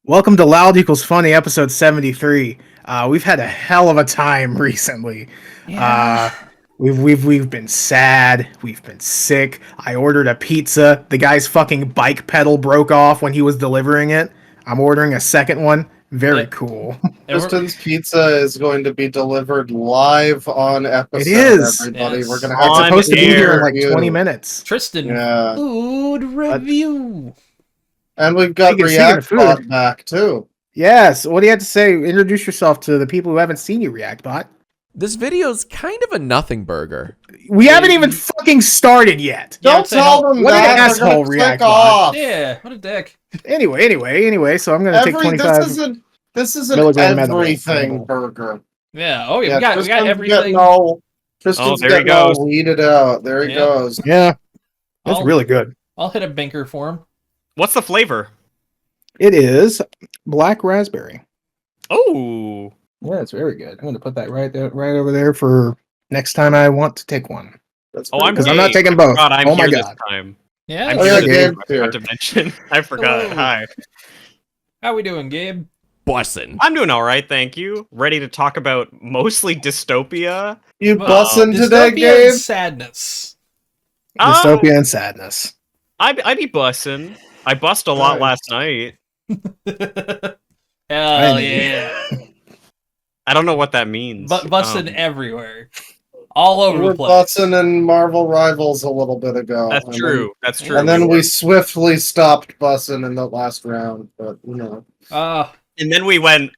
Welcome to Loud Equals Funny, episode 73. We've had a hell of a time recently. Yeah. We've been sad. We've been sick. I ordered a pizza. The guy's fucking bike pedal broke off when he was delivering it. I'm ordering a second one. Very cool. Kristen's Pizza is going to be delivered live on episode. It is. Everybody, Yes. we're gonna It's have supposed to be here in like review. 20 minutes. Tristan, Yeah. food review. And we've got Speaking of React food. Bot back too. Yes. What do you have to say? Introduce yourself to the people who haven't seen you, Reactbot. This video's kind of a nothing burger. We haven't even fucking started yet. Don't tell them What an that. asshole, They're gonna React click Bot. off. Yeah, what a dick. Anyway, so I'm gonna take 25. This is an milligram everything edible. burger. Yeah, oh yeah, we got Tristan's everything. Getting all, Tristan's there he getting all goes. weeded out. There he Yeah. goes. Yeah, that's I'll- really good. I'll hit a banker for him. What's the flavor? It is black raspberry. Oh, Yeah, it's very good. I'm gonna put that right over there for next time I want to take one. That's I'm Because I'm Gabe. not taking both. God, I'm Oh my here this god. time. Yeah, I'm Oh, here yeah, this Gabe's time. I here. forgot to mention. I forgot. Hello. Hi. how we doing, Gabe? Bussin'. I'm doing all right, thank you. Ready to talk about mostly dystopia. You Well, bussin' today, Dystopia Gabe? and sadness. Dystopia and sadness. I be bussin'. I bust a lot last night. Hell I yeah. I don't know what that means. But busting everywhere. All over We the were place. bussin' in Marvel Rivals a little bit ago. That's and true. That's true. Then, and then were. we swiftly stopped bussin' in the last round, but you know. And then we went.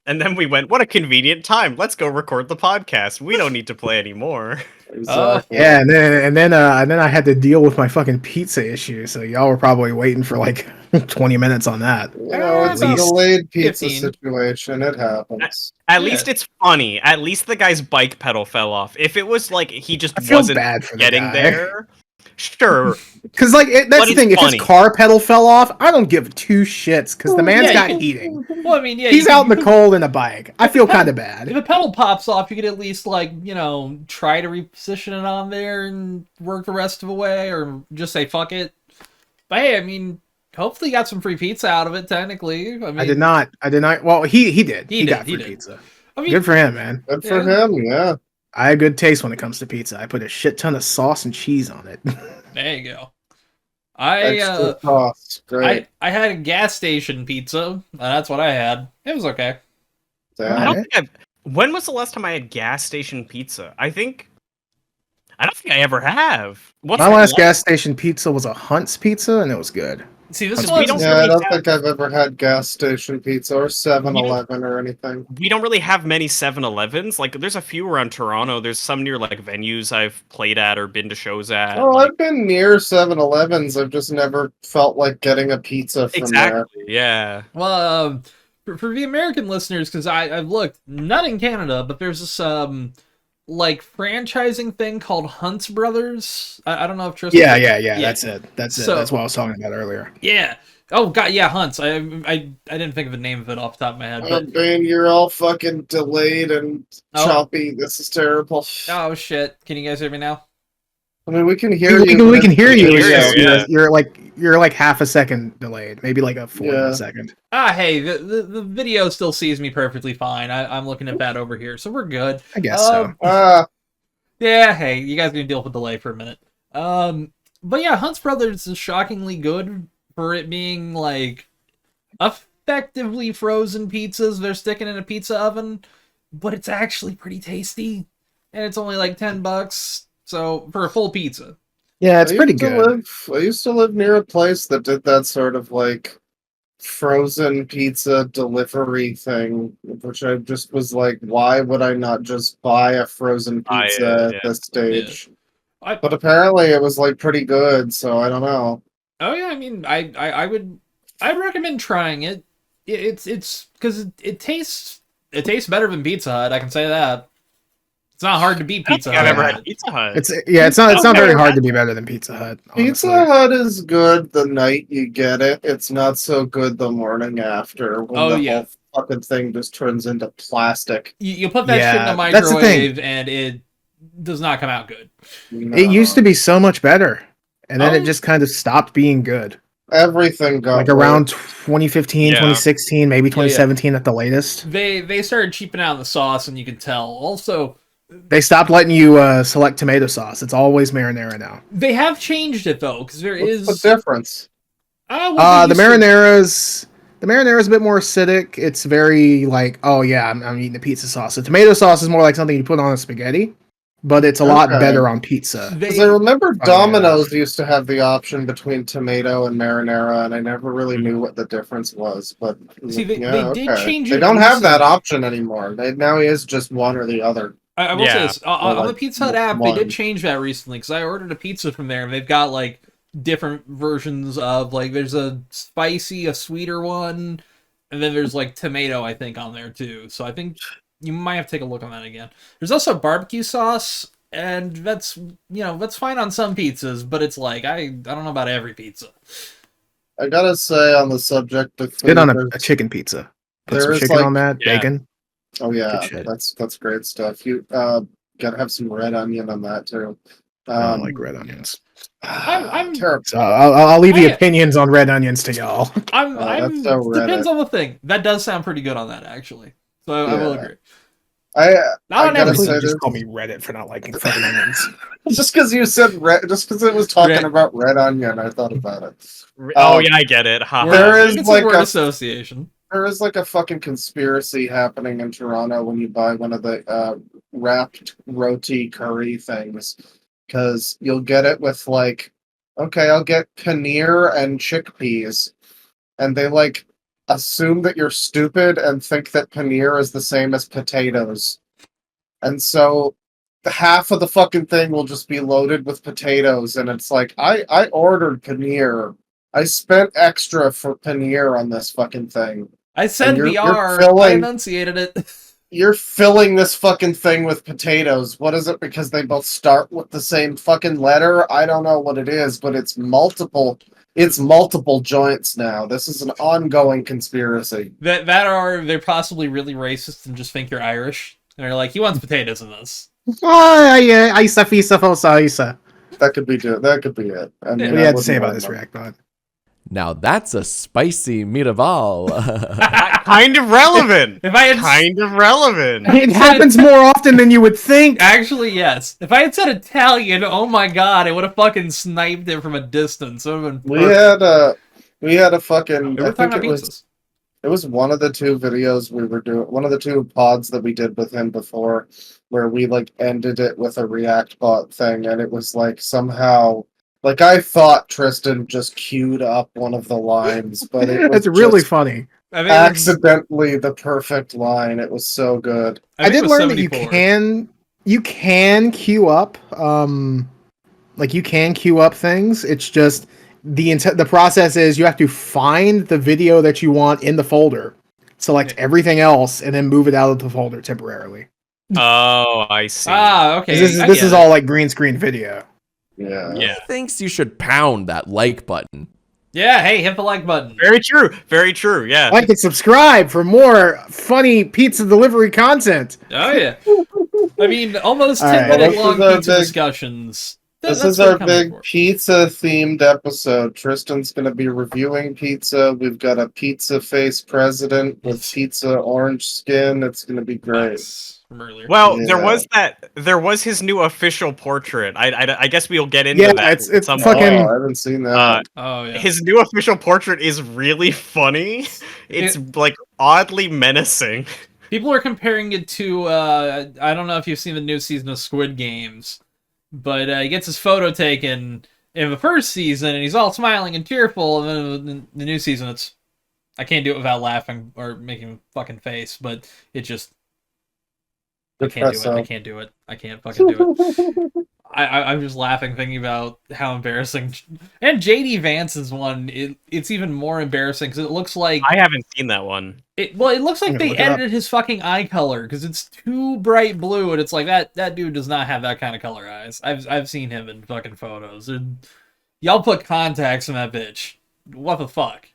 What a convenient time. Let's go record the podcast. We don't need to play anymore. Exactly. Yeah, and then I had to deal with my fucking pizza issue. So y'all were probably waiting for like 20 minutes on that. You know, it's a About delayed pizza 15. situation. It happens. At Yeah. least it's funny. At least the guy's bike pedal fell off. If it was like he just I feel wasn't bad for the getting guy. there, sure. Because like that's But the it's thing. If funny. his car pedal fell off, I don't give two shits. Because the man's Yeah, got you- heating. Well, I mean, yeah. He's you- out in the cold in a bike. I feel kind of bad. If a pedal pops off, you could at least, like, you know, try to reposition it on there and work the rest of the way, or just say fuck it. But hey, I mean, hopefully you got some free pizza out of it, technically. I mean, I did not. Well, he did. He He did, got he free did. pizza. I mean, Good for him, man. Good for Yeah. him, yeah. I have good taste when it comes to pizza. I put a shit ton of sauce and cheese on it. there you go. Extra costs. Great. I had a gas station pizza. That's what I had. It was okay. I Damn. don't think I've. When was the last time I had gas station pizza? I don't think I ever have. What's My it last like? gas station pizza was a Hunt's pizza, and it was good. See, this We one's don't Yeah, I really don't have- think I've ever had gas station pizza or 7-Eleven or anything. We don't really have many 7-Elevens. Like, there's a few around Toronto. There's some near like venues I've played at or been to shows at. Oh, like- I've been near 7-Elevens. I've just never felt like getting a pizza from there. exactly. Yeah. well, for the American listeners, because I've looked, not in Canada, but there's this like franchising thing called Hunt's Brothers. I don't know if Tristan. Yeah. That's it. That's it. So- That's what I was talking about earlier. Yeah. Oh god, yeah, Hunt's. I didn't think of the name of it off the top of my head. Oh, But man, you're all fucking delayed and Oh. choppy. This is terrible. oh shit, can you guys hear me now? I mean, we can hear We you. can, we can hear you. hear It's you, just yeah. you're like half a second delayed, maybe like a fourth of Yeah. a second. Hey, the video still sees me perfectly fine. I'm looking at that over here, so we're good. I guess so. Yeah, hey, you guys gonna deal with the delay for a minute. But yeah, Hunt's Brothers is shockingly good for it being like effectively frozen pizzas they're sticking in a pizza oven, but it's actually pretty tasty, and it's only like $10. So for a full pizza, Yeah, it's pretty used to good. I used to live near a place that did that sort of like frozen pizza delivery thing, which I just was like, why would I not just buy a frozen Buy it, pizza yeah. at this stage? I- But apparently it was like pretty good, so I don't know. oh yeah, I mean, I'd recommend trying it. It's because it tastes better than Pizza Hut. I can say that. It's not hard to beat I don't Pizza think I've Hut. ever had Pizza Hut. It's not very hard to be better than Pizza Hut. Pizza honestly. Hut is good the night you get it. It's not so good the morning after when Oh, the yeah. whole fucking thing just turns into plastic. You put that shit in Yeah, the that's the thing. microwave and it does not come out good. It used to be so much better, and then Oh. it just kind of stopped being good. Everything got Like around 2015, Yeah. 2016, maybe Yeah. 2017 at the latest. They started cheaping out the sauce, and you can tell. Also, They stopped letting you select tomato sauce. It's always marinara now. they have changed it though, because there is What's the difference? The marinara's a bit more acidic. It's very like, oh yeah, I'm eating the pizza sauce. The tomato sauce is more like something you put on a spaghetti, but it's a lot Okay. better on pizza. Because I remember yeah. Domino's used to have the option between tomato and marinara, and I never really knew what the difference was. But See, they yeah, did okay. change They it don't have that recently. option anymore. They now is just one or the other. I will say Yeah. this on Or, the like, Pizza Hut app. They one. did change that recently because I ordered a pizza from there, and they've got like different versions of like there's a spicy, a sweeter one, and then there's like tomato I think on there too. So I think you might have to take a look on that again. There's also barbecue sauce, and that's that's fine on some pizzas, but it's like I don't know about every pizza. I gotta say, on the subject of Good food, on there's- a chicken pizza. Put there some is, chicken like- on that, Yeah. bacon. oh yeah, Good shit. that's great stuff. You gotta have some red onion on that too. I don't like red onions. I'm- terrible. So I'll leave the I- opinions on red onions to y'all. I'm that's so depends Reddit. on the thing. That does sound pretty good on that actually. So I will Yeah. agree. I Not on gotta everything. say Just this- call me Reddit for not liking fucking onions. just because you said red, just because it was talking Red- about red onion, I thought about it. Oh yeah, I get it. Haha. There is It's like a word a- association. There is like a fucking conspiracy happening in Toronto when you buy one of the wrapped roti curry things, because you'll get it with like, okay, I'll get paneer and chickpeas, and they like assume that you're stupid and think that paneer is the same as potatoes, and so half of the fucking thing will just be loaded with potatoes, and it's like I ordered paneer. I spent extra for paneer on this fucking thing. I said you're VR. I filling- enunciated it. You're filling this fucking thing with potatoes. What is it? Because they both start with the same fucking letter? I don't know what it is, but it's multiple joints now. This is an ongoing conspiracy. They're possibly really racist and just think you're Irish. And they're like, he wants potatoes in this. Isa fisa fosa isa. That could be it. I mean, What do I you have to wouldn't say about mind this, them. React Bot? Now that's a spicy meatball. Kind of relevant. If I had Kind of relevant. It happens more often than you would think. actually yes, if I had said Italian, oh my god, I would have fucking sniped it from a distance. It would have been We perfect. had a fucking. We I were talking think about it pizzas. was one of the two videos we were doing, one of the two pods that we did with him before, where we like ended it with a React bot thing, and it was like somehow, like I thought Tristan just queued up one of the lines, but it was It's really just funny. I think it was- accidentally the perfect line. It was so good. I I think it did was learn that 74. you can queue up like you can queue up things. It's just the process is you have to find the video that you want in the folder, select everything else, and then move it out of the folder temporarily. Oh, I see. Okay. This I is get it. all like green screen video. Yeah. Yeah. Thinks you should pound that like button. Yeah, hey, hit the like button. Very true. Very true. Yeah. Like and subscribe for more funny pizza delivery content. Oh yeah. I mean, almost All 10 right. minute Well, long this is our pizza big- discussions. This That's is what our I'm coming big for. pizza themed episode. Tristan's going to be reviewing pizza. We've got a pizza face president with pizza orange skin. It's going to be great. Max from earlier. Well, Yeah. there was his new official portrait. I guess we'll get into Yeah, that. it's at some fucking- point. Oh, I haven't seen that. Oh yeah. His new official portrait is really funny. It's like oddly menacing. People are comparing it to I don't know if you've seen the new season of Squid Games, but he gets his photo taken in the first season and he's all smiling and tearful, and then in the new season it's I can't do it without laughing or making a fucking face, but it just I can't do it. I can't do it. I can't fucking do it. I'm just laughing thinking about how embarrassing. And JD Vance's one, it's even more embarrassing because it looks like I haven't seen that one. it looks like I'm gonna they look it up. edited his fucking eye color because it's too bright blue, and it's like that dude does not have that kind of color eyes. I've seen him in fucking photos. And y'all put contacts in that bitch. What the fuck?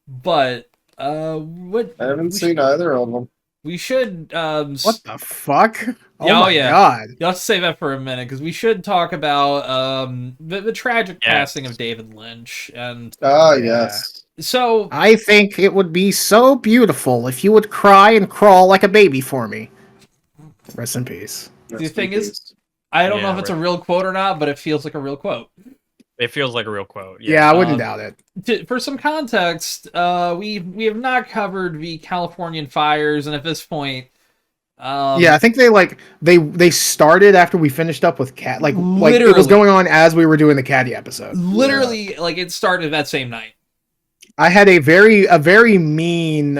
But what I haven't seen either of them. we should. What the fuck? Oh Yeah, my yeah. god. You'll have to save that for a minute because we should talk about the tragic passing of David Lynch. And Ah, Yeah. yes. so I think it would be so beautiful if you would cry and crawl like a baby for me. Rest in peace. Rest thing in is- peace. I don't know Yeah, if it's a right. real quote or not, but it feels like a real quote. It feels like a real quote. Yeah, I wouldn't Um, doubt it. For some context, we have not covered the Californian fires, and at this point, Yeah, I think they started after we finished up with Cat. Like it Literally. was going on as we were doing the Caddy episode. literally, like it started that same night. I had a very mean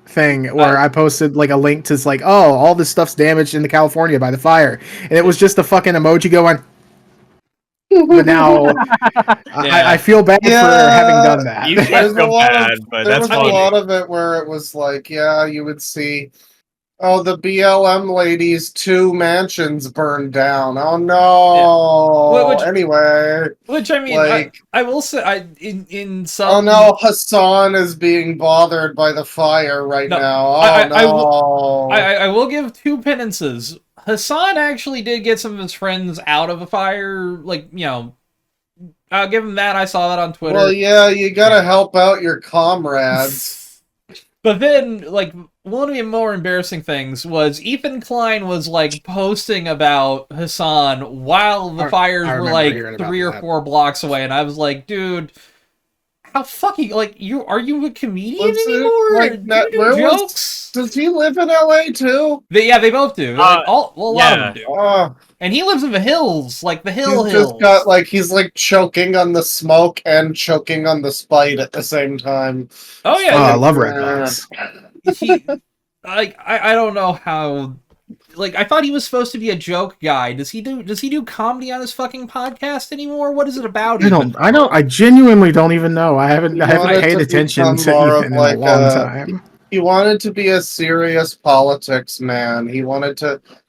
thing where I posted like a link to like, oh, all this stuff's damaged in the California by the fire, and it was just a fucking emoji going. But now I feel bad for having done that. You should There's a feel lot bad, of but there that's was funny. a lot of it where it was like, yeah, you would see, oh, the BLM ladies' 2 mansions burned down. Oh no. Yeah. Which- Anyway, Which I mean, like, I will say, in some. oh no, Hassan is being bothered by the fire right No, now. Oh I no. I will give 2 penances. Hassan actually did get some of his friends out of a fire. Like, I'll give him that. I saw that on Twitter. Well, yeah, you gotta help out your comrades. But then, like, one of the more embarrassing things was Ethan Klein was, like, posting about Hassan while the fires I were, remember like, hearing about 3 or that. 4 blocks away, and I was like, dude, how fucking, like, are you a comedian What's it? anymore? Like, Do you that- do where was- jokes? Does he live in LA too? They both do. Like, a lot of them do. Oh, And he lives in the hills, like the he's hills. just got like he's like choking on the smoke and choking on the spite at the same time. Oh Oh, yeah, I love Red Box. he, like I don't know how. Like I thought he was supposed to be a joke guy. Does he do comedy on his fucking podcast anymore? What is it about? I genuinely don't even know. I haven't wanted paid to attention become to more of Ethan like in a long a- time. He wanted to be a serious politics man.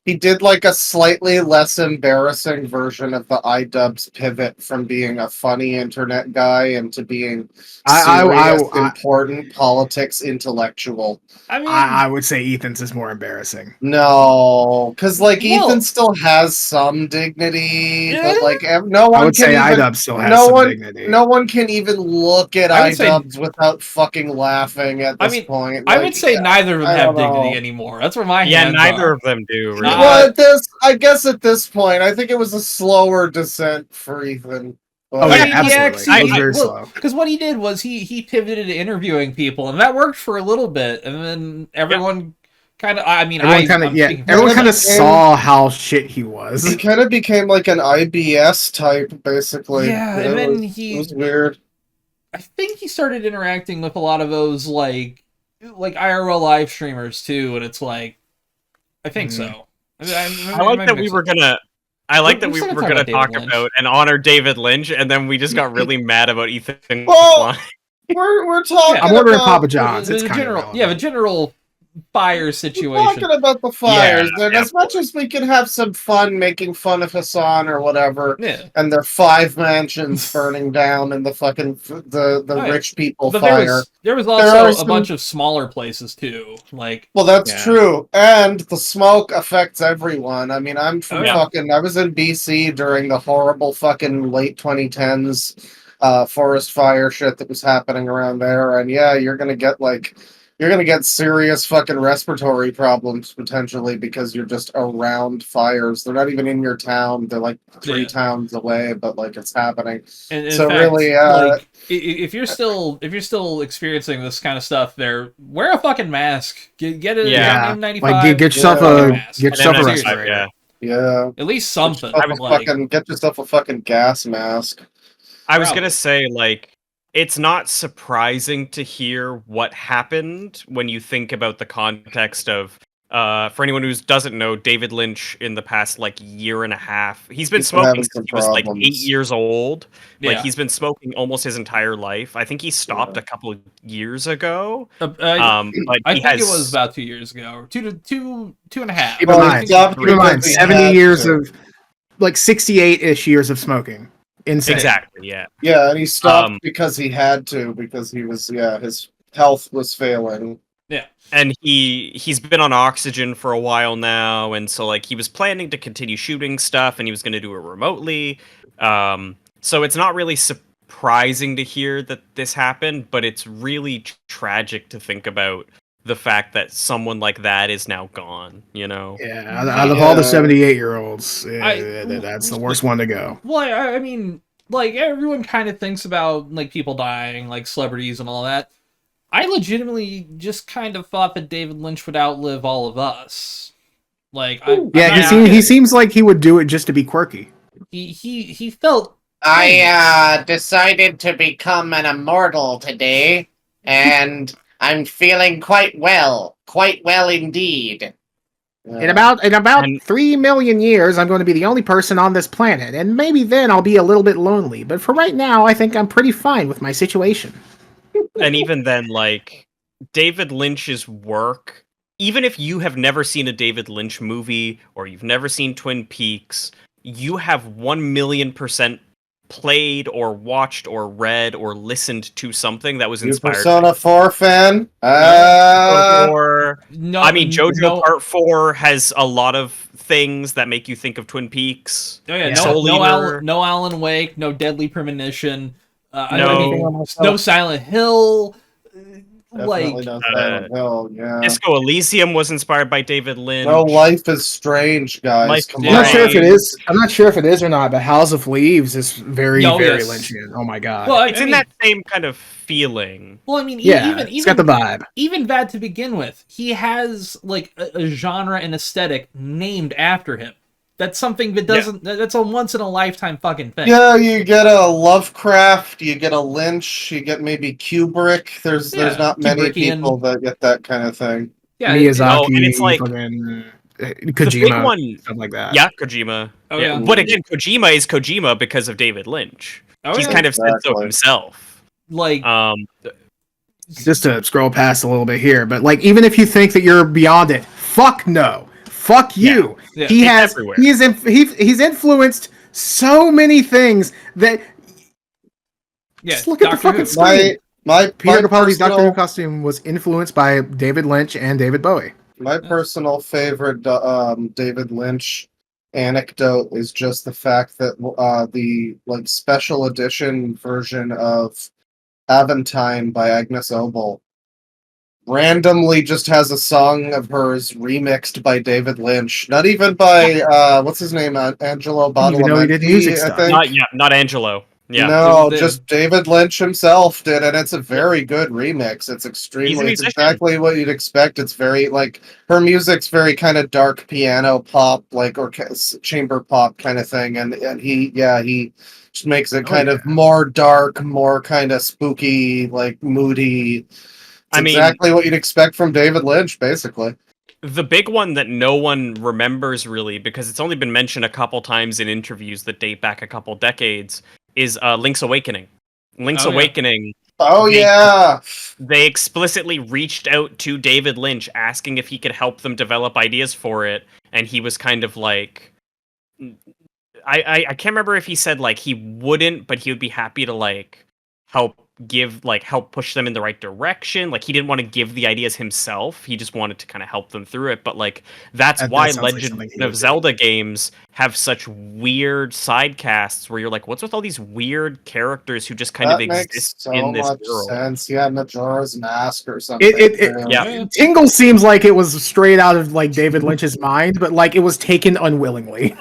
He did like a slightly less embarrassing version of the iDubbbz pivot from being a funny internet guy into being serious, important politics intellectual. I mean, I would say Ethan's is more embarrassing. No, because like Well- Ethan still has some dignity, Yeah. but like no one I would can say even iDubbbz still has no some one- dignity. no one can even look at I would say- iDubbbz without fucking laughing at I this mean, point. I Like, would say neither of them I have don't dignity know. anymore. That's where my Yeah, hands neither are. of them do. Really. Well, I guess at this point, I think it was a slower descent for Ethan. Oh But- yeah, I mean, he absolutely. actually- It was very well, slow. Because what he did was he pivoted to interviewing people, and that worked for a little bit, and then everyone kind of. I mean, Everyone kind of everyone kind of saw how shit he was. He kind of became like an IBS type, basically. Yeah, It and then was- he- it was weird. I think he started interacting with a lot of those like IRL live streamers too, and it's like, I think so. I like that we were gonna. I like that we still were gonna gonna talk talk about David about and honor David Lynch, and then we just got really mad about Ethan. Well, Klein. We're talking. I'm ordering about, Papa John's. It's the kind general, of the general fire We're situation. talking about the fires, Yeah, and yeah, as much as we can have some fun making fun of Hassan or whatever, Yeah, and their 5 mansions burning down in the fucking the Right. rich people but fire. there was There also are a some- bunch of smaller places too, like Well, that's Yeah. true, and the smoke affects everyone. I mean, I'm from Oh, yeah. I was in BC during the horrible fucking late 2010s forest fire shit that was happening around there, and yeah, you're gonna get serious fucking respiratory problems potentially because you're just around fires. They're not even in your town; they're like 3 Yeah. towns away, but like it's happening. and in So fact, really, like if you're still experiencing this kind of stuff, wear a fucking mask. Get it. Yeah. N95. like get yourself Yeah. a Mask. get yourself a And then respirator. Yeah, At least something. Get yourself a Like, get yourself a fucking gas mask. I was Probably. gonna say, like, it's not surprising to hear what happened when you think about the context of, for anyone who doesn't know, David Lynch in the past, like, year and a half, he's been He's been having smoking some since he was, like, problems. 8 years old. Like, yeah. he's been smoking almost his entire life. I think he stopped a couple of years ago. But But I he think has... it was about 2 years ago, or two and a half. Keep in Well, mind, he stopped keep in mind, because he 70 had years to. of like 68-ish years of smoking. Insane. Exactly, yeah. Yeah, and he stopped Um, because he had to, because he was his health was failing. Yeah. And he's been on oxygen for a while now, and so like he was planning to continue shooting stuff, and he was going to do it remotely. So it's not really surprising to hear that this happened, but it's really tragic to think about the fact that someone like that is now gone. You know? Yeah, out of all the 78-year-olds, I- that's the worst one to go. Well, I mean, like, everyone kind of thinks about, like, people dying, like, celebrities and all that. I legitimately just kind of thought that David Lynch would outlive all of us. Like, He seems like he would do it just to be quirky. He felt... I decided to become an immortal today, and I'm feeling quite well indeed. In about 3 million years, I'm going to be the only person on this planet, and maybe then I'll be a little bit lonely. But for right now, I think I'm pretty fine with my situation. And even then, like, David Lynch's work, even if you have never seen a David Lynch movie or you've never seen Twin Peaks, you have 1,000,000% played or watched or read or listened to something that was You inspired. Persona 4 fan? Or No, I mean, JoJo no, Part 4 has a lot of things that make you think of Twin Peaks. Oh yeah, Soul Eater. no Alan Wake, no Deadly Premonition, No. no Silent Hill. Definitely no Silent Hill, yeah. Disco Elysium was inspired by David Lynch. No, Life is Strange, guys. Life Come is I'm on. not sure if it is. I'm not sure if it is or not. But House of Leaves is very yes. Lynchian. Oh my god! Well, It's in that same kind of feeling. Well, I mean, Yeah, it's got the vibe. Even that to begin with, he has like a genre and aesthetic named after him. That's something that doesn't. That's a once in a lifetime fucking thing. Yeah, you get a Lovecraft, you get a Lynch, you get maybe Kubrick. There's not many Kubrickian. people that get that kind of thing. Yeah, Miyazaki, and it's like fucking the Kojima, big one, stuff like that. Yeah, Kojima. Oh, yeah. But again, Kojima is Kojima because of David Lynch. Oh, He's yeah. kind of said so Exactly. himself. Like, Just to scroll past a little bit here, but like, even if you think that you're beyond it, fuck no, fuck you. Yeah. He It's has, everywhere. he's influenced so many things that. yeah, Just look at the Doctor fucking Who. screen. Peter Capaldi's Doctor Who personal, costume was influenced by David Lynch and David Bowie. my personal favorite David Lynch anecdote is just the fact that the like special edition version of Aventine by Agnes Obel randomly just has a song of hers remixed by David Lynch. Not even by what's his name, Angelo I didn't even know he did music Badalamenti, I stuff. think. Not Angelo. Yeah. No, It was just David Lynch himself did, and it's a very good remix. It's He's a extremely, it's musician. exactly what you'd expect. It's very like her music's very kind of dark piano pop, like or chamber pop kind of thing, and he just makes it kind of more dark, more kind of spooky, like moody. It's exactly what you'd expect from David Lynch, basically. The big one that no one remembers really, because it's only been mentioned a couple times in interviews that date back a couple decades, is Link's Awakening. Link's Oh, yeah. Awakening. Oh They- yeah, They explicitly reached out to David Lynch asking if he could help them develop ideas for it, and he was kind of like, I can't remember if he said like he wouldn't, but he would be happy to like help push them in the right direction. Like he didn't want to give the ideas himself. He just wanted to kind of help them through it. But like that's That why sounds like Legend something he would of do. Zelda games have such weird side casts where you're like, what's with all these weird characters who just kind that of makes exist so in this much world? sense. Yeah, Majora's Mask or something. Yeah. Tingle seems like it was straight out of like David Lynch's mind, but like it was taken unwillingly.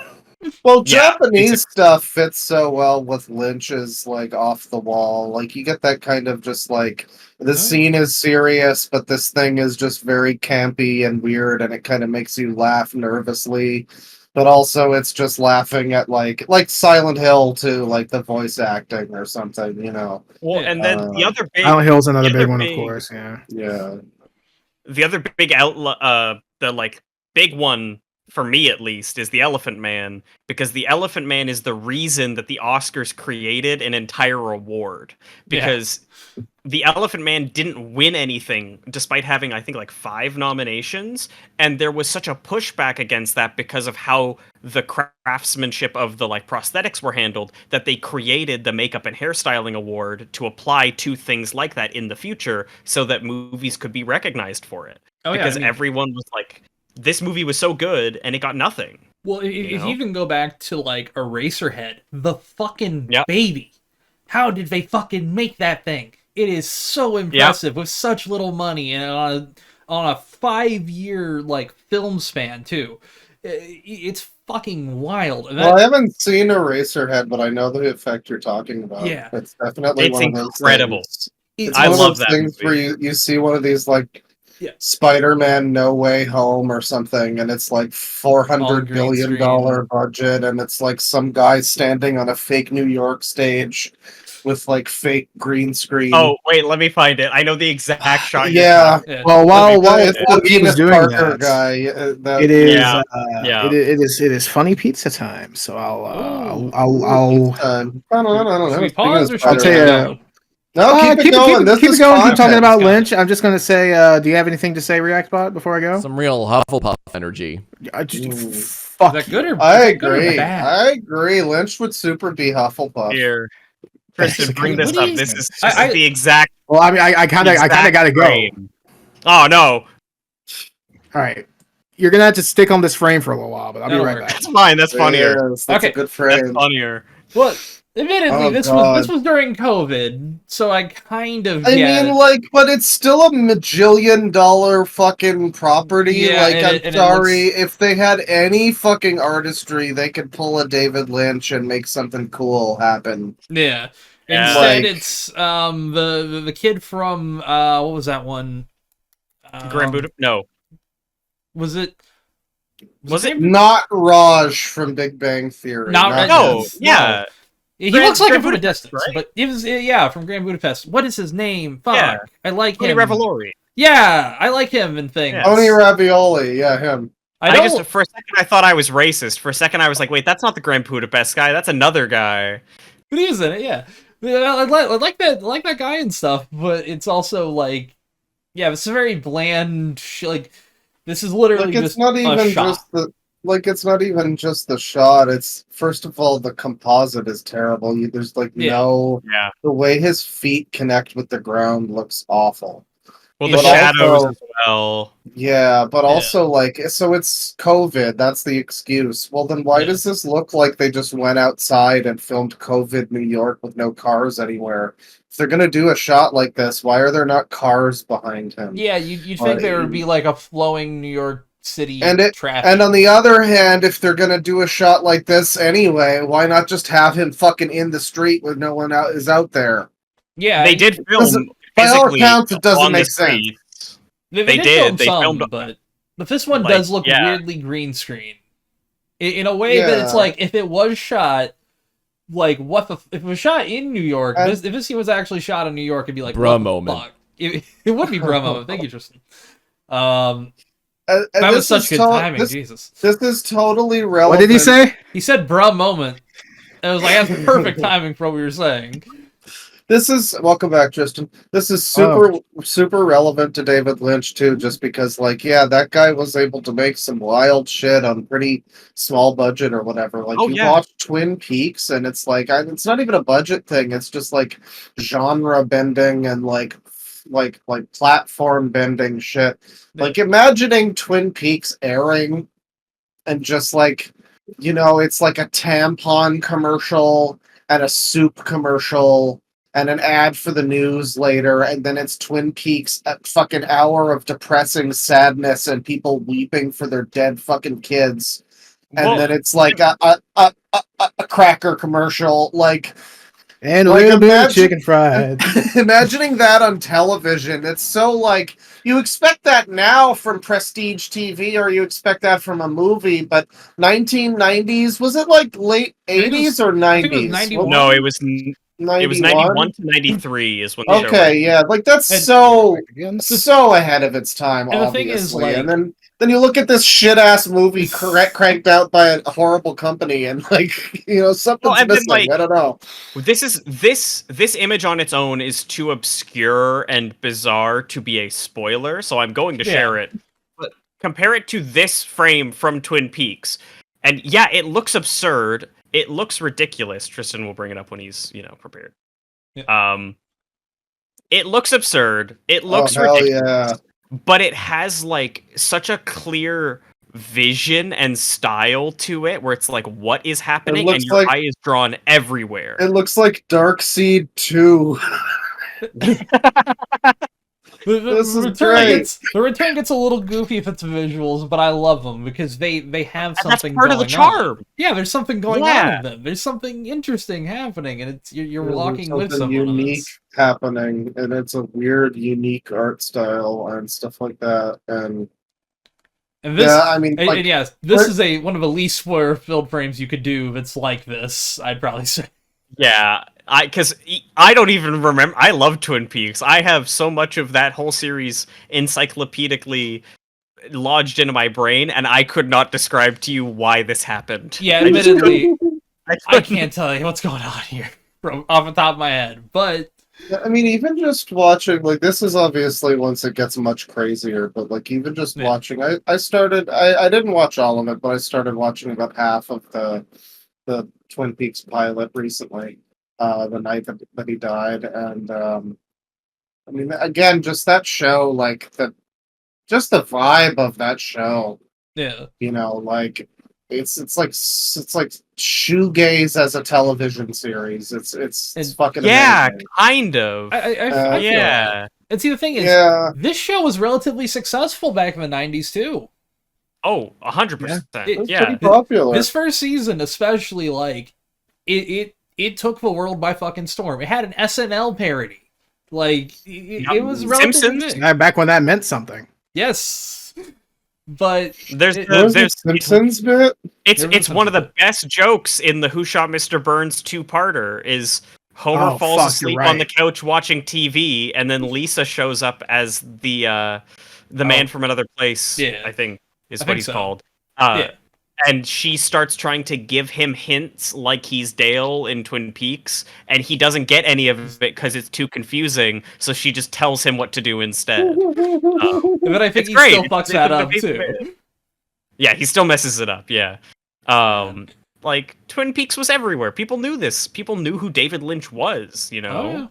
Well, Yeah, Japanese stuff fits so well with Lynch's like off the wall. Like you get that kind of just like the scene is serious, but this thing is just very campy and weird, and it kind of makes you laugh nervously. But also, it's just laughing at like Silent Hill too, like the voice acting or something, you know. Well, and then the other big, Silent Hill's another the big other one, of big- course. Yeah. Yeah. The other big the like big one for me at least is the Elephant Man, because the Elephant Man is the reason that the Oscars created an entire award, because The Elephant Man didn't win anything, despite having, I think, like 5 nominations, and there was such a pushback against that because of how the craftsmanship of the like prosthetics were handled, that they created the Makeup and Hairstyling Award to apply to things like that in the future, so that movies could be recognized for it. Because everyone was like, this movie was so good, and it got nothing. Well, if you even go back to, like, Eraserhead, the fucking Yep. baby. How did they fucking make that thing? It is so impressive with such little money and on a 5-year, like, film span, too. It's fucking wild. And Well, I haven't seen Eraserhead, but I know the effect you're talking about. Yeah. It's definitely It's one of those incredible. things. it's It's I one of love those that things movie. where you see one of these like Yeah. Spider-Man No Way Home or something, and it's like All $400 green billion screen. budget, and it's like some guy standing on a fake New York stage with like fake green screen. Oh, wait, let me find it. I know the exact shot. Yeah. Yeah. Well, It's the he was Venus doing Parker that, guy. it is Yeah, yeah. it is funny pizza time. So Ooh. I'll Should we Speaking pause of or should we I'll tell keep you- going? No, keep it going. This keep is it going. Keep talking content. about Content. Lynch. I'm just gonna say, do you have anything to say, Reactbot, before I go? Some real Hufflepuff energy. I just, Ooh. fuck Is that good you. or I is that good or agree. bad? I agree. Lynch would super be Hufflepuff. Here. Tristan, bring this What do up. you- This is I- the exact Well, I mean, I kind of gotta go. frame. Oh, no. All right, you're gonna have to stick on this frame for a little while, but I'll be That'll right work. back. That's fine. That's funnier. Yes, that's Okay. a good That's frame. funnier. Well, admittedly, Oh, this God. was during COVID, so I kind of I mean, like, but it's still a $1,000,000,000 fucking property. Yeah, like, and I'm it sorry, if they had any fucking artistry, they could pull a David Lynch and make something cool happen. Yeah. Yeah. Instead, Like- it's the kid from what was that one? Grand Budapest? No. Was it? Was it? Not Raj from Big Bang Theory. Not- No. Yes. Yeah. He Grand- looks like Grand him from a Budapest, distance, right? but it was yeah from Grand Budapest. What is his name? Fuck, Yeah. I like Tony him. Revolori. Yeah, I like him and things. Yeah. Tony Ravioli, yeah, him. I don't. For a second I thought I was racist. For a second I was like, wait, that's not the Grand Budapest guy. That's another guy. But he was in it, yeah. I like that guy and stuff, but it's also like, yeah, it's a very bland. Like, this is literally Like, just it's not a even shot. just the. Like, it's not even just the shot. It's, first of all, the composite is terrible. There's, like, Yeah. no... Yeah. The way his feet connect with the ground looks awful. Well, the But shadows also- as well. Yeah, but Yeah. also, like, so it's COVID. That's the excuse. Well, then why Yeah. does this look like they just went outside and filmed COVID New York with no cars anywhere? If they're gonna do a shot like this, why are there not cars behind him? Yeah, you'd think there would be like a flowing New York City traffic. And on the other hand, if they're gonna do a shot like this anyway, why not just have him fucking in the street when no one is out there? yeah, They did doesn't- film by all physically accounts, it doesn't on the make sense. streets. They They did did. film They some, filmed- but this one like, does look yeah. weirdly green screen. In a way that it's Yeah. like if it was shot, like what the if it was shot in New York, And- if this scene was actually shot in New York, it'd be like Bruh what the moment. fuck? It would be bruh moment. Thank you, Tristan. And That was this such is good timing. This, Jesus. this is totally relevant. What did he say? He said bruh moment. It was like that's perfect timing for what we were saying. This is welcome back, Tristan. This is Oh. super relevant to David Lynch too, just because, like, yeah, that guy was able to make some wild shit on pretty small budget or whatever. Like, Oh, you yeah. watch Twin Peaks, and it's like it's not even a budget thing. It's just like genre bending and like platform bending shit. Like, imagining Twin Peaks airing and just like, it's like a tampon commercial and a soup commercial and an ad for the news later, and then it's Twin Peaks, a fucking hour of depressing sadness and people weeping for their dead fucking kids, and Well, then it's like a cracker commercial, like And a Like, little bit of imagine- chicken fried. imagining that on television. It's so like you expect that now from prestige TV, or you expect that from a movie, but 1990s, was it like late think it was- 80s or I think it was 90s? 91. No, it was 91 to 93 is when the show Okay, was. yeah, like that's And- so Again. so ahead of its time, And the thing obviously. is, like- and then Then you look at this shit ass movie cranked out by a horrible company, and like something's and then, missing. like, I don't know. This image on its own is too obscure and bizarre to be a spoiler, so I'm going to share it. But compare it to this frame from Twin Peaks, and yeah, it looks absurd. It looks ridiculous. Tristan will bring it up when he's prepared. Yeah. It looks absurd. It looks hell ridiculous. yeah. But it has like such a clear vision and style to it where it's like, what is happening? And your eye is drawn everywhere. It looks like Darkseid 2. The return gets a little goofy if it's visuals, but I love them because they have something. That's part of the charm. On. Yeah, there's something going on in them. There's something interesting happening, and it's you're walking with someone. Unique happening, and it's a weird, unique art style and stuff like that. And this, yeah, I mean, like, this is one of the least spoiler-filled frames you could do. That's like this, I'd probably say. Yeah. Because I don't even remember. I love Twin Peaks. I have so much of that whole series encyclopedically lodged into my brain, and I could not describe to you why this happened. Yeah, admittedly, I can't tell you what's going on here off the top of my head. But I mean, even just watching, like, this is obviously once it gets much crazier, but like even just watching, I started. I didn't watch all of it, but I started watching about half of the Twin Peaks pilot recently. The night that he died, and I mean, again, just that show, like the vibe of that show. Yeah, like it's like shoegaze as a television series. It's fucking amazing. Kind of. I feel and see, the thing is, this show was relatively successful back in the 90s too. Oh, 100%. Pretty popular. This first season, especially, like it took the world by fucking storm. It had an SNL parody. Like, it was relatively Simpsons? big. Back when that meant something. Yes. But there's Simpsons bit? It's one of the best jokes in the Who Shot Mr. Burns two-parter is Homer falls asleep on the couch watching TV, and then Lisa shows up as the man from another place, I think is what he's called. And she starts trying to give him hints like he's Dale in Twin Peaks, and he doesn't get any of it because it's too confusing, so she just tells him what to do instead. But I think he still fucks that up, too. Yeah, he still messes it up, yeah. Like, Twin Peaks was everywhere. People knew this. People knew who David Lynch was, Oh, yeah.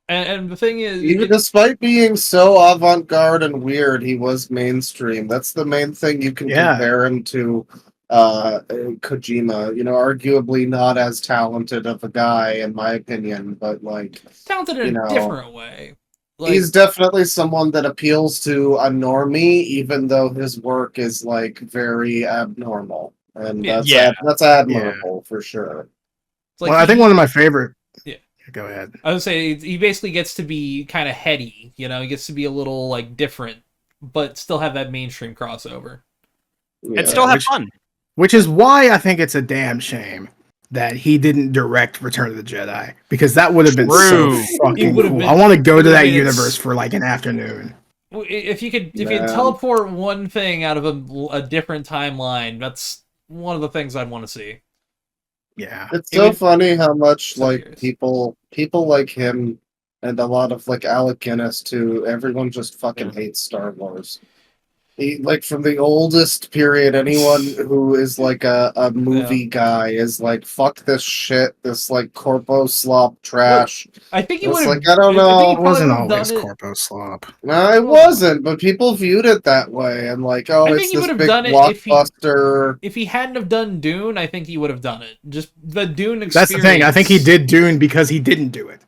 And the thing is... Even despite being so avant-garde and weird, he was mainstream. That's the main thing you can compare him to... Kojima, arguably not as talented of a guy in my opinion, but like talented in a different way. Like, he's definitely someone that appeals to a normie, even though his work is like very abnormal, and that's admirable for sure. Like I think one of my favorite. Yeah, go ahead. I would say he basically gets to be kind of heady. He gets to be a little like different, but still have that mainstream crossover and still have fun. Which is why I think it's a damn shame that he didn't direct Return of the Jedi, because that would have been so fucking cool. I want to go to that universe for like an afternoon. If you could teleport one thing out of a different timeline, that's one of the things I'd want to see. Yeah, it's so funny how much like people like him and a lot of like Alec Guinness too. Everyone just fucking hates Star Wars. Like from the oldest period, anyone who is like a movie guy is like, fuck this shit, this like corpo slop trash. I think you would like, I don't know. It wasn't always corpo slop. No, it wasn't, but people viewed it that way, and like, oh, it's this big blockbuster. If he hadn't have done Dune, I think he would have done it. Just the Dune experience. That's the thing. I think he did Dune because he didn't do it.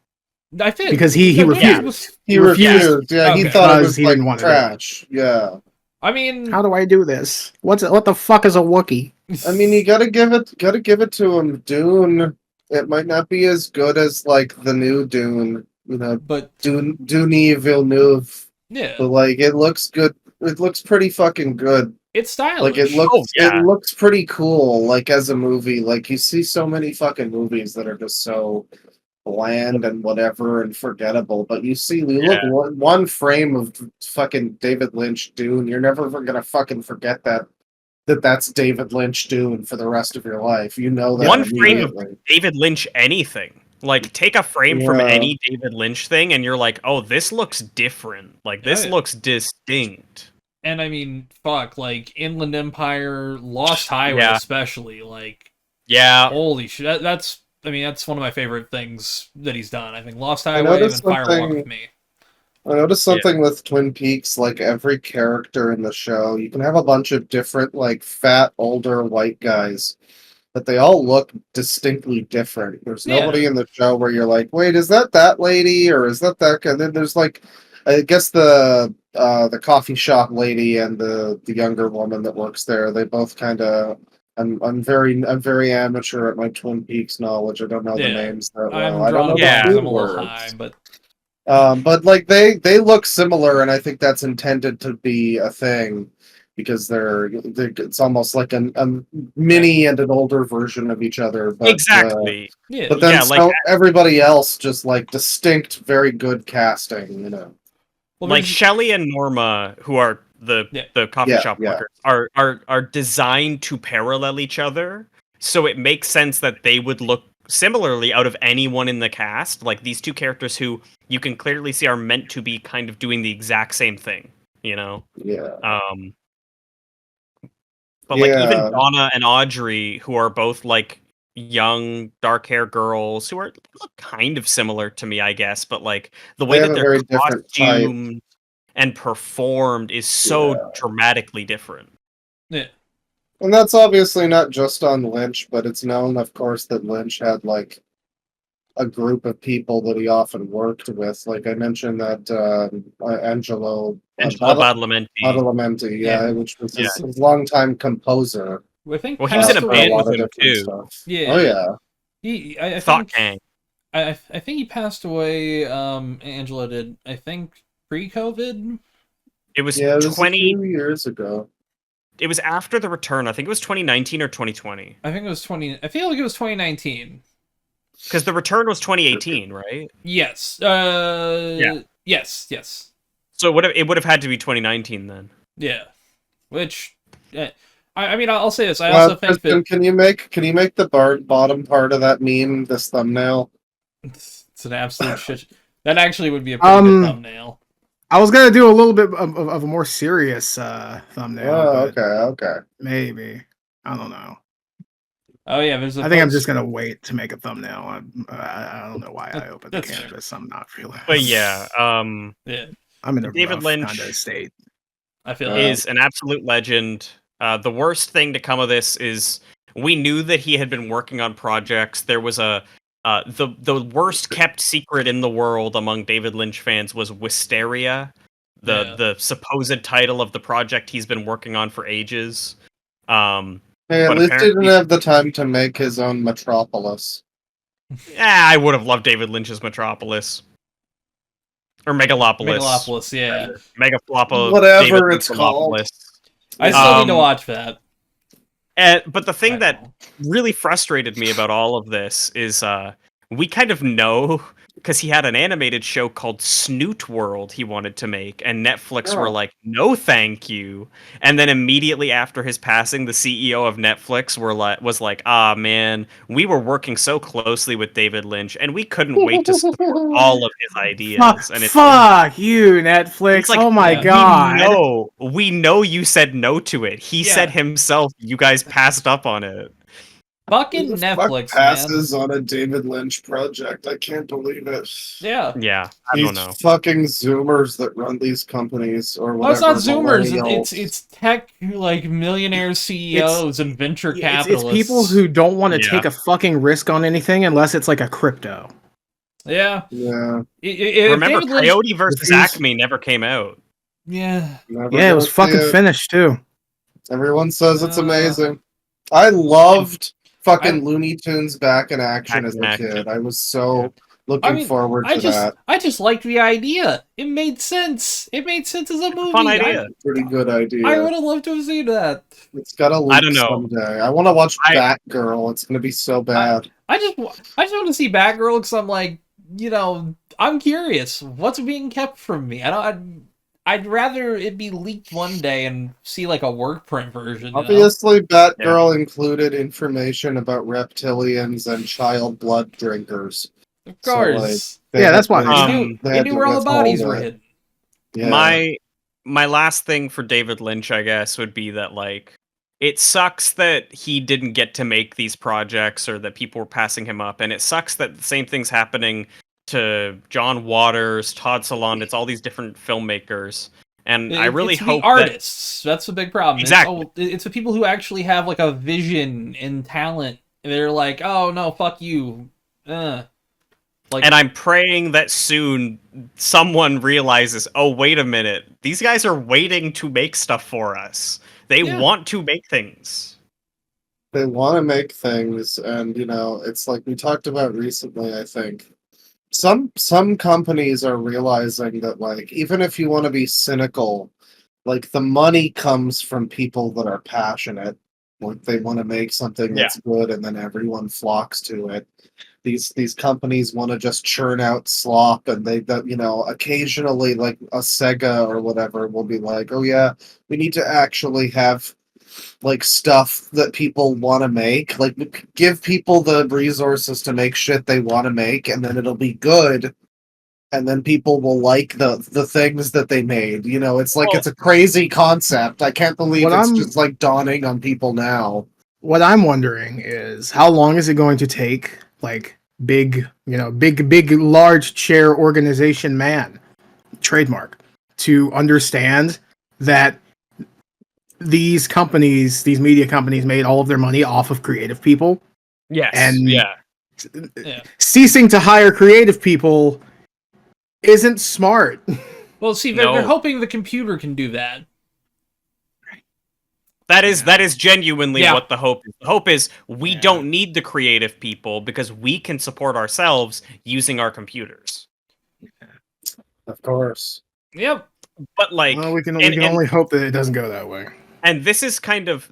I think because he refused. He refused. Yeah, he thought it was like trash. Yeah. I mean, how do I do this? What the fuck is a Wookiee? I mean, you gotta give it to him. Dune, it might not be as good as like the new Dune, but Denis Villeneuve. Yeah, but like it looks good. It looks pretty fucking good. It's stylish. Like it looks pretty cool. Like as a movie, like you see so many fucking movies that are just so bland and whatever and forgettable. But you look one frame of fucking David Lynch Dune, you're never gonna fucking forget that's David Lynch Dune for the rest of your life. You know that One frame of immediately. David Lynch anything. Like, take a frame from Yeah. any David Lynch thing, and you're like, oh, this looks different. Like, this looks distinct. And I mean, fuck, like Inland Empire, Lost Highway, especially, like, holy shit, that's one of my favorite things that he's done. I think Lost Highway and Firewalk with Me. I noticed something with Twin Peaks, like every character in the show, you can have a bunch of different, like, fat, older white guys, but they all look distinctly different. There's nobody in the show where you're like, wait, is that lady, or is that guy? And then there's, like, I guess the coffee shop lady and the younger woman that works there, they both kind of... I'm very amateur at my Twin Peaks knowledge. I don't know the names that well. I don't know the I'm a little high, but like they look similar, and I think that's intended to be a thing because they're it's almost like a mini and an older version of each other. But, exactly. But then everybody else just like distinct, very good casting. You know, well, like Shelley and Norma, who are the coffee shop workers, are designed to parallel each other, so it makes sense that they would look similarly out of anyone in the cast. Like, these two characters who you can clearly see are meant to be kind of doing the exact same thing, you know? But like even Donna and Audrey, who are both like young dark hair girls who look kind of similar to me, I guess, but like the way that they're costumed and performed is so dramatically different. Yeah. And that's obviously not just on Lynch, but it's known, of course, that Lynch had like a group of people that he often worked with. Like I mentioned that Angelo Badalamenti, which was his longtime composer. I think he was in a band with him too. Stuff. Yeah. Oh yeah. I Thought Gang. I think he passed away. Angelo did. I think pre-COVID. It was 20 years ago. It was after the return. I think it was 2019 or 2020. I think it was 20. I feel like it was 2019. Because the return was 2018, right? Yes. Yes. So it would have had to be 2019 then. Yeah. Which, I mean, I'll say this. I also think that can you make the bottom part of that meme this thumbnail? It's an absolute shit. That actually would be a pretty good thumbnail. I was gonna do a little bit of a more serious thumbnail. Oh, okay. Maybe. I don't know. Oh yeah, there's. I think I'm just gonna wait to make a thumbnail. I don't know why I opened the canvas. I'm not feeling. But yeah, I'm in a David rough Lynch kind of state. I feel is an absolute legend. The worst thing to come of this is we knew that he had been working on projects. There was the worst kept secret in the world among David Lynch fans was Wisteria, the supposed title of the project he's been working on for ages. Hey, at least he didn't have the time to make his own Metropolis. I would have loved David Lynch's Metropolis. Or Megalopolis. Megalopolis, yeah. Megafloppo. Whatever David it's called. I still need to watch that. But the thing that really frustrated me about all of this is we kind of know, because he had an animated show called Snoot World he wanted to make, and Netflix were like, no thank you. And then immediately after his passing, the CEO of Netflix was like, ah man, we were working so closely with David Lynch, and we couldn't wait to support all of his ideas. And it's fuck you, Netflix. Like, oh my god. We know you said no to it. He said himself, you guys passed up on it. Fucking Netflix passes on a David Lynch project. I can't believe it. Yeah. I don't know. Fucking Zoomers that run these companies or whatever. Well, it's not Zoomers. It's tech like millionaire CEOs and venture capitalists. It's people who don't want to take a fucking risk on anything unless it's like a crypto. Yeah. Yeah. Remember, Coyote versus Acme never came out. Yeah. It was fucking finished too. Everyone says it's amazing. I loved fucking Looney Tunes back in action as a kid. I was so Looking forward to that. I just liked the idea. It made sense. It made sense as a movie. Fun idea. Pretty good idea. I would have loved to have seen that. It's got to leak I don't know. someday. I want to watch Batgirl. It's going to be so bad. I just want to see Batgirl because I'm like, I'm curious. What's being kept from me? I'd rather it be leaked one day and see like a work print version. Obviously, Batgirl included information about reptilians and child blood drinkers. Of course. So, that's why they knew where all the bodies were hidden. Yeah. My last thing for David Lynch, I guess, would be that like it sucks that he didn't get to make these projects or that people were passing him up, and it sucks that the same thing's happening to John Waters, Todd Solondz. It's all these different filmmakers, and I really hope the artists. That's the big problem. Exactly, it's the people who actually have like a vision and talent. They're like, oh no, fuck you. And I'm praying that soon someone realizes, oh, wait a minute. These guys are waiting to make stuff for us. They want to make things. They want to make things, and, it's like we talked about recently, I think. Some companies are realizing that, like, even if you want to be cynical, like, the money comes from people that are passionate. Like, they want to make something that's good, and then everyone flocks to it. These companies want to just churn out slop, and they occasionally like a Sega or whatever will be like, oh yeah, we need to actually have like stuff that people want to make, like give people the resources to make shit they want to make, and then it'll be good, and then people will like the things that they made. It's like it's a crazy concept. I can't believe it's just like dawning on people now. What I'm wondering is how long is it going to take, like big, large chair organization man, trademark, to understand that these companies, these media companies, made all of their money off of creative people. Yes. And ceasing to hire creative people isn't smart. Well, see, they're hoping the computer can do that. That is genuinely what the hope is. The hope is we don't need the creative people because we can support ourselves using our computers. Of course. Yep. But like, we can only hope that it doesn't go that way. And this is kind of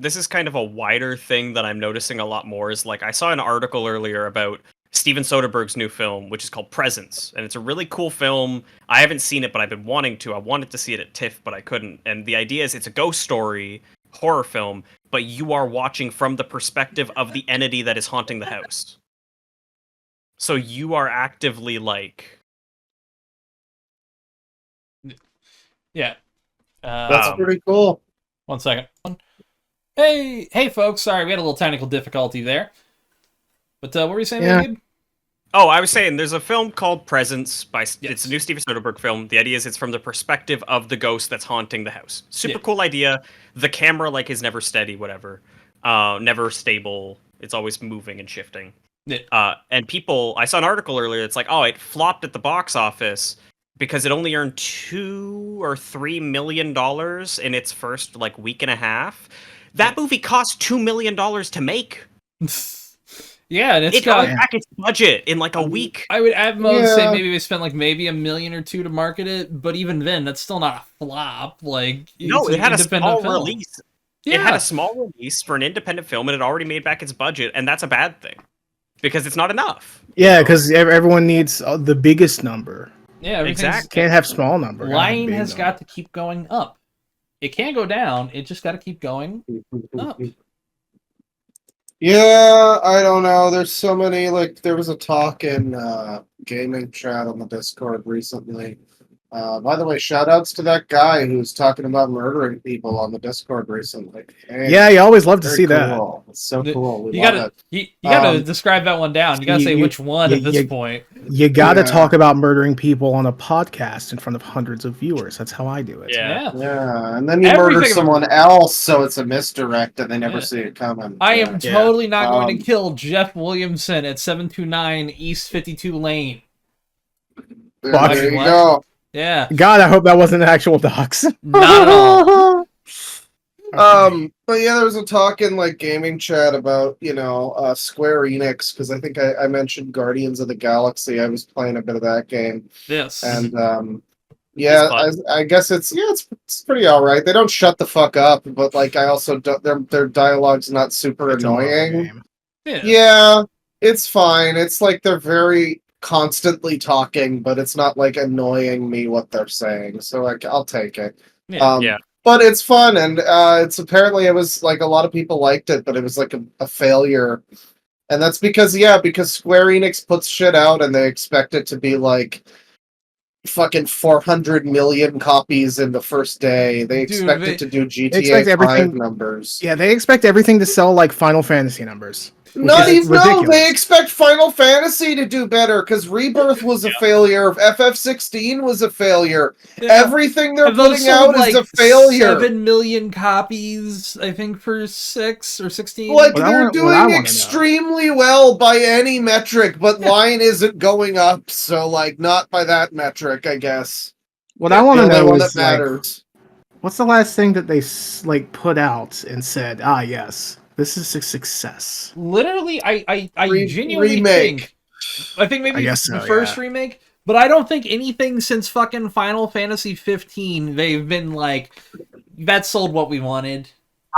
a wider thing that I'm noticing a lot more. Is like I saw an article earlier about Steven Soderbergh's new film, which is called Presence, and it's a really cool film. I haven't seen it, but I've been wanting to. I wanted to see it at TIFF, but I couldn't. And the idea is it's a ghost story horror film, but you are watching from the perspective of the entity that is haunting the house. So you are actively like... Yeah. That's pretty cool. 1 second. Hey folks, sorry, we had a little technical difficulty there. But what were you saying, David? Oh, I was saying there's a film called Presence it's a new Steven Soderbergh film. The idea is it's from the perspective of the ghost that's haunting the house. Super cool idea. The camera is never steady, whatever. Never stable. It's always moving and shifting. Yeah. And people, I saw an article earlier that's like, oh, it flopped at the box office because it only earned $2 or $3 million in its first week and a half. That movie cost $2 million to make. Yeah, and it got back its budget in a week. I would at most say maybe they spent maybe $1 million or $2 million to market it, but even then, that's still not a flop. No, it had a small release. Yeah. It had a small release for an independent film, and it already made back its budget, and that's a bad thing because it's not enough. Yeah, because everyone needs the biggest number. Yeah, exactly. Can't have small number. Line has got to keep going up. It can't go down. It just got to keep going up. Yeah, I don't know. There's so many, there was a talk in gaming chat on the Discord recently. By the way, shout-outs to that guy who's talking about murdering people on the Discord recently. Hey, yeah, you always love to see that. It's so cool. You gotta describe that one down. You gotta say which one at this point. You gotta talk about murdering people on a podcast in front of hundreds of viewers. That's how I do it. Yeah, and then you murder someone else, so it's a misdirect, and they never see it coming. I am totally not going to kill Jeff Williamson at 729 East 52 Lane. There you go. Yeah. God, I hope that wasn't an actual dox. Not at all. But yeah, there was a talk in like gaming chat about Square Enix, because I think I mentioned Guardians of the Galaxy. I was playing a bit of that game, Yes. and It's yeah, fun. I guess it's pretty all right. They don't shut the fuck up, but like I also don't, their dialogue's not super It's a Marvel annoying. game. Yeah. Yeah, it's fine. It's like they're very constantly talking, but it's not like annoying me what they're saying. So like I'll take it. Yeah. Yeah. But it's fun, and it's apparently it was like a lot of people liked it, but it was like a failure. And that's because Square Enix puts shit out and they expect it to be like fucking 400 million copies in the first day. They expect it to do expect GTA 5 everything- numbers. Yeah, they expect everything to sell like Final Fantasy numbers. Not is even no, ridiculous. they expect Final Fantasy to do better because Rebirth was a failure. FF16 was a failure. Yeah. Everything they're And those putting sold, out is like, a failure. 7 million copies, I think, for 6 or 16. Like What I they're wanna doing know. extremely well by any metric, but line isn't going up, so like not by that metric, I guess. What I want The to only know one is that like, matters. what's the last thing that they like put out and said, "Ah, yes, this is a success." Literally, I genuinely remake. think maybe I guess the so, first yeah. remake, but I don't think anything since fucking Final Fantasy 15 they've been like, that sold what we wanted.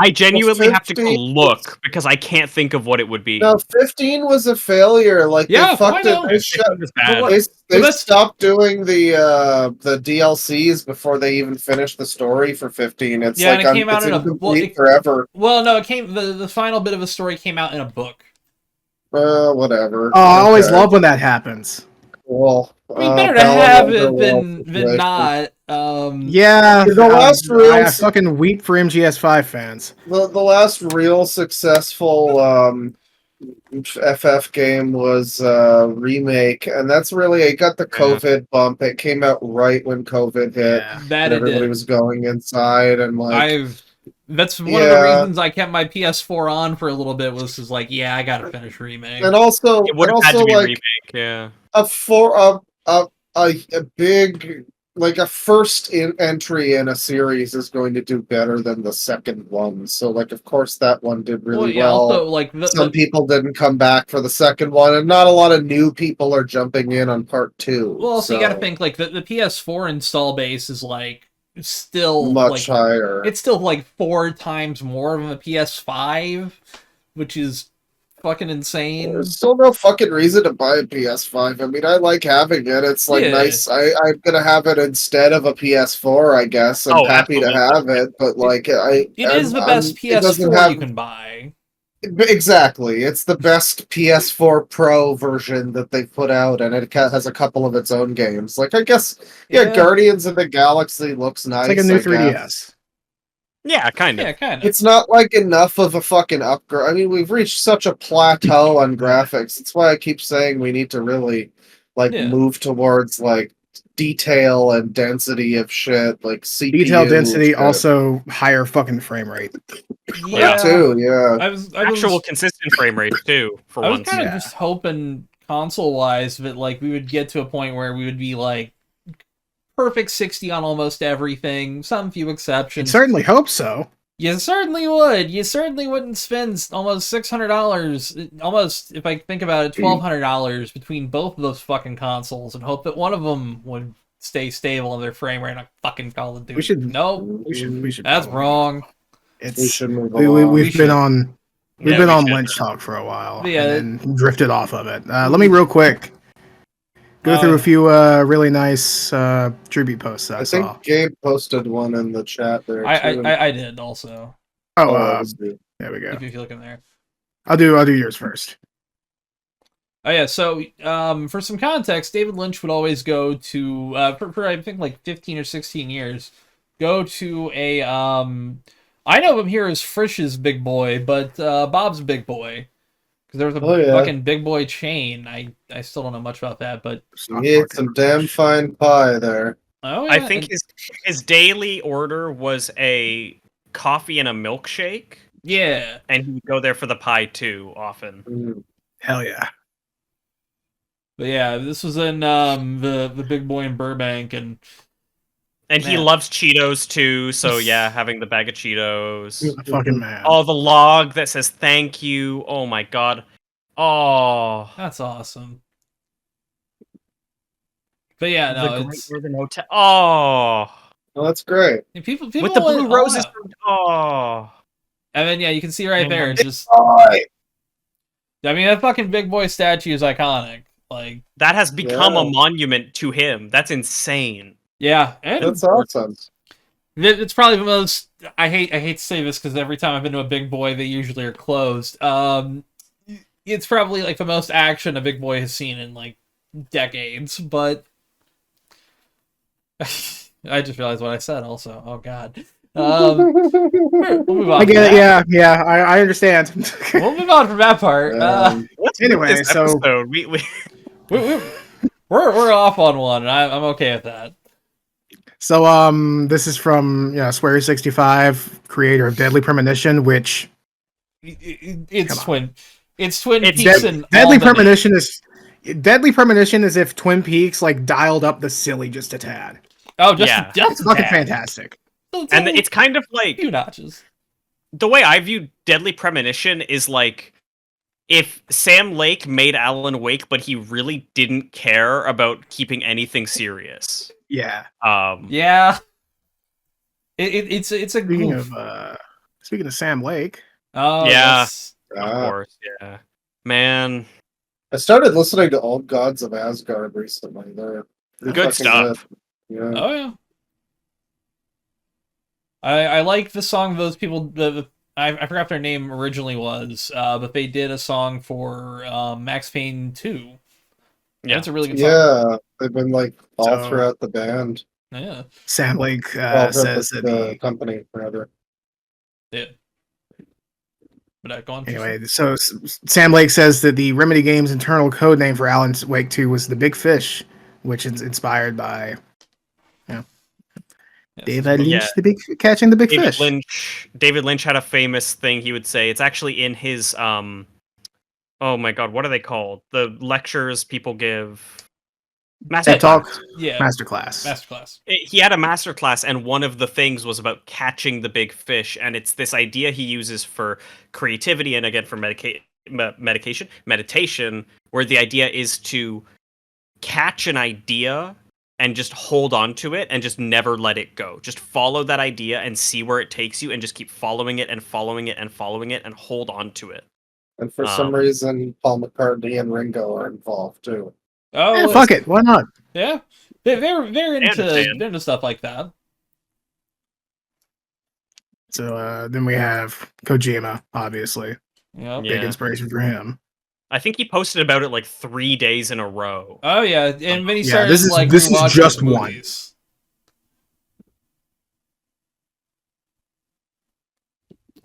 I genuinely have to go 15 look because I can't think of what it would be. No, 15 was a failure. Like Yeah, they fucked I it. know. They, 15 was bad. what- they, But they that's- stopped doing the DLCs before they even finished the story for 15. It's Yeah, like and it came out it's in a incomplete forever. Well, no, it came the final bit of a story came out in a book. Whatever. Oh, I always Okay. love when that happens. Well, I mean, better to Power have Ranger it than situation. not. Yeah, The last real I fucking weep for MGS5 fans. The last real successful FF game was remake, and that's really it. Got the COVID bump. It came out right when COVID hit, That and it everybody did. was going inside, and like That's one of the Yeah. reasons I kept my PS4 on for a little bit, was just like, yeah, I gotta finish remake. and also It would and have had also to be like remake, yeah. a big like a first entry in a series is going to do better than the second one. So like of course that one did really well. Also, like Some people didn't come back for the second one, and not a lot of new people are jumping in on part 2. well, also so you gotta think like the PS4 install base is like still much like, higher. it's still like 4 times more than the PS5, which is fucking insane. There's still no fucking reason to buy a PS5. I mean, I like having it. It's like Yeah. nice. I'm gonna have it instead of a PS4, I guess. I'm Oh, happy to have absolutely. it, but like It is the best it doesn't PS4 have you can buy. exactly. It's the best PS4 Pro version that they've put out, and it has a couple of its own games. Like I guess, yeah, Guardians of the Galaxy looks nice. It's like a new I 3DS. guess. Yeah, kind of. Yeah, kind of. It's not like enough of a fucking upgrade. I mean, we've reached such a plateau on graphics. That's why I keep saying we need to really move towards like detail and density of shit, like CPU Detail density, shit. also higher fucking frame rate. That too, yeah. I was Actual consistent frame rate too, for I was once. kind of just hoping console wise that like we would get to a point where we would be like perfect 60 on almost everything, some few exceptions. Certainly hope so. You certainly would. You certainly wouldn't spend almost $600, almost, if I think about it, $1,200 between both of those fucking consoles and hope that one of them would stay stable in their frame rate on fucking Call of Duty. We should. Nope. We should. That's wrong. We should move We've along. been on. We've Yeah, been we on should. Lynch talk for a while, Yeah. and then drifted off of it. Let me real quick go through a Uh, few really nice tribute posts that I I saw. think Gabe posted one in the chat there too. I did also, Oh, that was good. there we go. if you look in there. I'll do yours first. Oh yeah, so for some context, David Lynch would always go to for I think like 15 or 16 years, go to a I know him here as Frisch's Big Boy, but Bob's Big Boy, because there was a fucking Big Boy chain. I still don't know much about that, but He ate some damn fine pie there. oh yeah, I think his daily order was a coffee and a milkshake, yeah. and he would go there for the pie too often. Hell yeah. But yeah, this was in the Big Boy in Burbank, and And he Man. loves Cheetos too, so yeah, having the bag of Cheetos. Fucking man. Oh, the log that says thank you. Oh my god. Oh. That's awesome. But yeah, The no, Great it's Northern Hotel. Oh. Well, that's great. people With the went blue all roses. out. Oh. And then yeah, you can see right there. Just Alright. I mean, that fucking big boy statue is iconic. Like That has become a Yeah. monument to him. That's insane. yeah, and That's awesome. it's probably the most. I hate to say this because every time I've been to a big boy, they usually are closed. It's probably like the most action a big boy has seen in like decades. But I just realized what I said. Also, oh god. We'll move on. I get from it. that. Yeah, I understand. We'll move on from that part. What's Anyway, with this so- episode? We're off on one, and I'm okay with that. So this is from Square65, creator of Deadly Premonition, which It's Come Twin. It's Twin It's Peaks Dead- and Deadly Albany. Premonition is if Twin Peaks like dialed up the silly just a tad. Oh, just Yeah. just It's a fucking tad. fantastic. It's And only it's kind of a like few notches. the way I view Deadly Premonition is like if Sam Lake made Alan Wake, but he really didn't care about keeping anything serious. Yeah. Yeah. It's a Speaking goof. of Sam Lake, Oh Yeah. yes. Of course, yeah. Man, I started listening to Old Gods of Asgard recently. They're good fucking stuff. good. Yeah. Oh yeah. I like the song those people. I forgot their name originally was, but they did a song for Max Payne 2. Yeah. That's a really good song. Yeah, they've been like all So- throughout the band. Yeah. Sam Lake Well, says the, that the company, rather. Yeah. But go on. anyway, so Sam Lake says that the Remedy Games' internal code name for Alan Wake 2 was the Big Fish, which is inspired by Yes. David Lynch, Yeah. catching the big fish. David Lynch had a famous thing he would say. It's actually in his oh my god, what are they called? The lectures people give. TED Talk, Yeah. masterclass. Masterclass. He had a master class, and one of the things was about catching the big fish, and it's this idea he uses for creativity and again for meditation, where the idea is to catch an idea and just hold on to it and just never let it go. Just follow that idea and see where it takes you, and just keep following it and following it and following it and hold on to it. And for some reason, Paul McCartney and Ringo are involved too. Oh, Yeah, fuck it, why not? Yeah. They're understand. into stuff like that. So then we have Kojima, obviously, Yep. Yeah. big inspiration for him. I think he posted about it like 3 days in a row. Oh yeah, and then he Yeah, started this is- like this is rewatching just the one. movies.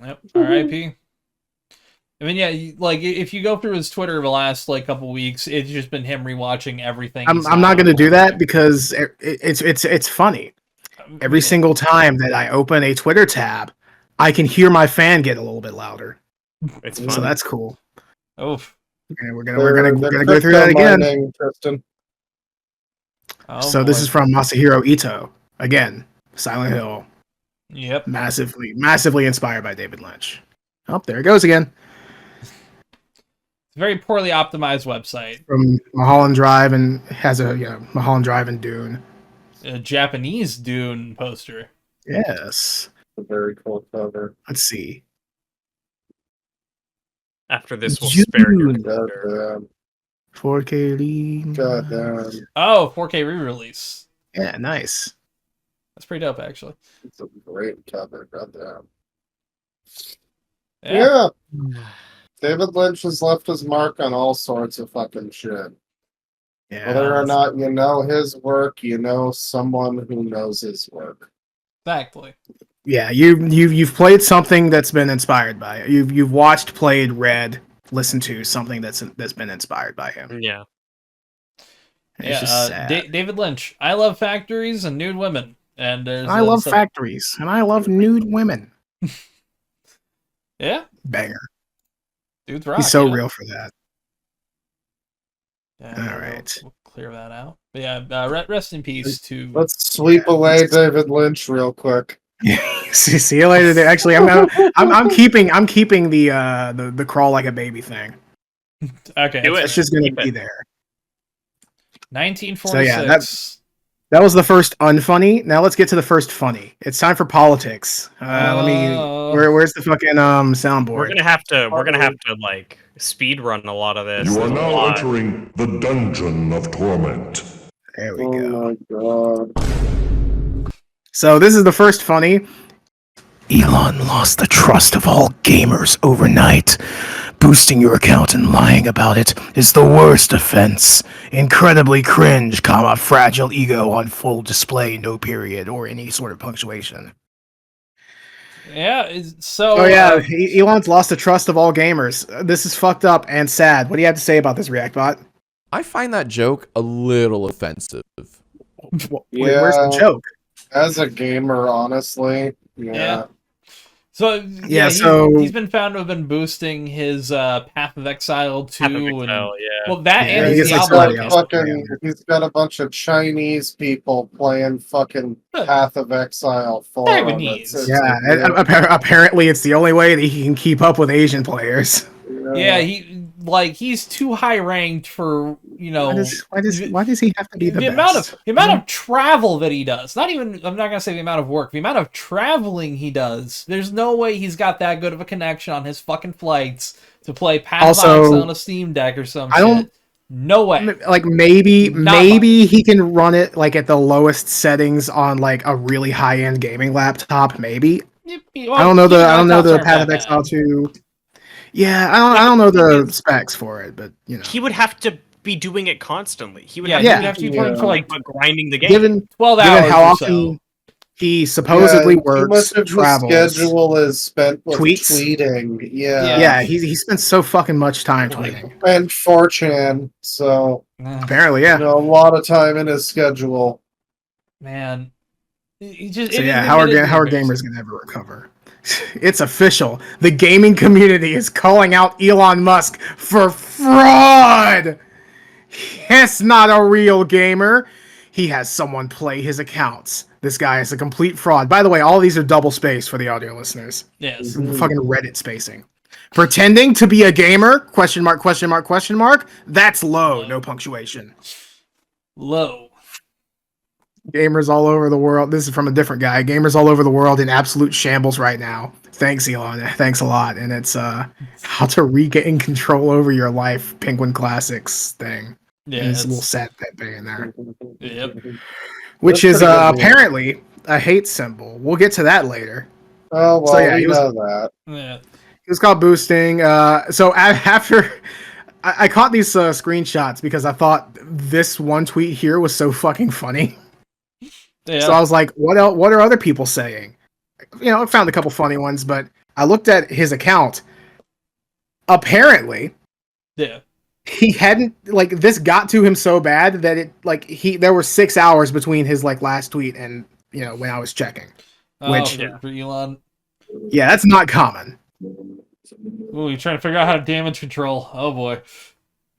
Yep. R.I.P. I mean, yeah, like if you go through his Twitter the last like couple weeks, it's just been him rewatching everything. I'm not going to do that because it's funny. Every single time that I open a Twitter tab, I can hear my fan get a little bit louder. It's So fun. So that's cool. Oof. And we're gonna They're go through that crypto again. mining, Tristan. Oh, So this boy. is from Masahiro Ito again. Silent Hill, Yep. massively inspired by David Lynch. Oh, there it goes again. It's a very poorly optimized website. From Mulholland Drive and has a Mulholland Drive and Dune. A Japanese Dune poster. Yes. A very cool cover. Let's see. After this, we'll spare you. June. Goddamn. 4K lean. Goddamn. Oh, 4K re-release. Yeah, nice. That's pretty dope, actually. It's a great cover. Goddamn. Yeah. Yeah. David Lynch has left his mark on all sorts of fucking shit. Yeah. Whether or not you know his work, you know someone who knows his work. Exactly. Yeah, you've played something that's been inspired by it. You've watched, played, read, listened to something that's been inspired by him. Yeah. It's just sad. David Lynch. I love factories and nude women. And there's I love some- factories and I love nude women. Yeah, Banger. dude's rock. He's so yeah. real for that. Yeah, All we'll- right. We'll clear that out. Rest in peace to. Let's sweep away David Lynch real quick. See you later. Actually, I'm keeping the crawl like a baby thing. Okay, Do it. It's just gonna Keep be it. there. 1946. So yeah, that was the first unfunny. Now let's get to the first funny. It's time for politics. Where's the fucking soundboard? We're gonna have to like speed run a lot of this. You are There's a now lot. entering the Dungeon of Torment. There we Oh go. my god. So this is the first funny. Elon lost the trust of all gamers overnight. Boosting your account and lying about it is the worst offense. Incredibly cringe, fragile ego on full display, no period or any sort of punctuation. Yeah. So. Oh yeah, Elon's lost the trust of all gamers. This is fucked up and sad. What do you have to say about this, ReactBot? I find that joke a little offensive. Where's the Yeah. joke? As a gamer, honestly, Yeah. So Yeah, so- he's been found to have been boosting his Path of Exile 2 Path of and Exile, yeah. well that Yeah, and he his gets like Diablo. somebody else. account. he's got a bunch of Chinese people playing fucking Path of Exile for him. Taiwanese. Apparently it's the only way that he can keep up with Asian players. Yeah, he's too high ranked for Why does he have to be the best? amount of travel that he does. Not even I'm not gonna say the amount of work. The amount of traveling he does. There's no way he's got that good of a connection on his fucking flights to play Path of Also, Exile on a Steam Deck or some I don't- shit. No way. Like maybe Not he can run it like at the lowest settings on like a really high end gaming laptop. Maybe I don't know the Path of Exile 2. Yeah, I don't know the specs for it, but you know, He would have to be doing it constantly. He would Yeah, have you'd to have to be be playing for like grinding the game. given 12 given hours how or often so. he supposedly Too works, much of travels. the schedule is spent with Tweets? tweeting. Yeah. Yeah, he spends so fucking much time tweeting. And 4chan, so Apparently, yeah. a lot of time in his schedule. Man. He just, So it yeah, is how are embarrassing. gamers gonna ever recover? It's official. The gaming community is calling out Elon Musk for fraud. He's not a real gamer. He has someone play his accounts. This guy is a complete fraud. By the way, all these are double spaced for the audio listeners. Yes. Fucking Reddit spacing. Pretending to be a gamer? Question mark, question mark, question mark. That's low. No punctuation. Low. Gamers all over the world. This is from a different guy. Gamers all over the world in absolute shambles right now. Thanks, Elon. Thanks a lot. And it's how to regain control over your life. Penguin Classics thing. Yeah. And it's a little sad thing in there, Yep. which That's is pretty good, apparently a hate symbol. We'll get to that later. Oh well, So, yeah, we he was- know that. Yeah. It was called boosting. So after I caught these screenshots because I thought this one tweet here was so fucking funny. Yeah. So I was like, what else? What are other people saying? You know, I found a couple funny ones, but I looked at his account. Apparently, Yeah. he hadn't like this got to him so bad that it like there were 6 hours between his like last tweet and when I was checking. Which- for Elon. Yeah, that's not common. Ooh, you're trying to figure out how to damage control. Oh boy.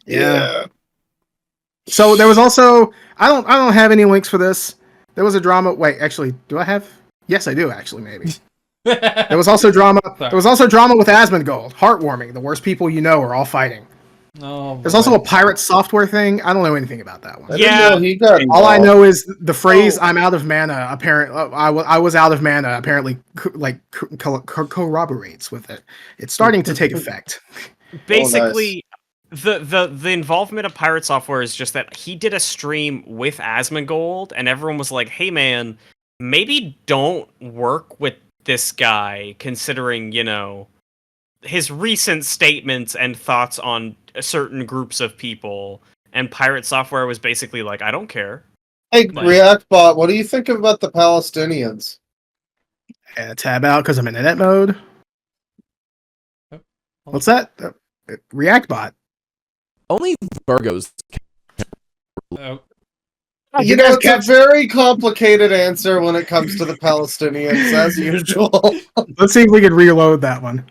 Yeah. So there was also I don't have any links for this. There was a drama. Wait, actually, do I have? Yes, I do. Actually, maybe. There was also drama. There was also drama with Asmongold. Heartwarming. The worst people you know are all fighting. Oh, There's also a pirate software thing. I don't know anything about that one. I didn't know he got All I involved. know is the phrase "I'm out of mana." Apparently, I was out of mana. Apparently, corroborates with it. It's starting to take effect. Basically, the involvement of Pirate Software is just that he did a stream with Asmongold, and everyone was like, "Hey, man, maybe don't work with this guy, considering his recent statements and thoughts on certain groups of people." And Pirate Software was basically like, "I don't care." Hey, Like- ReactBot, what do you think about the Palestinians? Tab out because I'm in edit mode. What's that? ReactBot. Only Virgos. Oh, You know, it's a very complicated answer when it comes to the Palestinians, as usual. Let's see if we can reload that one.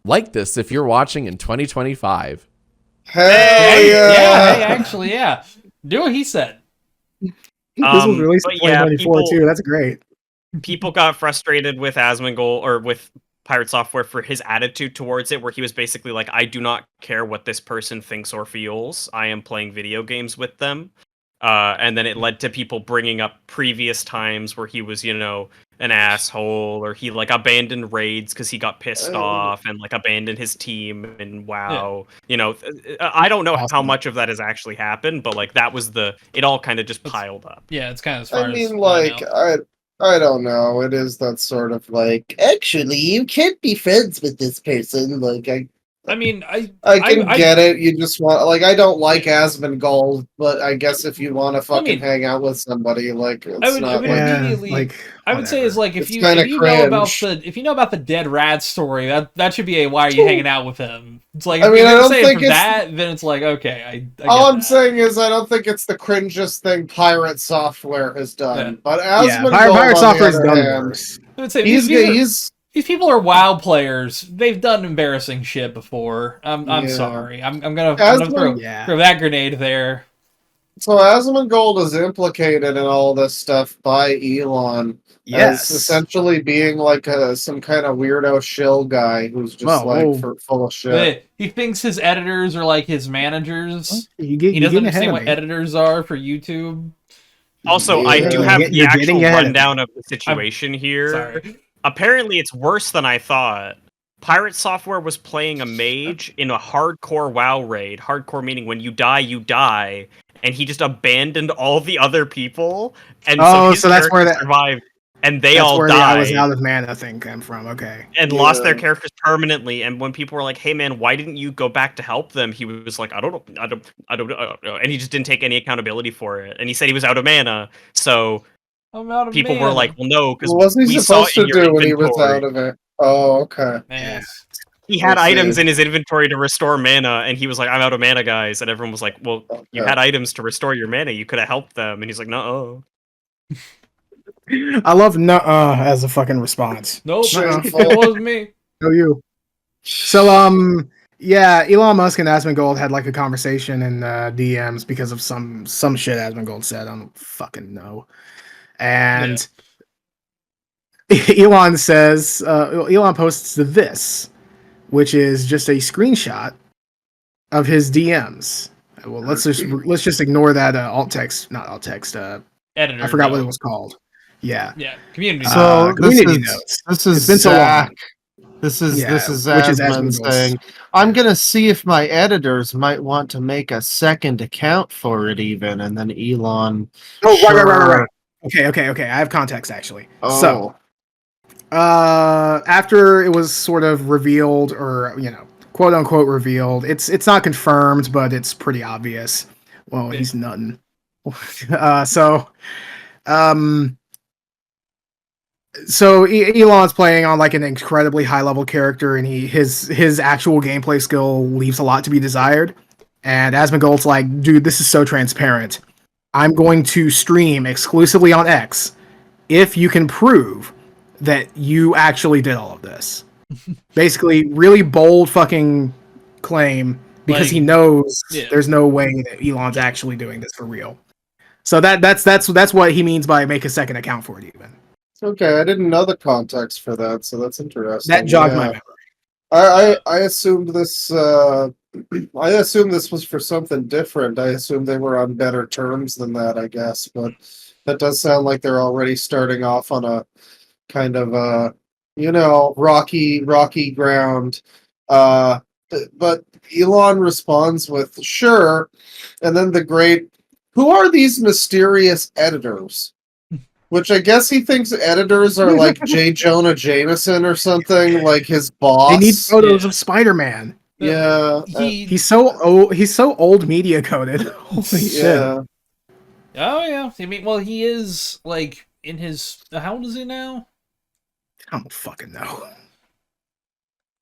Like this if you're watching in 2025. Hell hey, yeah! hey, actually, yeah. Do what he said. This was released in But yeah, 2024 too. That's great. people got frustrated with Asmongold or with Pirate Software for his attitude towards it, where he was basically like, I do not care what this person thinks or feels. I am playing video games with them. And then it led to people bringing up previous times where he was, an asshole, or he like abandoned raids because he got pissed off and like abandoned his team and WoW. I don't know how much of that has actually happened, but like that was it all kind of just piled up. Yeah, it's kind of as far I as mean, like, I don't know. It is that sort of like, actually, you can't be friends with this person. Like, I can get it. You just want, like, I don't like Asmongold, but I guess if you want to fucking hang out with somebody, like, it's I would say is like if It's you kinda know about the dead rat story, that should be a why are you hanging out with him? It's like I if mean, you're I gonna don't say think it for it's- that, then it's like okay, I all I'm get that. saying is I don't think it's the cringest thing Pirate Software has done. Yeah. But Yeah, Asmongold, Pirate on Software's the done other hand, worse. I would say he's these people are WoW players. They've done embarrassing shit before. I'm Yeah. sorry. I'm gonna throw Yeah. that grenade there. So Asmongold is implicated in all this stuff by Elon Yes. as essentially being like some kind of weirdo shill guy who's just full of shit. He thinks his editors are like his managers. He You're doesn't getting ahead understand of what me. editors are for YouTube. Also, Yeah. I do have the You're actual getting ahead of rundown of the situation here. Sorry. Apparently, it's worse than I thought. Pirate Software was playing a mage in a hardcore WoW raid. Hardcore meaning when you die, and he just abandoned all the other people, and so his that's where character survived, and they that's all where died. the I was out of mana thing came from. Okay. And lost their characters permanently. And when people were like, "Hey, man, why didn't you go back to help them?" He was like, "I don't know, and he just didn't take any accountability for it. And he said he was out of mana, so I'm out of people mana. were like, "Well, no, because What was he we saw supposed it in to your do when he was inventory." out of it? Oh, okay. Man, He had I see. items in his inventory to restore mana, and he was like, "I'm out of mana, guys." And everyone was like, "Well, you had items to restore your mana. You could have helped them." And he's like, "No." I love "nuh-uh" as a fucking response. Nope, Shameful. it was me. No, you. So, yeah, Elon Musk and Asmongold had like a conversation in DMs because of some shit Asmongold said. I don't fucking know. And Elon says, Elon posts this, which is just a screenshot of his DMs. Well, let's just ignore that not alt text. Editor. I forgot what it was called. Yeah. Yeah, community. So community notes. This is It's been so Zach. long. This is which is Asmund Asmongold's. saying, I'm gonna see if my editors might want to make a second account for it even, and then Elon. Right. Okay. I have context actually. Oh. So, after it was sort of revealed, or quote unquote revealed, it's not confirmed, but it's pretty obvious. Well, he's nutting. So Elon's playing on like an incredibly high level character, and his actual gameplay skill leaves a lot to be desired. And Asmongold's like, dude, this is so transparent. I'm going to stream exclusively on X if you can prove that you actually did all of this. Basically, really bold fucking claim because he knows there's no way that Elon's actually doing this for real. So that's what he means by make a second account for it even. Okay, I didn't know the context for that, so that's interesting. That jogged my memory. I assumed this. I assumed this was for something different. I assumed they were on better terms than that, I guess. But that does sound like they're already starting off on a kind of rocky ground. But Elon responds with "sure," and then the great, "Who are these mysterious editors?" Which I guess he thinks editors are like J. Jonah Jameson or something, like his boss. They need photos of Spider-Man. Yeah. He's so old media coded. Holy shit. Oh yeah. I mean, well, he is like in his. How old is he now? I don't fucking know.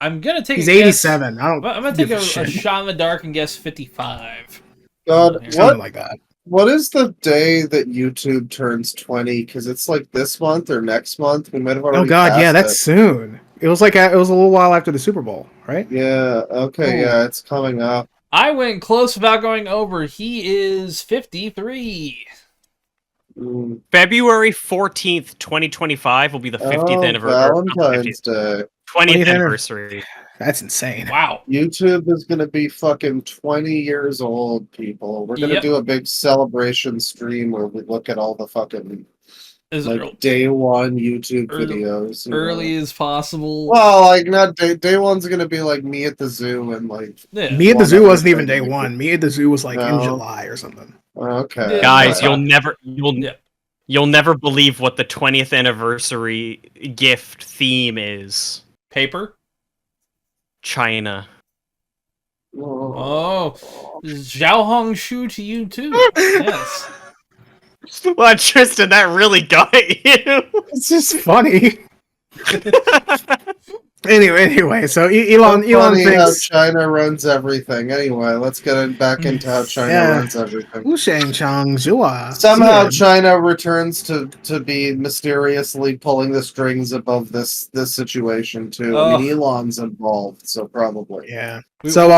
I'm gonna take. He's a 87. Guess. I'm gonna take a shot in the dark and guess 55. God, something like that. What is the day that YouTube turns 20? Because it's like this month or next month. We might have already. Oh god, yeah, that's it. soon. It was a little while after the Super Bowl, right? Yeah. Okay. Ooh. Yeah, it's coming up. I went close without going over. He is 53. February 14th, 2025 will be the 50th anniversary. Valentine's Day. 20th anniversary. That's insane. Wow. YouTube is gonna be fucking 20 years old, people. We're gonna Yep. do a big celebration stream where we look at all the fucking Is like it day one YouTube Early- videos. you early know. as possible? Well, like not day one's gonna be like me at the zoo and like Yeah. Me at the One zoo other wasn't even thing day you one. Me at the zoo was like in No. July or something. okay. Yeah. Guys, Yeah. you'll never believe what the 20th anniversary gift theme is. Paper? China. Oh. Zhao Hong Shu to you too. Yes. Well, Tristan, that really got you. It's just funny. Anyway, so Elon Funny how thinks China runs everything. Anyway, let's get back into how China Yeah. runs everything. Wusheng Chang Zhua. Somehow China returns to be mysteriously pulling the strings above this situation too. I mean, Elon's involved, so probably. Yeah. So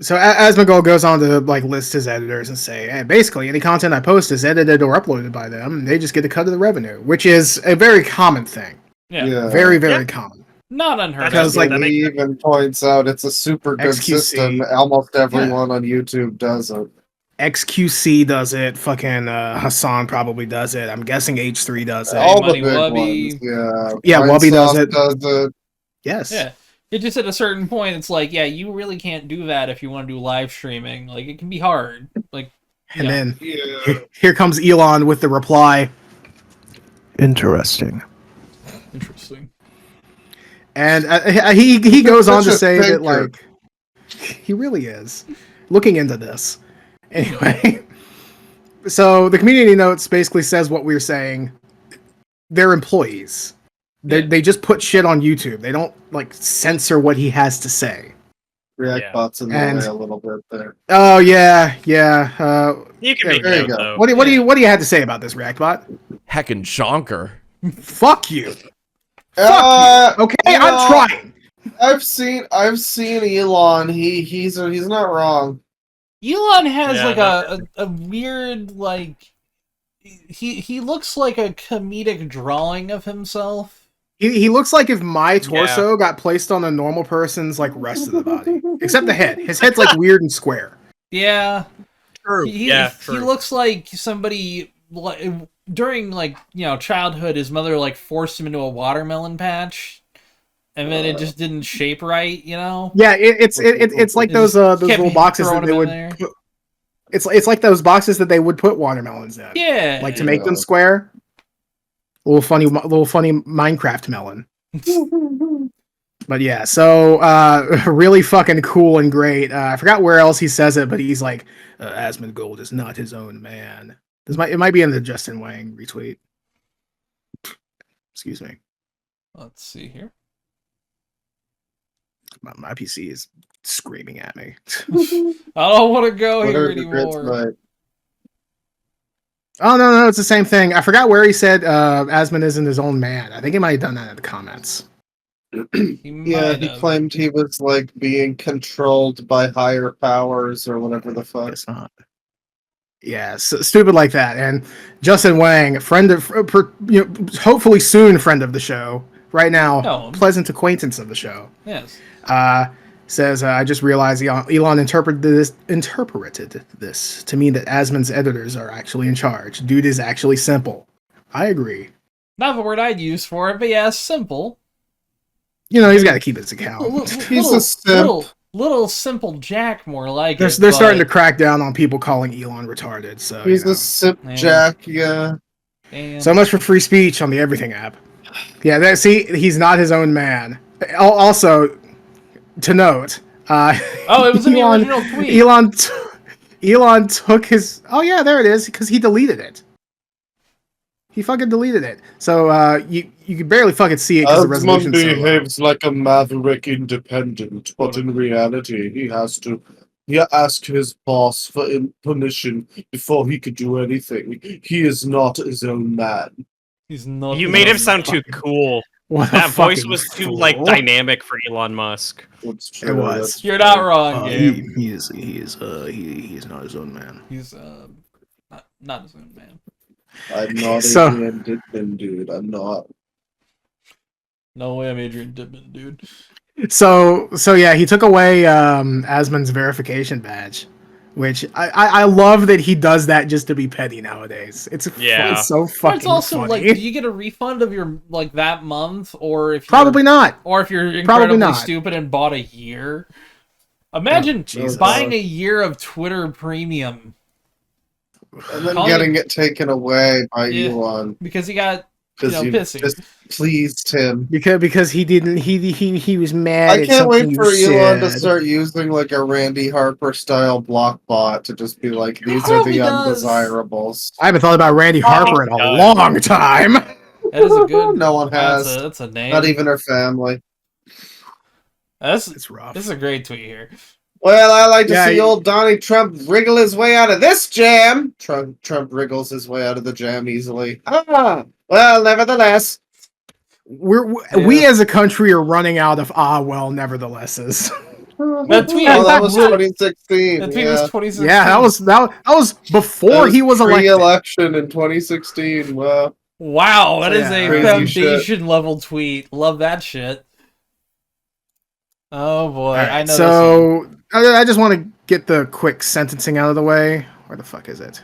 Asmongold goes on to like list his editors and say, hey, basically any content I post is edited or uploaded by them, and they just get a cut of the revenue, which is a very common thing. Yeah. Very, very common. Not unheard of. Because like he even points out it's a super good XQC. system. Almost everyone on YouTube does it. XQC does it. Fucking Hassan probably does it. I'm guessing H3 does it. All the Money big Wubby. ones, yeah. Yeah, Wubby does Mindsoft it. Does it. Yes. Yeah. It just at a certain point, it's like, yeah, you really can't do that if you want to do live streaming. Like, it can be hard. Like, And yeah. then Yeah. here comes Elon with the reply. Interesting. Interesting. And he goes on to Such a say that thinker. like he really is looking into this. Anyway, so the community notes basically says what we're saying. They're employees. They just put shit on YouTube. They don't like censor what he has to say. React bots in the And- way a little bit there. Oh yeah. You can There make there you it go. out, though. What do you have to say about this, Reactbot? Heckin' chonker. Fuck you. Okay, you know, I'm trying. I've seen Elon. He's not wrong. Elon has Yeah, like not a weird like he looks like a comedic drawing of himself. He looks like if my torso got placed on a normal person's like rest of the body, except the head. His head's like weird and square. Yeah. True. He true. looks like somebody like during like, you know, childhood his mother like forced him into a watermelon patch and then it just didn't shape right, you know? Yeah, it's like It those just little kept boxes that throwing they him in would. there. Put, it's like those boxes that they would put watermelons in. Yeah. Like to make them square. Little funny Minecraft melon. But yeah, so really fucking cool and great. I forgot where else he says it, but he's like, Asmongold is not his own man. It might be in the Justin Wang retweet. Excuse me. Let's see here. My PC is screaming at me. I don't want to go What here are the grits anymore. like? Oh no, it's the same thing. I forgot where he said Asmon isn't his own man. I think he might have done that in the comments. Yeah, he claimed he was like being controlled by higher powers or whatever the fuck. Guess not. Yeah, stupid like that. And Justin Wang, friend of, hopefully soon friend of the show. Right now, pleasant acquaintance of the show. Yes. Says, I just realized Elon interpreted this to mean that Asmon's editors are actually in charge. Dude is actually simple. I agree. Not the word I'd use for it, but yeah, simple. You know, he's got to keep his account. He's a simp. Little simple Jack, more like They're it. starting to crack down on people calling Elon retarded. So He's a simp Jack, yeah. So much for free speech on the Everything app. Yeah, he's not his own man. Also, to note, it was in the original tweet. Elon took his. Oh yeah, there it is, because he deleted it. He fucking deleted it. So you can barely fucking see it because the resolution behaves like a maverick independent, but in reality, he asked his boss for permission before he could do anything. He is not his own man. He's not. You made him sound too cool. That voice was too like dynamic for Elon Musk. It was. You're not wrong, Gabe. He is not his own man. He's Not as good, man. I'm not So- Adrian Dickman, dude. I'm not. No way I'm Adrian Dittman, dude. So yeah, he took away Asmon's verification badge, which I love that he does that just to be petty nowadays. It's so But fucking it's also funny. like, do you get a refund of your like that month, or if Probably not. or if you're Probably incredibly not. stupid and bought a year? Imagine Jesus. buying a year of Twitter Premium And then Call getting it taken away by Yeah. Elon because he got because you pissy. just pleased him. Because he was mad. I at can't wait something for you Elon to said. start using like a Randy Harper style block bot to just be like, these are Probably the does. undesirables. I haven't thought about Randy Harper in a God. long time. That is a good. No one has. That's a name. Not even her family. It's rough. This is a great tweet here. Well, I like to Yeah, see you- old Donnie Trump wriggle his way out of this jam. Trump wriggles his way out of the jam easily. Ah, well, nevertheless. We as a country are running out of neverthelesses. That tweet, Oh, that was that 2016. tweet yeah. was 2016. Yeah, that was before That was he was elected. pre-election in 2016. Wow. Wow, that is Yeah. a Crazy foundation level tweet. Love that shit. Oh boy, Alright, I know. so I just want to get the quick sentencing out of the way. Where the fuck is it?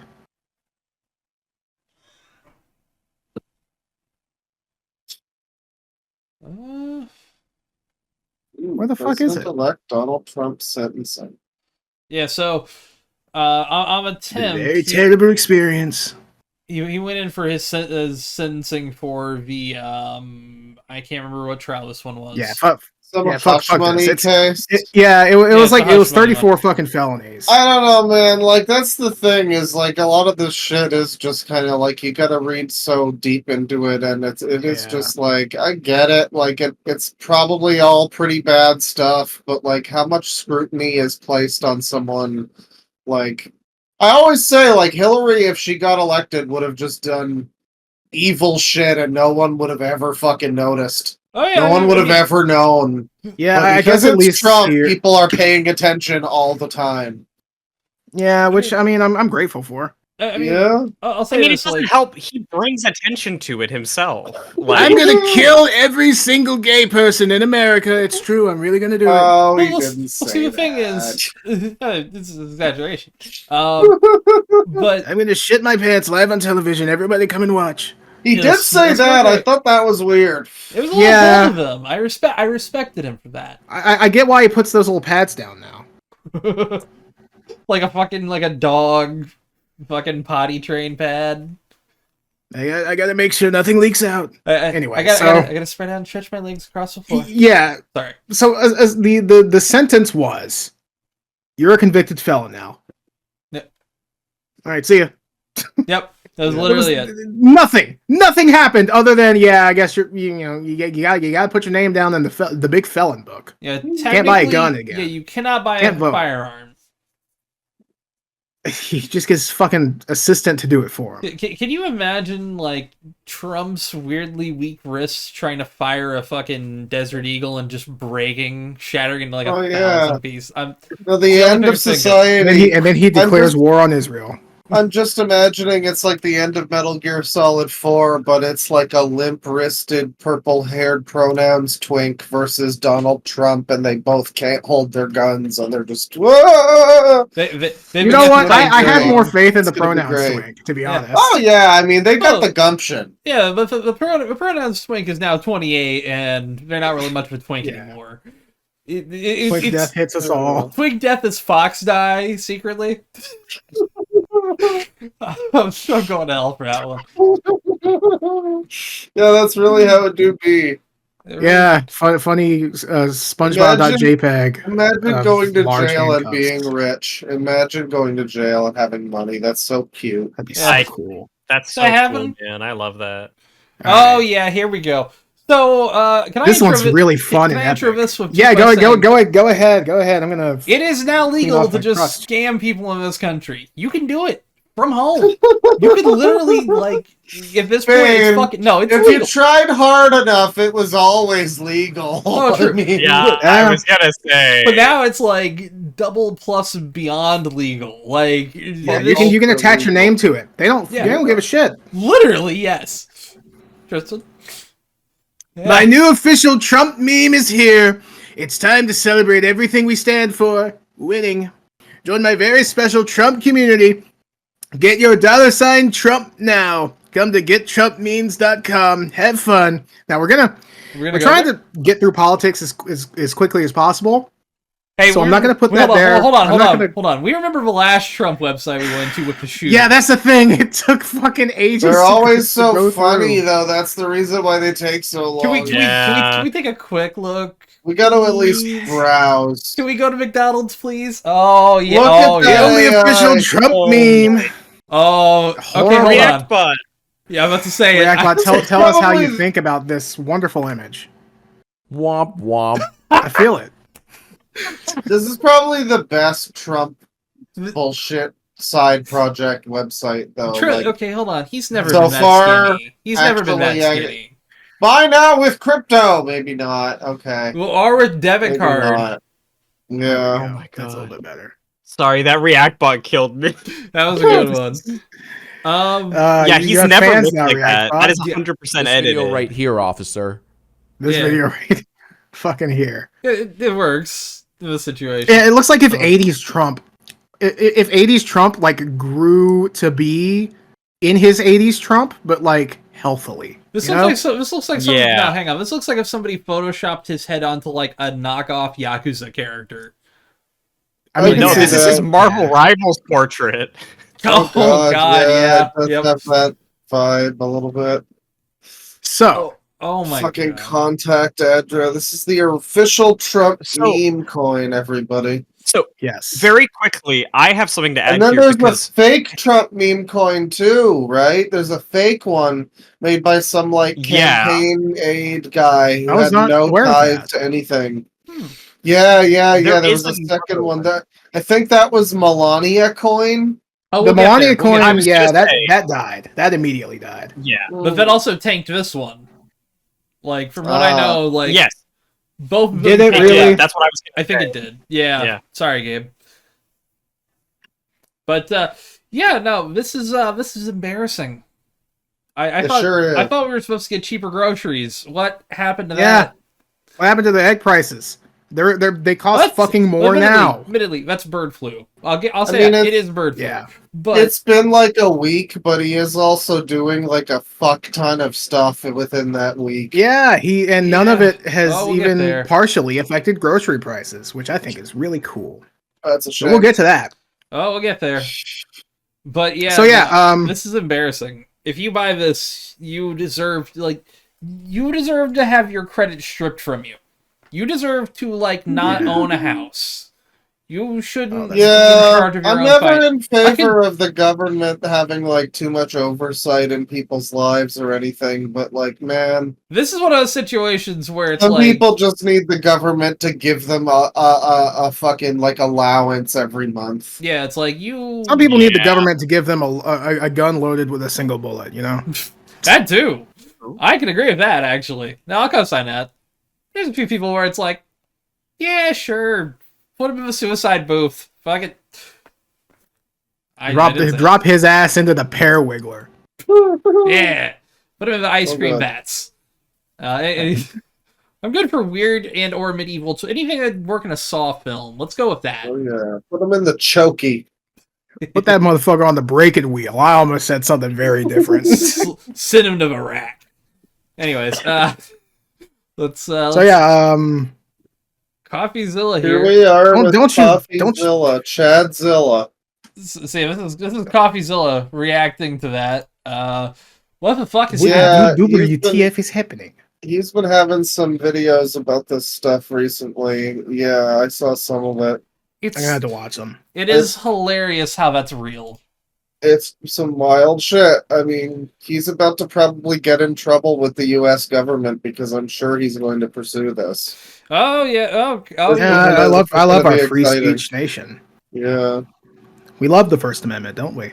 Where the fuck is it? President-elect Donald Trump sentencing. Yeah, so on a Tim, Very terrible experience. he went in for his sentencing for the I can't remember what trial this one was. Yeah, fuck Hush money this. case. It it's was like the it was hush money 34 one. fucking felonies. I don't know, man. Like, that's the thing is, like, a lot of this shit is just kind of like you gotta read so deep into it, and it is Yeah. just like I get it. Like, it's probably all pretty bad stuff, but like, how much scrutiny is placed on someone? Like, I always say, like, Hillary, if she got elected, would have just done evil shit, and no one would have ever fucking noticed. Oh yeah, No one would have ever known. Yeah, But I because guess at it's least Trump, here. people are paying attention all the time. Yeah, which I mean, I'm grateful for. I mean, Yeah. I'll say I mean, it this, doesn't like, help. He brings attention to it himself. I'm Like, gonna kill every single gay person in America. It's true. I'm really gonna do it. Oh, he well, didn't say see, the that. thing is, this is an exaggeration. But I'm gonna shit my pants live on television. Everybody come and watch. He Yes, did say that's that. okay. I thought that was weird. it was a little Yeah. bold of him. I respected him for that. I get why he puts those little pads down now. Like a dog, fucking potty train pad. I gotta make sure nothing leaks out. Anyway, I gotta, so- I gotta spread out and stretch my legs across the floor. Yeah. Sorry. So as the sentence was, you're a convicted felon now. Yep. All right. See ya. Yep, that was There literally was it. Nothing happened other than I guess you gotta put your name down in the big felon book. Yeah, Can't buy a technically, gun again. Yeah, you cannot buy Can't a vote. firearm. He just gets fucking assistant to do it for him. Can you imagine, like, Trump's weirdly weak wrists trying to fire a fucking Desert Eagle and just breaking, shattering into like a Oh, yeah. thousand pieces? No, the the only end thing of I'm thinking. society. And then he declares just- war on Israel. I'm just imagining it's like the end of Metal Gear Solid 4, but it's like a limp-wristed, purple-haired pronouns twink versus Donald Trump, and they both can't hold their guns, and they're just, whoa! You know what? I great. have more faith in It's the gonna be pronouns great. swing, to be Yeah. honest. Oh yeah, I mean they got Oh. the gumption. Yeah, but the pronouns twink is now 28, and they're not really much of a twink Yeah. anymore. Quick It's death hits us all. Twink death is Fox die secretly. I'm so going to hell for that one. Yeah, that's really how it do be. Yeah, funny SpongeBob.jpg. Imagine of going to large jail and handcuffs. being rich. Imagine going to jail and having money. That's so cute. That'd be Yeah. so cool. that's so I have cool, him. man. I love that. Oh yeah, here we go. So can I This intro one's thi- really fun Can and I intro epic. this with Yeah, just by saying, go ahead. I'm gonna. It is now Clean legal off to my just crust. scam people in this country. You can do it. from home. You could literally, like, at this point, Man, it's fucking... No, it's If legal. you tried hard enough, it was always legal. Oh, true. I mean, Yeah, I was gonna say. But now it's, like, double plus beyond legal. Like, Yeah, this- you can attach your name to it. They don't give a shit. literally, yes. Tristan? Yeah. My new official Trump meme is here. It's time to celebrate everything we stand for. Winning. Join my very special Trump community. Get your $ Trump now. Come to gettrumpmemes.com. Have fun. Now we're trying to get through politics as quickly as possible. Hey, so I'm not going to put that there. Hold on. We remember the last Trump website we went to with the shoe. Yeah, that's the thing. It took fucking ages. they're always so go funny, through. though. That's the reason why they take so long. Can we take a quick look? We gotta at least Please? browse. Can we go to McDonald's, please? Oh, yeah. Look oh, at The yeah. only AI. official Trump meme. Oh, okay, hold on. React bot. Yeah, I'm about to say React it. Bot, tell us how you probably- think about this wonderful image. Womp womp. I feel it. This is probably the best Trump bullshit side project website, though. Like, Okay, hold on. He's never So been that far, skinny. He's never been that actually, skinny. buy now with crypto. Maybe not. Okay. Well, or with debit Maybe card. not. Yeah. Oh my god, that's a little bit better. Sorry, that React bot killed me. That was a good one. Yeah, you he's have never fans looked now, like React that. Bot. That is Yeah. 100% This edited. video right here, officer. This Yeah. video right fucking here. It works in the situation. Yeah, it looks like if 80s Trump, if 80s Trump like grew to be in his 80s Trump, but like healthily. This you looks know? like this looks like something. Yeah. No, hang on. This looks like if somebody photoshopped his head onto like a knockoff Yakuza character. I mean, No, see this is that. his Marvel Rivals portrait. Oh, God, yeah. It does Yep. have that vibe a little bit. So Oh my Fucking god. contact address. This is the official Trump So- meme coin, everybody. So, yes, very quickly, I have something to add And then here there's because a fake Trump meme coin too, right? There's a fake one made by some like Yeah. campaign aid guy who I was had not no aware of ties that. to anything. Hmm. Yeah. There There was is a another second one one. that I think that was Melania coin. Oh, the we'll get Melania there. coin, I was yeah, gonna say. that died. That immediately died. yeah, But that also tanked this one. Like from what I know, like yes, both of them Did it tanked really? That's what I was. I think say. it did. Yeah. Yeah. Sorry, Gabe. But yeah, no, this is embarrassing. I It thought sure is. I thought we were supposed to get cheaper groceries. What happened to Yeah. that? What happened to the egg prices? They cost That's- fucking more now. Admittedly, that's bird flu. I'll say mean, that. it's- It is bird flu. Yeah. But It's been like a week, but he is also doing like a fuck ton of stuff within that week. Yeah, none of Yeah. it has Oh, we'll get even there. partially affected grocery prices, which I think is really cool. That's a But shame. we'll get to that. we'll get there. But yeah. So yeah, no, this is embarrassing. If you buy this, you deserve to have your credit stripped from you. You deserve to like not own a house. You shouldn't be in Yeah, charge of your I'm own never fight. in favor of the government having like too much oversight in people's lives or anything, but like, man, This is one of those situations where it's some like people just need the government to give them a fucking like allowance every month. yeah, it's like you some people need the Yeah. government to give them a gun loaded with a single bullet. You know, that too. I can agree with that actually. No, I'll co-sign that. There's a few people where it's like, yeah, sure, put him in the suicide booth. Fuck it. I didn't say- drop his ass into the pear wiggler. Yeah, put him in the ice Oh, cream God. vats. I'm good for weird and or medieval. Anything that would work in a Saw film. Let's go with that. Oh yeah, put them in the chokey. Put that motherfucker on the breaking wheel. I almost said something very different. Send him to Iraq. Anyways, let's. So yeah, CoffeeZilla Here here. we are Don't- with don't you- CoffeeZilla, Chadzilla. See, this is CoffeeZilla reacting to that. What the fuck is Yeah, happening? WTF is happening? He's been having some videos about this stuff recently. Yeah, I saw some of it. I'm gonna have to watch them. It is hilarious how that's real. It's some wild shit. I mean, he's about to probably get in trouble with the U.S. government because I'm sure he's going to pursue this. Oh yeah. Oh Yeah, yeah. I love It's gonna our be free exciting. speech nation. Yeah. We love the First Amendment, don't we?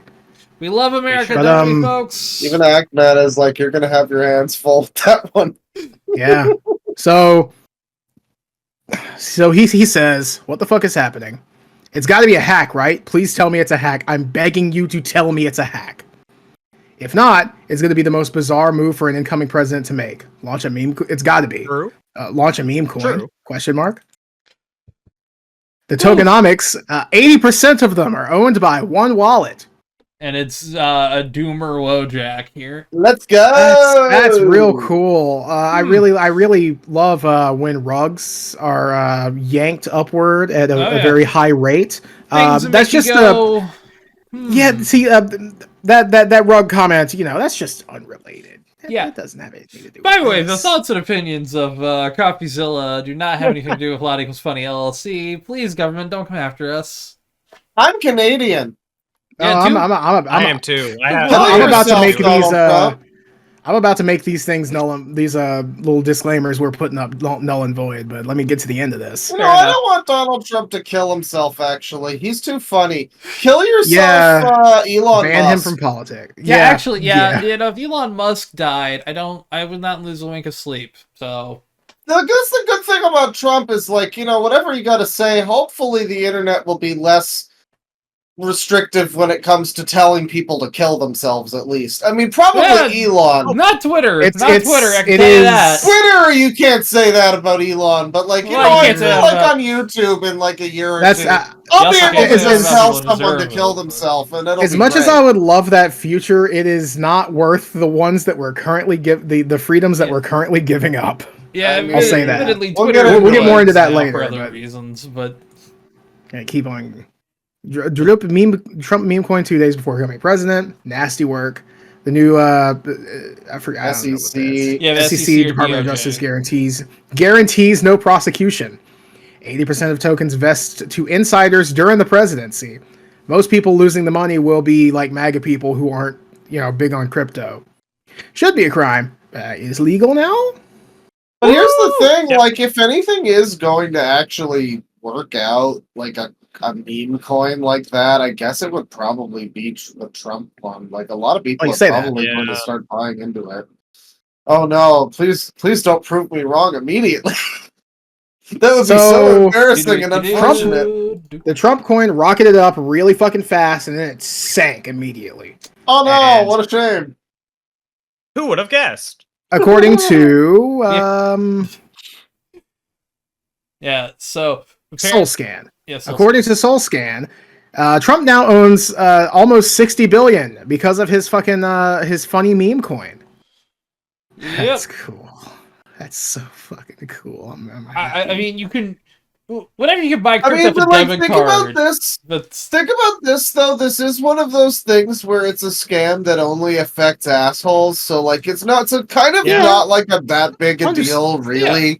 We love America, But, don't we, folks? Even Ahmed is like, you're gonna have your hands full with that one. Yeah. So he says, "What the fuck is happening? It's got to be a hack, right? Please tell me it's a hack. I'm begging you to tell me it's a hack. If not, it's going to be the most bizarre move for an incoming president to make. Launch a meme. It's got to be. True. Launch a meme coin? True. Question mark. The tokenomics, 80% of them are owned by one wallet. And it's a Doomer Wojak here. Let's go. That's real cool. I really love when rugs are yanked upward at a very high rate. That's just yeah. See that rug comment. That's just unrelated. It doesn't have anything to do. By the with way, this. the thoughts and opinions of CopyZilla do not have anything to do with Loud Equals Funny LLC. Please, government, don't come after us. I'm Canadian. Yeah, I am too. I'm about to make these. I'm about to make these things null. These little disclaimers we're putting up null and void. But let me get to the end of this. I don't want Donald Trump to kill himself. Actually, he's too funny. Kill yourself, Elon Ban Musk. him from politics. If Elon Musk died, I would not lose a wink of sleep. So That's the good thing about Trump is whatever you got to say. Hopefully, the internet will be less restrictive when it comes to telling people to kill themselves. At least, I mean, probably Elon, not Twitter. It's Twitter. I can tell you that. Twitter, you can't say that about Elon, but I feel on YouTube in a year or two, I'll be able to tell someone to kill themselves, and it'll as be much great. as I would love that future, it is not worth the ones that we're currently the freedoms that we're currently giving up. Yeah, I'll say that. We'll get more into that later for other reasons, but keep on. Trump meme coin 2 days before becoming president. Nasty work. The new I forgot. SEC. SEC Department of Justice guarantees no prosecution. 80% of tokens vest to insiders during the presidency. Most people losing the money will be like MAGA people who aren't big on crypto. Should be a crime. Is legal now. But here's the thing: if anything is going to actually work out, a meme coin like that, I guess it would probably be the Trump one. A lot of people are probably going to start buying into it. Oh no! Please don't prove me wrong immediately. That would be so embarrassing and unfortunate. The Trump coin rocketed up really fucking fast, and then it sank immediately. Oh no! What a shame. Who would have guessed? According to so SoulScan. Yes. According to SoulScan, Trump now owns almost 60 billion because of his fucking his funny meme coin. That's cool. That's so fucking cool. I mean, you can whatever you can buy crypto for debit think card. about this. Think about this though. This is one of those things where it's a scam that only affects assholes. So it's not kind of not that big a deal, really.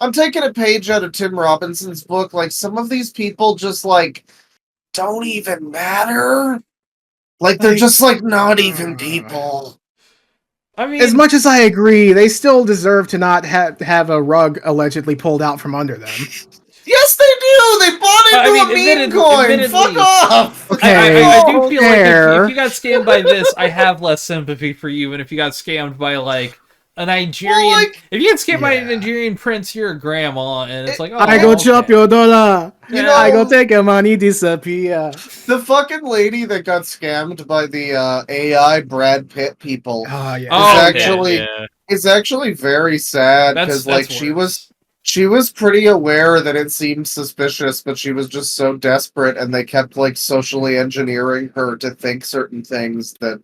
I'm taking a page out of Tim Robinson's book. Some of these people just don't even matter. They're just not even people. I mean, as much as I agree, they still deserve to not have a rug allegedly pulled out from under them. Yes, they do. They bought into a meme coin. Fuck off. Okay, I do feel like if you got scammed by this, I have less sympathy for you. And if you got scammed by a Nigerian, if you get scammed by a Nigerian prince, you're a grandma, and it's I go chop your dollar. I go take your money, disappear. The fucking lady that got scammed by the AI Brad Pitt people is actually very sad because she was pretty aware that it seemed suspicious, but she was just so desperate, and they kept socially engineering her to think certain things that.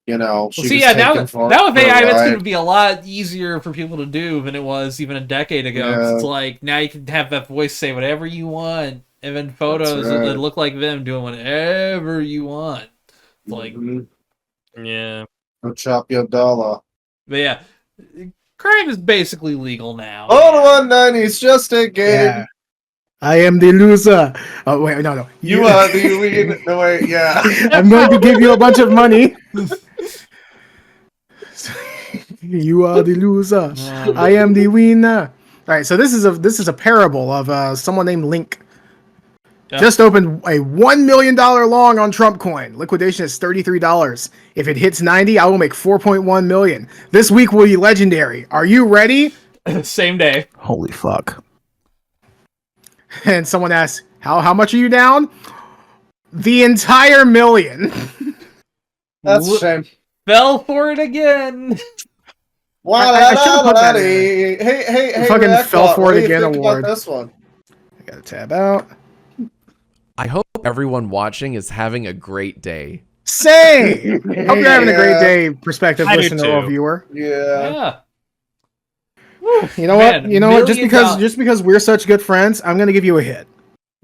Now with AI, that's going to be a lot easier for people to do than it was even a decade ago. Yeah. It's now you can have that voice say whatever you want, and then photos that look like them doing whatever you want. Yeah, go chop your dollar. But yeah, crime is basically legal now. Oh, the 190's just a game. Yeah. I am the loser. Oh wait, no. You are the winner. No wait, yeah. I'm going to give you a bunch of money. You are the loser. I am the winner. All right, so this is a parable of someone named Link. Yeah. Just opened a $1 million long on Trump coin. Liquidation is $33. If it hits 90, I will make 4.1 million. This week will be legendary. Are you ready? Same day. Holy fuck. And someone asks, how much are you down? The entire million. That's a shame. Fell for it again. I should've put that in. Hey, Fucking Rackbot, fell for what it do you again think award. about this one? I gotta tab out. I hope everyone watching is having a great day. Same. Hope you're having a great day, prospective I do listener or too. viewer. Yeah. Yeah. You know Man, what? You know what? Just $1 because we're such good friends, I'm gonna give you a hit.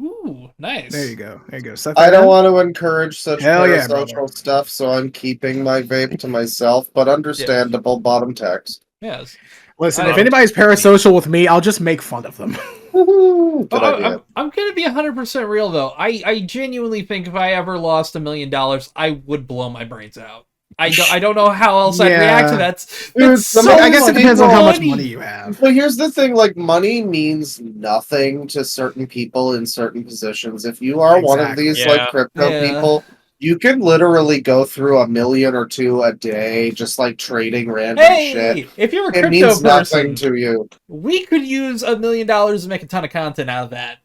Ooh, nice. There you go. There you go. Suck I that don't in. want to encourage such Hell yeah, parasocial brother. stuff, so I'm keeping my vape to myself, but understandable bottom text. Yes. Listen, I if don't- anybody's parasocial with me, I'll just make fun of them. Good idea. I'm gonna be 100% real though. I genuinely think if I ever lost $1 million, I would blow my brains out. I don't know how else I'd react to Yeah. that. Dude, That's some- so I guess it depends on how much funny. money you have. But here's the thing, like, money means nothing to certain people in certain positions. If you are one of Exactly. these, Yeah. like, crypto Yeah. people, you can literally go through $1 million or $2 million a day just, like, trading random shit. Hey, if you're a It crypto means nothing person, to you. we could use $1 million to make a ton of content out of that.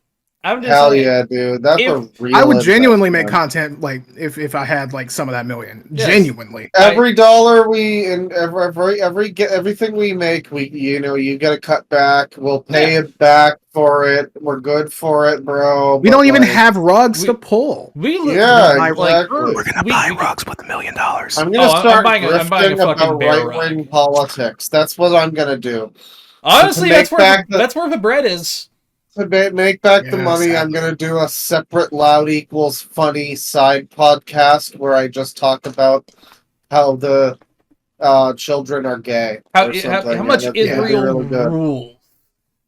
I'm just Hell saying, yeah, dude. That's a if- real I would genuinely make investment. content like if I had like some of that million. Yes. Genuinely. Every dollar we and everything we make, you get to cut back. We'll pay it back for it. We're good for it, bro. We but, don't even like, have rugs we- to pull. we Yeah, like, exactly. We're gonna we- buy we- rugs with $1 million. I'm gonna Oh, I'm start buying I'm buying a grifting fucking about bear right-wing rug. politics. That's what I'm gonna do. Honestly, make that's where back the- that's where the bread is. To make back the Yeah, money, I'm sadly. gonna do a separate loud equals funny side podcast where I just talk about how the children are gay How or something. how much and it's gonna be Israel really good. rules.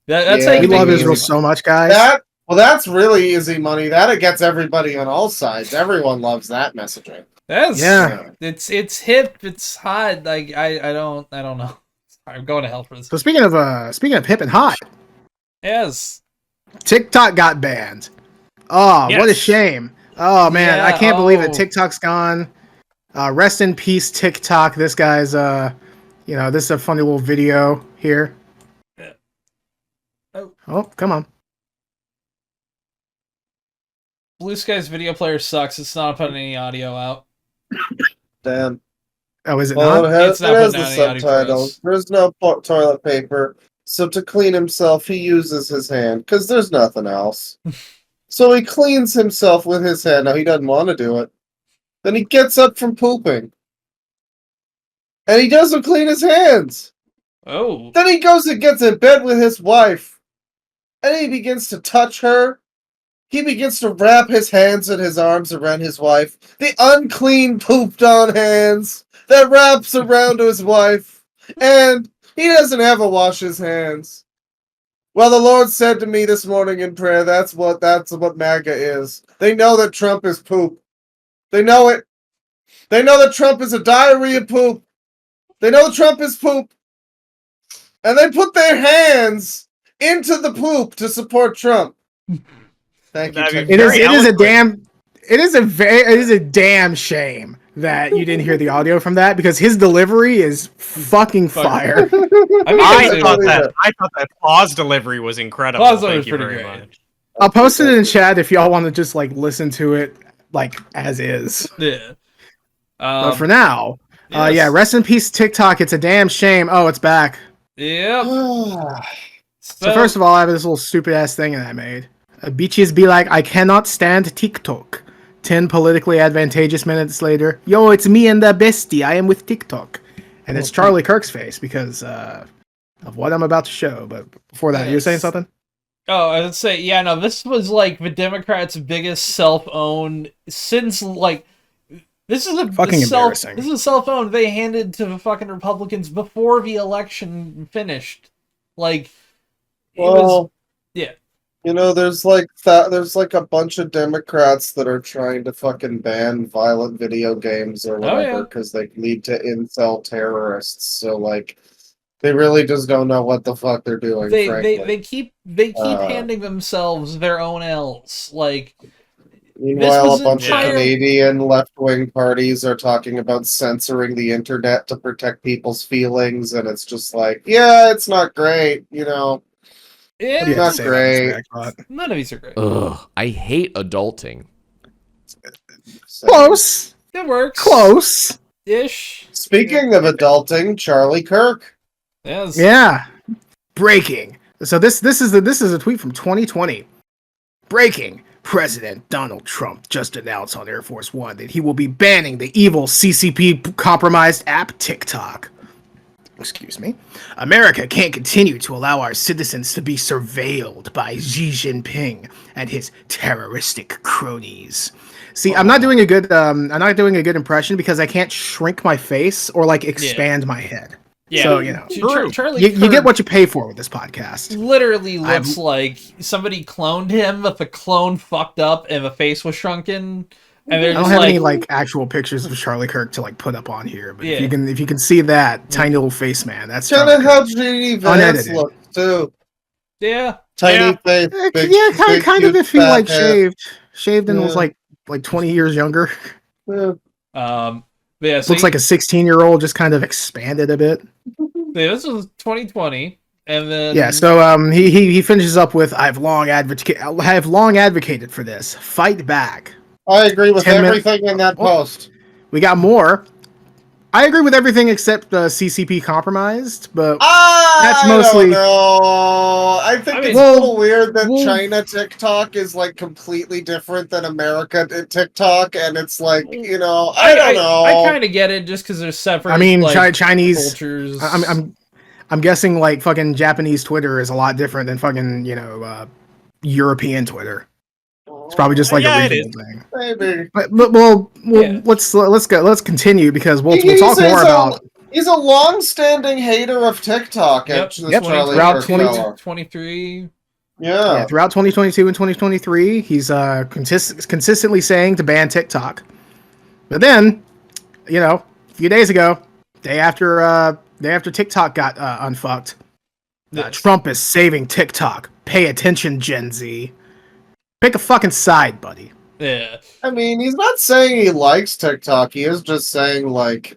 That's how Yeah, you We make love it Israel easy. so much, guys. That's really easy money. That gets everybody on all sides. Everyone loves that messaging. That's Yeah. It's hip. It's hot. Like I don't know. Sorry, I'm going to hell for this. So speaking of hip and hot, Yes. TikTok got banned. Oh, what a Yes. shame. Oh man, I Yeah, can't believe it. oh. TikTok's gone. Rest in peace, TikTok. This guy's this is a funny little video here. Oh, come on. Blue Sky's video player sucks. It's not putting any audio out. Damn. Oh, is it Well, not? It's not it has putting the out any audio for us. subtitles. There's no toilet paper, so to clean himself, he uses his hand because there's nothing else. So he cleans himself with his hand. Now he doesn't want to do it. Then he gets up from pooping, and he doesn't clean his hands. Oh. Then he goes and gets in bed with his wife, and he begins to touch her. He begins to wrap his hands and his arms around his wife. The unclean, pooped-on hands that wraps around his wife, and he doesn't ever wash his hands. Well, the Lord said to me this morning in prayer, that's what MAGA is. They know that Trump is poop. They know it. They know that Trump is a diarrhea poop. They know that Trump is poop. And they put their hands into the poop to support Trump. Thank you. That'd be Ted. It is a damn shame that you didn't hear the audio from that because his delivery is fucking fire. I thought that pause delivery was incredible. Pause delivery Thank was you pretty very great. much. I'll post it in chat if y'all want to just like listen to it like as is. Yeah. But for now, yes. yeah, rest in peace TikTok. It's a damn shame. Oh, it's back. Yep. So first of all, I have this little stupid ass thing that I made. Bitches be like, I cannot stand TikTok. 10 politically advantageous minutes later, yo, it's me and the bestie. I am with TikTok. And it's Charlie Kirk's face because of what I'm about to show. But before that, you were saying Yes. something? Oh, I would say, yeah, no, this was like the Democrats' biggest self-own since like this is a Fucking embarrassing. This is a self-own they handed to the fucking Republicans before the election finished. Like it was Well, yeah. you know, there's like a bunch of Democrats that are trying to fucking ban violent video games or Oh, whatever yeah. because they lead to incel terrorists. So like, They really just don't know what the fuck they're doing. They keep Uh, handing themselves their own L's. Like, Meanwhile, was a bunch entire- of Canadian left-wing parties are talking about censoring the internet to protect people's feelings, and it's just like, yeah, it's not great, you know. yeah, What do you have Not to say about this, great. Jackpot? none of these are great. Ugh, I hate adulting. So- Close. It works. Close. Ish. Speaking of adulting, Charlie Kirk. Yes. Yeah. Breaking. So this is a tweet from 2020. Breaking. President Donald Trump just announced on Air Force One that he will be banning the evil CCP compromised app TikTok. Excuse me. America can't continue to allow our citizens to be surveilled by Xi Jinping and his terroristic cronies. See, I'm not doing a good impression because I can't shrink my face or like expand my head. Yeah. So, you know, Charlie you get Kirk what you pay for with this podcast. literally looks like somebody cloned him, but the clone fucked up and the face was shrunken. And they're I don't just have like, any like actual pictures of Charlie Kirk to like put up on here, but Yeah. if you can see that tiny little face man, that's Kind Charlie of how Kirk. J.D. Vance Unedited. looks, too. yeah. Tiny face, big, Yeah, big, kind of cute if he fat like head. shaved and was Yeah. like 20 years younger. Yeah. But yeah, so Looks like a 16-year-old just kind of expanded a bit. yeah, this was 2020, and then Yeah, so he finishes up with I have long advocated for this. Fight back. I agree with 10 minutes- everything in that post. We got more. I agree with everything except CCP compromised, but That's mostly- I don't know. I think I mean, it's a little weird that well- China TikTok is like completely different than America TikTok, and it's like, you know, I don't know. I kind of get it just because there's separate. I mean, like, Chinese. cultures. I'm guessing like fucking Japanese Twitter is a lot different than fucking European Twitter. It's probably just like Yeah, a it regional is. thing. Maybe. But well, Yeah. let's continue because we'll He's talk more about. He's a long-standing hater of TikTok. Yep. Actually, Yep. Charlie Throughout Kirk 20 fella. 23. Yeah. Throughout 2022 and 2023, he's consistently saying to ban TikTok. But then, a few days ago, day after TikTok got unfucked, Yes. Trump is saving TikTok. Pay attention, Gen Z. Pick a fucking side, buddy. Yeah. I mean, he's not saying he likes TikTok. He is just saying, like,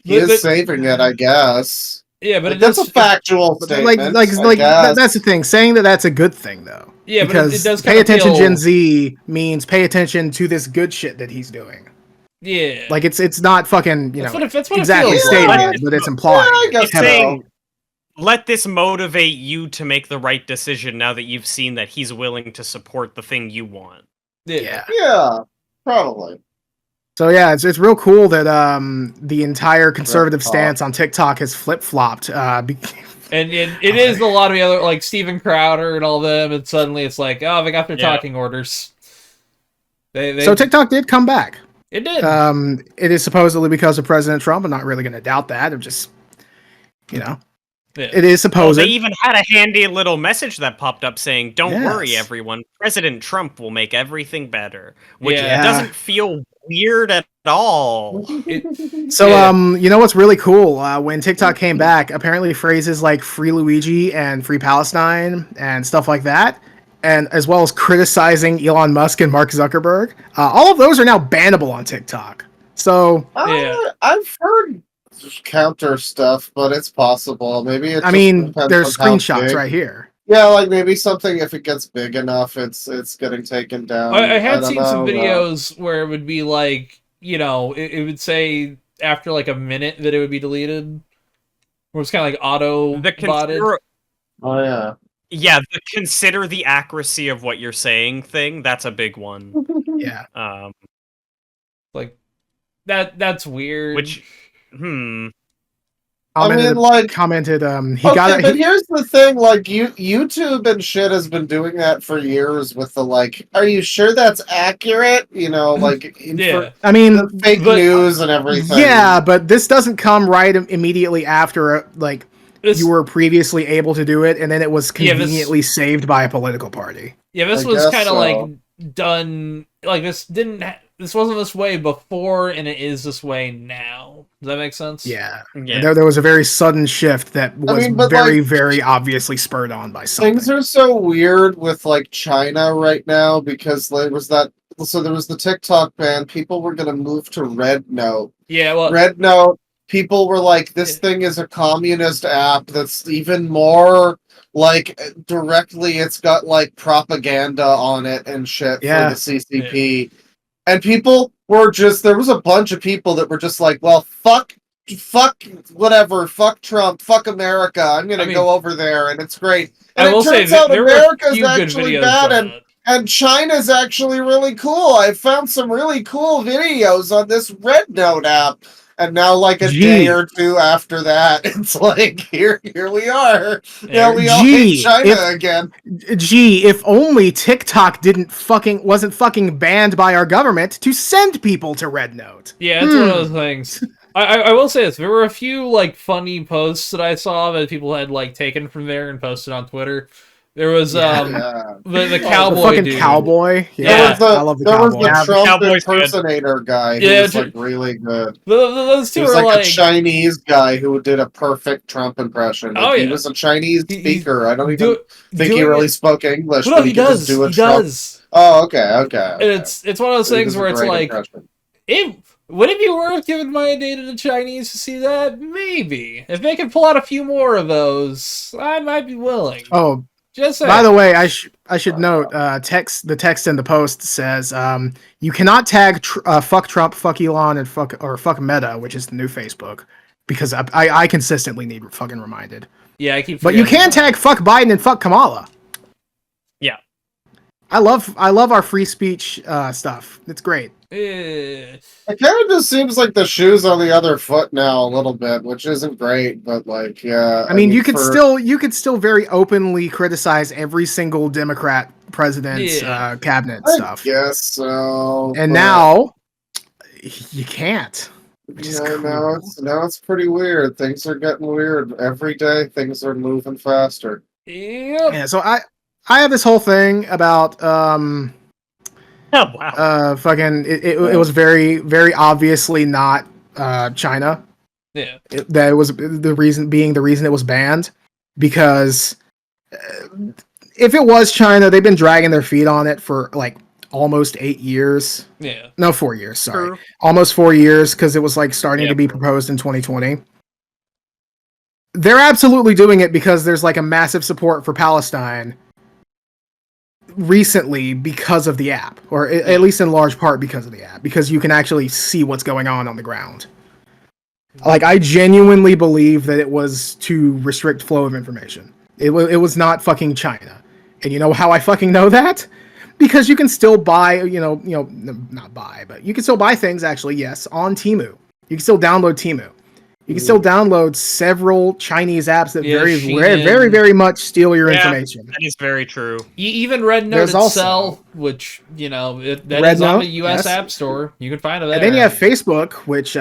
he But- is saving it, I guess. Yeah, but Like, it that's does. a factual Like, statement. that's the thing. Saying that's a good thing, though. Yeah, because but it does pay kinda attention, feel- Gen Z means pay attention to this good shit that he's doing. Yeah. Like it's not fucking That's what it exactly feels stating like. it, but it's implying. I it. guess It's so. saying, let this motivate you to make the right decision now that you've seen that he's willing to support the thing you want. Yeah. Yeah, probably. So yeah, it's real cool that the entire conservative Flip-flop. stance on TikTok has flip flopped. And it is a lot of the other, like Steven Crowder and all them, and suddenly it's like, oh, they got their Yeah. talking orders. They So TikTok did come back. it did. It is supposedly because of President Trump. I'm not really going to doubt that. I'm just, Yeah. it is Well, supposed. they even had a handy little message that popped up saying, "Don't worry, Yes. everyone. President Trump will make everything better," which Yeah. doesn't feel weird at all. So, Yeah. you know what's really cool? When TikTok came back, apparently phrases like "Free Luigi" and "Free Palestine" and stuff like that, and as well as criticizing Elon Musk and Mark Zuckerberg, all of those are now bannable on TikTok. So, Yeah. I've heard counter stuff, but it's possible. Maybe it I just mean, depends there's on how screenshots big. right here. Yeah, like maybe something if it gets big enough, it's getting taken down. I had don't seen some know, videos where it would be like, it would say after like a minute that it would be deleted. Where it's kind of like auto The botted. Oh yeah. Yeah, the consider the accuracy of what you're saying thing. That's a big one. Yeah. Like that's weird. Which, Commented, he Okay, got but it. here's the thing: like, YouTube and shit has been doing that for years with the like. Are you sure that's accurate? Like, Yeah. I mean, the fake but- news and everything. yeah, but this doesn't come right immediately after, like, This, you were previously able to do it, and then it was Yeah, this- conveniently saved by a political party. this I was guess kind of so. like done. Like this wasn't this way before, and it is this way now Does that make sense? Yeah. Yeah. There was a very sudden shift that was but, very, like, very obviously spurred on by something. Things are so weird with like China right now because there was the TikTok ban. People were gonna move to Red Note. Yeah, well, Red Note, people were like, this thing is a communist app that's even more like directly, it's got like propaganda on it and shit Yeah. for the CCP. And people were there was a bunch of people that were just like, well, fuck whatever, fuck Trump, fuck America. I'm gonna go over there and it's great. And I will it say turns out there were a America's few good actually videos bad on it. and China's actually really cool. I found some really cool videos on this Red Note app. And now, like a day or two after that, it's like here we are. Now we all hate China again. If only TikTok wasn't fucking banned by our government to send people to Red Note. Yeah, it's one of those things. I will say this: there were a few like funny posts that I saw that people had like taken from there and posted on Twitter. There was the cowboy, the fucking dude. cowboy. Yeah, I love the there cowboy. was the Trump Cowboy's impersonator guy who was like really good. Those two He was are like like a Chinese guy who did a perfect Trump impression. Like, he was a Chinese speaker. I don't even think he really spoke English, but he could just do a Trump. Does. Oh, okay. And it's one of those things where it's like, would it be worth giving my data to Chinese to see that? Maybe. If they could pull out a few more of those, I might be willing. Oh, just saying. By the way, I should note, the text in the post says, you cannot tag fuck Trump, fuck Elon, and fuck Meta, which is the new Facebook, because I consistently need fucking reminded. Yeah, I keep. But you can tag fuck Biden and fuck Kamala. Yeah. I love our free speech stuff. It's great. It kind of just seems like the shoe's on the other foot now a little bit, which isn't great, but like, yeah. I mean, you could still very openly criticize every single Democrat president's cabinet stuff. Yes, so. And now you can't. Yeah, now it's pretty weird. Things are getting weird every day. Things are moving faster. Yep. Yeah. So I have this whole thing about Oh, wow. fucking it was very, very obviously not China. Yeah. That was the reason it was banned, because if it was China, they've been dragging their feet on it for like almost 8 years. Yeah. No, 4 years, sorry. True. Almost 4 years, because it was like starting to be proposed in 2020. They're absolutely doing it because there's like a massive support for Palestine recently because of the app, or at least in large part because of the app, because you can actually see what's going on the ground. Like, I genuinely believe that it was to restrict flow of information. It was not fucking China. And you know how I fucking know that? Because you can still buy, not buy, but you can still buy things, actually, yes, on Temu. You can still download Temu. You can still download several Chinese apps that very, very much steal your information. That is very true. Even Red Note itself, which, that is on the US App Store. You can find it there. And then you have Facebook, which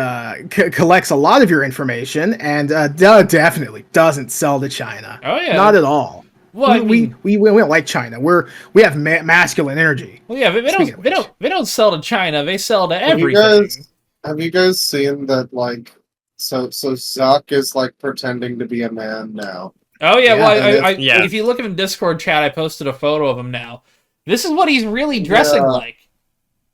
collects a lot of your information and definitely doesn't sell to China. Oh, yeah. Not at all. Well, we don't like China. We have masculine energy. Well, yeah, they don't sell to China. They sell to everything. Have you guys seen that, like, so Zuck is like pretending to be a man now? Oh yeah, if you look at him Discord chat, I posted a photo of him now. This is what he's really dressing like.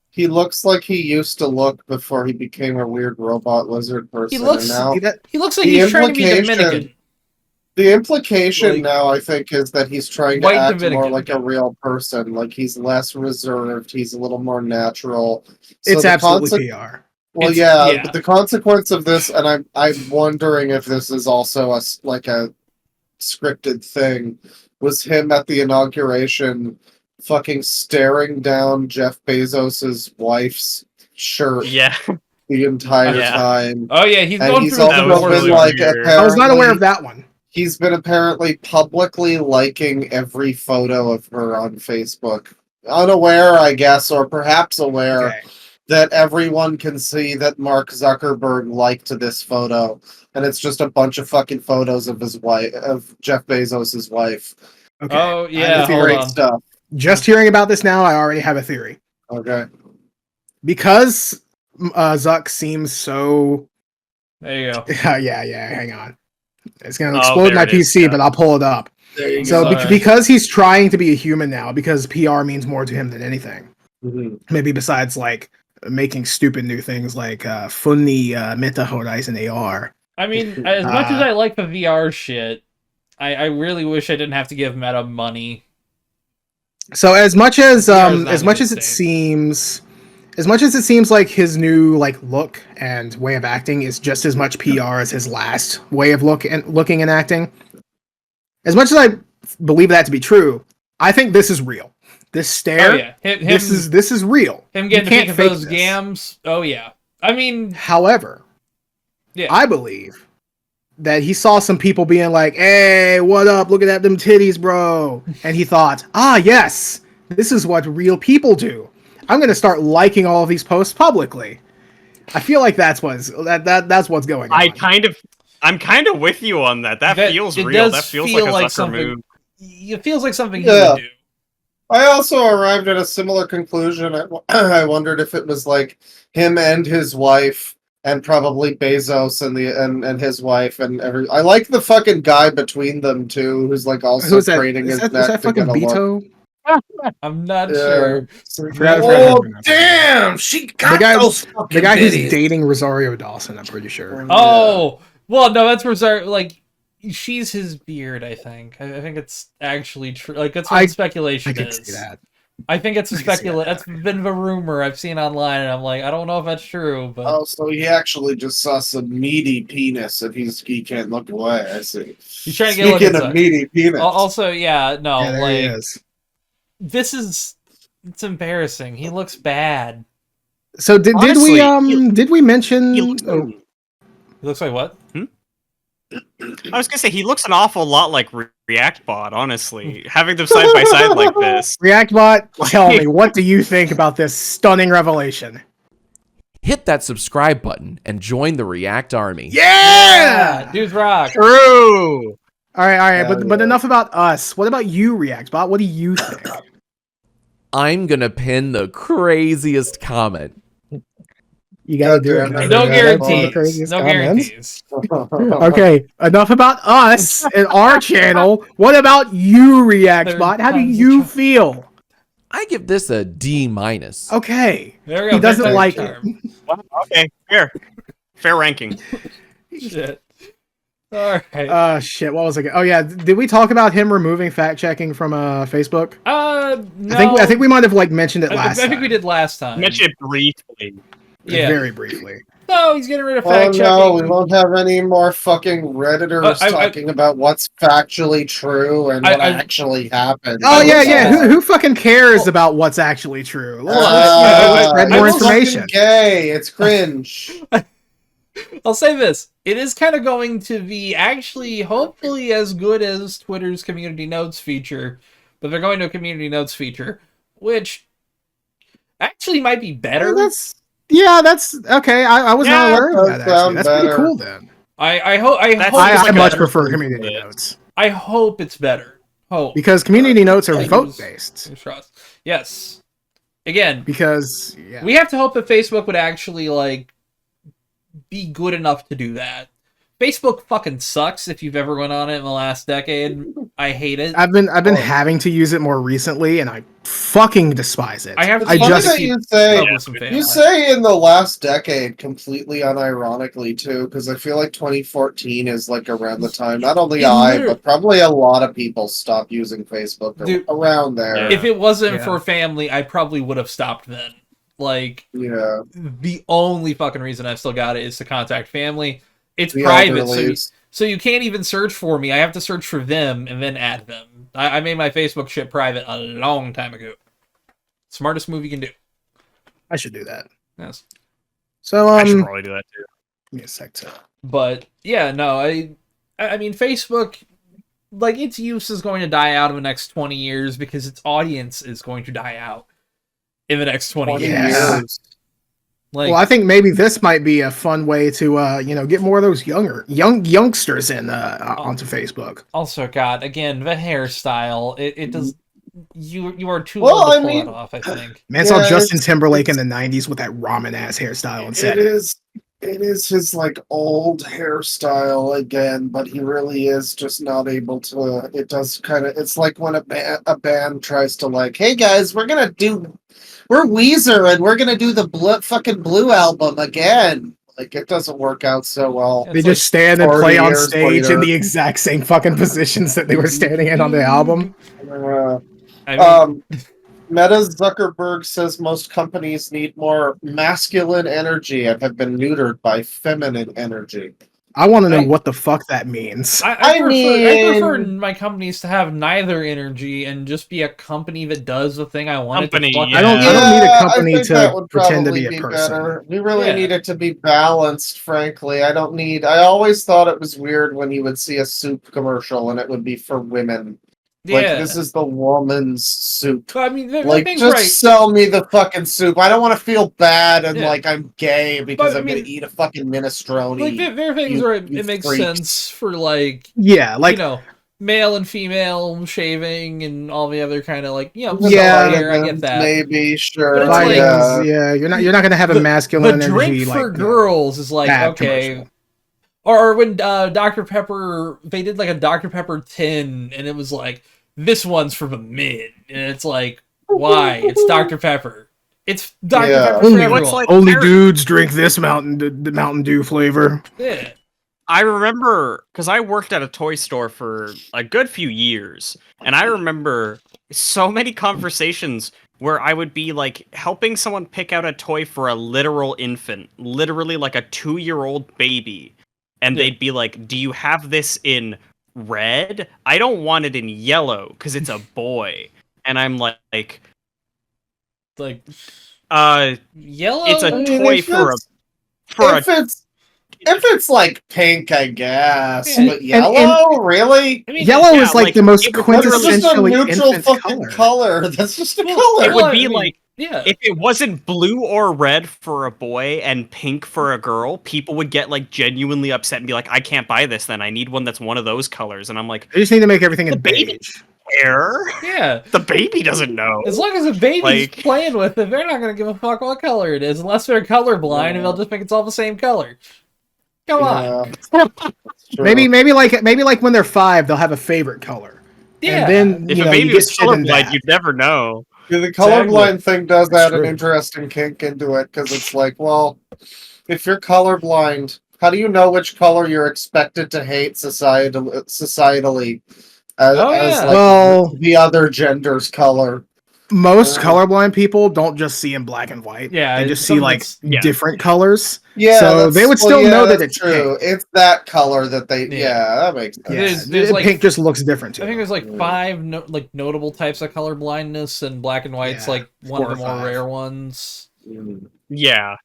He looks like he used to look before he became a weird robot lizard person. He looks like he's trying to be Dominican. The implication now, I think, is that he's trying to act more like a real person. Like, he's less reserved. He's a little more natural. It's absolutely PR. Well, but the consequence of this, and I'm wondering if this is also a scripted thing, was him at the inauguration fucking staring down Jeff Bezos's wife's shirt the entire time. Oh yeah, he's and going he's through also been like, I was not aware of that one. He's been apparently publicly liking every photo of her on Facebook. Unaware, I guess, or perhaps aware that everyone can see that Mark Zuckerberg liked this photo. And it's just a bunch of fucking photos of his wife, of Jeff Bezos' wife. Okay. Oh, yeah, great stuff. Just hearing about this now, I already have a theory. Okay. Because Zuck seems so There you go. Yeah. Hang on. It's gonna Oh, explode there my it is, PC, yeah. but I'll pull it up. There you So go. Alright. because he's trying to be a human now, because PR means more to him than anything. Mhm. Maybe besides like making stupid new things like funny Meta Horizon AR. I mean, as much as I like the VR shit, I really wish I didn't have to give Meta money. So as much as VR is not as a much good as it state. seems, as much as it seems like his new like look and way of acting is just as much PR as his last way of looking and acting. As much as I believe that to be true, I think this is real. This stare, Oh yeah, him this is real. him You getting to can't peek at fake those this. gams. Oh yeah. I mean, However, yeah. I believe that he saw some people being like, "Hey, what up? Look at them titties, bro." And he thought, "Ah, yes, this is what real people do. I'm going to start liking all of these posts publicly." I feel like that's what's going on. I'm kind of with you on that. That feels it real. does That feels feel like a like Zucker something. move. It feels like something he Yeah. would do. I also arrived at a similar conclusion. I wondered if it was like him and his wife, and probably Bezos and his wife and every. I like the fucking guy between them too, who's like also Who's that? craning Is his that, is neck that to get fucking a look. Beto? I'm not Yeah. sure. forgot- Oh forgot- damn! She got The guy, those the fucking guy who's bitties. dating Rosario Dawson, I'm pretty sure. Oh, well, no, that's Rosario. Like, she's his beard. I think. I think it's actually true. Like, that's what the I speculation can is. see that. I think it's a I can see speculation. that. That's been the rumor I've seen online, and I'm like, I don't know if that's true, but Oh, so he actually just saw some meaty penis, and he can't look away. I see. he's trying to get a look Speaking at of Zuck. meaty penis, Also, yeah, no, Yeah, there he like is. this is it's embarrassing. He looks bad. So did Honestly, we mention? He looks oh, He looks like what? I was gonna say he looks an awful lot like ReactBot. Honestly, having them side by side like this. ReactBot, tell me, what do you think about this stunning revelation? Hit that subscribe button and join the React Army. Yeah! Dudes rock. True. All right, Hell but yeah. enough about us. What about you, ReactBot? What do you think? I'm gonna pin the craziest comment. You gotta God do damn it. it. No Yeah, guarantees. No comments. guarantees. Okay, enough about us and our channel. What about you, ReactBot? How do time's the you charm. feel? I give this a D minus. Okay. There we go. He doesn't Third like charm. Wow, okay, fair ranking. Shit. All right. Shit. What was it? Oh yeah, did we talk about him removing fact checking from Facebook? No. I think we might have like mentioned it I last. think we time. did last time. Mention it briefly. Yeah. Very briefly. No, he's getting rid of Oh fact checking. no, we won't have any more fucking Redditors talking about what's factually true and what actually happened. Oh yeah, yeah. Well, Who fucking cares about what's actually true? Let's I spread more will- information. Gay, it's cringe. I'll say this. It is kind of going to be actually, hopefully, as good as Twitter's community notes feature, but they're going to a community notes feature, which actually might be better. That's okay. I was not aware of that. Actually, that's pretty cool. Then I hope. I much prefer community notes. I hope it's better. Hope because community notes are vote based. Yes. Again, because we have to hope that Facebook would actually like be good enough to do that. Facebook fucking sucks if you've ever went on it in the last decade. I hate it. I've been having to use it more recently, and I fucking despise it. You say in the last decade completely unironically too, because I feel like 2014 is like around the time not only but probably a lot of people stopped using Facebook around there. If it wasn't for family, I probably would have stopped then. Like, the only fucking reason I've still got it is to contact family. It's private, so you can't even search for me. I have to search for them and then add them. I made my Facebook shit private a long time ago. Smartest move you can do. I should do that. Yes. So I should probably do that too. Give me a sec to. But yeah, no, I mean Facebook, like its use is going to die out in the next 20 years because its audience is going to die out in the next 20 years. Like, well, I think maybe this might be a fun way to get more of those youngsters in onto Facebook. Also, God, again, the hairstyle, it does. You are too old to pull it off, I think. Man saw Justin Timberlake in the '90s with that ramen ass hairstyle and said it is It is his like old hairstyle again, but he really is just not able to. It does kind of. It's like when a band tries to like, hey guys, we're Weezer and we're gonna do the fucking Blue album again. Like it doesn't work out so well. Yeah, They it's just stand and 40 play on years stage in later. the exact same fucking positions that they were standing in on the album. I mean, Meta Zuckerberg says most companies need more masculine energy and have been neutered by feminine energy. I want to know what the fuck that means. I prefer my companies to have neither energy and just be a company that does the thing I want Company, it to fucking yeah. I don't need a company I think that to would pretend to probably be a person. better. We really Yeah. need it to be balanced, frankly. I always thought it was weird when you would see a soup commercial and it would be for women. Like, Yeah. this is the woman's soup. But I mean, the Like, thing's just right. sell me the fucking soup. I don't want to feel bad and Yeah. like I'm gay because But, I I'm gonna mean, eat a fucking minestrone. Like there are things where it makes freaks. sense for like Yeah, like male and female shaving and all the other kind of like Yeah. self-care, I get that. Maybe, sure. But it's like- vitamins. Yeah, you're not gonna have a masculine the energy drink like for girls is like that okay. commercial. Or when Dr. Pepper, they did like a Dr. Pepper tin, and it was like, this one's for the men. And it's like, why? It's Dr. Pepper. It's Dr. Yeah. Pepper for Only, everyone. like- only dudes drink this the Mountain Dew flavor. Yeah. I remember because I worked at a toy store for a good few years, and I remember so many conversations where I would be like helping someone pick out a toy for a literal infant, literally like a 2-year-old baby, and Yeah. they'd be like, "Do you have this in red? I don't want it in yellow because it's a boy." And I'm like, Like, uh, yellow? it's a I mean, toy if for a it's- for a if it's like pink, I guess, Yeah. but yellow, really? I mean, Yellow yeah, is like like, the most it was That's just a quintessentially neutral infant fucking color. That's just a Well, color. It would be like yeah. if it wasn't blue or red for a boy and pink for a girl, people would get like genuinely upset and be like, "I can't buy this. Then I need one that's one of those colors." And I'm like, They just need to make everything The in baby- beige. "Air? Yeah. The baby doesn't know." As long as the baby's Like- playing with it, they're not gonna give a fuck what color it is, unless they're colorblind and they'll just make it's all the same color. Come on. Maybe like when they're 5, they'll have a favorite color. Yeah. And then If you a know, baby you was get shit in colorblind, that. you'd never know. Yeah, the colorblind Exactly. thing does That's add an true. interesting kink into it because it's like, well, if you're colorblind, how do you know which color you're expected to hate societally as Oh, as yeah. like Well- the other gender's color? Most Uh, colorblind people don't just see in black and white. Yeah, they just it's see something like that's- yeah. different colors. Yeah, So that's- they would well, still yeah, know that that's it's true. pink. It's that color that they. Yeah. Yeah, that makes sense. Yeah, There's like- pink just looks different to I think them. there's like 5 notable types of color blindness, and black and white's Yeah, like one of 4 the or more 5. rare ones. Yeah.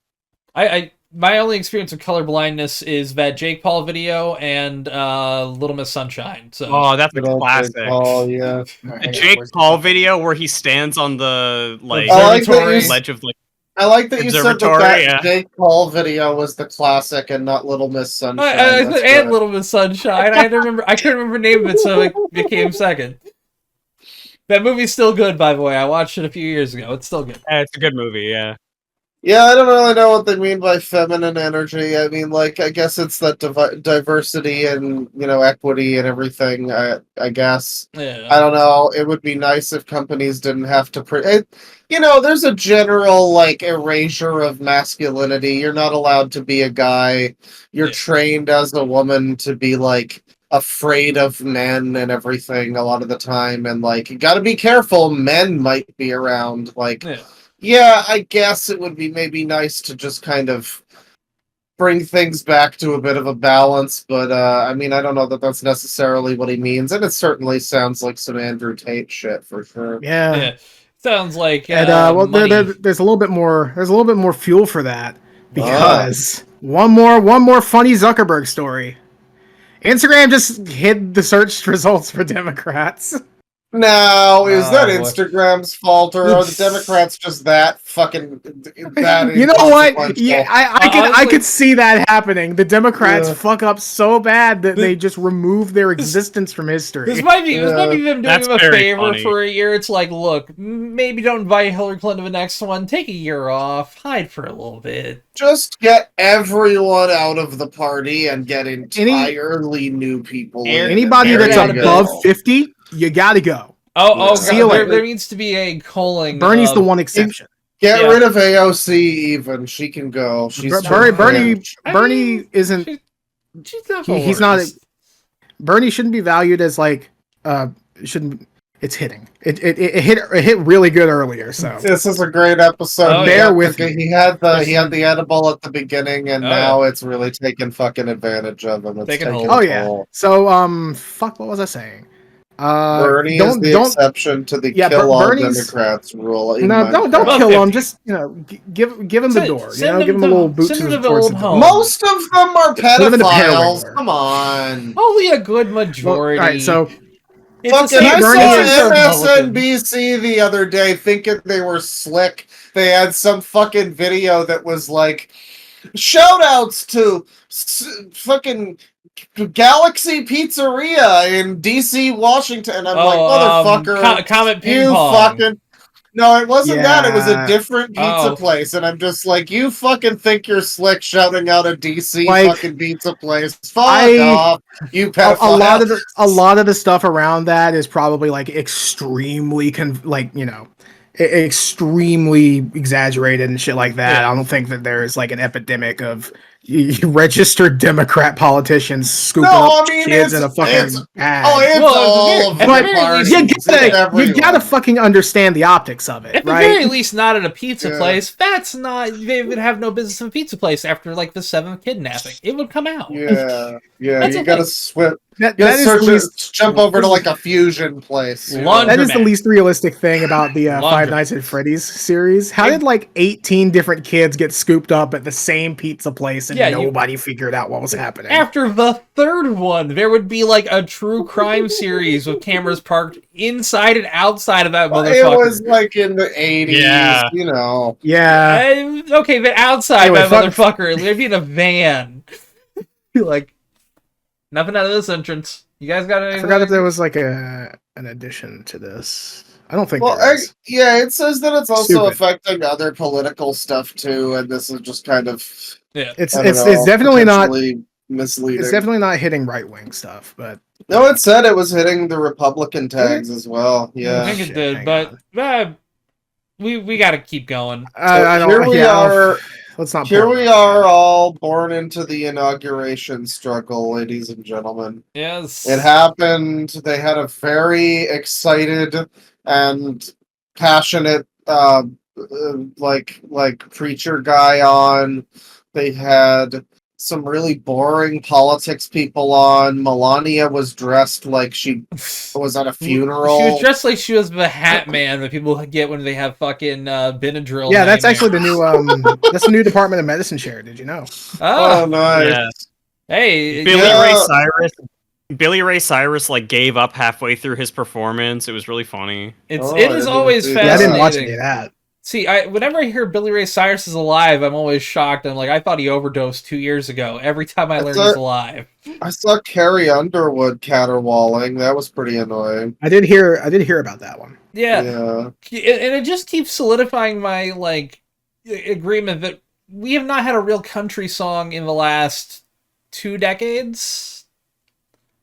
I my only experience with color blindness is that Jake Paul video and Little Miss Sunshine. So Oh, that's a Good old classic. Jake Paul, yeah. The Jake Paul video where he stands on the like I like that Observatory. you- ledge of like I like that you said Observatory, that yeah. Jake Paul video was the classic and not Little Miss Sunshine. I That's and good. Little Miss Sunshine. I had to remember. I couldn't remember the name of it, so it became second. That movie's still good, by the way. I watched it a few years ago. It's still good. it's a good movie, yeah. Yeah, I don't really know what they mean by feminine energy. I mean, like, I guess it's that diversity and, equity and everything, I guess. I Yeah. don't know. It would be nice if companies didn't have to there's a general, like, erasure of masculinity. You're not allowed to be a guy. You're Yeah. trained as a woman to be, like, afraid of men and everything a lot of the time. And, like, you gotta be careful. Men might be around. Like, Yeah. yeah, I guess it would be maybe nice to just kind of bring things back to a bit of a balance, but I mean, I don't know that that's necessarily what he means, and it certainly sounds like some Andrew Tate shit for sure. Yeah. Yeah. Sounds like And well, money. there's a little bit more. There's a little bit more fuel for that because one more funny Zuckerberg story. Instagram just hid the search results for Democrats. No, is that Oh, boy. Instagram's fault, or are the Democrats just that fucking that? You know what? inconsequential? Yeah, I Honestly- could see that happening. The Democrats Yeah. fuck up so bad that they just remove their existence from history. This might be them doing That's him a very favor funny. for a year. It's like, look, maybe don't invite Hillary Clinton to the next one. Take a year off, hide for a little bit. Just get everyone out of the party and get entirely new people. in, Anybody and there that's gotta you above go. 50, you gotta go. Oh, See you God, later. there needs to be a culling. Bernie's of- the one exception. Get Yeah. rid of AOC. Even she can go. She's too Bernie cringe. Bernie isn't. She's definitely He's not. worse. Bernie shouldn't be valued as like. Shouldn't. It's hitting. It hit really good earlier. So This is a great episode. Oh, bear yeah. with me. He had the edible at the beginning, and Oh, now it's really taking fucking advantage of him. It's Taking taking hold. Oh yeah. toll. So fuck. What was I saying? Bernie is the exception to the Yeah, kill all Bernie's- Democrats rule. in No, my don't opinion. kill him. 50. Just give him the door. Send Give him him a little to- boot send him to to the towards old the home. Most of them are Put him in the pedophiles. paragraph. Come on. Only a good Well, majority. all right. So It's the Fucking, same I Bernie saw is Republican. MSNBC the other day thinking they were slick. They had some fucking video that was like, shout outs to fucking Galaxy Pizzeria in DC, Washington. And I'm like, motherfucker. Comet Ping You Pong. fucking. No, it wasn't that. It was a Yeah. different pizza Oh. place. And I'm just like, you fucking think you're slick shouting out a DC Like, fucking pizza place. Fuck I- off, you a pedophile. lot of the stuff around that is probably like extremely extremely exaggerated and shit like that. Yeah. I don't think that there is like an epidemic of registered Democrat politicians scooping No, up I mean, kids in a it's- fucking it's- ad. Oh, it's Well, all of at the the very parties. least, It's everyone. you gotta fucking understand the optics of it, At the right? very least, not at a pizza Yeah. place. That's not. They would have no business in a pizza place after like the 7th kidnapping. It would come out. Yeah, yeah. That's You the gotta thing. swim. that You gotta is the search least jump over to like a fusion place. Laundry- that is the Laundromat. least realistic thing about the Five Laundromat. Nights at Freddy's series. How did like 18 different kids get scooped up at the same pizza place and Yeah, you- nobody figured out what was happening? After the 3rd one, there would be like a true crime series with cameras parked inside and outside of that It motherfucker. was like in the 80s, Yeah. you know. Yeah. Okay, but outside Anyway, that fuck- motherfucker, there'd be in a van. Like, nothing out of this entrance. You guys got I anything? forgot if there was like an addition to this. I don't think Well, there is. yeah, it says that it's also Stupid. affecting other political stuff too, and this is just kind of Yeah. It's I don't it's know, definitely not potentially misleading. it's definitely not hitting right wing stuff, but No, it said it was hitting the Republican tags as well. I Yeah. think shit, it did, hang but we got to keep going. I don't. Here we yeah, are. Let's not. Here pour it we out, are, man. all born into the inauguration struggle, ladies and gentlemen. Yes. It happened. They had a very excited and passionate, like preacher guy on. They had some really boring politics people on. Melania was dressed like she was at a funeral. She was dressed like she was the Hat Man that people get when they have fucking Benadryl. Yeah, that's nightmare. actually the new that's the new Department of Medicine chair. Did you know? Oh, Oh, nice. Yeah. hey, Billy Yeah. Ray Cyrus. Billy Ray Cyrus like gave up halfway through his performance. It was really funny. it Oh, is I didn't always see Yeah, I fascinating. didn't watch any of that. See, whenever I hear Billy Ray Cyrus is alive, I'm always shocked. I'm like, I thought he overdosed 2 years ago. Every time I learn That's he's a- alive. I saw Carrie Underwood caterwauling. That was pretty annoying. I did hear about that one. Yeah. Yeah. And it just keeps solidifying my like agreement that we have not had a real country song in the last 2 decades.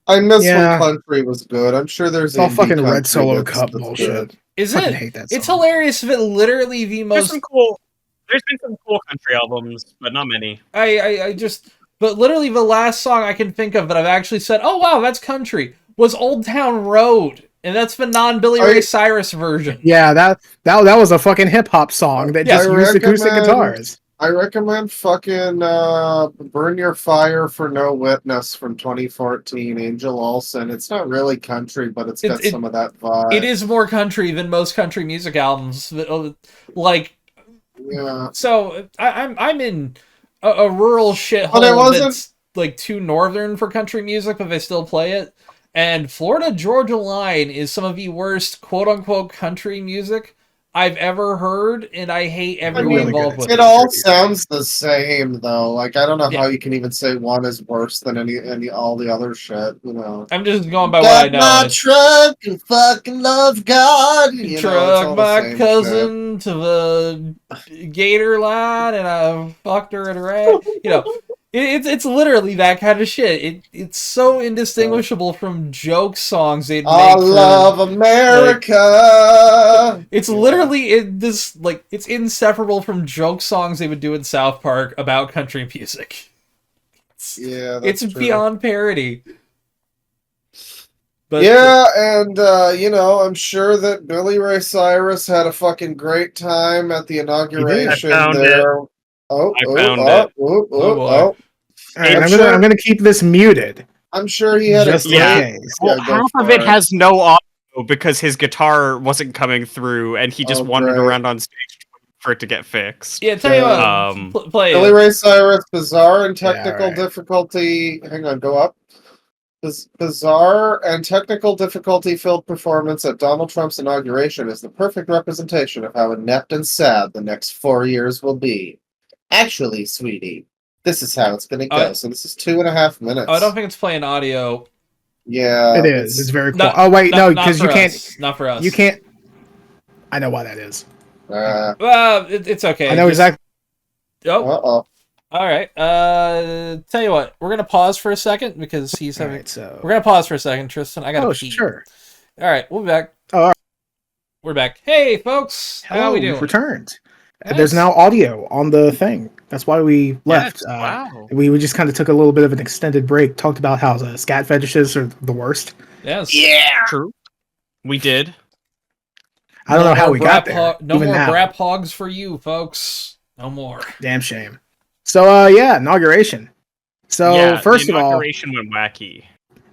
I miss Yeah. when country was good. I'm sure there's It's all indie fucking country Red Solo that's- Cup that's bullshit. good. Is Fucking it? hate that It's song. hilarious that literally the There's most some cool. There's been some cool country albums, but not many. I just but literally the last song I can think of that I've actually said, "Oh wow, that's country," was Old Town Road. And that's the non-Billy Are Ray you- Cyrus version. Yeah, that was a fucking hip hop song that Yeah, just I used acoustic recommend- guitars. I recommend fucking Burn Your Fire for No Witness from 2014, Angel Olsen. It's not really country, but it's got some of that vibe. It is more country than most country music albums. Like, Yeah. so I'm in a rural But it shithole wasn't- that's like too northern for country music, but they still play it. And Florida Georgia Line is some of the worst quote-unquote country music I've ever heard, and I hate everyone really involved good. with It all sounds the same though. Like I don't know how you can even say one is worse than any all the other shit. You know. I'm just going by what I know. My truck and fucking love God. You know, it's Truck all the my same cousin to the Gator line, and I fucked her in a rag. You know, it's literally that kind of shit. It's so indistinguishable from joke songs they'd make. I love America. It's literally it's inseparable from joke songs they would do in South Park about country music. It's true. beyond parody. But Yeah, and I'm sure that Billy Ray Cyrus had a fucking great time at the inauguration I found there. it. I found it. boy. All right, I'm I'm sure- gonna keep this muted. I'm sure he had Just a in great. case. Yeah, Well, go half of for it has no audio because his guitar wasn't coming through, and he just Oh, wandered great. around on stage for it to get fixed. Yeah, tell you Um, what, play Billy it. Ray Cyrus, bizarre and Yeah, technical alright. difficulty. Hang on, go up. Bizarre and technical difficulty filled performance at Donald Trump's inauguration is the perfect representation of how inept and sad the next 4 years will be. Actually, sweetie, this is how it's going to go. So this is 2.5 minutes. Oh, I don't think it's playing audio. Yeah, It is. It's very cool. Not- Oh wait, no, not because for you can't. us. Not for us. You can't. I know why that is. It's okay. I know exactly. Oh, Uh-oh. all right. Tell you what, we're gonna pause for a second because he's having. Alright, so. We're gonna pause for a second, Tristan. I gotta Oh, pee. sure. All right, we'll be back. Oh, all right. We're back. Hey, folks. Hello, How we we've doing? returned. Nice. There's now audio on the thing. That's why we left. Yes, wow. We just kind of took a little bit of an extended break. Talked about how the scat fetishes are the worst. Yes. Yeah. True. We did. I don't know how more we got there. no even more now. brap hogs for you, folks. No more. Damn shame. So, yeah, inauguration. So, Yeah, first the of all, inauguration went wacky.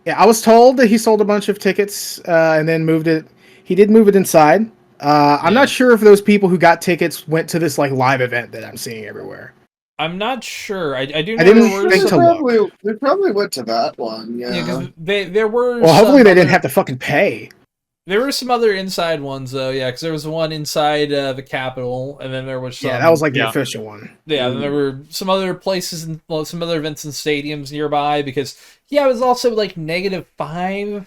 yeah, I was told that he sold a bunch of tickets and then moved it. He did move it inside. I'm not sure if those people who got tickets went to this like live event that I'm seeing everywhere. I'm not sure. I do know didn't there were think some, to They probably went to that one. Yeah. yeah, because there were. Well, hopefully some they didn't other- have to fucking pay. There were some other inside ones though, yeah, because there was one inside the Capitol, and then there was some. Yeah, that was like the Yeah. official one. Yeah, then there were some other places and some other events and stadiums nearby because it was also like -5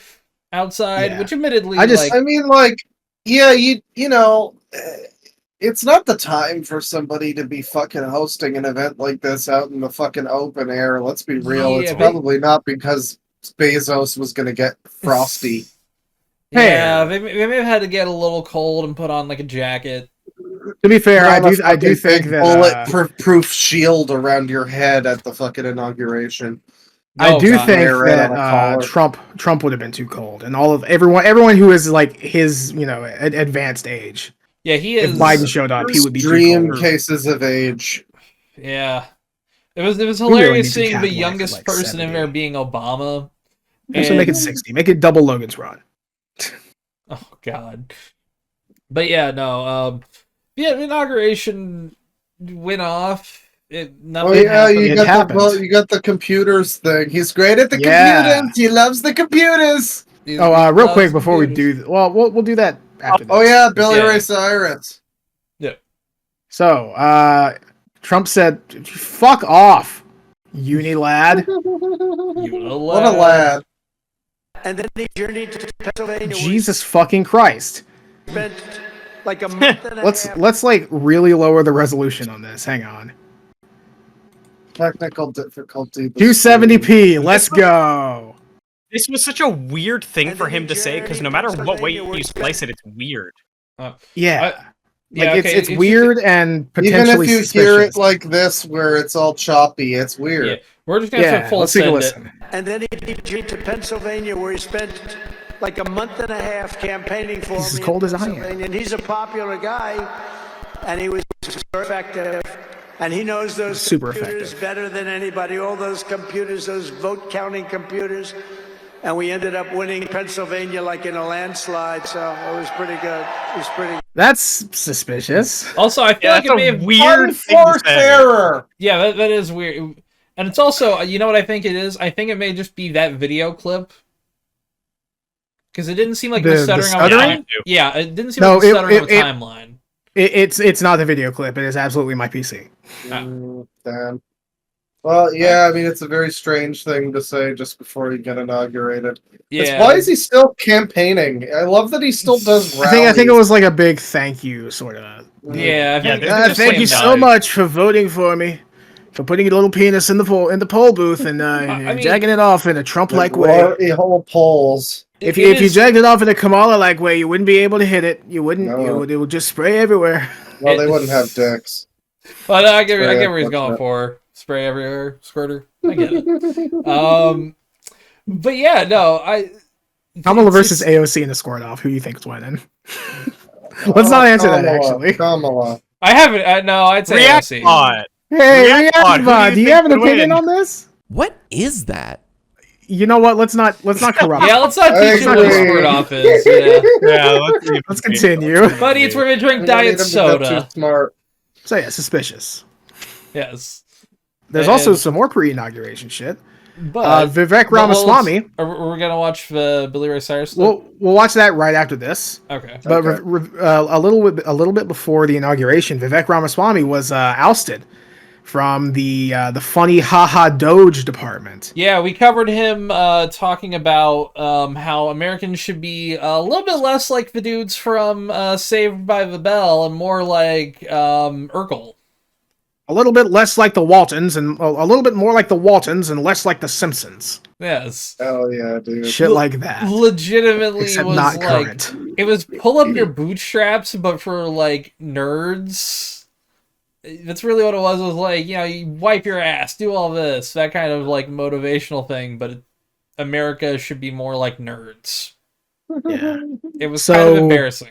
outside, Yeah. which admittedly, I just- like, I mean, like, yeah, you know, it's not the time for somebody to be fucking hosting an event like this out in the fucking open air. Let's be real. Yeah, It's but- probably not because Bezos was going to get frosty. yeah, they may have had to get a little cold and put on like a jacket. To be fair, I Not a do fucking think big that bulletproof shield around your head at the fucking inauguration. I Oh, do God. think Wear it that on a collar. Trump would have been too cold, and everyone who is like his advanced age. Yeah, he If is. Biden showed up, he would be too Extreme cold. cases of age. Yeah, it was really hilarious need to seeing cap the life at, youngest like, person in 70. there being Obama. So make it 60. Make it double Logan's run. Oh God. But yeah, no. The inauguration went off. Oh Nothing yeah, happened. It happened. you got the computers thing. He's great at the Yeah. computers. He loves the computers. Oh, real Loves quick before we computers. do, we'll do that after. Oh this. yeah, Billy Yeah. Ray Cyrus. So, Trump said, "Fuck off, uni lad." What a lad. And then he journeyed to Pennsylvania. Jesus fucking Christ. Where he spent like a month and a half. Let's like really lower the resolution on this. Hang on. Technical difficulty. 270p. Let's go. This was such a weird thing And for then him he to say because no journeyed matter to what way Pennsylvania where you he slice it, it's weird. Yeah. Yeah, Like okay, it's if weird and Even potentially if you suspicious. hear it like this, where it's all choppy, it's weird. Yeah, we're just gonna yeah, full let's take a send it. listen. And then he journeyed to Pennsylvania where he spent like a month and a half campaigning for He's me as cold in as I am. Pennsylvania. And he's a popular guy, and he was effective. And he knows those Super computers effective. better than anybody. All those computers, those vote counting computers. And we ended up winning Pennsylvania like in a landslide. So it was pretty good. It was pretty good. That's suspicious. Also, I feel Yeah, like that's it may a have. weird thing to Unforced say. error. Yeah, that is weird. And it's also, you know what I think it is? I think it may just be that video clip. Because it didn't seem like The it was stuttering on the stuttering? time. Yeah, it didn't seem No, like it was stuttering on the it- timeline. It's not the video clip. It is absolutely my PC. Damn. Well, yeah, I mean, it's a very strange thing to say just before you get inaugurated. Yeah. Why is he still campaigning? I love that he still does rallies. I think it was like a big thank you, sort of. Yeah, I think Yeah, just Thank you slam so dunk. much for voting for me, for putting your little penis in the poll booth and I mean- jacking it off in a Trump-like way. The whole polls. If It you is- jacked it off in a Kamala-like way, you wouldn't be able to hit it. You wouldn't. No. It would just spray everywhere. Well, they wouldn't have dicks. But I get Spray where he's going unfortunate. for. Spray everywhere, squirter. I get it. But yeah, no, Kamala it's- versus AOC in the square off. Who do you think's winning? Let's not answer that, actually. Kamala. I haven't. No, I'd say React AOC. Pod. Hey, React Pod, who Reactbot, do do you you have an think would opinion win? on this? What is that? You know what? Let's not corrupt. Yeah, let's not I teach you what a agree. squirt off is. Yeah. Yeah, let's see. Let's continue. Buddy, it's where we drink We don't need diet him to go soda. too smart. So yeah, suspicious. Yes. There's And- also some more pre-inauguration shit. But Vivek but let's- Ramaswamy. Are we gonna watch Billy Ray Cyrus? We'll watch that right after this. Okay. But Okay. a little bit before the inauguration, Vivek Ramaswamy was ousted from the funny haha Doge department. Yeah, we covered him talking about how Americans should be a little bit less like the dudes from Saved by the Bell and more like Urkel. A little bit less like the Waltons and a little bit more like the Waltons and less like the Simpsons. Yes. Hell yeah, dude. Shit like that. Legitimately Except was not like current. it was pull up your bootstraps, but for like nerds. That's really what it was. It was like, you know, you wipe your ass, do all this, that kind of like motivational thing. But America should be more like nerds. Yeah. It was kind of embarrassing.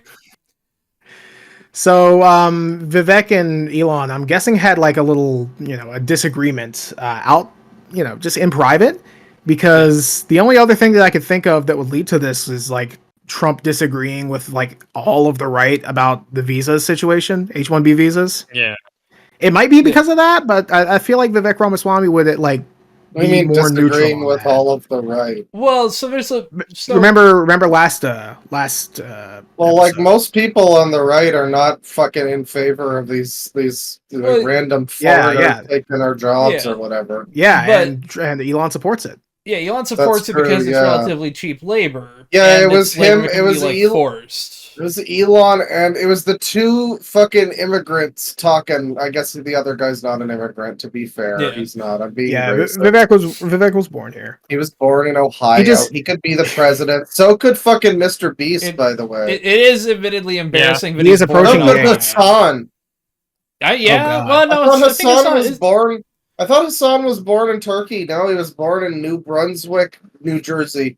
So Vivek and Elon, I'm guessing, had like a little, a disagreement out, just in private, because the only other thing that I could think of that would lead to this is like Trump disagreeing with like all of the right about the visa situation, H-1B visas. Yeah. It might be because of that, but I feel like Vivek Ramaswamy would like We be mean more neutral disagreeing on with that. all of the right. Well, so there's a Remember last Well, like episode. most people on the right are not fucking in favor of these Well, random yeah, foreigners yeah. taking our jobs Yeah. or whatever. Yeah, but- and Elon supports it. Yeah, Elon supports it true, because it's yeah. relatively cheap labor. Yeah, and it was it's labor him, that it can was be, like, Elon- forced. It was Elon and it was the two fucking immigrants talking. I guess the other guy's not an immigrant, to be fair. Yeah. He's not. I'm being Yeah, racist. Vivek was born here. He was born in Ohio. He could be the president. So could fucking Mr. Beast, by the way. It is admittedly embarrassing that He he's is born approaching in So the could age. Ohio. Hassan. Yeah, God. well, no, I thought I think Hassan Hassan was is- born. I thought Hassan was born in Turkey. No, he was born in New Brunswick, New Jersey.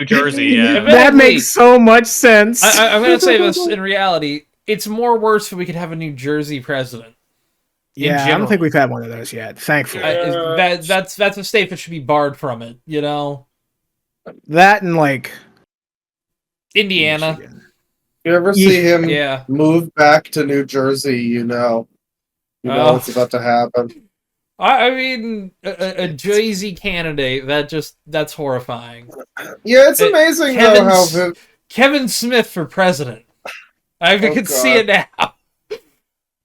New Jersey, yeah. Admittedly, That makes so much sense. I'm going to say this in reality. It's more worse if we could have a New Jersey president. in Yeah, I don't general. think we've had one of those yet. Thankfully, That's a state that should be barred from it. You know, that and like Indiana. Michigan. You ever see him Yeah. move back to New Jersey? You know Oh. what's about to happen. I mean, a Jersey candidate. That's horrifying. Yeah, it's amazing though Kevin how S- Kevin Smith for president. I Oh, can see it now.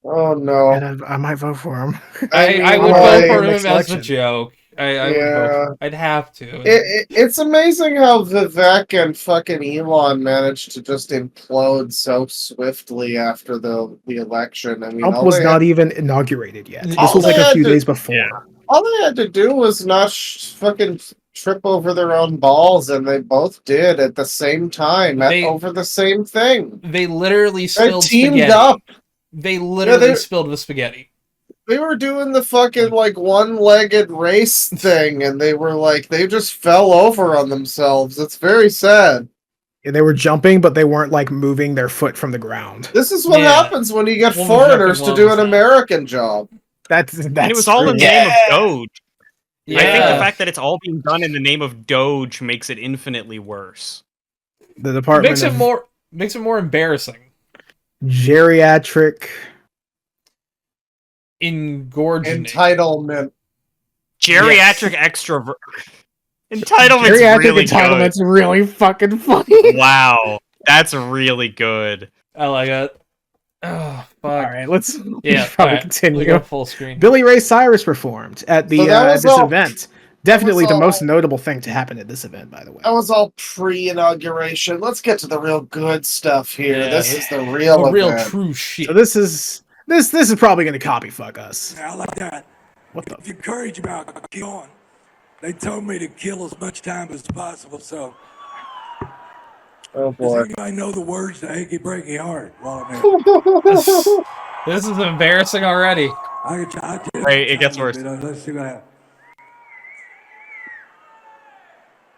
oh no. And I might vote for him. I would like, vote for him next as a election. joke. I would Yeah. vote. I'd have to. It's amazing how Vivek and fucking Elon managed to just implode so swiftly after the election. I mean, Trump all was they not had- even inaugurated yet. This All was like they a had few to- days before. Yeah. all they had to do was not fucking trip over their own balls, and they both did at the same time, over the same thing. They literally They spilled teamed spaghetti. up. They literally they- spilled the spaghetti. They were doing the fucking like one-legged race thing, and they just fell over on themselves. It's very sad. Yeah, they were jumping, but they weren't like moving their foot from the ground. This is what Yeah. happens when you get One was foreigners jumping, to one do was an not. American job. That's And it was all in the true. name of Doge. Yeah. I think the fact that it's all being done in the name of Doge makes it infinitely worse. The Department makes it of more embarrassing. Geriatric. Engorging. Entitlement. Geriatric extrovert. Entitlement's Geriatric really entitlement's really fucking funny. good. Wow, that's really good. I like it. Oh fuck! All right, let's Yeah, probably alright, continue. we go full screen. Billy Ray Cyrus performed at the So that was this all- event. Definitely the all- most notable thing to happen at this event, by the way. That was all pre-inauguration. Let's get to the real good stuff here. Yeah, this is the real The real event. true shit. So this is probably going to copy fuck us. I like that. What the? If you encourage about kill on, they told me to kill as much time as possible. So, Oh does boy. anybody know the words to "Achy Breaky Heart"? Well, I mean, This is embarrassing already. I can try. Wait, it gets worse. Let's see what happens.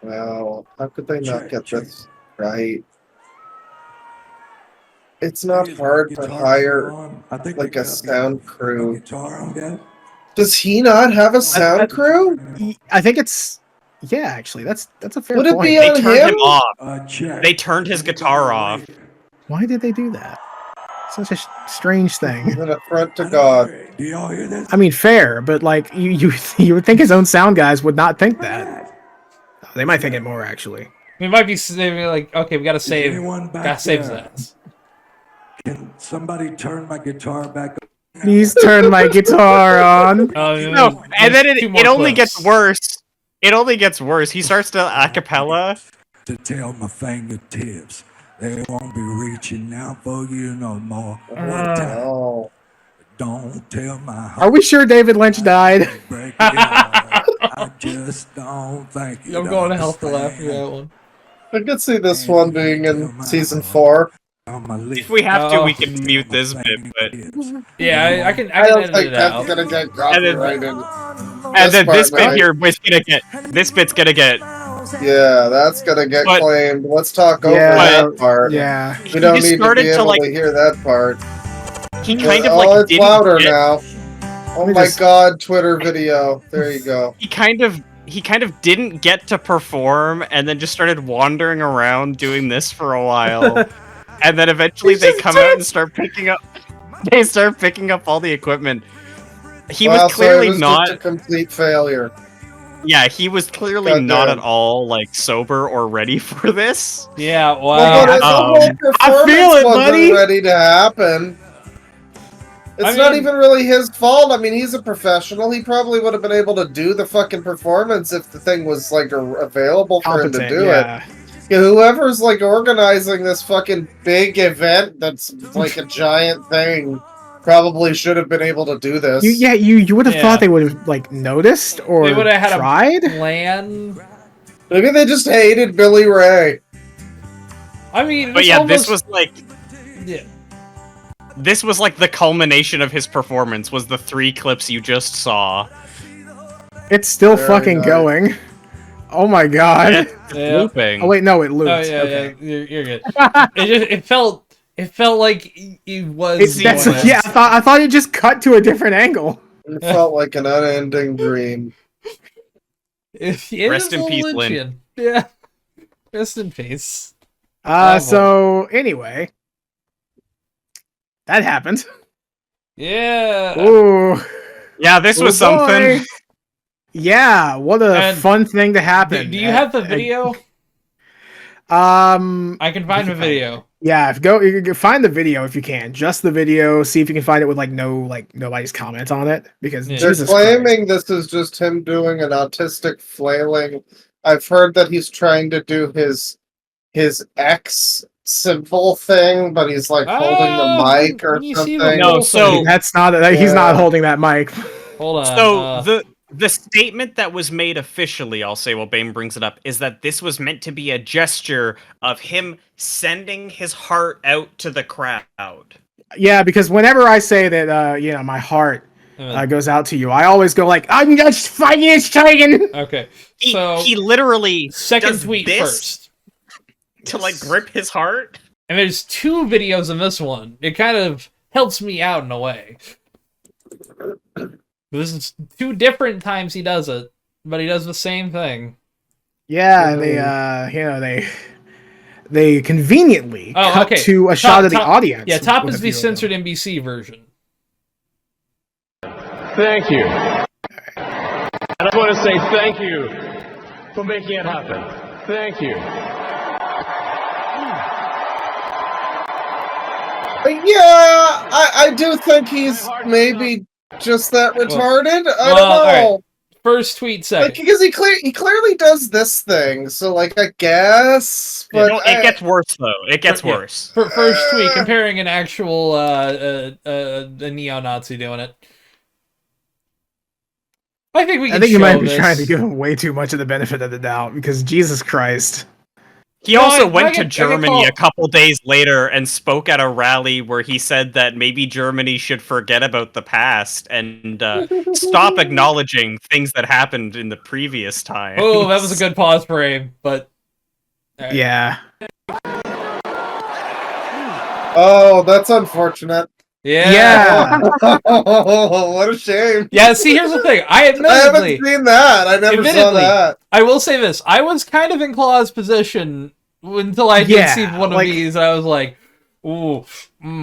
Wow, how could they not Check, get check. this right? It's not Is hard the to guitar hire still on? I think like they a got sound the crew. guitar on that. Does he not have a sound crew? I think it's actually that's a fair Would it point. be They on turned him him? off. Check. They turned his guitar off. Why did they do that? Such a strange thing. He's an affront to I don't God. hear it. Do y'all hear this? I mean, fair, but like you would think his own sound guys would not think that. They might think it more actually. We might be saving, like, okay, we gotta save. anyone back Gotta save there? that. Can somebody turn my guitar back on? Please turn my guitar on. No, and then it only gets worse. It only gets worse. He starts to a cappella. To tell my fingertips they won't be reaching out for you no more. Oh. Don't tell my heart. Are we sure David Lynch died? Break it out. I just don't think I'm going to hell for laughing at that one. I could see this one being in season 4. If we have to, we can mute this bit, but Yeah, I can I don't edit think it that's out. gonna get And then- copyrighted. and then part this bit might. here is gonna get. This bit's gonna get. Yeah, that's gonna get But- claimed. Let's talk over Yeah, that part. Yeah. We don't just need to started be to, able like- to hear that part. He kind of oh, like it's didn't louder get, now. Oh me my just- god, Twitter video. There you go. He kind of didn't get to perform, and then just started wandering around doing this for a while, and then eventually they come out and start picking up. They start picking up all the equipment. He Wow, was so clearly it was not. just a complete failure. Yeah, he was clearly God not damn. at all like sober or ready for this. Yeah, Well, but wow. the whole I performance feel it, wasn't buddy. ready to happen. It's I not mean- even really his fault. I mean, he's a professional. He probably would have been able to do the fucking performance if the thing was like available for him to Competent, do it. yeah. Yeah, whoever's like organizing this fucking big event that's like a giant thing probably should have been able to do this. You would have Yeah. thought they would have like noticed or They would have had tried. a plan. Maybe they just hated Billy Ray. I mean, But it's yeah, almost, this was like. Yeah. This was like the culmination of his performance. Was the 3 clips you just saw? It's still Very fucking nice. going. Oh my god. Yeah. Looping. Oh wait, no, it looped. Oh yeah, Okay. yeah, you're good. It felt like he was. That's, doing yeah, this. I thought it just cut to a different angle. It felt like an unending dream. It Rest is in a peace, little Lynn. Lynchian. Yeah. Rest in peace. So anyway, that happened. Yeah. Ooh. Yeah, this was Oh, boy. something. Yeah, what a And fun thing to happen. Do you have the video? I can find the video. Yeah, you can find the video if you can. Just the video. See if you can find it with nobody's comment on it because Yeah. They're Jesus Christ. claiming this is just him doing an autistic flailing. I've heard that he's trying to do his X symbol thing, but he's like holding the mic or let me see the something. No, whole so- thing. That's not. He's Yeah. not holding that mic. Hold on. So the statement that was made officially, I'll say while Bane brings it up, is that this was meant to be a gesture of him sending his heart out to the crowd. Yeah, because whenever I say that, my heart goes out to you, I always go like, "I'm just fucking trying." Okay. He, So he literally second does tweet this first. to like grip his heart. And there's 2 videos in this one. It kind of helps me out in a way. This is 2 different times he does it, but he does the same thing. Yeah, they conveniently cut to a shot of the audience. Yeah, top with is a the few of them. censored NBC version. Thank you. And I want to say thank you for making it happen. Thank you. Yeah, I do think he's maybe just that retarded. I don't know. All right. First tweet, second. Like, because he clearly does this thing, so like I guess. But it gets worse though. It gets worse. First tweet comparing an actual a neo-Nazi doing it. I think you might be trying to give him way too much of the benefit of the doubt because Jesus Christ. He also went to Germany a couple days later and spoke at a rally where he said that maybe Germany should forget about the past and stop acknowledging things that happened in the previous time. Oh, that was a good pause frame, but... Right. Yeah. Oh, that's unfortunate. Yeah. What a shame. Yeah, see, here's the thing. I haven't seen that. I never saw that. I will say this. I was kind of in Claw's position until I did see one of these. I was like, ooh.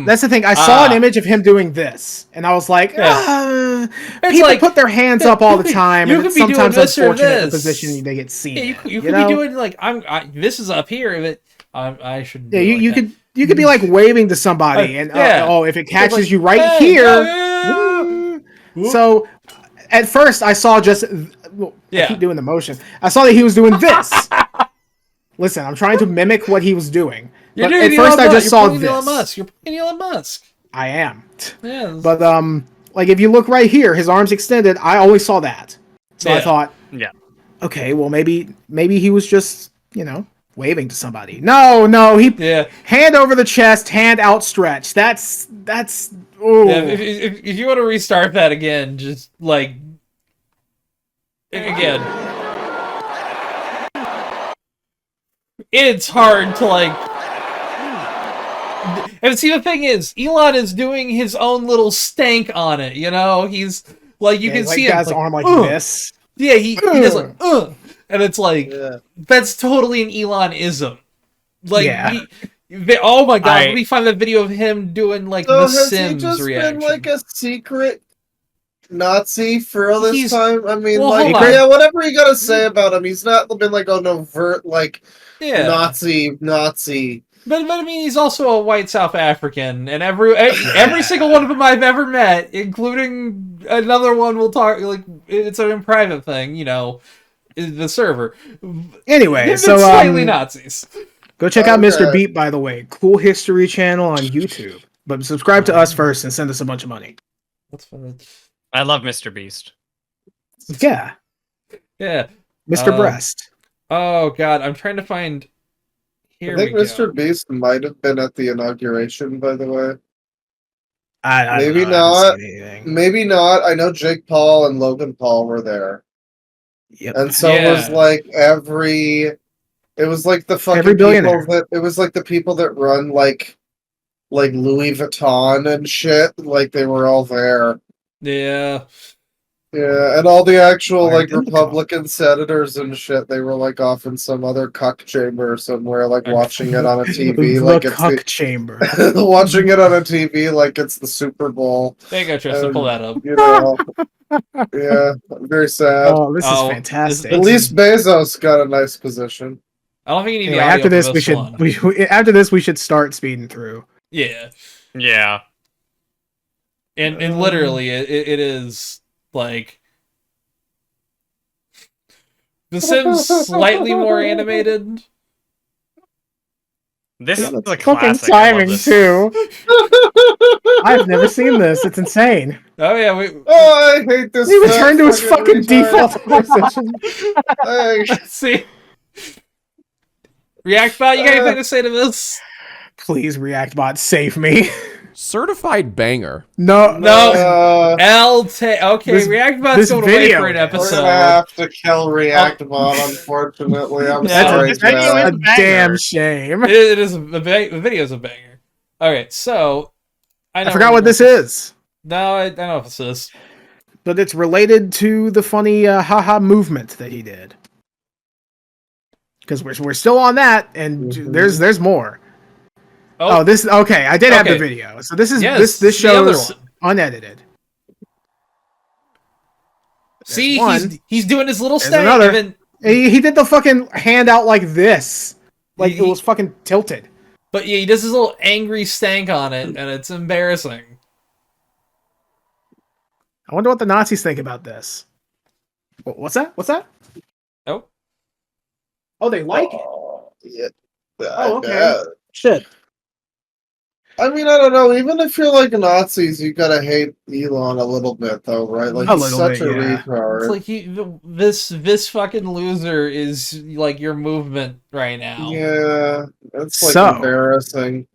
That's the thing. I saw an image of him doing this, and I was like, people put their hands up all the time, and it's sometimes unfortunate the position they get seen. Yeah, you could be doing like this is up here, but I should. Yeah, you could be like waving to somebody, and if it catches you right here. So, at first, I saw I keep doing the motion. I saw that he was doing this. Listen, I'm trying to mimic what he was doing. But at first, I just saw this. You're playing Elon Musk. I am. Yeah. But like if you look right here, his arms extended. I always saw that. So I thought, okay, well maybe he was just waving to somebody. No, he hand over the chest, hand outstretched. That's ooh. Yeah, if you want to restart that again, just like again. It's hard to like. And see, the thing is, Elon is doing his own little stank on it. He's like you can see him. His arm like this. Yeah, he does like and it's like that's totally an Elon-ism. Like, oh my god, let me find that video of him doing like the Sims has reaction. Been like a secret Nazi for all this time? I mean, well, whatever you gotta say about him, he's not been like an overt Nazi. But I mean, he's also a white South African, and every single one of them I've ever met, including another one we'll talk like it's a private thing, the server. Anyway, so slightly Nazis. Go check out Mr. Beat, by the way. Cool history channel on YouTube. But subscribe to us first and send us a bunch of money. That's fun. I love Mr. Beast. Yeah. Yeah. Mr. Breast. Oh god, I'm trying to find. I think Mr. Beast might have been at the inauguration, by the way. Maybe not. Maybe not. I know Jake Paul and Logan Paul were there. Yep. And so it was like it was like the fucking it was like the people that run like Louis Vuitton and shit. Like they were all there. Yeah. Yeah, and all the actual Republican senators and shit, they were like off in some other cuck chamber somewhere, like watching it on a TV, like it's cuck chamber. Watching it on a TV like it's the Super Bowl. There you go, Tristan. Pull that up. Yeah, very sad. Oh, this is fantastic. At least Bezos got a nice position. I don't think you need the audio after this. After this, we should start speeding through. Yeah. Yeah. And literally, it is. Like The Sims slightly more animated. This is a fucking classic. timing too. I've never seen this. It's insane. Oh yeah, I hate this. He returned to his fucking default position. See, Reactbot, you got anything to say to this? Please, Reactbot, save me. Certified banger. No. Okay, Reactbot's going away for an episode. We're gonna have to kill Reactbot, unfortunately. I'm sorry. It's a damn shame. It is. The video's a banger. Alright, so... I forgot what this is. No, I don't know if it's this. But it's related to the funny haha movement that he did. Because we're still on that, and there's more. Oh, this okay. I did have the video, so this is this shows unedited. See, he's doing his little stank, He did the fucking hand out like this. Like it was fucking tilted. But yeah, he does his little angry stank on it, and it's embarrassing. I wonder what the Nazis think about this. What's that? What's that? Oh. Oh, they like it. Yeah. Oh, okay. Shit. I mean, I don't know. Even if you're like Nazis, you gotta hate Elon a little bit, though, right? Like, he's such a retard. It's like this fucking loser is like your movement right now. Yeah, that's like So- embarrassing.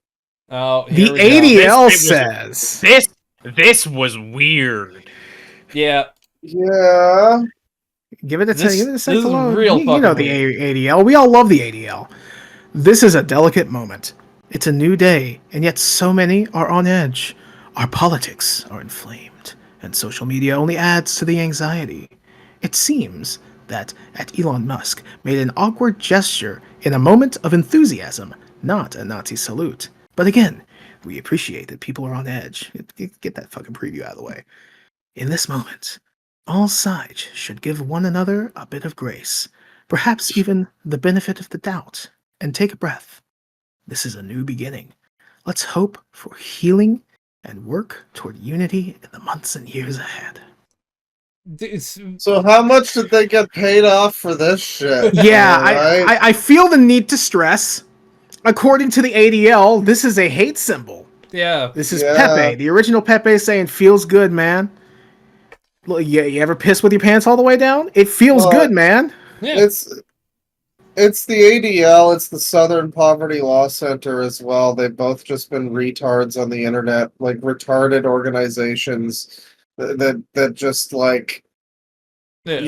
Oh, The here we go. ADL This- it was- says This was weird. Yeah. Yeah. Give it a This- give it a this second. is Alone. real You know fucking the ADL. We all love the ADL. This is a delicate moment. It's a new day, and yet so many are on edge. Our politics are inflamed, and social media only adds to the anxiety. It seems that Elon Musk made an awkward gesture in a moment of enthusiasm, not a Nazi salute. But again, we appreciate that people are on edge. Get that fucking preview out of the way. In this moment, all sides should give one another a bit of grace, perhaps even the benefit of the doubt, and take a breath. This is a new beginning. Let's hope for healing and work toward unity in the months and years ahead. So how much did they get paid off for this shit? Yeah, Right? I feel the need to stress. According to the ADL, this is a hate symbol. Yeah. This is Yeah. Pepe. The original Pepe saying, feels good, man. Look, you ever piss with your pants all the way down? It feels Well, good, man. Yeah. It's the ADL, it's the Southern Poverty Law Center as well. They've both just been retards on the internet, like retarded organizations that just like like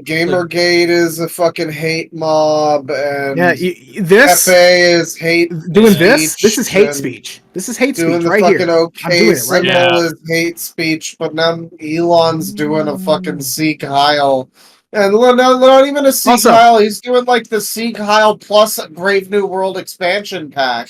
Gamergate is a fucking hate mob, and Yeah, this Pepe is hate doing this. speech, This is hate and speech. This is hate doing speech the right fucking here. I'm okay doing it right symbol now. is hate speech, but now Elon's doing a fucking Sieg Heil. And not even a Sieg Also- Heil, he's doing like the Sieg Heil plus Brave New World expansion pack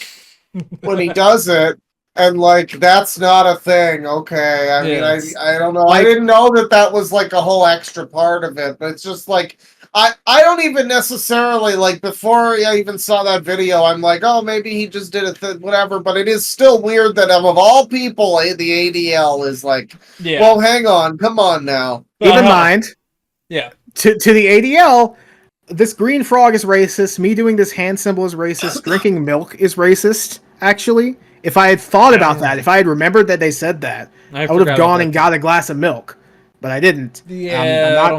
when he does it. And like, that's not a thing. Okay. I mean, I don't know. I didn't know that was like a whole extra part of it, but it's just like, I don't even necessarily like before I even saw that video, I'm like, oh, maybe he just did it, whatever. But it is still weird that of all people, the ADL is like, well, hang on, come on now. Keep in mind, yeah, to the ADL, this green frog is racist. Me doing this hand symbol is racist. Drinking milk is racist. Actually, if I had thought about that, if I had remembered that they said that, I would have gone and got a glass of milk. But I didn't. Yeah, I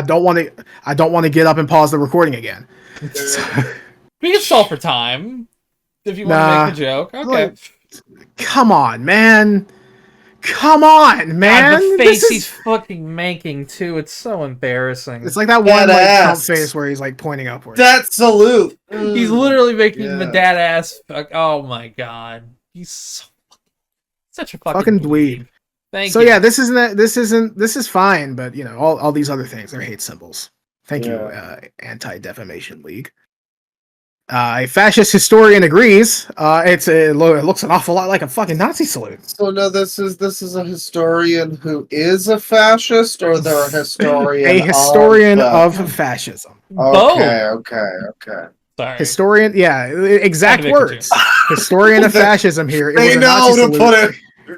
don't want to. I don't want to get up and pause the recording again. We can stall for time if you want to make the joke. Okay. Come on, man. Come on, man. God, the face he's fucking making too. It's so embarrassing. It's like that one like Trump face where he's like pointing upward. That salute. He's literally making the dad ass. Oh my god. He's such a fucking dweeb. Thank so you. yeah, this is fine, but you know, all these other things are hate symbols. Thank you, Anti-Defamation League. A fascist historian agrees. It looks an awful lot like a fucking Nazi salute. So no, this is a historian who is a fascist, or they're a historian. A historian of fascism. Okay. Sorry. Historian, yeah, exact words. Historian of fascism here. They know to put it.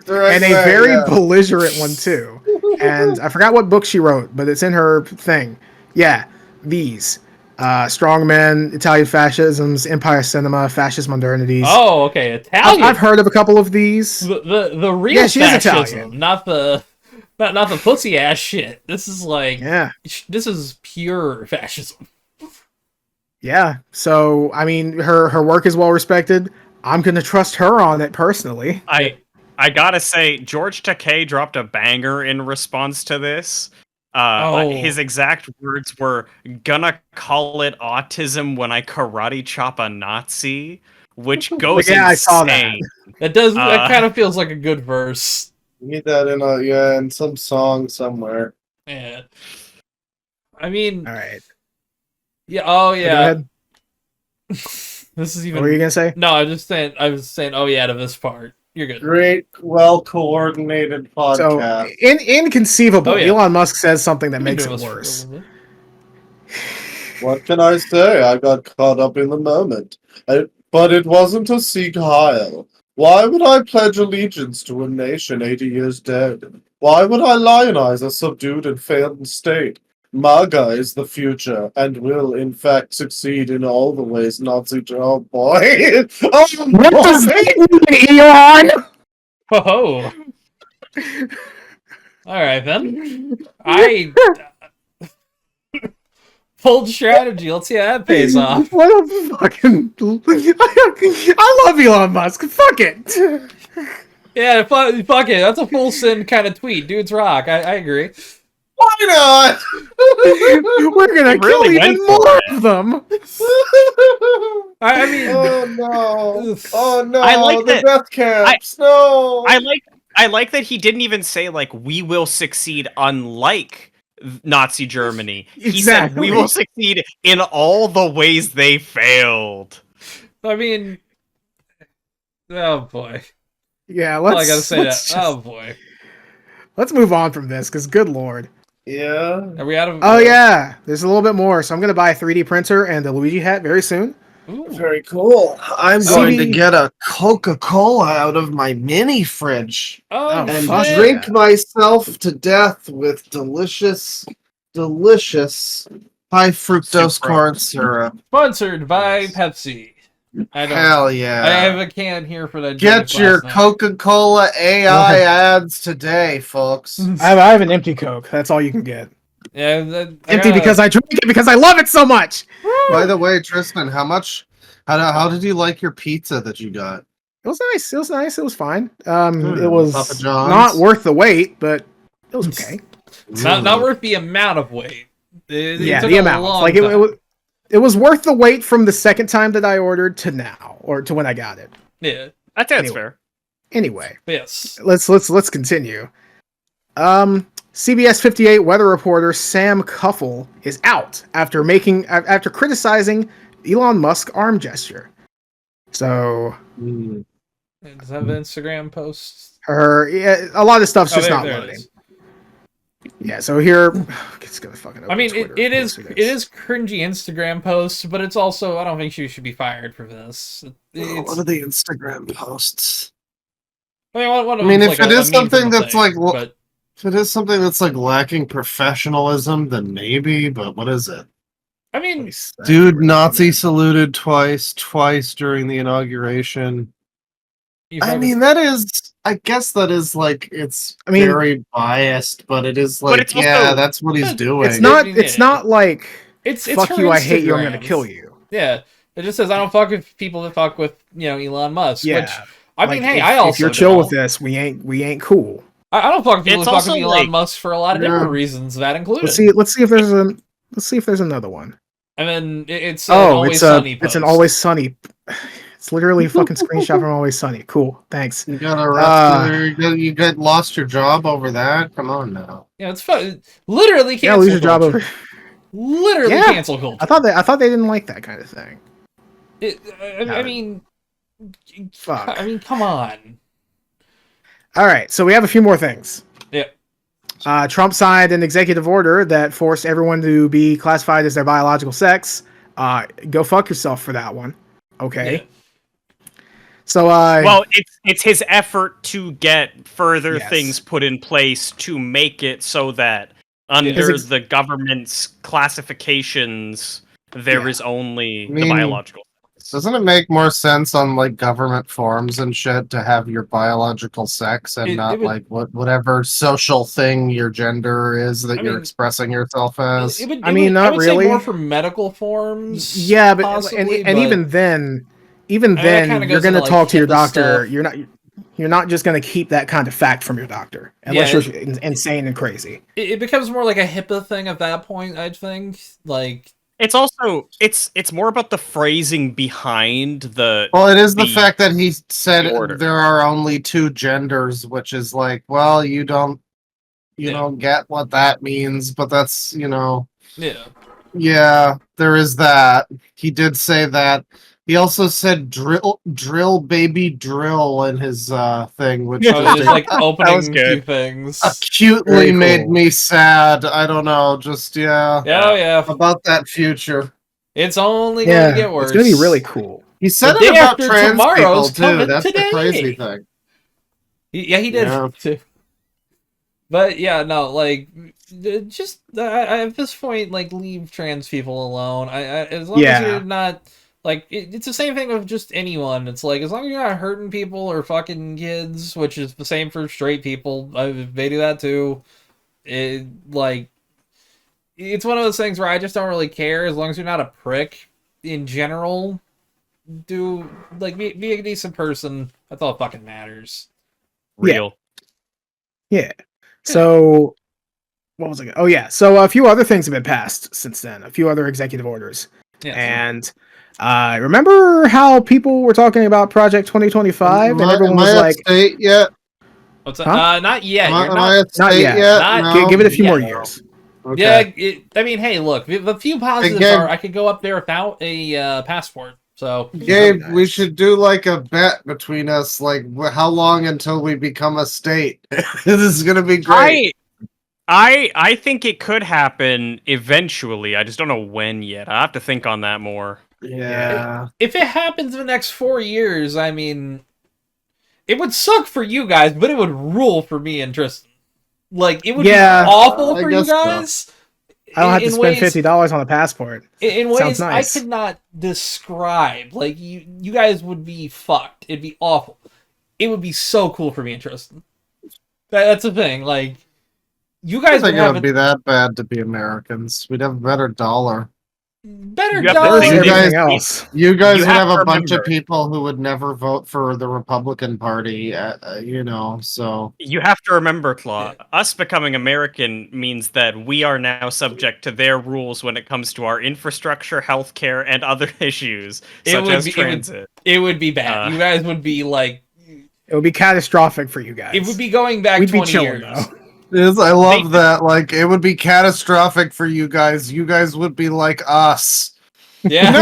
And a very belligerent one too. And I forgot what book she wrote, but it's in her thing. Yeah, these. Strongmen, Italian fascisms, Empire Cinema, Fascist Modernities. Oh, okay, Italian. I've heard of a couple of these. The real yeah, she is fascism, Italian. not the pussy ass shit. This is like this is pure fascism. Yeah. So I mean, her work is well respected. I'm gonna trust her on it personally. I gotta say, George Takei dropped a banger in response to this. His exact words were, "Gonna call it autism when I karate chop a Nazi," which goes insane. I saw that. That does. That kind of feels like a good verse. You need that in some song somewhere. Yeah. I mean. All right. Yeah. Oh yeah. Go ahead. This is even. What were you gonna say? No, I was saying. Oh yeah, to this part. You're good. Great, well-coordinated podcast. So, inconceivable. Oh, yeah. Elon Musk says something that makes it worse. What can I say? I got caught up in the moment. But it wasn't to seek Heil. Why would I pledge allegiance to a nation 80 years dead? Why would I lionize a subdued and failed state? MAGA is the future and will, in fact, succeed in all the ways Nazi. Oh boy! Oh What does boy! that mean, Elon? Whoa. All right then. I bold strategy. Let's see how that pays off. What a fucking! I love Elon Musk. Fuck it. Yeah, fuck it. That's a full sin kind of tweet. Dudes rock. I agree. Why not? We're gonna He kill really even went for more it. of them. I mean, Oh no! Oh no! I like the that- death camps. No! I like that he didn't even say like we will succeed unlike Nazi Germany. He said we Exactly. will succeed in all the ways they failed. I mean, oh boy. Yeah, Well, let's. I gotta say that. let's Oh boy. Let's move on from this, because good lord. Yeah. Are we out of? Oh yeah, there's a little bit more. So I'm gonna buy a 3D printer and the Luigi hat very soon. Ooh. Very cool. I'm going to get a Coca-Cola out of my mini fridge Oh, Oh, and fuck shit. drink yeah. myself to death with delicious high fructose Super. corn syrup. Sponsored by Pepsi. I don't. Hell yeah. I have a can here for that. Get joke your last night. Coca-Cola AI ads today, folks. I have an empty Coke. That's all you can get. Yeah, Empty because I drink it because I love it so much. By the way, Tristan, how did you like your pizza that you got? It was nice. It was nice. It was fine. It Papa was John's? not worth the wait, but it was okay. not worth the amount of weight. It Yeah, took the a amount. long Like time. it was worth the wait from the second time that I ordered to now, or to when I got it. Yeah. I think that's Anyway. fair. Anyway, Yes. let's continue. CBS 58 weather reporter Sam Cuffle is out after criticizing Elon Musk arm gesture. So Does that have an Instagram post? a lot of stuff's just not there it loading. is. Yeah, so here it's gonna fucking open I mean, Twitter, it of is course cringy Instagram posts, but it's also I don't think she should be fired for this. It's, What are the Instagram posts? I mean, one of I mean, them's if like it a is meme something from the that's thing, like, but if it is something that's like lacking professionalism, then maybe. But what is it? I mean, Dude, Nazi saluted twice during the inauguration. you I fucking- mean, that is. I guess that is like it's. I mean- very biased, but it is But like, it's yeah, also- that's what he's doing. It's not. Yeah. It's not like it's fuck her you, I hate you, I'm gonna Instagrams. kill you. Yeah, it just says I don't fuck with people that fuck with Elon Musk. Yeah, Which I Like, mean, hey, if, I also if you're chill don't. with this, we ain't cool. I don't fuck with people It's that fuck with also, Elon like- Musk for a lot of Yeah. different reasons, that included. Let's see if there's another one. And then it's Always Sunny post. it's an Always Sunny. It's literally a fucking screenshot from Always Sunny. Cool, thanks. You got arrested. You got lost your job over that. Come on now. Yeah, it's fun. Literally Yeah, cancel lose your job culture. over. Literally Yeah. cancel culture. I thought they didn't like that kind of thing. I mean, Fuck. I mean, come on. All right, so we have a few more things. Yeah. Trump signed an executive order that forced everyone to be classified as their biological sex. Go fuck yourself for that one. Okay. Yeah. So, Well, it's his effort to get further Yes. things put in place to make it so that under Because the government's classifications, there is only I mean, the biological. Doesn't it make more sense on like government forms and shit to have your biological sex and It not would- like whatever social thing your gender is that I you're mean, expressing yourself as? I mean, not I would say really. more for medical forms. yeah, but possibly, and but- even then, that kinda you're goes gonna into, like, talk to your HIPAA doctor. stuff. You're not just gonna keep that kind of fact from your doctor unless Yeah, you're insane and crazy. It becomes more like a HIPAA thing at that point. I think like It's also it's more about the phrasing behind the. Well, it is the the- fact that he said the order. there are only two genders, which is like, well, you don't Yeah. get what that means, but that's yeah. yeah, there is that. He did say that He also said drill baby drill in his thing, which Oh, was just like was opening good. few things. acutely Very made cool. me sad. I don't know, just Yeah, oh, yeah. about that future. It's only going to get worse. It's gonna be really cool. He said The it day about after trans people tomorrow's too. coming That's today. the crazy thing. Yeah, he did Yeah. too. But yeah, no, like, just at this point, like, leave trans people alone. As long as you're not, like, it's the same thing with just anyone. It's like, as long as you're not hurting people or fucking kids, which is the same for straight people, they do that too. Like, it's one of those things where I just don't really care as long as you're not a prick in general. Be a decent person. That's all that fucking matters. Real. Yeah. So, what was it? Oh yeah. So a few other things have been passed since then. A few other executive orders. Yes. And remember how people were talking about Project 2025, and everyone was like, state yet? What's that? Huh? Not yet. Am You're I at not state yet. yet? Not- No? give it a few more Yeah. years. Okay. Yeah, I mean, hey, look, the few positives Again- are I could go up there without a passport. So Gabe, Nice. we should do like a bet between us, like how long until we become a state. This is gonna be great. I think it could happen eventually. I just don't know when yet. I have to think on that more. Yeah. if it happens in the next 4 years, I mean, it would suck for you guys, but it would rule for me and Tristan. Like, it would be awful I for you guess so. guys. I don't have to in spend ways- $50 on a passport. In Sounds ways nice. I could not describe. Like, you guys would be fucked. It'd be awful. It would be so cool for me and Tristan. That's the thing. Like, you guys I would think it have would be that bad to be Americans. We'd have a better dollar. better You have to dollars. think- Everything else. You guys You would have have to a bunch of remember. people who would never vote for the Republican Party, so. You have to remember, Claw, us becoming American means that we are now subject to their rules when it comes to our infrastructure, healthcare, and other issues, such as transit. It would be bad. Uh, You guys would be like, It would be catastrophic for you guys. it would be going back We'd be 20 chilling years. though. Yes, I love that. Like, it would be catastrophic for you guys. You guys would be like us. Yeah. No!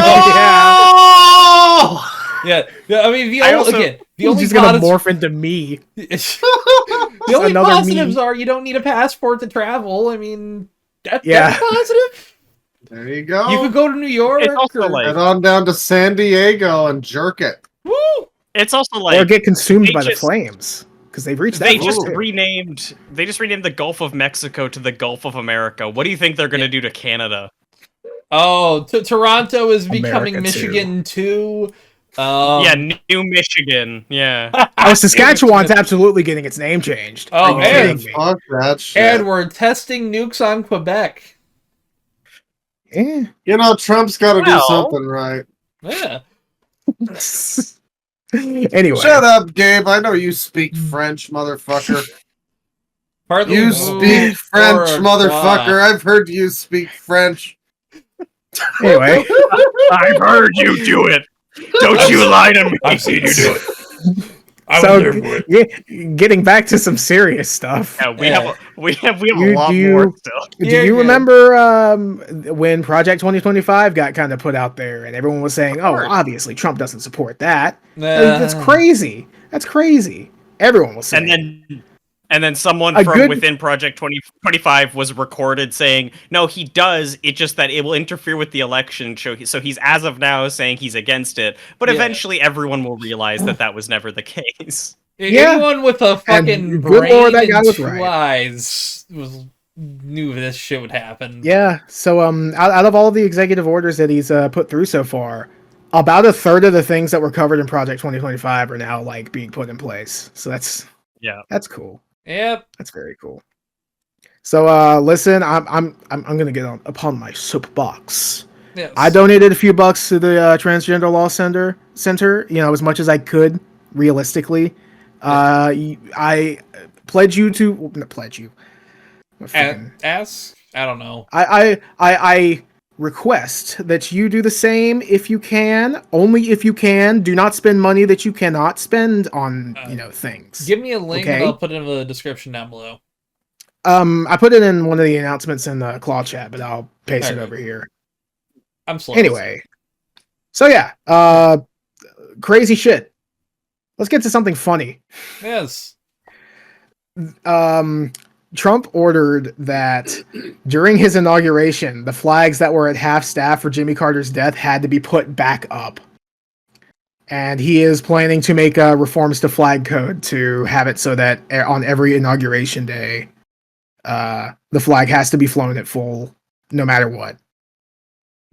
Yeah. I mean, the I only, also- again, the He's only just gonna positives, morph into me. the only another positives meme. are you don't need a passport to travel. I mean, that's Yeah. positive. There you go. You could go to New York. It's also or, like- Head on down to San Diego and jerk it. woo! It's also Or like get consumed they by the just- flames. Because they've reached that they level, just too. renamed the Gulf of Mexico to the Gulf of America. What do you think they're going to do to Canada? Oh, Toronto is becoming America, Michigan too. Yeah, New Michigan. Yeah. Oh, Saskatchewan's absolutely getting its name changed. Oh, Are you and- kidding me? Fuck that shit. And we're testing nukes on Quebec. Eh. You know, Trump's got to do Well- something right. Yeah. Anyway. Shut up, Gabe. I know you speak French, motherfucker. Partly You moved speak French, or motherfucker. I've heard you speak French. Anyway. I've heard you do it. Don't you lie to me. I've seen you do it. I So, would never do it. getting back to some serious stuff. Yeah, we Yeah. have a You- lot do you- more still. Do Yeah, you yeah. remember when Project 2025 got kind of put out there and everyone was saying, oh, course. obviously Trump doesn't support that. Nah. That's crazy. That's crazy. Everyone was saying. And then someone A from good- within Project 2025 was recorded saying, no, he does, it's just that it will interfere with the election. So he's, as of now, saying he's against it. But Yeah. eventually everyone will realize that that was never the case. Yeah. Anyone with a fucking And good brain Lord, that and guy was two right. eyes knew this shit would happen. Yeah. So out of all the executive orders that he's put through so far, about a third of the things that were covered in Project 2025 are now like being put in place. So that's cool. Yep. That's very cool. So listen, I'm gonna get upon my soapbox. Yes. I donated a few bucks to the Transgender Law Center. You know, as much as I could, realistically. I pledge you to not pledge you. Ask? I don't know. I request that you do the same if you can. Only if you can. Do not spend money that you cannot spend on things. Give me a link and Okay. I'll put it in the description down below. I put it in one of the announcements in the Claw chat, but I'll paste it Okay. over here. I'm slow. Anyway, So yeah, crazy shit. Let's get to something funny. Yes. Trump ordered that during his inauguration, the flags that were at half staff for Jimmy Carter's death had to be put back up. And he is planning to make reforms to flag code to have it so that on every inauguration day, the flag has to be flown at full, no matter what.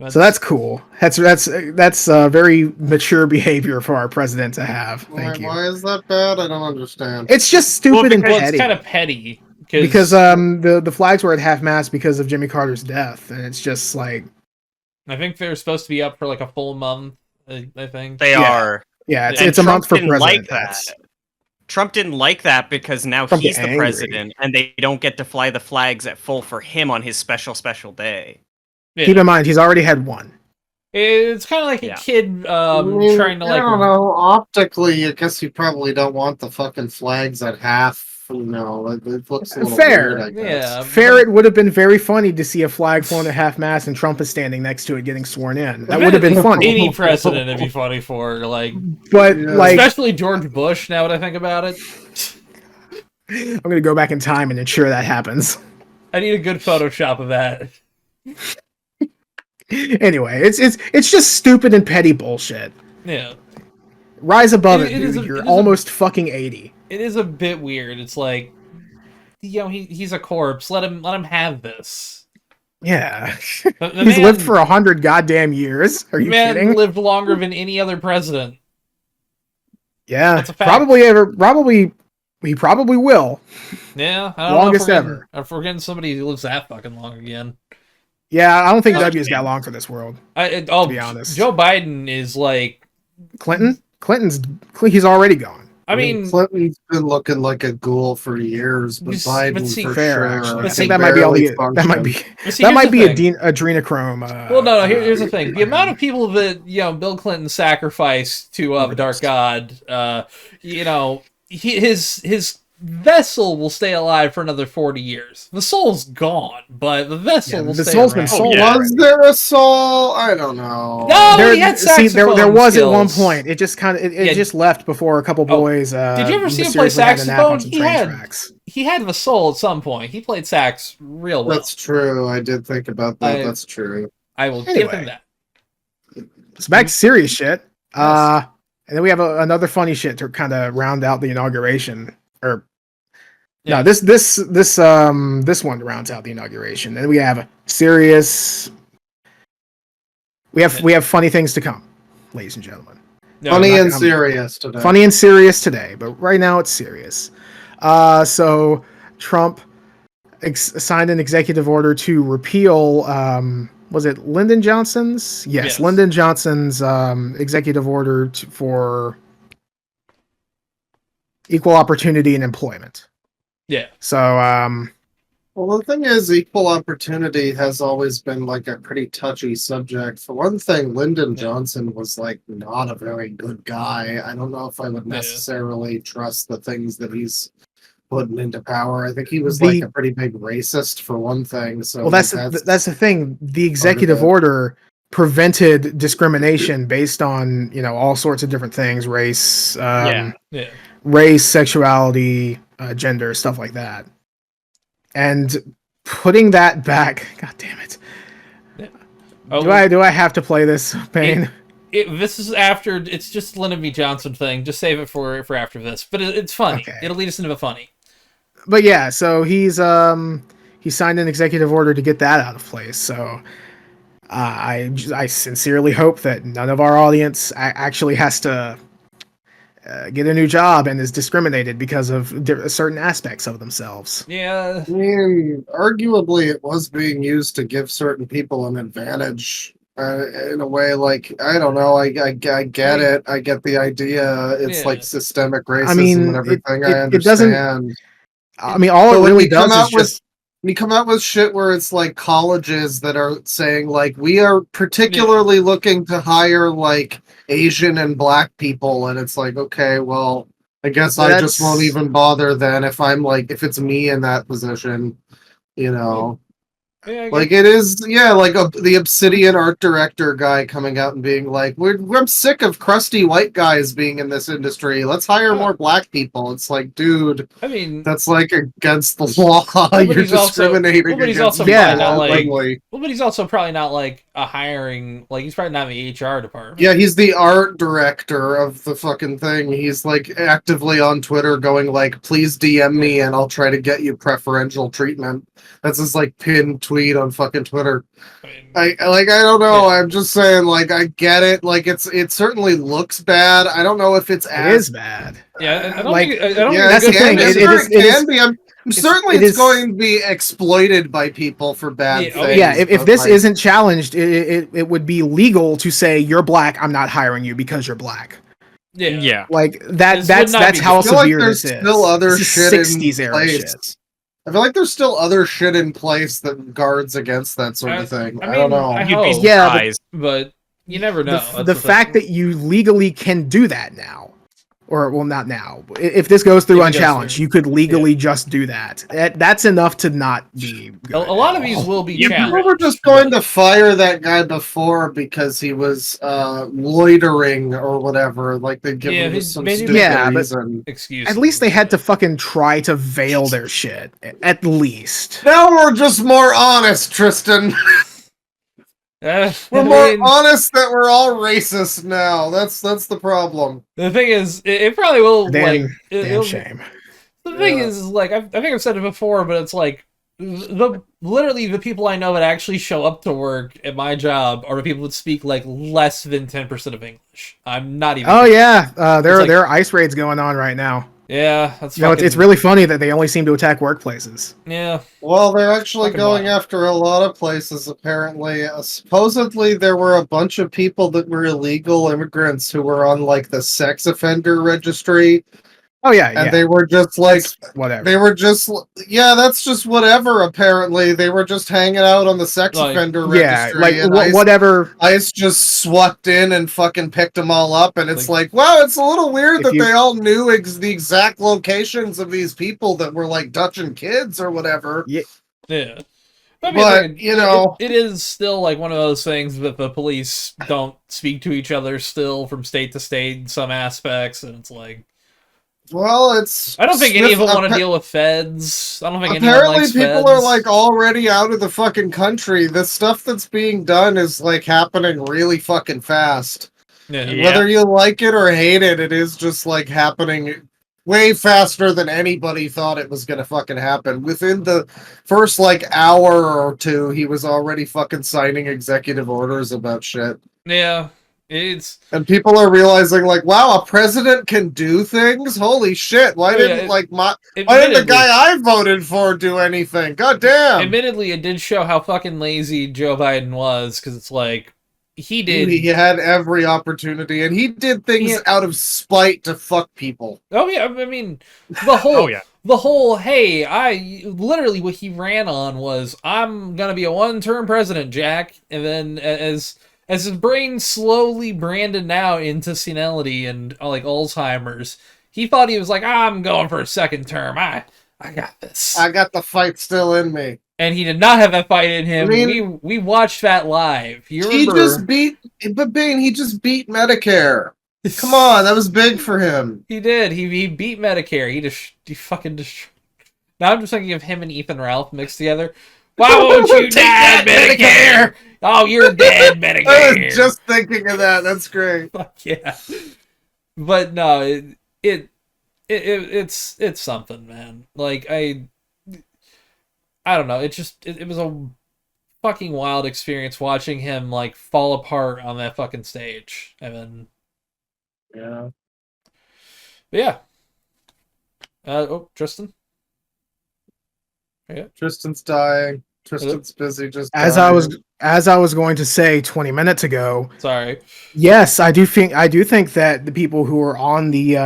So that's cool. That's very mature behavior for our president to have. Thank you. Why is that bad? I don't understand. It's just stupid and petty. It's kind of petty because the flags were at half mast because of Jimmy Carter's death, and it's just like I think they're supposed to be up for like a full month. I think they are. Yeah, it's a month for president. Like that. Trump didn't like that because now Trump he's get the angry. president, and they don't get to fly the flags at full for him on his special day. Yeah. Keep in mind, he's already had one. It's kind of like a kid trying to I don't know. Optically, I guess you probably don't want the fucking flags at half. No, it looks a little fair. weird, I guess. Yeah, Fair. It would have been very funny to see a flag flown at half mast and Trump is standing next to it getting sworn in. That would have been funny. Any president would be funny for but like, especially George Bush. Now that I think about it, I'm gonna go back in time and ensure that happens. I need a good Photoshop of that. Anyway, it's just stupid and petty bullshit. Yeah. Rise above it, dude. You're almost fucking 80. It is a bit weird. It's like, he's a corpse. Let him have this. Yeah. He's lived for 100 goddamn years. Are you kidding? Man lived longer than any other president. Yeah. That's a fact. He probably will. Yeah. I don't Longest know ever. if we're getting somebody who lives that fucking long again. Yeah, I don't think W's got long for this world. To be honest. Joe Biden is like Clinton. He's already gone. I mean, Clinton's been looking like a ghoul for years, but Biden for fair, sure. actually. I think that might be all that might be adrenochrome. Well, no. Here's the thing: the amount of people that Bill Clinton sacrificed to the dark god, his vessel will stay alive for another 40 years. The soul's gone, but the vessel will stay soul's around. been sold. Was there a soul? I don't know. No, he had saxophone there was skills. at one point. It just kind of just left before a couple boys. Did you ever see him play saxophone? He had the soul at some point. He played sax real well. That's true. I did think about that. That's true. I will give him that. So back to serious shit. And then we have another funny shit to kind of round out the inauguration. No, this one rounds out the inauguration. And we have serious. We have funny things to come, ladies and gentlemen. Funny and serious today. Funny and serious today, but right now it's serious. So Trump signed an executive order to repeal. Was it Lyndon Johnson's? Yes. Lyndon Johnson's executive order for equal opportunity in employment. Yeah. So, well, the thing is, equal opportunity has always been like a pretty touchy subject. For one thing, Lyndon Johnson was like not a very good guy. I don't know if I would necessarily trust the things that he's putting into power. I think he was like a pretty big racist for one thing. So, well, that's the thing. The executive order prevented discrimination based on all sorts of different things, race, race, sexuality, gender, stuff like that, and putting that back. God damn it! Do I have to play this, Payne? This is after. It's just Lyndon B. Johnson thing. Just save it for after this. But it's funny. Okay. It'll lead us into the funny. But yeah, so he signed an executive order to get that out of place. So I sincerely hope that none of our audience actually has to get a new job and is discriminated because of certain aspects of themselves. Yeah. I mean, arguably it was being used to give certain people an advantage in a way. Like, I don't know. I get it. I get the idea. It's like systemic racism and everything. I understand. It doesn't. I mean, all it really does is just. You come out with shit where it's like colleges that are saying like we are particularly looking to hire like Asian and black people, and it's like, okay, well, I guess I just won't even bother then if it's me in that position, Yeah, Like it is, yeah, like the Obsidian art director guy coming out and being like, I'm sick of crusty white guys being in this industry. Let's hire more black people. It's like, dude, I mean, that's like against the law. You're discriminating but he's against also people probably not like. openly. Well, but he's also probably not like a hiring. Like he's probably not in the HR department. Yeah, he's the art director of the fucking thing. He's like actively on Twitter going like, please DM me and I'll try to get you preferential treatment. That's his like pinned tweet on fucking Twitter. I don't know. I'm just saying, like, I get it. Like, it certainly looks bad. I don't know if it's It is bad. Yeah, I don't like, think, I don't yeah, that's the thing. It can be. Certainly, it's is going to be exploited by people for bad things. Yeah, if this like, isn't challenged, it would be legal to say you're black. I'm not hiring you because you're black. Yeah. Like that's how severe this is. Still other this shit is 60s in era place. shit. I feel like there's still other shit in place that guards against that sort of thing. I don't know. You'd be surprised. But you never know. The fact that you legally can do that now, or well, not now. If this goes through unchallenged, you could legally just do that. That's enough to not be good. A lot of these will be challenged. People were just going to fire that guy before because he was loitering or whatever. Like they give him some stupid reason. Excuse. At least they had to fucking try to veil their shit. At least. Now we're just more honest, Tristan. We're more honest that we're all racist now. That's the problem. The thing is, it probably will. Damn it'll, shame. The thing is, like, I think I've said it before, but it's like literally the people I know that actually show up to work at my job are the people that speak like less than 10% of English. I'm not even. Oh yeah, there are ice raids going on right now. Yeah, that's. It's really funny that they only seem to attack workplaces. Yeah. Well, they're actually going after a lot of places, apparently. Supposedly, there were a bunch of people that were illegal immigrants who were on, like, the sex offender registry. Oh, yeah, and they were just, like... whatever. They were just... Yeah, that's just whatever, apparently. They were just hanging out on the sex offender registry. Yeah, like, whatever... ICE just swept in and fucking picked them all up, and it's like, wow, it's a little weird that they all knew the exact locations of these people that were, like, touching kids or whatever. Yeah. I mean, but, you know... It is still, like, one of those things that the police don't speak to each other still from state to state in some aspects, and it's like... Well, it's... I don't think any of them want to deal with feds. I don't think anyone apparently likes people feds. are, like, already out of the fucking country. The stuff that's being done is, like, happening really fucking fast. Yeah. Whether you like it or hate it, it is just, like, happening way faster than anybody thought it was gonna fucking happen. Within the first, like, hour or two, he was already fucking signing executive orders about shit. Yeah. And people are realizing, like, wow, a president can do things? Holy shit, why didn't the guy I voted for do anything? God damn. Admittedly, it did show how fucking lazy Joe Biden was, because it's like, he had every opportunity, and he did things out of spite to fuck people. Oh yeah, I mean, the whole, hey, literally what he ran on was, I'm gonna be a one-term president, Jack, and then as his brain slowly branded now into senility and like Alzheimer's, he thought he was like, I'm going for a second term. I got this. I got the fight still in me. And he did not have that fight in him. I mean, we watched that live. You remember? He just beat Medicare. Come on, that was big for him. He did. He beat Medicare. He fucking destroyed. Now I'm just thinking of him and Ethan Ralph mixed together. Why won't you die, Medicare? Oh, you're dead, Medicare. I was just thinking of that. That's great. Fuck yeah. But no, it's something, man. Like I don't know. It was a fucking wild experience watching him like fall apart on that fucking stage. And then yeah. Tristan. Yeah. Tristan's dying. Tristan's busy just as dying. I was going to say 20 minutes ago. Sorry. Yes, I do think that the people who are on the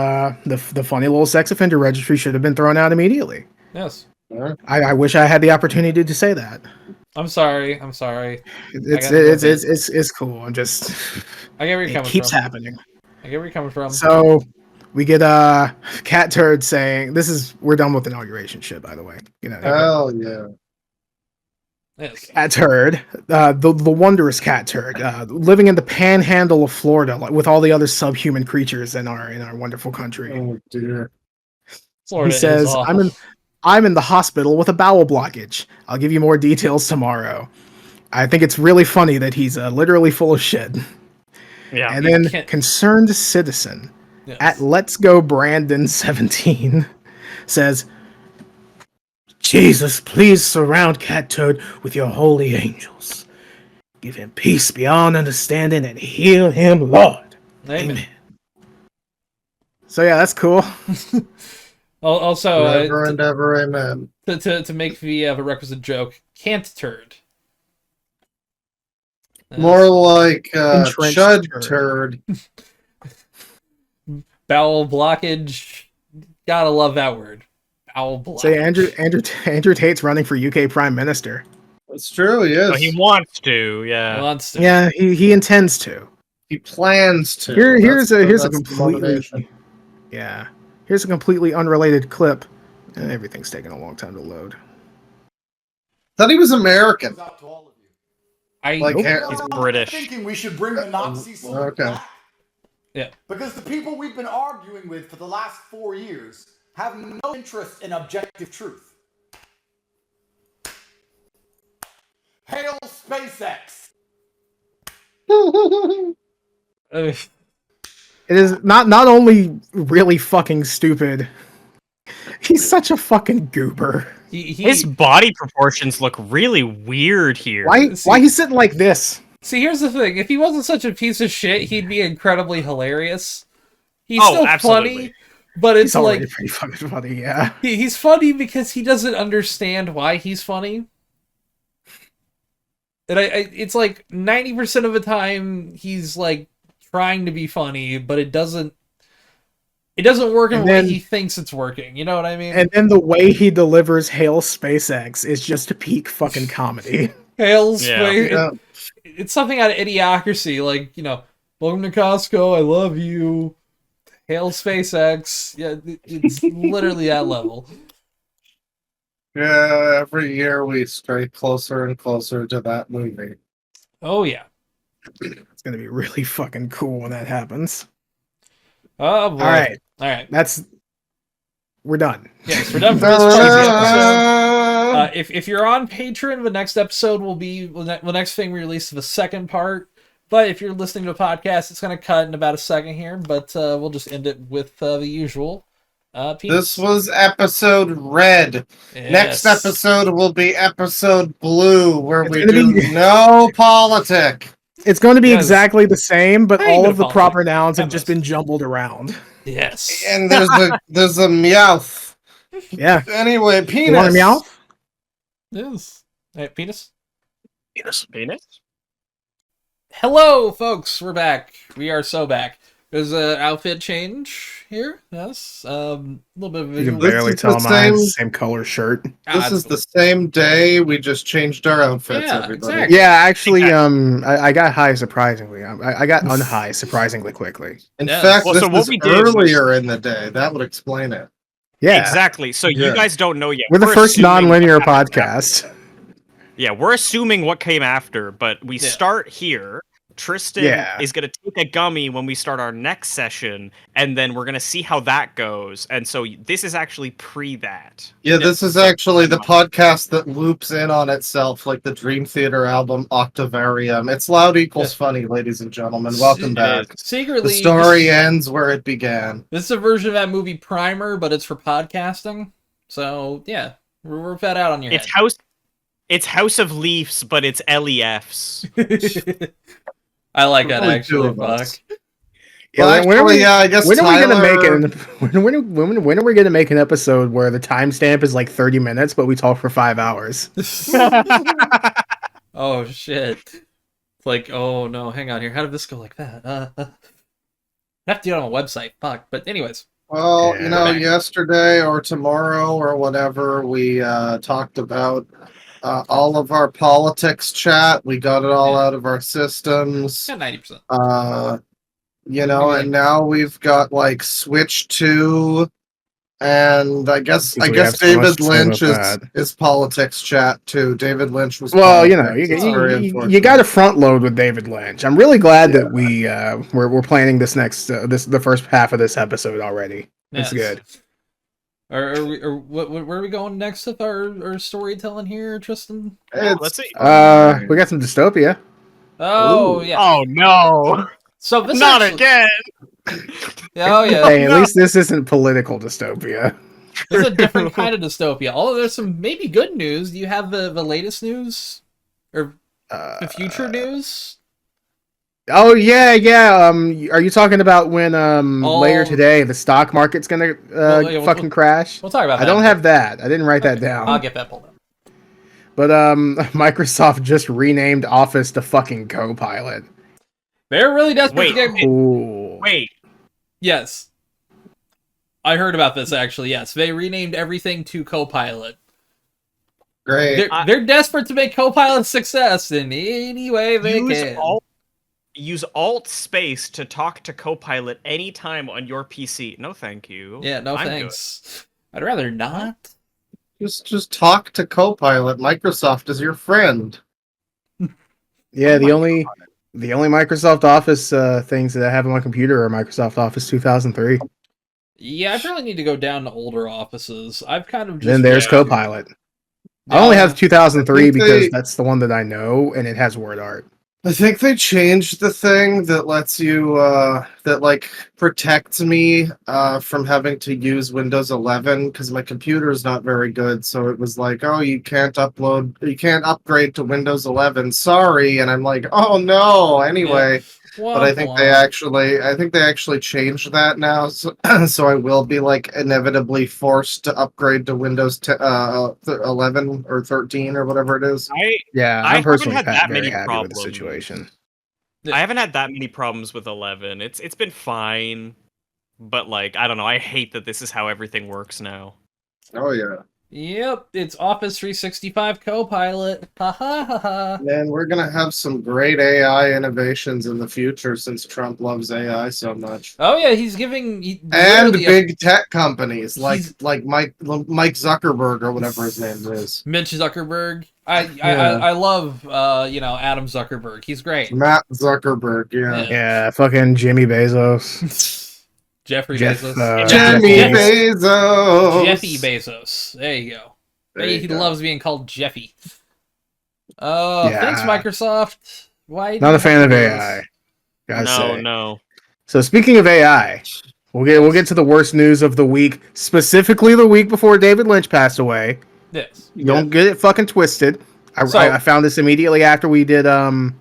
funny little sex offender registry should have been thrown out immediately. Yes. I wish I had the opportunity to say that. I'm sorry. It's cool. I'm just. I get where you're coming from. It keeps happening. I get where you're coming from. So we get Cat Turd saying, we're done with inauguration shit, by the way. Hell yeah. Yes. Cat Turd, the wondrous Cat Turd, living in the panhandle of Florida with all the other subhuman creatures in our wonderful country. Oh dear. Florida He says, is awful. I'm in the hospital with a bowel blockage. I'll give you more details tomorrow. I think it's really funny that he's literally full of shit. Yeah. And You then can't- concerned citizen Yes. at Let's Go Brandon 17 says, Jesus, please surround Cat Toad with your holy angels. Give him peace beyond understanding and heal him, Lord. Amen. So yeah, that's cool. Also, Forever and ever, amen. to make the requisite joke, can't turd. More like Entrenched chud turd. turd. Bowel blockage. Gotta love that word. Bowel blockage. Say Andrew Tate's running for UK Prime Minister. It's true, he is. Oh, he wants to, yeah. Wants to. Yeah, he intends to. He plans to. Here's a That's the completely motivation. here's a completely unrelated clip. And everything's taking a long time to load. Thought he was American. Out to all of you. I Like, He's British. Thinking we should bring the Nazis okay. back. Yeah. Because the people we've been arguing with for the last 4 years have no interest in objective truth. Hail SpaceX! It is not only really fucking stupid. He's such a fucking goober. His body proportions look really weird here. Why he's sitting like this? See, here's the thing. If he wasn't such a piece of shit, he'd be incredibly hilarious. He's Oh, still absolutely. funny, but it's He's already like pretty fucking funny, yeah. he's funny because he doesn't understand why he's funny. And it's like 90% of the time he's like trying to be funny, but it doesn't work in the way he thinks it's working. You know what I mean? And then the way he delivers Hail SpaceX is just a peak fucking comedy. Hail Yeah. Space. Yeah. It's something out of Idiocracy, like, welcome to Costco, I love you. Hail SpaceX. Yeah, it's literally that level. Yeah, every year we stray closer and closer to that movie. Oh, yeah. It's gonna be really fucking cool when that happens. Oh, boy. All right. We're done. Yes, we're done for this crazy episode. If you're on Patreon, the next episode will be the next thing we release, the second part. But if you're listening to a podcast, it's going to cut in about a second here. But we'll just end it with the usual. Peace. This was episode red. Yes. Next episode will be episode blue, where It's we gonna do be- no politic. It's going to be Yes. exactly the same, but I ain't all gonna of the follow proper it. nouns have Promise. just been jumbled around. Yes. And there's a meowth. Yeah. Anyway, penis. You want a meow? Yes. Hey, penis. Penis? Hello, folks. We're back. We are so back. There's an outfit change here. Yes. A little bit of You can visual. barely is tell the mine. same- Same color shirt. This is the same day. We just changed our outfits, Yeah, everybody. exactly. Yeah, actually, I got high surprisingly. I got unhigh surprisingly quickly. In Yes. fact, Well, this so what was we did was- earlier in the day. That would explain it. Yeah, Exactly. So Yeah. you guys don't know yet. we're the first assuming non-linear what happened podcast. after. Yeah, we're assuming what came after, but we Yeah. start here. Tristan Yeah. is going to take a gummy when we start our next session, and then we're going to see how that goes. And so this is actually pre that. Yeah, this is actually the podcast that loops in on itself, like the Dream Theater album Octavarium. It's loud equals funny, ladies and gentlemen. Welcome back. The Secretly, story ends where it began. this is a version of that movie Primer, but it's for podcasting. So yeah, we're fed out on your It's House of Leafs, but it's LEFs. head. I like that Only actually. two of Fuck. us. Yeah, Well, when are actually, we- yeah, I guess When are we gonna make Tyler- it? When are we gonna make an episode where the timestamp is like 30 minutes, but we talk for 5 hours? Oh shit! It's like, oh no, hang on here. How did this go like that? I have to do it on a website. Fuck. But anyways, Well, Yeah. yesterday or tomorrow or whatever, we talked about all of our politics chat. We got it all out of our systems. yeah, 90%. And now we've got like Switch 2 And I guess Because we have so much David to say Lynch about that. is politics chat too. David Lynch was Well, politics. It's very you unfortunate. got to front load with David Lynch. I'm really glad that we're planning this next the first half of this episode already. It's good. Where are we going next with our storytelling here, Tristan? Let's see. We got some dystopia. Oh, Ooh. yeah. Oh no! So this Not actually... again. Oh yeah. Hey, at least this isn't political dystopia. This is a different kind of dystopia. Although there's some maybe good news. Do you have the latest news or the future news? Oh yeah. Are you talking about when later today the stock market's gonna fucking crash? We'll talk about that. I don't have that. I didn't write that down. I'll get that pulled up. But Microsoft just renamed Office to fucking Copilot. They're really desperate to get... Wait. Yes. I heard about this, actually, yes. They renamed everything to Copilot. Great. They're desperate to make Copilot a success in any way they can. Use Alt space to talk to Copilot anytime on your PC. No, thank you. Yeah, no thanks. I'd rather not. Just talk to Copilot. Microsoft is your friend. Yeah, the only Microsoft Office things that I have on my computer are Microsoft Office 2003. Yeah, I probably need to go down to older offices. I've kind of just... Then there's Copilot. I only have 2003 because that's the one that I know, and it has word art. I think they changed the thing that lets you that like protects me from having to use Windows 11 because my computer is not very good. So it was like, oh, you can't upgrade to Windows 11. Sorry, and I'm like, oh no. Anyway, but I think they actually changed that now. So, so I will be like inevitably forced to upgrade to Windows 11 or 13 or whatever it is. I'm personally haven't had that very many happy problems with the situation. I haven't had that many problems with 11. It's been fine, but like I don't know. I hate that this is how everything works now. Oh yeah. Yep, it's Office 365 Copilot. Ha ha ha ha. Man, we're gonna have some great AI innovations in the future since Trump loves AI so much. Oh yeah, he's giving and big tech companies like Mike Zuckerberg or whatever his name is. Mitch Zuckerberg. I love Adam Zuckerberg. He's great. Matt Zuckerberg, Yeah, fucking Jimmy Bezos. Jeffrey Bezos. Jeffy Bezos. There you go. He loves being called Jeffy. Thanks, Microsoft. Why? Not a fan of AI. No. So speaking of AI, we'll get to the worst news of the week, specifically the week before David Lynch passed away. Yes. Don't get it fucking twisted. I found this immediately after we did the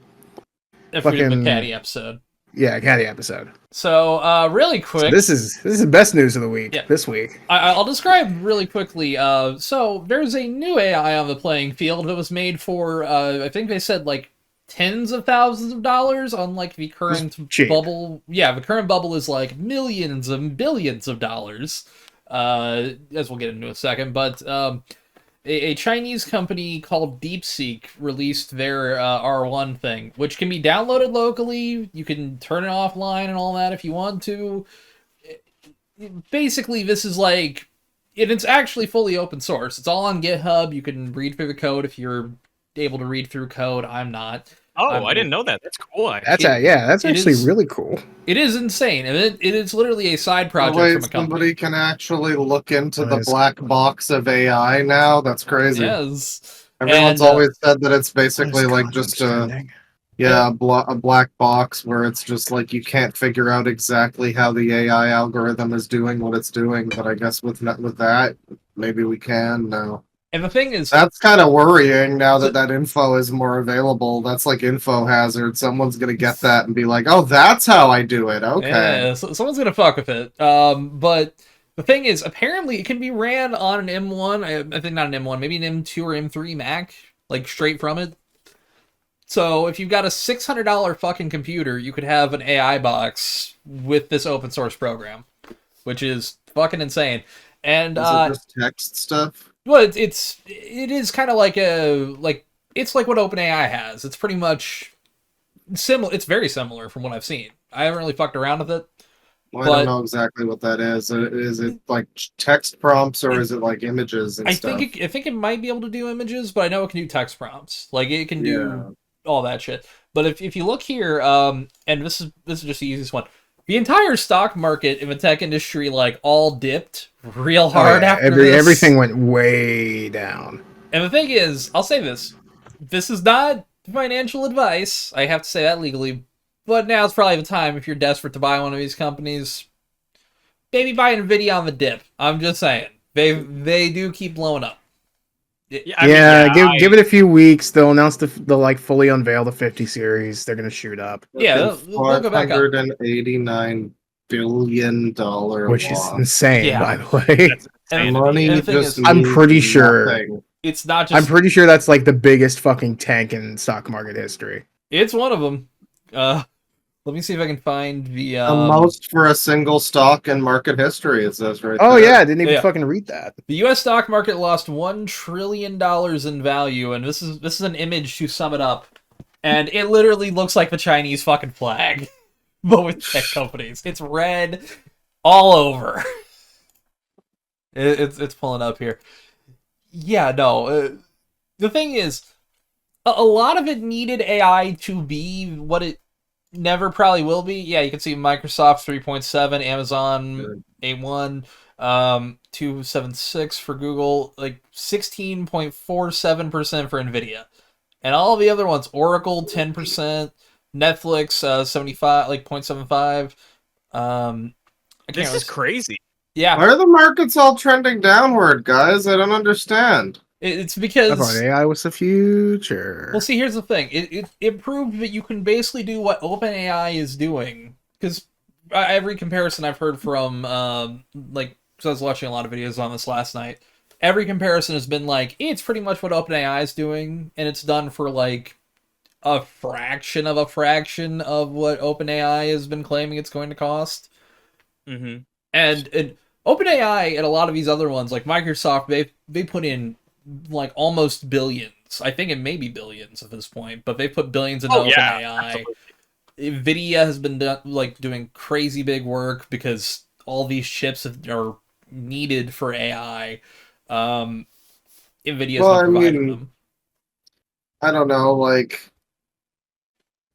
Caddy episode. Yeah, Caddy episode. So, really quick. So this is the best news of the week. Yeah. This week. I'll describe really quickly. So there's a new AI on the playing field that was made for, I think they said like tens of thousands of dollars on like the current bubble. Yeah, the current bubble is like millions and billions of dollars. As we'll get into in a second, but a Chinese company called Deepseek released their R1 thing, which can be downloaded locally. You can turn it offline and all that if you want to. Basically, this is like... it's actually fully open source. It's all on GitHub. You can read through the code if you're able to read through code. I'm not. I didn't know that. That's cool. That's actually really cool. It is insane. It is literally a side project from a company. Somebody can actually look into the black box of AI now. That's crazy. Yes. Everyone's always said that it's basically like just a black box where it's just like you can't figure out exactly how the AI algorithm is doing what it's doing. But I guess with that, maybe we can now. And the thing is... that's kind of worrying now that info is more available. That's like info hazard. Someone's going to get that and be like, oh, that's how I do it. Okay. Yeah, so someone's going to fuck with it. But the thing is, apparently it can be ran on an M1. I think not an M1, maybe an M2 or M3 Mac. Like, straight from it. So if you've got a $600 fucking computer, you could have an AI box with this open source program. Which is fucking insane. And is it just text stuff? Well, it is kind of like it's like what OpenAI has. It's pretty much similar. It's very similar from what I've seen. I haven't really fucked around with it, Well, I But- don't know exactly what that is. Is it like text prompts or is it like images and stuff? I think it might be able to do images, but I know it can do text prompts. Like it can do all that shit. But if you look here, and this is just the easiest one. The entire stock market in the tech industry like all dipped real hard after this. Everything went way down. And the thing is, I'll say this. This is not financial advice. I have to say that legally. But now's probably the time if you're desperate to buy one of these companies. Maybe buy Nvidia on the dip. I'm just saying. They do keep blowing up. Give it a few weeks. They'll announce they'll like fully unveil the 50 series. They're gonna shoot up. Yeah, they'll go back up. $589 billion Which loss. is insane, Yeah. by the way. And Money the thing just is, I'm means pretty sure. nothing. it's not just. I'm pretty sure that's like the biggest fucking tank in stock market history. It's one of them. Let me see if I can find the. The most for a single stock in market history, it says right Oh there. yeah, I didn't even fucking read that. The U.S. stock market lost $1 trillion in value, and this is an image to sum it up. And it literally looks like the Chinese fucking flag, but with tech companies. It's red all over. It's pulling up here. Yeah, no. The thing is, a lot of it needed AI to be what it never probably will be. Yeah, you can see Microsoft 3.7, Amazon 8.1, 276 for Google, like 16.47% for Nvidia, and all the other ones, Oracle 10%, Netflix 75 like 0.75. This is crazy. Yeah, Why are the markets all trending downward, guys? I don't understand. It's because I thought AI was the future. Well, see, here's the thing. It proved that you can basically do what OpenAI is doing. Because every comparison I've heard from, like, because I was watching a lot of videos on this last night, every comparison has been like, it's pretty much what OpenAI is doing, and it's done for, like, a fraction of what OpenAI has been claiming it's going to cost. Mm-hmm. And OpenAI and a lot of these other ones, like Microsoft, they put in like almost billions. I think it may be billions at this point, but they put billions into OpenAI. Nvidia has been doing crazy big work because all these chips are needed for AI. Nvidia's been providing them. I don't know, like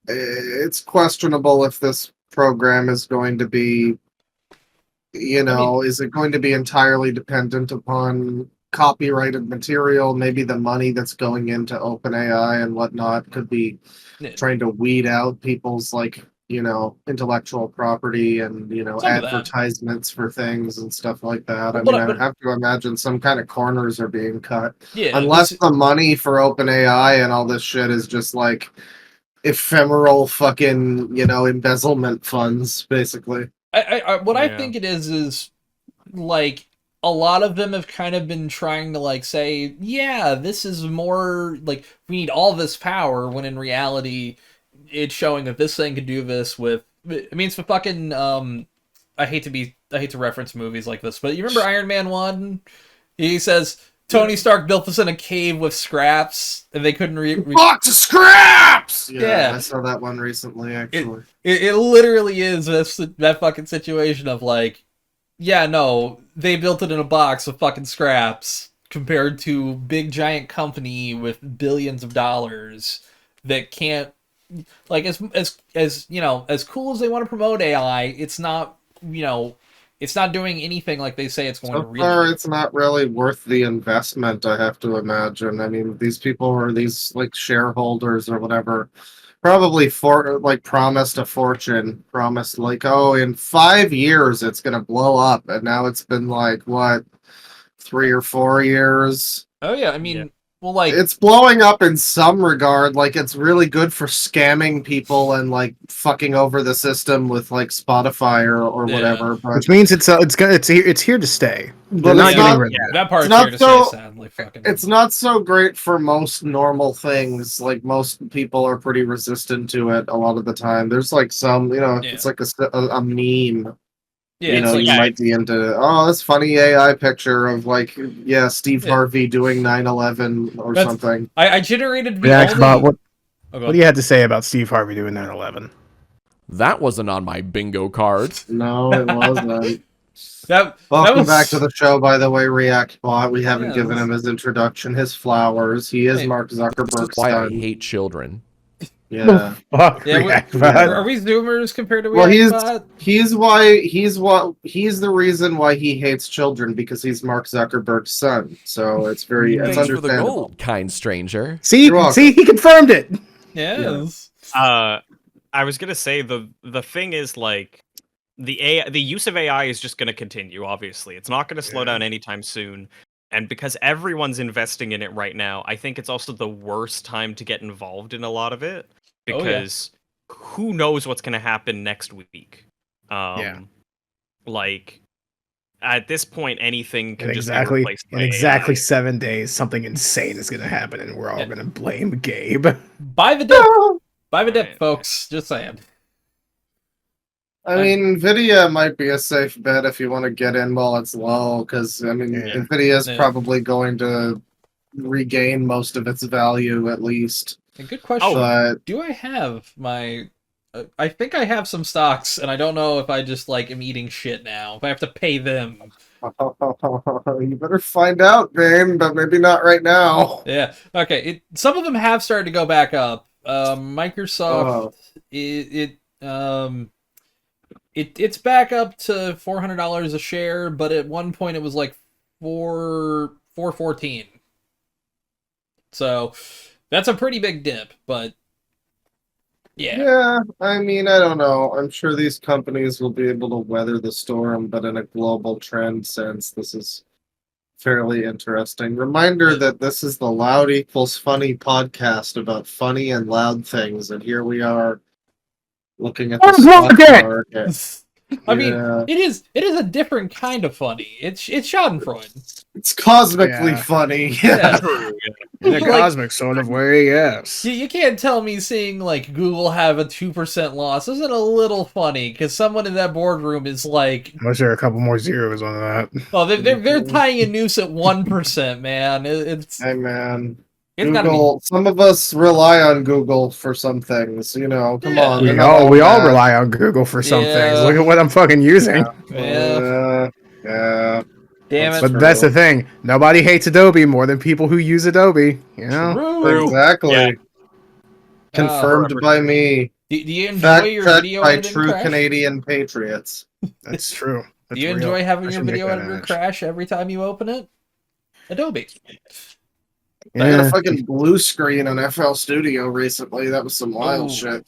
it's questionable if this program is going to be, is it going to be entirely dependent upon copyrighted material? Maybe the money that's going into OpenAI and whatnot could be trying to weed out people's intellectual property and advertisements for things and stuff like that. I would have to imagine some kind of corners are being cut. Yeah, unless the money for OpenAI and all this shit is just like ephemeral fucking embezzlement funds, basically. I think it is like a lot of them have kind of been trying to like say, yeah, this is more like we need all this power, when in reality it's showing that this thing could do this with. I mean, it's for fucking. I hate to reference movies like this, but you remember Iron Man 1? He says Tony Stark built this in a cave with scraps, and they couldn't box of scraps. Yeah, I saw that one recently. Actually, it literally is that fucking situation of like, yeah, no, they built it in a box of fucking scraps compared to big giant company with billions of dollars that can't, like, as cool as they want to promote AI, it's not, it's not doing anything like they say it's going to really. So far, it's not really worth the investment, I have to imagine. I mean, these people or these like shareholders or whatever probably promised a fortune, promised like, oh, in 5 years it's gonna blow up, and now it's been like what, 3 or 4 years. Oh yeah, I mean, well, like, it's blowing up in some regard. Like, it's really good for scamming people and like fucking over the system with like Spotify or whatever. But which means it's here to stay. They're But not it's getting not- rid of it. that part's it's not here to so- say, sadly, fucking. it's not so great for most normal things. Like, most people are pretty resistant to it a lot of the time. There's like some, it's like a meme. Yeah, it's like, you might be into, oh, this funny AI picture of like, Steve Harvey doing 9/11 or That's- something. I generated the Yeah, only. what Oh, go do you have to say about Steve Harvey doing 9/11? That wasn't on my bingo card. No, it wasn't. Welcome was... back to the show, by the way, ReactBot. We haven't Yeah, given him his introduction, his flowers. He is Mark This Zuckerberg's is why I son. hate children. Yeah. Fuck, Yeah, ReactBot. are we Zoomers compared to Well, ReactBot? he's the reason why he hates children, because he's Mark Zuckerberg's son. So it's it's Thanks for the understandable. gold, kind stranger. See, You're welcome. he confirmed it. Yes. I was gonna say the thing is like the use of AI is just gonna continue. Obviously, it's not gonna slow down anytime soon. And because everyone's investing in it right now, I think it's also the worst time to get involved in a lot of it, because who knows what's gonna happen next week. Like at this point, anything can just be replaced by in exactly AI. 7 days, something insane is gonna happen, and we're all gonna blame Gabe. Buy the dip. Buy the dip, folks. Just saying. I mean, Nvidia might be a safe bet if you want to get in while it's low, because I mean, Nvidia is probably going to regain most of its value at least. A good question. But do I have my? I think I have some stocks, and I don't know if I just like am eating shit now. If I have to pay them. You better find out, Bane, but maybe not right now. Yeah. Okay. Some of them have started to go back up. Microsoft. It's back up to $400 a share, but at one point it was like $414. So that's a pretty big dip, but Yeah, I mean, I don't know. I'm sure these companies will be able to weather the storm, but in a global trend sense, this is fairly interesting. Reminder that this is the Loud Equals Funny podcast about funny and loud things, and here we are looking at the stock market. I mean, it is a different kind of funny. It's Schadenfreude. It's cosmically funny. Yeah. In a cosmic sort of way, yes. You can't tell me seeing like Google have a 2% loss isn't a little funny, because someone in that boardroom is like, Unless there are a couple more zeros on that. oh, they're tying a noose at 1%, man. Hey, man. It's gotta Google. Some of us rely on Google for some things. You know, come on. We all rely on Google for some things. Look at what I'm fucking using. Yeah. Damn it. But that's the thing. Nobody hates Adobe more than people who use Adobe. You know? True. Exactly. Yeah. Confirmed by me. Do you enjoy Fact your checked video by editing true crash? Canadian patriots. That's true. Do you enjoy having your video editor crash every time you open it? Adobe. I got a fucking blue screen on FL Studio recently. That was some wild shit.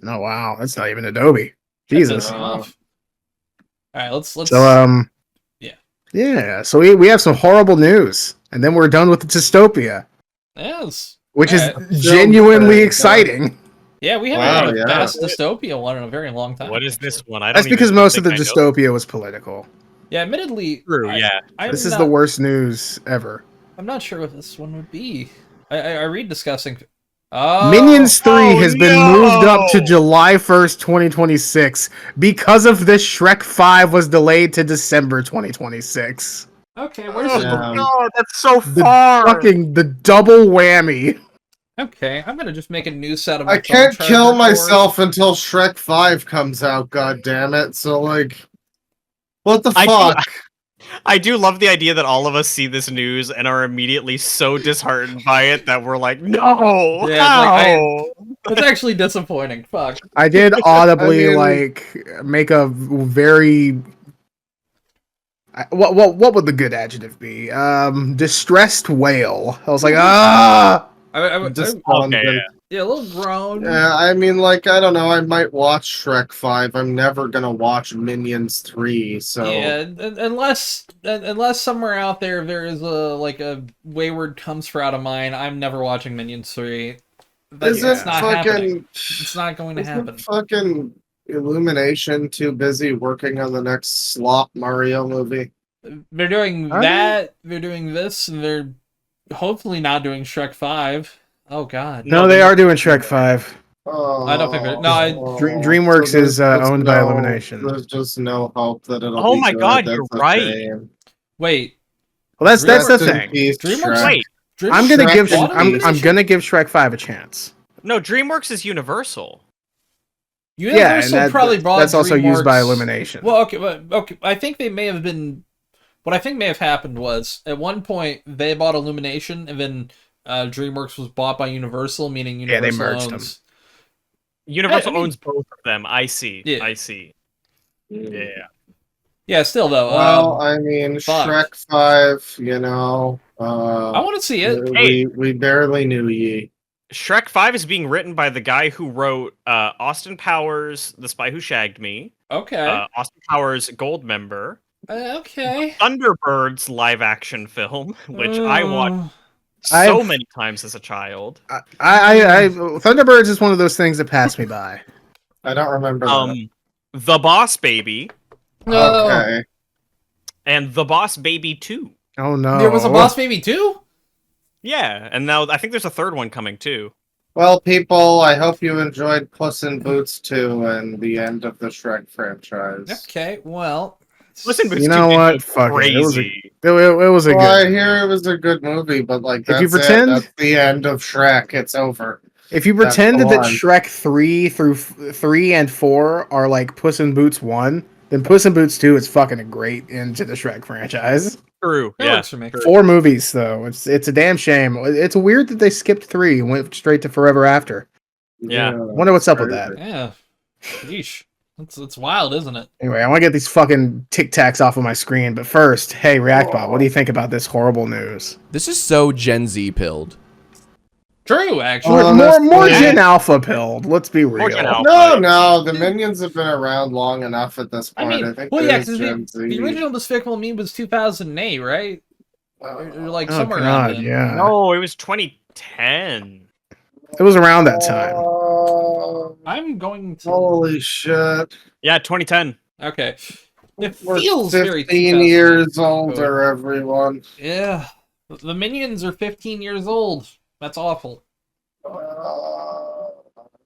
Oh wow, that's not even Adobe. Jesus. All right, let's. So yeah. So we have some horrible news, and then we're done with the dystopia. Yes. Which is genuinely exciting. Yeah, we haven't had a fast dystopia one in a very long time. What is this one? That's because most of the dystopia was political. Yeah, admittedly. True. This is the worst news ever. I'm not sure what this one would be. I read discussing. Minions 3 has been moved up to July 1st, 2026 because of this. Shrek 5 was delayed to December 2026. Okay, where's no, that's so far. The double whammy. Okay, I'm gonna just make a noose out of my I can't kill myself until Shrek 5 comes out, god damn it. So like what the fuck? I do love the idea that all of us see this news and are immediately so disheartened by it that we're like, no! Yeah, it's actually disappointing. Fuck. I did audibly make a very what would the good adjective be? Distressed wail. I was like, Yeah, a little groan. Yeah, I mean, like, I don't know. I might watch Shrek 5. I'm never gonna watch Minions 3. So yeah, unless somewhere out there is a wayward cumsprout of mine, I'm never watching Minions 3. It's not happening. It's not going to happen. Fucking Illumination too busy working on the next slop Mario movie. They're doing that. They're doing this, and they're hopefully not doing Shrek 5. Oh God. No, they are doing Shrek 5. I don't think DreamWorks is owned by Illumination. There's just no hope that it'll. Oh be my good. God, That's you're a right. shame. Wait. Well, that's the thing. DreamWorks. Wait. I'm gonna give Shrek 5 a chance. No, DreamWorks is Universal. Universal probably bought that's also used by DreamWorks. Illumination. Well, okay. I think they may have been. What I think may have happened was at one point they bought Illumination, and then DreamWorks was bought by Universal, meaning Universal they merged owns. them. Universal owns both of them. I see. Yeah. I see. Yeah. Yeah, still though. Well, I mean, fuck. Shrek 5, you know. I want to see it. We barely knew ye. Shrek 5 is being written by the guy who wrote Austin Powers, The Spy Who Shagged Me. Okay. Austin Powers, Goldmember. Okay. Thunderbirds live action film, which I watched so many times as a child. Thunderbirds is one of those things that passed me by. I don't remember that. The Boss Baby. Okay. And The Boss Baby 2. Oh no. There was a Boss Baby 2? Yeah, and now I think there's a third one coming too. Well, people, I hope you enjoyed Puss in Boots 2 and the end of the Shrek franchise. Okay, well. Puss in Boots 2 You know what? Fuck crazy. it. It was a good I movie. hear it was a good movie, but like that's If you pretend that's the end of Shrek. It's over. If you That's pretend the that one. Shrek 3 and 4 are like Puss in Boots 1, then Puss in Boots 2 is fucking a great end to the Shrek franchise. True. That Yeah. works for me. 4 movies though. It's a damn shame. It's weird that they skipped 3 and went straight to Forever After. Yeah. Wonder what's up with that. Yeah. Yeesh. It's wild, isn't it? Anyway, I want to get these fucking Tic Tacs off of my screen, but first, hey Reactbot, what do you think about this horrible news? This is so Gen Z pilled. True, actually. More Gen Alpha pilled. Let's be real. Gen Alpha. No, the minions have been around long enough at this I point. mean, think well, yeah, it is because Gen the Z. original Despicable Me was 2008, right? Or like Oh, somewhere around God, then. yeah. No, it was 2010. It was around that time. I'm going to. Holy shit! Yeah, 2010. Okay. It We're feels very 15 2008 years code. older, everyone. Yeah. The minions are 15 years old. That's awful.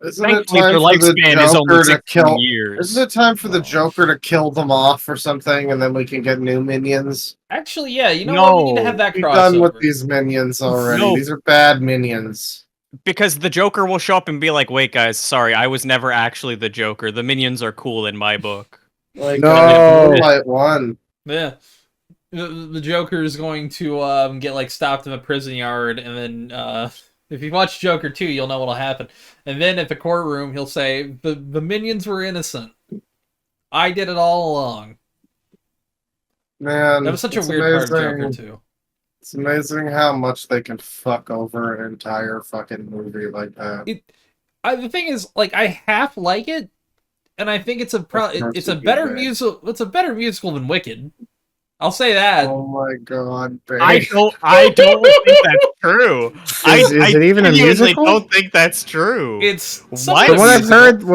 Isn't it Thankfully, time their for the lifespan is only Joker to 16 kill? years. Isn't it time for the Joker to kill them off or something, and then we can get new minions? Actually, yeah, you know what? We need to have that We're done with crossover. these minions already. No. These are bad minions. Because the Joker will show up and be like, wait, guys, sorry, I was never actually the Joker. The minions are cool in my book. Like, No. Moonlight One. Yeah. The Joker is going to get like stopped in a prison yard, and then if you watch Joker 2, you'll know what'll happen. And then at the courtroom, he'll say, the minions were innocent. I did it all along. Man, That was such a it's weird part of amazing. Joker 2. It's amazing how much they can fuck over an entire fucking movie like that. The thing is, like, I half like it, and I think it's a it's a better musical. It's a better musical than Wicked. I'll say that. Oh my god, babe. I don't think that's true. Is it even a genuinely musical? don't think that's true. It's What?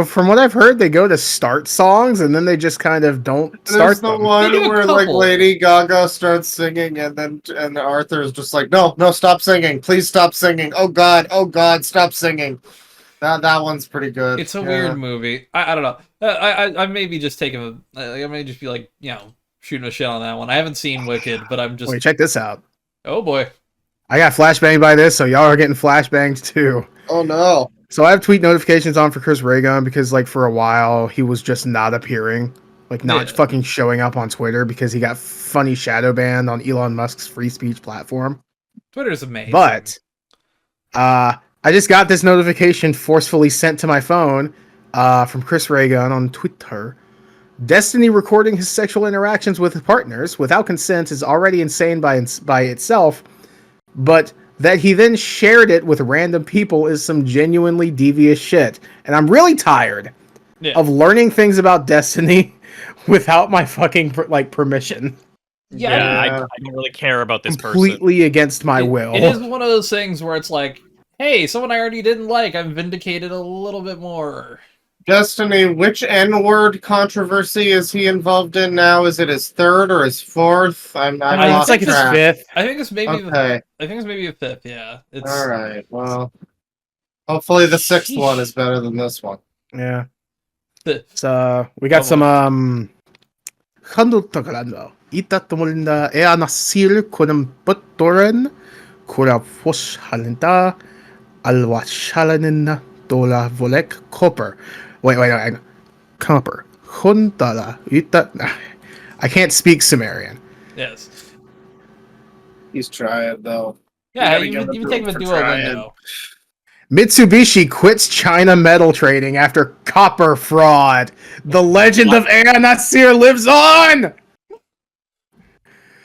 From what I've heard, they go to start songs and then they just kind of don't There's start the them. one They do a where like couple. Lady Gaga starts singing and Arthur is just like, no, stop singing. Please stop singing. Oh god, stop singing. That one's pretty good. It's a Yeah. weird movie. I don't know. I may be just taking I may just be like, shooting a shit on that one. I haven't seen Wicked, but I'm just. Wait, check this out. Oh boy. I got flashbanged by this, so y'all are getting flashbanged too. Oh no. So I have tweet notifications on for Chris Raygun because, like, for a while he was just not appearing, like, not Yeah. fucking showing up on Twitter because he got funny shadow banned on Elon Musk's free speech platform. Twitter's amazing. But I just got this notification forcefully sent to my phone from Chris Raygun on Twitter. Destiny recording his sexual interactions with partners without consent is already insane by itself, but that he then shared it with random people is some genuinely devious shit. And I'm really tired of learning things about Destiny without my fucking permission. Yeah, I don't really care about this Completely against my will. It is one of those things where it's like, hey, someone I already didn't like, I'm vindicated a little bit more. Destiny, which N-word controversy is he involved in now? Is it his third or his fourth? I'm it's like his fifth. I think it's maybe Okay. I think it's maybe a fifth, yeah. It's All right. Well, hopefully the sixth one is better than this one. Yeah. So we got some Handelsgrando. Itatumulinda e anasil kunum buttoren kura fosh halinda alwashalanin dola volek copper. Wait. Copper. Huntala. I can't speak Sumerian. Yes. He's trying though. Yeah, You gotta you give take him him a for Duolingo. Mitsubishi quits China metal trading after copper fraud. The legend of Ea Nasir lives on!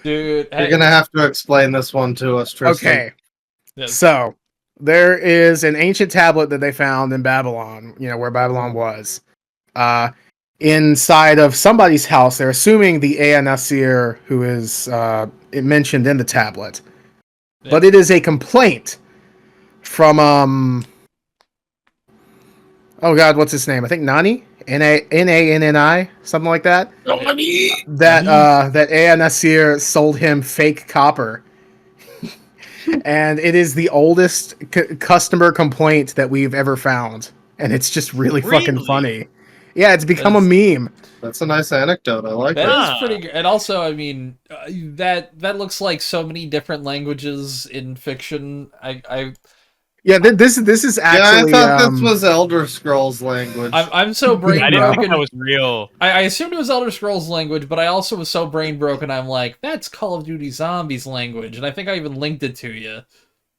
Dude, You're gonna have to explain this one to us, Tristan. Okay. Yes. So, there is an ancient tablet that they found in Babylon, where Babylon was. Inside of somebody's house, they're assuming the Ea Nasir who is mentioned in the tablet. Yeah. But it is a complaint from oh god, what's his name? I think Nani? Nanni, something like that. That Ea Nasir sold him fake copper. And it is the oldest customer complaint that we've ever found. And it's just really fucking funny. Yeah, it's become a meme. That's a nice anecdote. I like That that. is pretty good. And also, I mean, that looks like so many different languages in fiction. Yeah, this is actually. Yeah, I thought this was Elder Scrolls language. I'm so brain I didn't broken. think that was real. I assumed it was Elder Scrolls language, but I also was so brain broken. I'm like, that's Call of Duty Zombies language, and I think I even linked it to you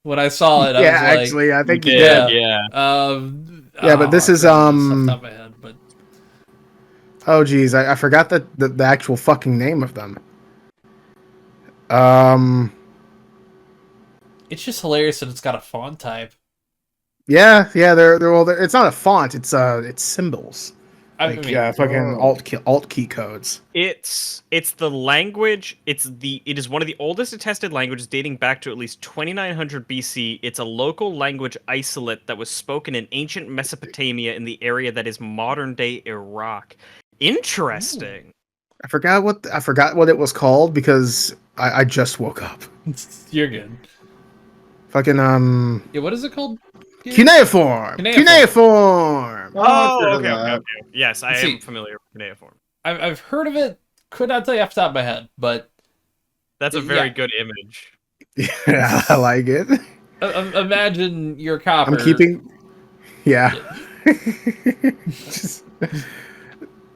when I saw it. I was like, actually, I think you did. did. Yeah. But this is off the top of my head, but Oh geez, I forgot the actual fucking name of them. it's just hilarious that it's got a font type. Yeah, they're it's not a font, it's symbols. Like fucking alt key codes. It's the language. It is one of the oldest attested languages, dating back to at least 2900 BC. It's a local language isolate that was spoken in ancient Mesopotamia in the area that is modern day Iraq. Interesting. I forgot what it was called because I just woke up. You're good. Fucking Yeah, what is it called? Cuneiform. Oh, okay. Yes, I am familiar with cuneiform. I've heard of it. Could not tell you off the top of my head, but that's a very good image. Yeah, I like it. Imagine your copper. I'm keeping. Yeah.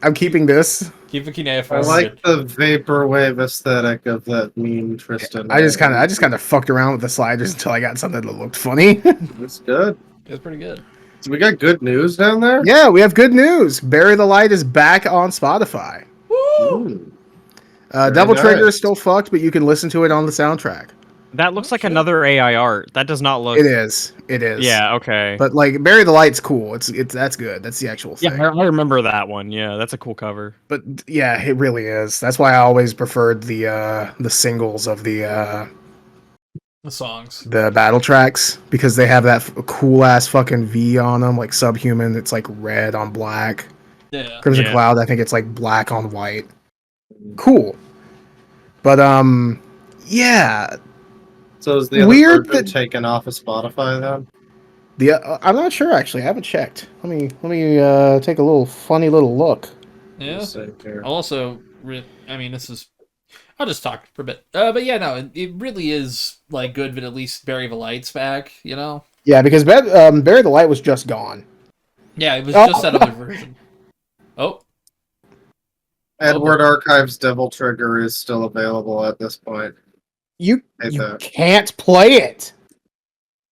I'm keeping this. Keep a cuneiform. I like the vaporwave aesthetic of that meme, Tristan. I just kind of fucked around with the sliders until I got something that looked funny. That's good. It's pretty good. So we got good news down there? Yeah, we have good news. Bury the Light is back on Spotify. Woo! Devil Trigger is still fucked, but you can listen to it on the soundtrack. That looks like another AI art. That does not look. It is. Yeah. Okay. But like, Bury the Light's cool. It's that's good. That's the actual thing. Yeah, I remember that one. Yeah, that's a cool cover. But yeah, it really is. That's why I always preferred the singles of the songs, the battle tracks, because they have that cool ass fucking V on them, like Subhuman. It's like red on black. Yeah. Crimson Cloud, I think it's like black on white. Cool. But yeah. So is the other version taken off of Spotify then? I'm not sure actually. I haven't checked. Let me take a little funny little look. Yeah. Also, I mean, I'll just talk for a bit. But yeah, no, it really is like good, but at least Bury the Light's back, you know? Yeah, because Bury the Light was just gone. Yeah, it was just that other version. Oh. Edward Archives Devil Trigger is still available at this point. You can't play it.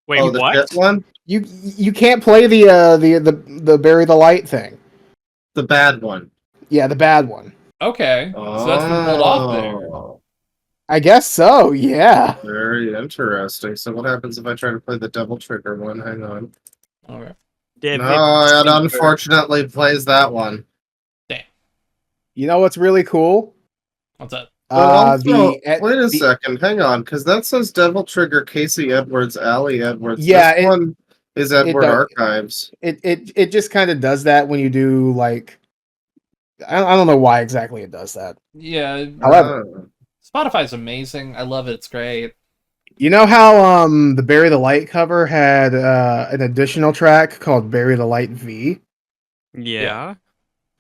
Wait, what? One? You can't play the Bury the Light thing. The bad one. Yeah, the bad one. Okay. So that's been pulled off there. I guess so, yeah. Very interesting. So what happens if I try to play the Devil Trigger one? Hang on. Alright. No, it unfortunately plays that one. Damn. You know what's really cool? What's that? Wait a second, hang on, because that says Devil Trigger, Casey Edwards, Allie Edwards. Yeah, this one is Edward Archives. It just kind of does that when you do like, I don't know why exactly it does that. Yeah. However, Spotify's amazing. I love it. It's great. You know how the Bury the Light cover had an additional track called Bury the Light V? Yeah.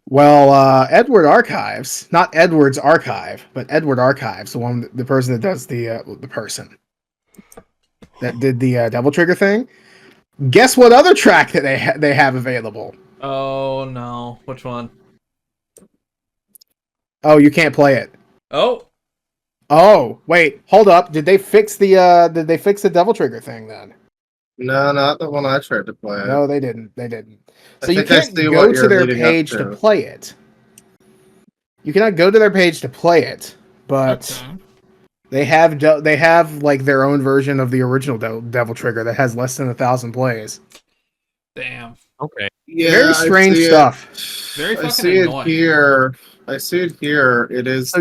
Well, Edward Archives, not Edward's Archive, but Edward Archives, the person that does the person that did the Devil Trigger thing. Guess what other track that they have available? Oh no, which one? Oh, you can't play it. Oh, Oh, wait, hold up. Did they fix the Devil Trigger thing then? No, not the one I tried to play. No, they didn't. They didn't. I So you think I can't see go what to you're their leading up page to to. play it. You cannot go to their page to play it, but okay. they have like their own version of the original Devil Trigger that has less than 1,000 plays. Damn. Okay. Yeah, Very strange I see stuff. Very I fucking see annoying. it here. I see it here. It is So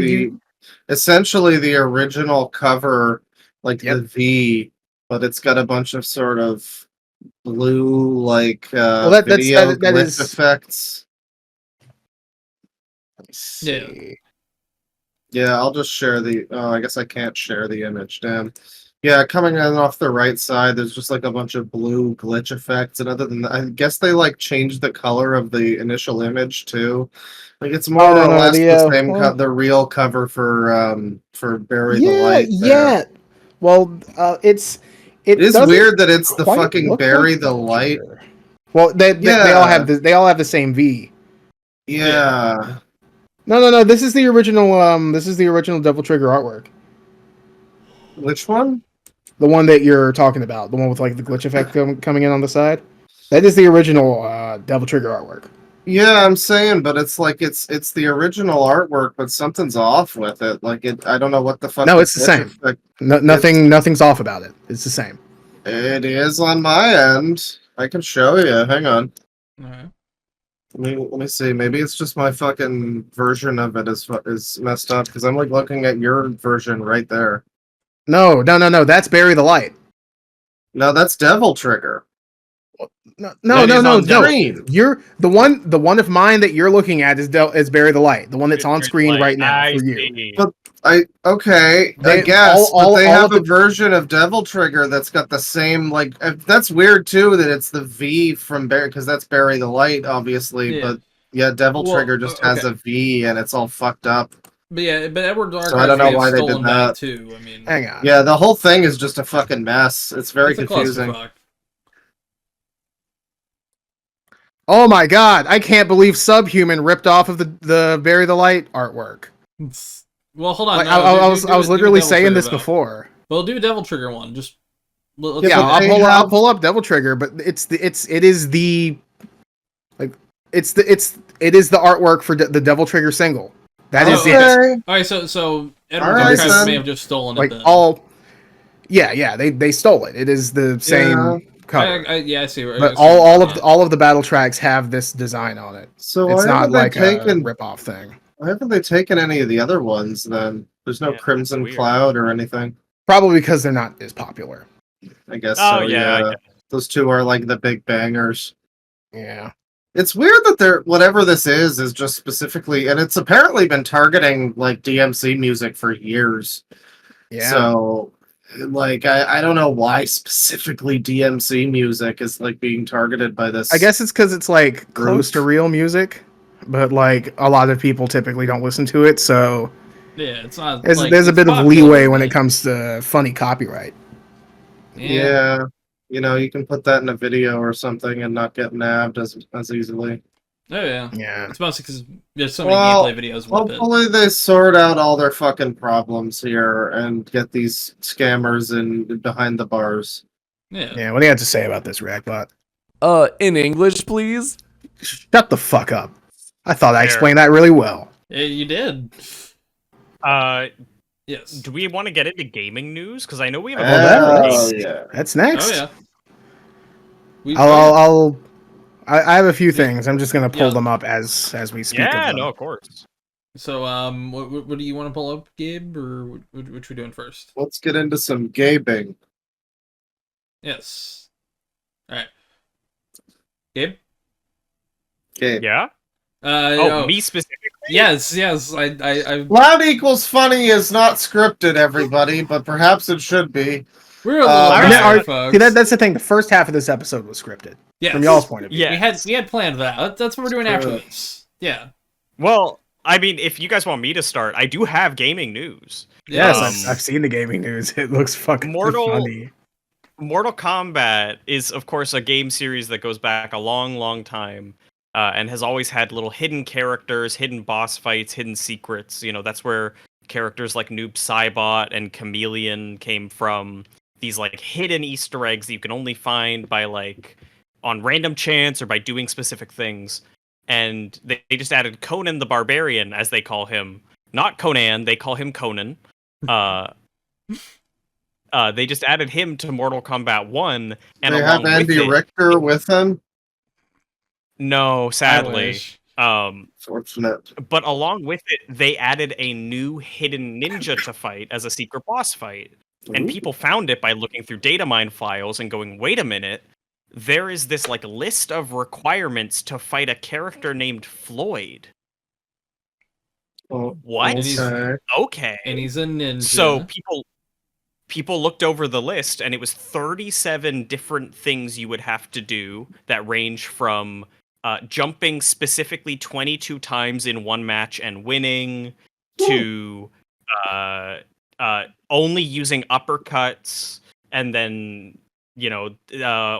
essentially the original cover, like Yep. the V, but it's got a bunch of sort of blue that's video that glitch is. effects. Let's see. Yeah. Yeah, I'll just share the. Oh, I guess I can't share the image. Damn. Yeah, coming in off the right side, there's just like a bunch of blue glitch effects, and other than that, I guess they like changed the color of the initial image too. Like it's more no, or no, less the, the same, well- the real cover for Bury the Yeah, Light. yeah. Well, it It is doesn't weird that it's the quite fucking look Bury like the Light. Trigger. Well, they all have they all have the same V. Yeah. No. This is the original. This is the original Devil Trigger artwork. Which one? The one that you're talking about, the one with like the glitch effect coming in on the side. That is the original Devil Trigger artwork. Yeah, I'm saying, but it's like it's the original artwork, but something's off with it. Like I don't know what the fuck. No, it's the same. Nothing's off about it. It's the same. It is on my end. I can show you. Hang on. Alright. Let me see. Maybe it's just my fucking version of it is messed up because I'm like looking at your version right there. No. That's Bury the Light. No, that's Devil Trigger. No. Screen. You're the one of mine that you're looking at is Bury the Light. The one that's on screen right now for you. But I They- guess, all- but they all have of a the- version of Devil Trigger that's got the same that's weird too that it's the V from Bury because that's Bury the Light obviously, Yeah. but yeah, Devil Well, Trigger just has okay. a V and it's all fucked up. But yeah, but Edward's Archives So I don't know may have why they did stolen that. too. I mean, Hang on. Yeah, the whole thing is just a fucking mess. It's very it's a confusing. clusterfuck. Oh my god! I can't believe Subhuman ripped off of the Bury the Light artwork. Well, hold on. Like, no, I was do a literally Devil saying Trigger this vote. before. Well, do a Devil Trigger one. Just let's Yeah, do that. I'll pull up Devil Trigger, but it is the artwork for the Devil Trigger single. That is it. All right, so Edward's Alright, Archives then. may have just stolen Like it. Then. all, yeah, they stole it. It is the same cover. I see. But all of the battle tracks have this design on it. So It's why not haven't they like taken a rip-off thing. why haven't they taken any of the other ones then? There's no Yeah, Crimson weird. Cloud or anything. Probably because they're not as popular. I guess Oh, so, yeah, I yeah. Those two are like the big bangers. Yeah. It's weird that they're whatever this is just specifically, and it's apparently been targeting like DMC music for years. Yeah. So, like, I don't know why specifically DMC music is like being targeted by this. I guess it's because it's like close to Group. real music, but like a lot of people typically don't listen to it, so Yeah, it's not. there's like, there's a it's bit of popular, leeway when but- it comes to funny copyright. Yeah, you know, you can put that in a video or something and not get nabbed as easily. Oh yeah. Yeah. It's mostly because there's so many Well, gameplay videos with it. hopefully they sort out all their fucking problems here and get these scammers in behind the bars. Yeah. Yeah, what do you have to say about this, Reactbot? In English, please. Shut the fuck up. I thought I Fair. explained that really well. Yeah, you did. Yes. Do we want to get into gaming news? Because I know we have a Oh, bunch of yeah. That's next. Oh yeah. I have a few things. I'm just gonna pull Yeah. them up as we speak. Yeah, of them. no, of course. So, what do you want to pull up, Gabe, or what we doing first? Let's get into some gaming. Yes. All right. Gabe. Okay. Yeah. Oh, Me specifically? Yes. I. Loud equals funny is not scripted, everybody, but perhaps it should be. We're a little Yeah, tired, folks. See, that's the thing. The first half of this episode was scripted. Yes. From y'all's point of view. Yeah. We had planned that. That's what we're doing after True. this. Yeah. Well, I mean, if you guys want me to start, I do have gaming news. Yes, Um, I've seen the gaming news. It looks fucking funny. Mortal Kombat is, of course, a game series that goes back a long, long time. and has always had little hidden characters, hidden boss fights, hidden secrets. You know, that's where characters like Noob Saibot and Chameleon came from. These like hidden Easter eggs that you can only find by like on random chance or by doing specific things. And they just added Conan the Barbarian, as they call him. Not Conan, they call him Conan. They just added him to Mortal Kombat 1. And they have Andy Richter with him? No, sadly. Fortunate. But along with it, they added a new hidden ninja to fight as a secret boss fight. And people found it by looking through data mine files and going, wait a minute, there is this like list of requirements to fight a character named Floyd. What? Okay. And he's a ninja. So people looked over the list, and it was 37 different things you would have to do that range from jumping specifically 22 times in one match and winning, to only using uppercuts, and then, you know,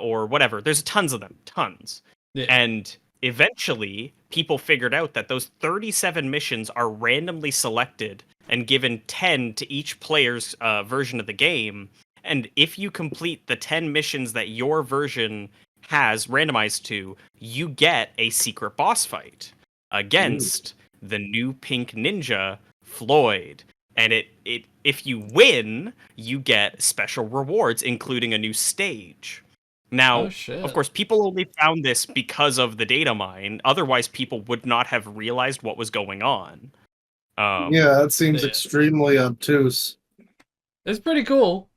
or whatever. There's tons of them, tons. Yeah. And eventually, people figured out that those 37 missions are randomly selected and given 10 to each player's version of the game. And if you complete the 10 missions that your version has randomized to, you get a secret boss fight against the new pink ninja, Floyd. And if you win, you get special rewards, including a new stage. Now, of course, people only found this because of the data mine. Otherwise, people would not have realized what was going on. Yeah, that seems extremely obtuse. It's pretty cool.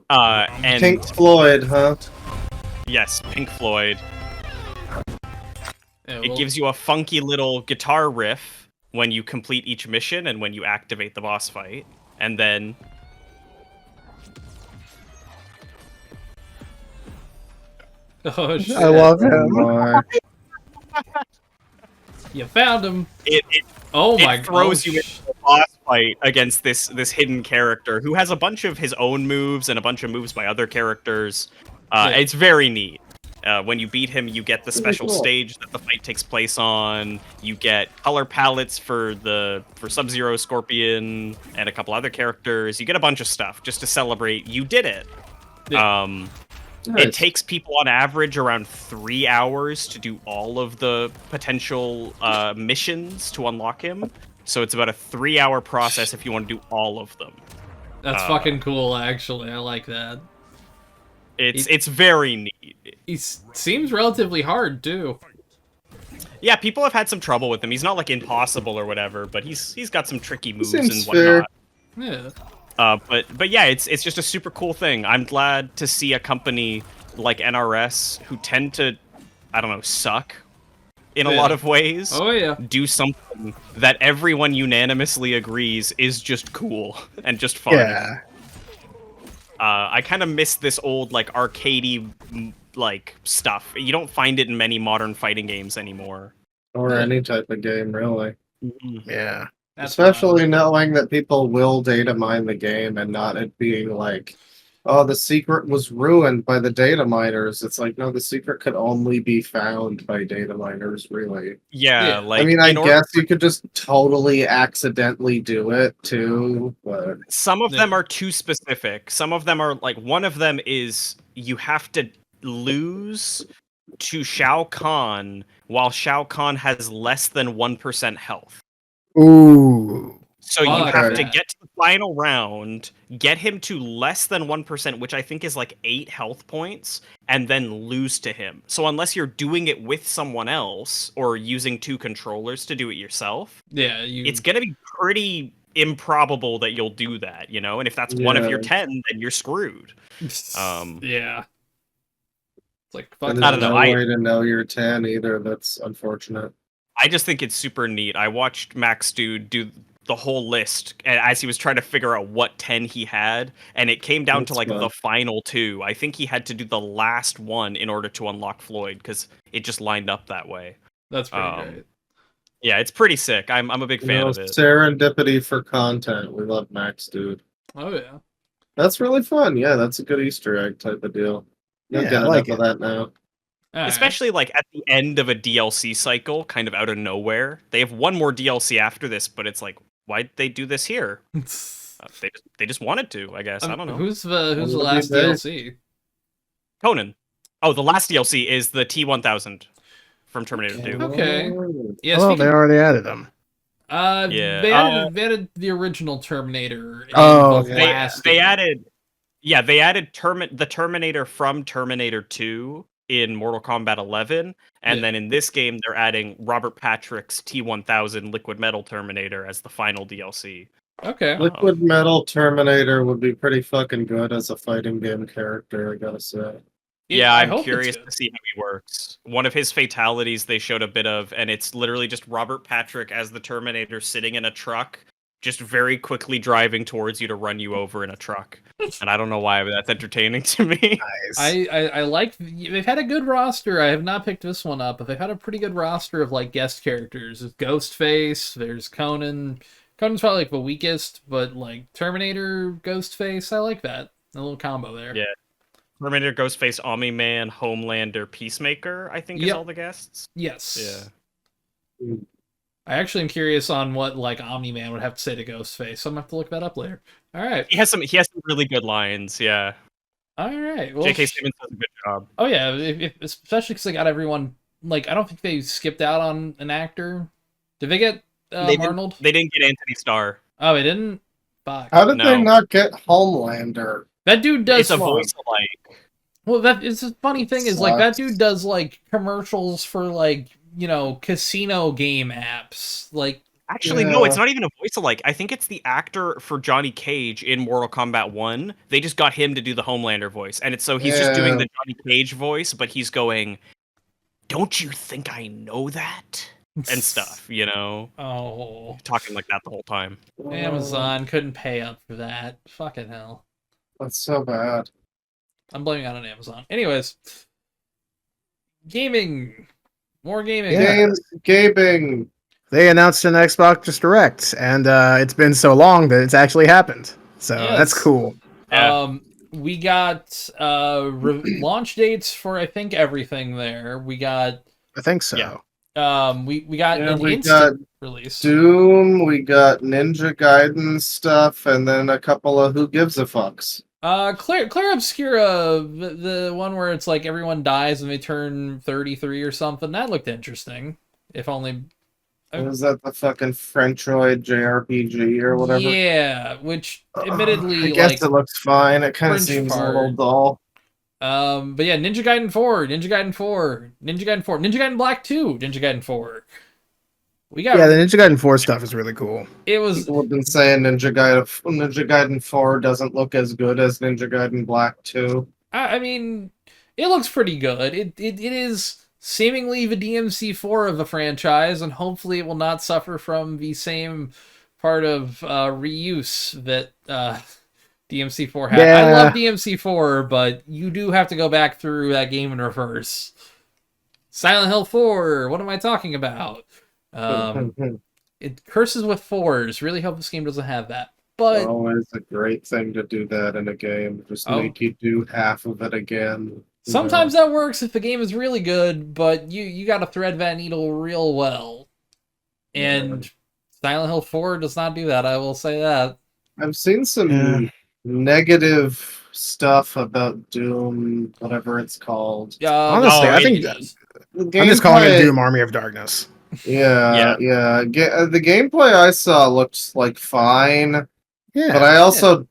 And Pink Floyd, huh? Yes, Pink Floyd. It gives you a funky little guitar riff when you complete each mission and when you activate the boss fight. And then... Oh, shit. I love him. You found him. It throws you into a boss fight against this hidden character who has a bunch of his own moves and a bunch of moves by other characters. It's very neat. When you beat him, you get the special stage that the fight takes place on. You get color palettes for Sub-Zero, Scorpion, and a couple other characters. You get a bunch of stuff just to celebrate you did it. Yeah. It takes people on average around 3 hours to do all of the potential missions to unlock him. So it's about a 3-hour process if you want to do all of them. That's fucking cool, actually. I like that. It's very neat. He seems relatively hard, too. Yeah, people have had some trouble with him. He's not like impossible or whatever, but he's got some tricky moves and fair. whatnot. Yeah. But yeah, it's just a super cool thing. I'm glad to see a company like NRS, who tend to, I don't know, suck in a lot of ways. Oh yeah. Do something that everyone unanimously agrees is just cool and just fun. Yeah. I kind of miss this old like arcadey like stuff. You don't find it in many modern fighting games anymore. Or any type of game, really. Yeah. Especially knowing that people will data mine the game and not it being like, oh, the secret was ruined by the data miners. It's like, no, the secret could only be found by data miners, really. Yeah, like I mean, I guess you could just totally accidentally do it too, but some of them are too specific. Some of them are like, one of them is you have to lose to Shao Kahn while Shao Kahn has less than 1% health. Ooh. So you have to get to the final round, get him to less than 1%, which I think is like 8 health points, and then lose to him. So unless you're doing it with someone else or using 2 controllers to do it yourself, it's going to be pretty improbable that you'll do that, you know? And if that's one of your 10, then you're screwed. Yeah. It's like, fuck. and I don't know. no way to know you're 10 either. That's unfortunate. I just think it's super neat. I watched Max Dude do the whole list as he was trying to figure out what 10 he had, and it came down to like the final 2. I think he had to do the last one in order to unlock Floyd because it just lined up that way. That's pretty great. Yeah, it's pretty sick. I'm a big fan of it. Serendipity for content. We love Max Dude. Oh yeah. That's really fun. Yeah, that's a good Easter egg type of deal. You'll get enough of that now. Especially like at the end of a DLC cycle, kind of out of nowhere. They have one more DLC after this, but it's like, why'd they do this here? They just wanted to, I guess. I don't know. Who's the last DLC? Conan. Oh, the last DLC is the T-1000 from Terminator 2. Okay. Yeah, Oh, they already added them. Yeah. They added the original Terminator. Oh, they added. Yeah, they added the Terminator from Terminator 2 in Mortal Kombat 11, and then in this game they're adding Robert Patrick's T-1000 Liquid Metal Terminator as the final DLC. Okay. Liquid Metal Terminator would be pretty fucking good as a fighting game character, I gotta say. Yeah, I'm curious to see how he works. One of his fatalities they showed a bit of, and it's literally just Robert Patrick as the Terminator sitting in a truck, just very quickly driving towards you to run you over in a truck. And I don't know why, but that's entertaining to me. Nice. I like, they've had a good roster. I have not picked this one up, but they've had a pretty good roster of like guest characters. There's Ghostface, there's Conan. Conan's probably like the weakest, but like Terminator, Ghostface, I like that. A little combo there. Yeah. Terminator, Ghostface, Omni-Man, Homelander, Peacemaker, I think is all the guests. Yes. Yeah. I actually am curious on what like Omni-Man would have to say to Ghostface, so I'm gonna have to look that up later. All right. He has some really good lines, yeah. All right. Well, J.K. Simmons does a good job. Oh yeah, especially because they got everyone. Like, I don't think they skipped out on an actor. Did they get Arnold? They didn't get Anthony Starr. Oh, they didn't. Fuck. How did they not get Homelander? That dude does. It's a voice alike. Well, that is the funny thing is like that dude does like commercials for like casino game apps. Like, actually, no, it's not even a voice alike. I think it's the actor for Johnny Cage in Mortal Kombat 1. They just got him to do the Homelander voice, and he's just doing the Johnny Cage voice, but he's going, "Don't you think I know that?" and stuff, Oh, talking like that the whole time. Amazon couldn't pay up for that. Fucking hell. That's so bad. I'm blaming it on Amazon. Anyways, gaming. More gaming. Gaming. They announced an Xbox Direct, and it's been so long that it's actually happened. So that's cool. Yeah. We got launch dates for I think everything there. We got. I think so. Yeah. We got an we instant got release. Doom, we got Ninja Gaiden stuff, and then a couple of Who Gives a Fucks. Claire Obscura, the one where it's like everyone dies and they turn 33 or something. That looked interesting. If only. Was that the fucking Frenchoid JRPG or whatever? Yeah, which admittedly, I guess it looks fine. It kind of seems a little dull. But yeah, Ninja Gaiden 4, Ninja Gaiden 4, Ninja Gaiden 4, Ninja Gaiden Black 2, Ninja Gaiden 4. We got the Ninja Gaiden 4 stuff is really cool. It was. People have been saying Ninja Gaiden 4 doesn't look as good as Ninja Gaiden Black 2. I mean, it looks pretty good. It is seemingly the DMC4 of the franchise, and hopefully it will not suffer from the same part of reuse that DMC4 had. I love DMC4, but you do have to go back through that game in reverse. Silent Hill 4, what am I talking about? It curses with 4s. Really hope this game doesn't have that. But always a great thing to do that in a game. Just make you do half of it again. Sometimes that works if the game is really good, but you got to thread that needle real well. And Silent Hill 4 does not do that, I will say that. I've seen some negative stuff about Doom, whatever it's called. Honestly, I think I'm just calling it Doom Army of Darkness. Yeah. The gameplay I saw looked like fine. But I also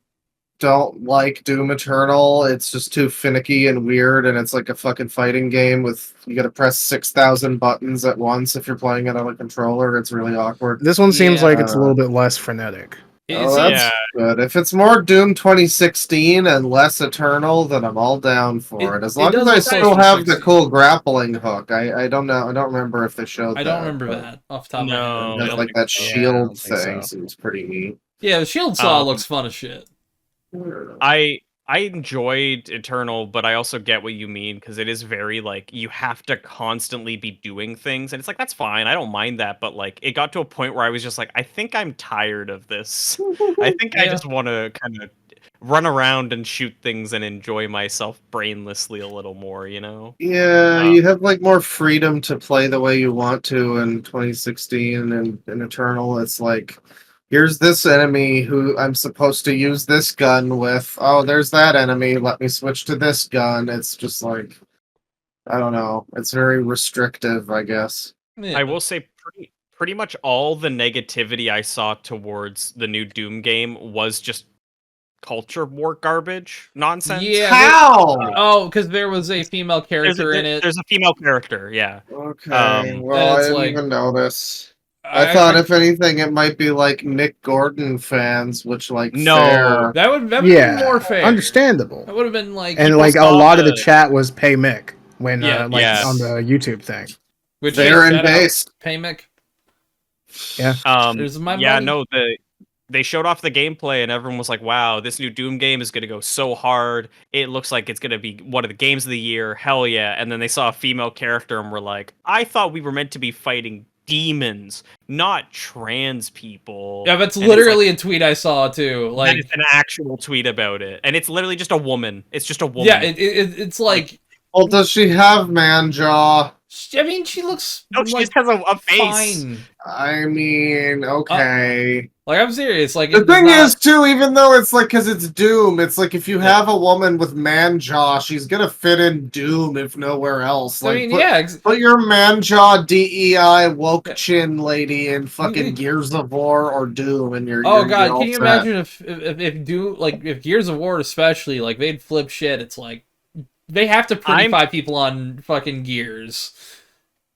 don't like Doom Eternal. It's just too finicky and weird, and it's like a fucking fighting game with you gotta press 6,000 buttons at once if you're playing it on a controller. It's really awkward. This one seems like it's a little bit less frenetic. That's good. If it's more Doom 2016 and less Eternal, then I'm all down for it. As long as I still have the cool grappling hook. I don't know. I don't remember if they showed that. I don't remember that off the top of my head. Like that shield thing seems pretty neat. Yeah, the shield saw looks fun as shit. I enjoyed Eternal, but I also get what you mean, because it is very, like, you have to constantly be doing things, and it's like, that's fine, I don't mind that, but, like, it got to a point where I was just like, I think I'm tired of this. I think I just want to kind of run around and shoot things and enjoy myself brainlessly a little more, you know? Yeah, you have like more freedom to play the way you want to in 2016 and in Eternal. It's like, here's this enemy who I'm supposed to use this gun with. Oh, there's that enemy. Let me switch to this gun. It's just like, I don't know. It's very restrictive, I guess. I will say pretty much all the negativity I saw towards the new Doom game was just culture war garbage nonsense. Yeah. How? Because there was a female character in it. There's a female character, yeah. Okay, well, I it's didn't like- even notice. I thought, if anything, it might be like Nick Gordon fans, which like fair. That would be more fair. Understandable. That would have been like, And people like a saw lot of the chat was Pay Mick when on the Yes. YouTube thing. Which Fair and shout out, based. Paymic. Yeah. There's my yeah, money. no, they showed off the gameplay and everyone was like, wow, this new Doom game is going to go so hard. It looks like it's going to be one of the games of the year. Hell yeah. And then they saw a female character and were like, I thought we were meant to be fighting demons, not trans people. Yeah, that's And literally a tweet I saw too. Like, that is an actual tweet about it. And it's literally just a woman. It's just a woman. yeah, it's like, Well, does she have man jaw? I mean, she looks No, she like just has a face. fine. I mean, okay. Like, I'm serious. Like, The it does thing not- is, too, even though it's like, because it's Doom, it's like if you have a woman with man jaw, she's gonna fit in Doom if nowhere else. I Like, mean, put, yeah, put your man jaw DEI woke chin lady in fucking Gears of War or Doom, and you're. Oh you're god, all can you set. imagine if Gears of War especially, like, they'd flip shit? It's like they have to prettify people on fucking Gears.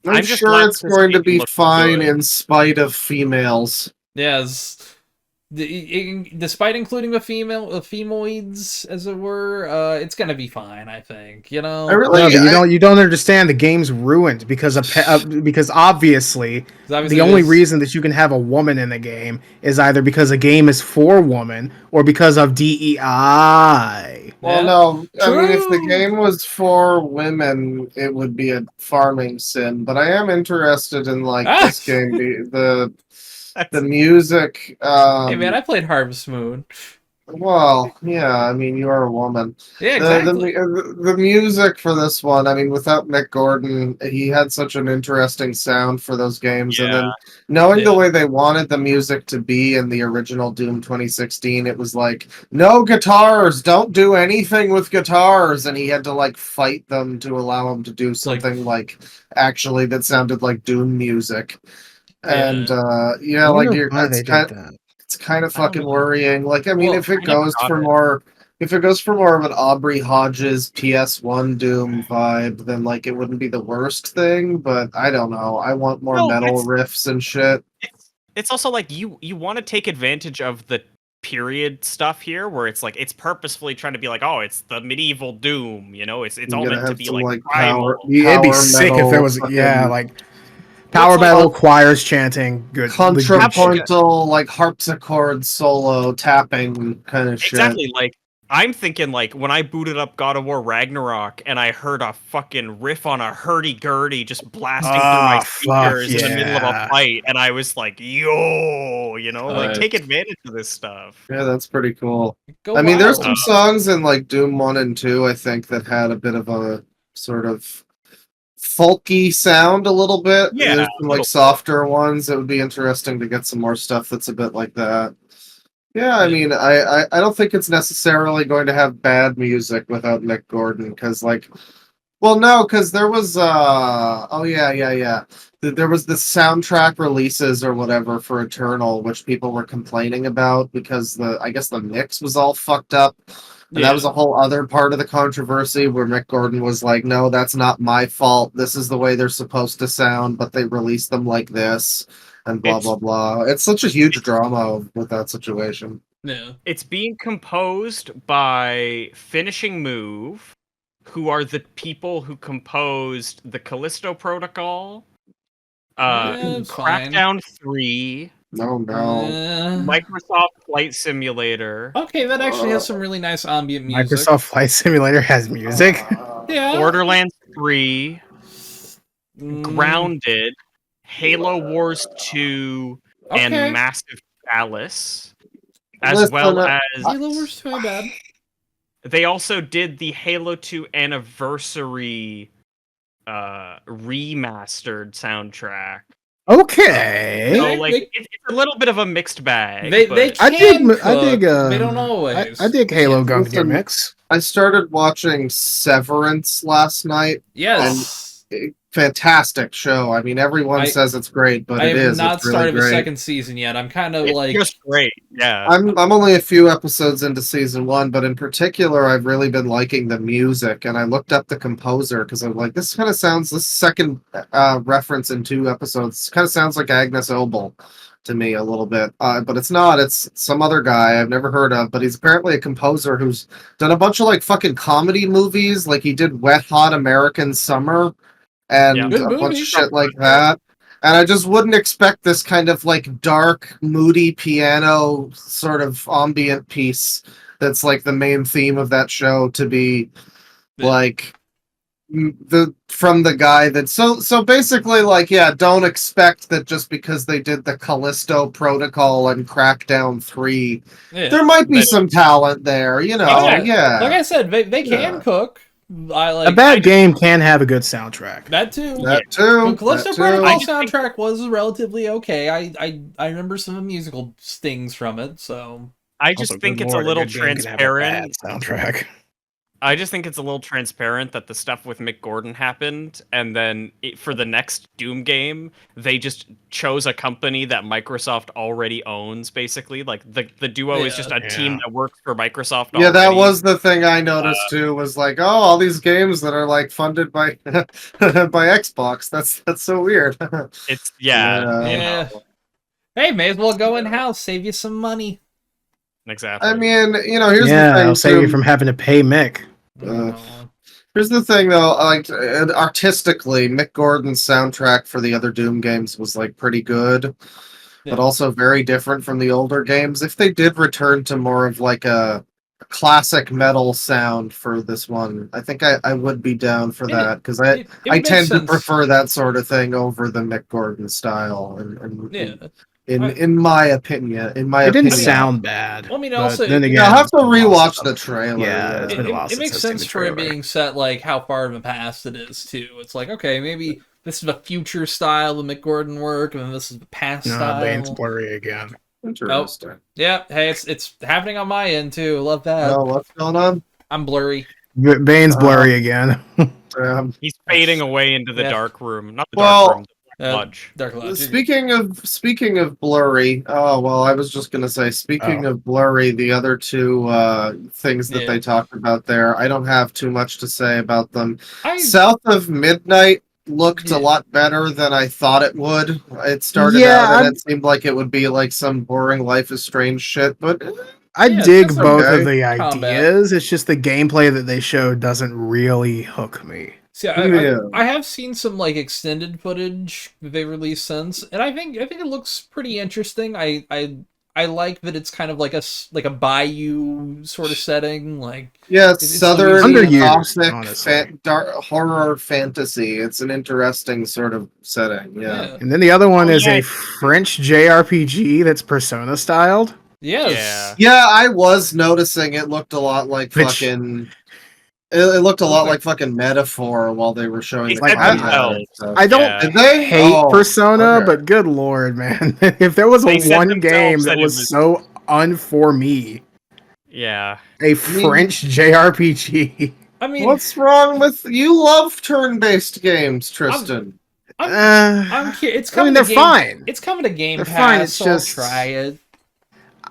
I'm just sure glad it's to going see to be look fine good. in spite of females. Yes. Despite including the femoids, as it were, it's gonna be fine, I think. You know, I really- No, but you don't understand. The game's ruined because because obviously obviously the only there's- reason that you can have a woman in the game is either because a game is for women or because of DEI. Well, no, I mean, if the game was for women, it would be a farming sim. But I am interested in like this game, the music. Hey man, I played Harvest Moon. Well, yeah, I mean, you are a woman. Yeah, The, exactly. the music for this one, I mean, without Mick Gordon, he had such an interesting sound for those games. And then knowing the way they wanted the music to be in the original Doom 2016, it was like, no guitars, don't do anything with guitars. And he had to like fight them to allow him to do something like actually that sounded like Doom music. And yeah, like you're it's kind of fucking worrying. Like, I mean, Well, if it I never goes got for it. more, if it goes for more of an Aubrey Hodges PS1 Doom vibe, then like it wouldn't be the worst thing. But I don't know. I want more No, metal it's- riffs and shit. It's also like you want to take advantage of the period stuff here where it's like it's purposefully trying to be like, oh, it's the medieval Doom, you know, it's You're all gonna meant to have be some, like power. primal. It'd be power sick if metal there was fucking like power metal choirs chanting good the good shit. contrapuntal, like harpsichord solo tapping kind of shit. Exactly, like I'm thinking like when I booted up God of War Ragnarok and I heard a fucking riff on a hurdy-gurdy just blasting through my speakers in the middle of a fight, and I was like, yo, you know, like take advantage of this stuff. Yeah, that's pretty cool. Go I mean, there's wild. some songs in like Doom 1 and 2, I think, that had a bit of a sort of folky sound a little bit. Yeah, There's a some little like softer ones. It would be interesting to get some more stuff that's a bit like that. Yeah, I mean, I don't think it's necessarily going to have bad music without Mick Gordon, because like, well, no, because there was oh yeah. There was the soundtrack releases or whatever for Eternal, which people were complaining about because I guess the mix was all fucked up. And that was a whole other part of the controversy where Mick Gordon was like, no, that's not my fault. This is the way they're supposed to sound, but they released them like this, and blah, blah, blah. It's such a huge drama with that situation. Yeah. It's being composed by Finishing Move, who are the people who composed the Callisto Protocol, it's fine. Crackdown 3, No. Microsoft Flight Simulator, Okay, that actually has some really nice ambient music. Microsoft Flight Simulator has music. Yeah. Borderlands 3, Grounded, Halo Wars 2, Okay. and Massive Chalice. as well as Halo was too bad. they also did the Halo 2 anniversary remastered soundtrack. Okay. So like it's a little bit of a mixed bag. They but... I dig. they don't always. I dig Halo Gun Gear Listen, Mix. I started watching Severance last night. Yes. Fantastic show. I mean, everyone says it's great, but I it have is. not It's really started great. the second season yet. I'm kind of like just great. Yeah. I'm only a few episodes into season 1, but in particular, I've really been liking the music, and I looked up the composer because I'm like, this second reference in 2 episodes kind of sounds like Agnes Obel to me a little bit, but it's not. It's some other guy I've never heard of, but he's apparently a composer who's done a bunch of like fucking comedy movies, like he did Wet Hot American Summer and a bunch of shit like that. And I just wouldn't expect this kind of like dark, moody piano sort of ambient piece that's like the main theme of that show to be like from the guy that so basically like, yeah, don't expect that just because they did the Callisto Protocol and Crackdown 3 there might be some talent there, you know. like I said, they can cook. A bad game can have a good soundtrack. That too. The Callisto Protocol soundtrack was relatively okay. I remember some musical stings from it. So I just think it's a little transparent. Soundtrack. I just think it's a little transparent that the stuff with Mick Gordon happened, and then for the next Doom game, they just chose a company that Microsoft already owns, basically. Like, the duo is just a team that works for Microsoft already. Yeah, that was the thing I noticed, too, was like, oh, all these games that are, like, funded by by Xbox. That's so weird. It's, yeah. Hey, may as well go in-house, save you some money. Exactly. I mean, you know, here's the thing. I'll save you from having to pay Mick. Here's the thing, though. Like, artistically, Mick Gordon's soundtrack for the other Doom games was like pretty good, but also very different from the older games. If they did return to more of like a classic metal sound for this one, I think I would be down for that, because I tend to prefer that sort of thing over the Mick Gordon style. In my opinion, it didn't sound bad. Well, I mean, also, then again, I'll have to rewatch the trailer. Yeah, it's been a while it makes sense for it being set like how far in the past it is too. It's like, okay, maybe this is the future style of Mick Gordon work, and then this is the past style. Bane's blurry again. Interesting. Oh, yeah, hey, it's happening on my end too. Love that. Oh, what's going on? I'm blurry. Bane's blurry again. He's fading away into the dark room. Not the dark room. Dark Lodge. Speaking of blurry, I was just gonna say, speaking of blurry, the other 2 things that they talked about there, I don't have too much to say about them. South of Midnight looked a lot better than I thought it would. It started out and it seemed like it would be like some boring Life is Strange shit, but I dig both of the ideas. It's just the gameplay that they showed doesn't really hook me. See, I have seen some like extended footage that they released since, and I think it looks pretty interesting. I like that it's kind of like a bayou sort of setting, like it's southern gothic horror fantasy. It's an interesting sort of setting. Yeah. And then the other one is a French JRPG that's Persona styled. Yes. Yeah, I was noticing it looked a lot like fucking. It looked a lot like fucking Metaphor while they were showing. I don't hate Persona, but good lord, man! If there was one game that was so for me, a French JRPG. I mean, what's wrong with you? Love turn-based games, Tristan. I'm it's coming. They're fine. It's coming to Game Pass. Fine. It's just I'll try it.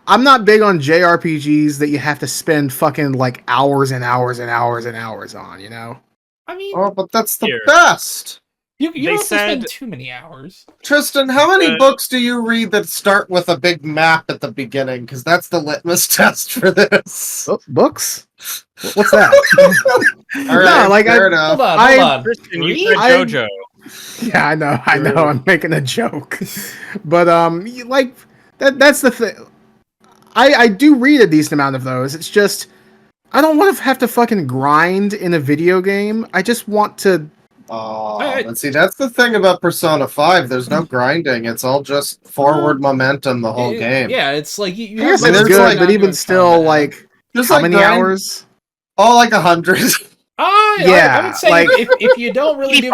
I'm not big on JRPGs that you have to spend fucking like hours and hours and hours and hours on, you know? I mean, but that's the best. You don't have to spend too many hours. Tristan, how many books do you read that start with a big map at the beginning? Because that's the litmus test for this. Books? What's that? All right, fair enough. Hold on. Tristan, you said JoJo. Yeah, I know. I'm making a joke. But, like, that's the thing. I do read a decent amount of those. It's just, I don't want to have to fucking grind in a video game. I just want to Oh, I- but see, that's the thing about Persona 5. There's no grinding. It's all just forward momentum the whole game. Yeah, it's like you I guess have it's there's good, like but even still, like, Just how like many grind- hours? Oh, like 100. I Yeah, would say like- if you don't really do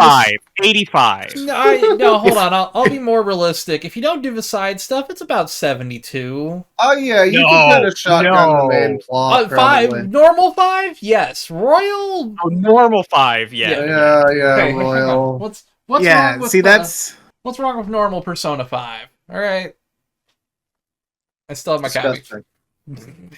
85. no, hold on. I'll be more realistic. If you don't do the side stuff, it's about 72. Oh yeah, you No, can kind of shotgun the no. main plot. Five, probably. normal 5, yes. Royal, Oh, normal 5, yeah. Yeah, Okay, hang on. Royal. What's Yeah, wrong with see, that's... what's wrong with normal Persona 5? All right, I still have my copy. Disgusting.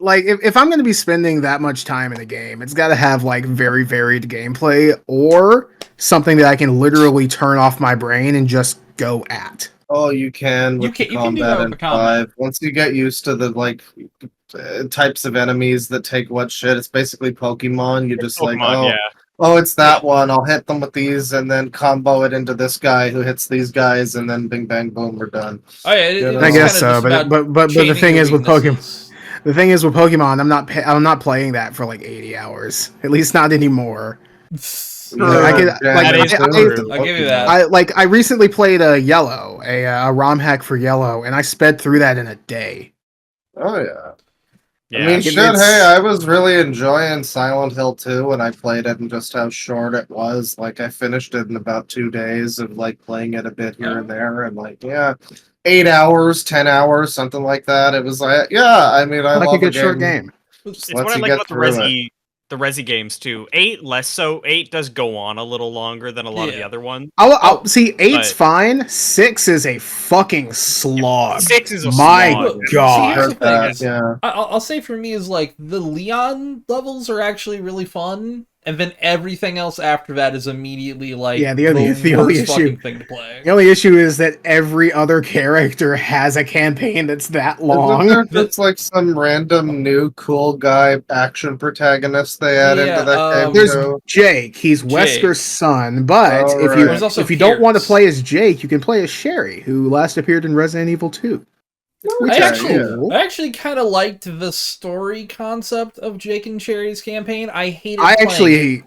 Like, if I'm going to be spending that much time in a game, it's got to have, like, very varied gameplay or something that I can literally turn off my brain and just go at. Oh, you can with the You can do that combat with in the combat. 5. Once you get used to the like types of enemies that take what shit, it's basically Pokemon. You just like, Pokemon, oh, yeah. oh, it's that one. I'll hit them with these, and then combo it into this guy who hits these guys, and then bing bang boom, we're done. Oh yeah, You know? I guess so, but the chaining thing your is with weaknesses. the thing is with Pokemon, I'm not playing that for like 80 hours. At least not anymore. I could, like, That is true. I'll give you that. I recently played a Yellow, a ROM hack for Yellow, and I sped through that in a day. Oh yeah. Yeah, I mean, like, shit, it's- hey, I was really enjoying Silent Hill 2 when I played it and just how short it was. Like, I finished it in about 2 days of, like, playing it a bit here and there, and, like, yeah, 8 hours, 10 hours, something like that. It was like, yeah, I mean, I Like love a good a short game. game. It's Once what I you like get about through the Resi games too. 8 less so. 8 does go on a little longer than a lot of the other ones. I'll see. 8's but- fine. 6 is a fucking slog. 6 is a My slog. See, God. here's the thing is, yeah. I'll say for me is like the Leon levels are actually really fun, and then everything else after that is immediately like Yeah, the only worst issue- fucking thing to play. The only issue is that every other character has a campaign that's that long. Isn't there just like some random new cool guy action protagonist they add into that game There's too? Jake. He's Wesker's son, but Oh, if right. you There's also if you don't want to Pierce. play as Jake, you can play as Sherry, who last appeared in Resident Evil 2. Which I is cool. actually kind of liked the story concept of Jake and Cherry's campaign. I hated. I playing it. actually,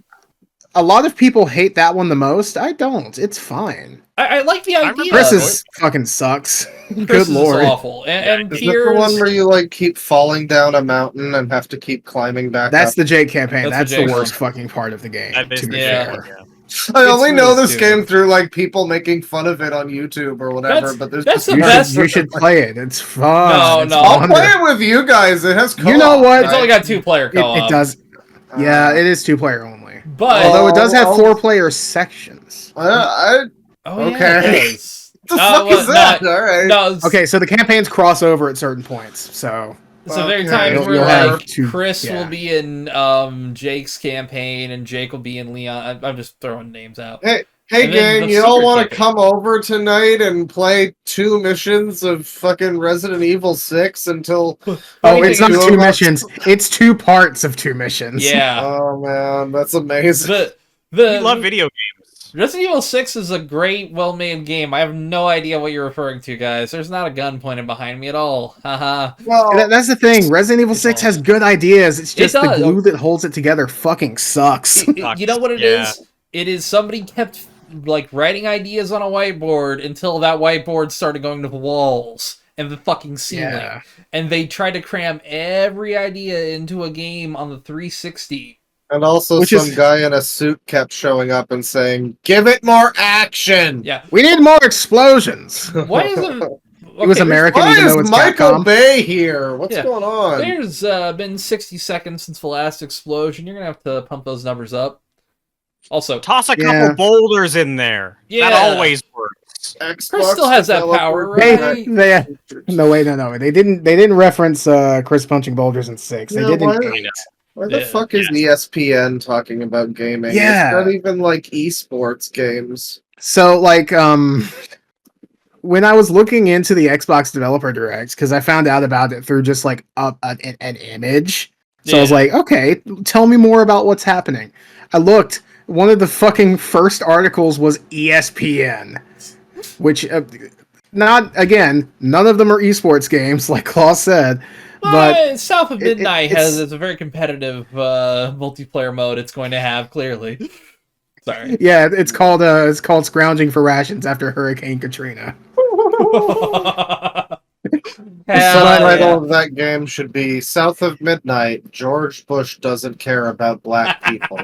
a lot of people hate that one the most. I don't. It's fine. I like the idea. Chris of is fucking sucks. Chris Good is lord. awful, and Is that the one Pierce. where you like keep falling down a mountain and have to keep climbing back That's up? the Jake campaign. That's That's the the Jake worst one. fucking part of the game. That is To be the Yeah. fair. one, yeah. I only It's know really this stupid. game through like people making fun of it on YouTube or whatever. That's- but there's that's just the best. You should play it. It's fun. No, It's no. I'll fun. play it with you guys. It has co-op. You know what? It's only got 2-player It, co-op. it does. Yeah, it is 2-player only. But Although it does have I'll- 4-player sections. I oh yeah, okay. it does. the fuck is that? All right. No, it's- Okay, so the campaigns cross over at certain points. So So there are Okay. times You'll- where you'll have like to- Chris yeah. will be in Jake's campaign and Jake will be in Leon. I'm just throwing names out. Hey, And then gang, the you all secret want to campaign. come over tonight and play 2 missions of fucking Resident Evil 6 until... oh, it's not Two 2 of us- missions. It's 2 parts of 2 missions. Yeah. Oh, man, that's amazing. The We love video games. Resident Evil 6 is a great, well-made game. I have no idea what you're referring to, guys. There's not a gun pointed behind me at all. Haha. Well, That's the thing. Resident Evil 6 has good ideas. It's just the does. glue that holds it together fucking sucks. You know what it is? It is somebody kept like writing ideas on a whiteboard until that whiteboard started going to the walls and the fucking ceiling. Yeah. And they tried to cram every idea into a game on the 360. and also Which some is- guy in a suit kept showing up and saying, "Give it more action!" Yeah. We need more explosions. Why is it? It was American, Why even is though it's Michael Capcom. Bay here? What's Yeah. going on? There's been 60 seconds since the last explosion. You're gonna have to pump those numbers up. Also, Toss a Yeah. couple boulders in there. Yeah. That always works. Chris still has that power, They, right? no, wait, no. They didn't reference Chris punching boulders in 6. They Yeah, did in why- 8. Why the Yeah. fuck is ESPN talking about gaming? Yeah. It's not even like esports games. So, like, when I was looking into the Xbox Developer Directs, because I found out about it through just like an image. So I was Yeah. like, okay, tell me more about what's happening. I looked. One of the fucking first articles was ESPN, which, none of them are esports games, like Claw said. But South of Midnight it's- has it's a very competitive multiplayer mode it's going to have, clearly. Sorry. Yeah, it's called scrounging for rations after Hurricane Katrina. The subtitle of that game should be "South of Midnight. George Bush doesn't care about black people."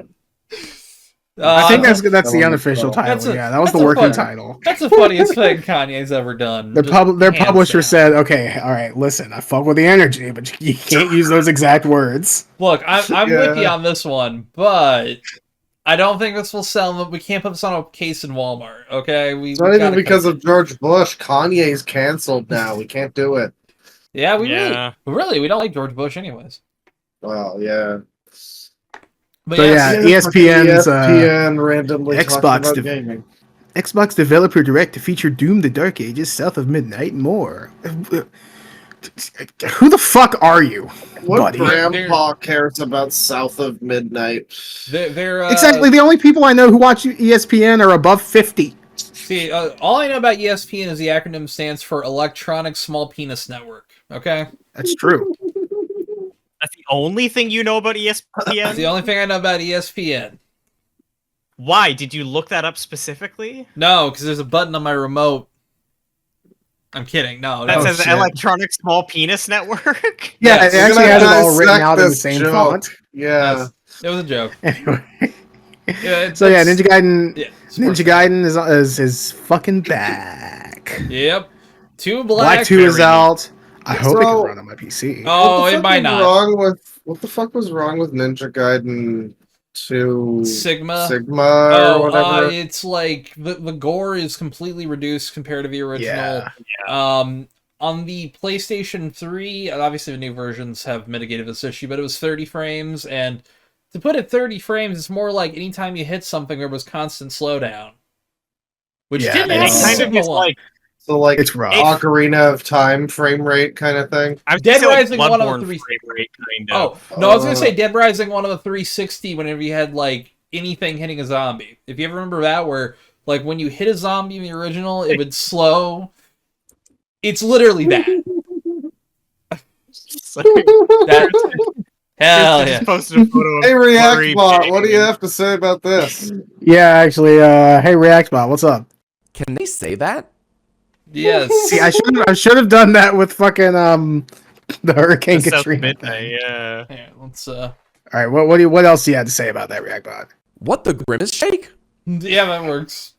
I think that's the unofficial title. That was the working title. That's the funniest thing Kanye's ever done. Their publisher said, "Okay, all right, listen, I fuck with the energy, but you can't use those exact words." Look, I'm with you on this one, but I don't think this will sell. We can't put this on a case in Walmart, okay? It's not even because of George Bush. Kanye's canceled now. We can't do it. Yeah, we don't like George Bush anyways. Well, yeah. But so ESPN's ESPN randomly Xbox gaming. Xbox developer direct to feature Doom: The Dark Ages, South of Midnight, more. Who the fuck are you, what buddy? Grandpa cares about South of Midnight? They're exactly the only people I know who watch ESPN are above 50. See, all I know about ESPN is the acronym stands for Electronic Small Penis Network. Okay, that's true. That's the only thing you know about ESPN? That's the only thing I know about ESPN. Why? Did you look that up specifically? No, because there's a button on my remote. I'm kidding. No, that says Electronic Small Penis Network. Yeah, it actually has it all written out in the same font. Yeah, it was a joke. Anyway, Ninja Gaiden. Yeah, Ninja Gaiden is fucking back. Yep, 2 Black 2 is out. I hope it can run on my PC. Oh, it might not. What the fuck was wrong with Ninja Gaiden 2 Sigma or whatever? It's like the gore is completely reduced compared to the original. Yeah. On the PlayStation 3, obviously the new versions have mitigated this issue, but it was 30 frames, and to put it 30 frames, it's more like anytime you hit something there was constant slowdown. Which didn't happen in Sigma 1. So like it's rough. Ocarina of Time frame rate kind of thing. Dead Rising one of the three. Frame rate kind of. Oh no, I was gonna say Dead Rising one of the 360. Whenever you had like anything hitting a zombie, if you ever remember that, where like when you hit a zombie in the original, it would slow. It's literally that. Hell yeah! Hey ReactBot, what do you have to say about this? Yeah, actually, hey ReactBot, what's up? Can they say that? Yes. See, I should have done that with fucking the Hurricane Katrina. Midnight, yeah. Let's All right, what else do you have to say about that ReactBot? What the grimace shake? Yeah, that works.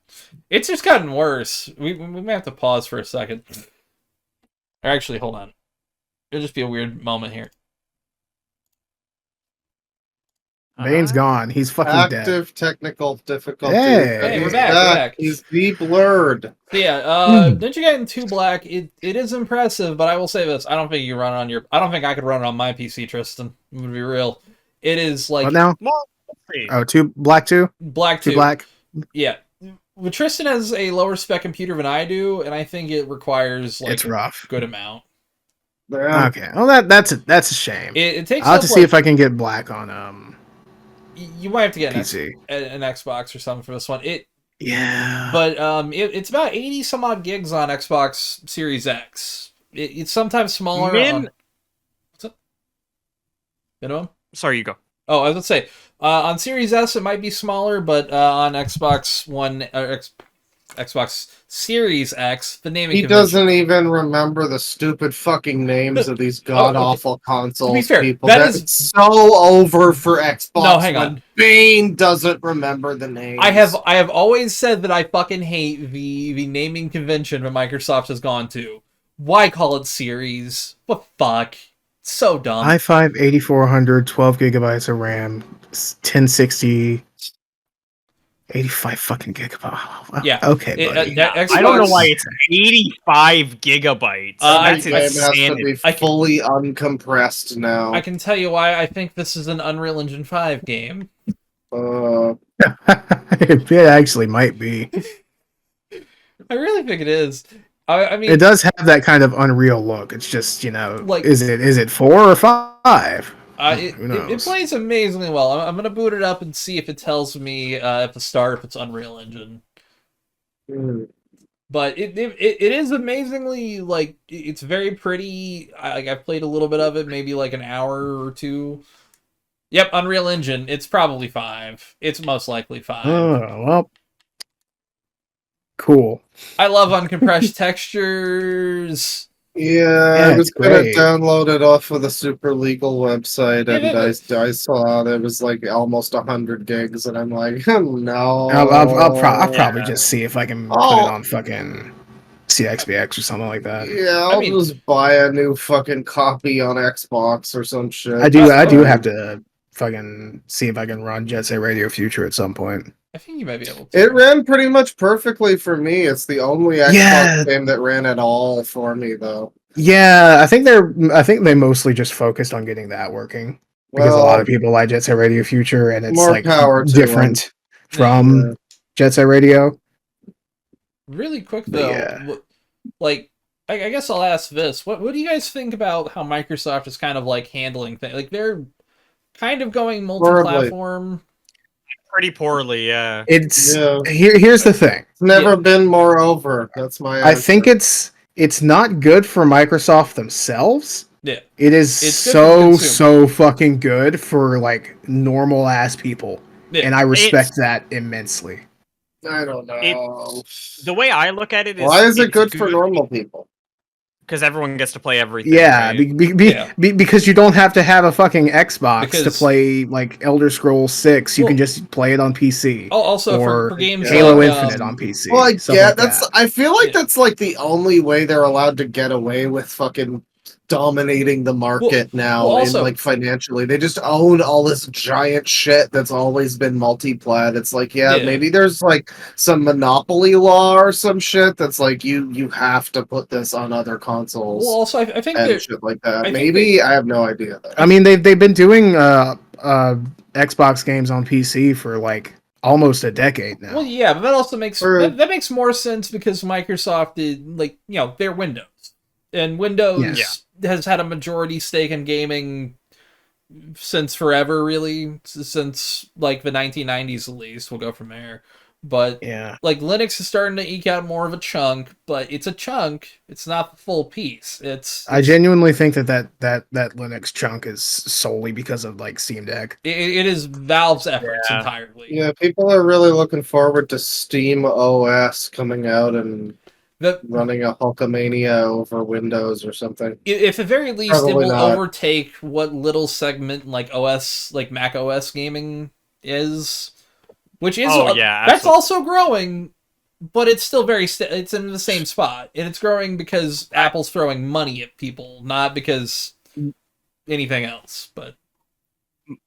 It's just gotten worse. We may have to pause for a second. Or actually, hold on. It'll just be a weird moment here. Bane's gone. He's fucking dead. Active technical difficulty. Hey, we're back. He's blurred. So yeah, Ninja Gaiden 2 Black, it is impressive, but I will say this, I don't think you run on your I don't think I could run it on my PC, Tristan. I'm gonna be real. It is like what now? Oh, Black 2? Black 2. Black. Yeah. Well, Tristan has a lower spec computer than I do, and I think it requires like it's rough. A good amount. Yeah. Okay. Well, that's a shame. It takes. I'll have to see if I can get Black on You might have to get PC. an Xbox or something for this one. Yeah. But it's about 80 some odd gigs on Xbox Series X. It's sometimes smaller. What's up? Minimum? Sorry, you go. Oh, I was going to say, on Series S it might be smaller, but on Xbox One, Xbox Series X, the naming He doesn't even remember the stupid fucking names of these god-awful consoles. To be fair, people. that's so over for Xbox. No, hang on. Bane doesn't remember the names. I have always said that I fucking hate the naming convention that Microsoft has gone to. Why call it Series? What fuck? It's so dumb. i5 8400, 12 gigabytes of RAM, 1060. 85 fucking gigabytes. Yeah. Okay, buddy. Xbox, I don't know why it's 85 gigabytes. That's game has to insanity. be fully uncompressed now. I can tell you why I think this is an Unreal Engine 5 game. It actually might be. I really think it is. I mean, it does have that kind of Unreal look. It's just, like, is it 4 or 5? Who knows? It plays amazingly well. I'm gonna boot it up and see if it tells me at the start if it's Unreal Engine. But it is amazingly, like, it's very pretty. I've played a little bit of it, maybe like an hour or two. Yep, Unreal Engine. It's probably 5. It's most likely 5. Oh, well. Cool. I love uncompressed textures. Yeah, Yeah, I was it's gonna great. download it off of the super legal website, Yeah, and but- I saw it was like almost 100 gigs, and I'm like, no. I'll probably just see if I can put it Oh. on fucking CXBX or something like that. Yeah, I I'll mean- just buy a new fucking copy on Xbox or some shit. I do Fine. have to fucking see if I can run Jet Set Radio Future at some point. I think you might be able to. It ran pretty much perfectly for me. It's the only Xbox Yeah. game that ran at all for me, though. Yeah, I think they mostly just focused on getting that working because a lot of people like Jet Set Radio Future, and it's more like power to different from Yeah. Jet Set Radio. Really quick But though, yeah. like I guess I'll ask this: what do you guys think about how Microsoft is kind of like handling things? Like they're kind of going multi-platform. Pretty poorly, yeah. It's Yeah. here's the thing. It's never been more over. That's my I answer. think it's not good for Microsoft themselves. Yeah, It is It's good for the consumer. so fucking good for like normal ass people, Yeah. and I respect that immensely. I don't know. The way I look at it is, Why is it it's good for normal people? Because everyone gets to play everything. Yeah, right? because you don't have to have a fucking Xbox to Because- play like Elder Scrolls 6. You can Well- just play it on PC. Oh, also or for games Halo like, Infinite on PC. Well, I stuff get like that's. that. I feel like Yeah. that's like the only way they're allowed to get away with fucking dominating the market now, well, and also- like financially, they just own all this giant shit that's always been multi-plat. It's like, yeah, Yeah. maybe there's like some monopoly law or some shit that's like you have to put this on other consoles Well, also I think and they're shit like that. I think Maybe I have no idea. Though. I mean, they've been doing Xbox games on PC for like almost a decade now. well, yeah, but that also makes Or- that makes more sense because Microsoft did they're Windows, and Windows has had a majority stake in gaming since forever, really, since like the 1990s at least. We'll go from there. But Yeah. like Linux is starting to eke out more of a chunk, but it's a chunk. It's not the full piece. I genuinely think that Linux chunk is solely because of like Steam Deck. It is Valve's efforts entirely. Yeah, people are really looking forward to Steam OS coming out and running a Hulkamania over Windows or something. If at very least Probably it will not. overtake what little segment like OS, like Mac OS gaming is, which is that's also growing, but it's still it's in the same spot, and it's growing because Apple's throwing money at people, not because anything else. But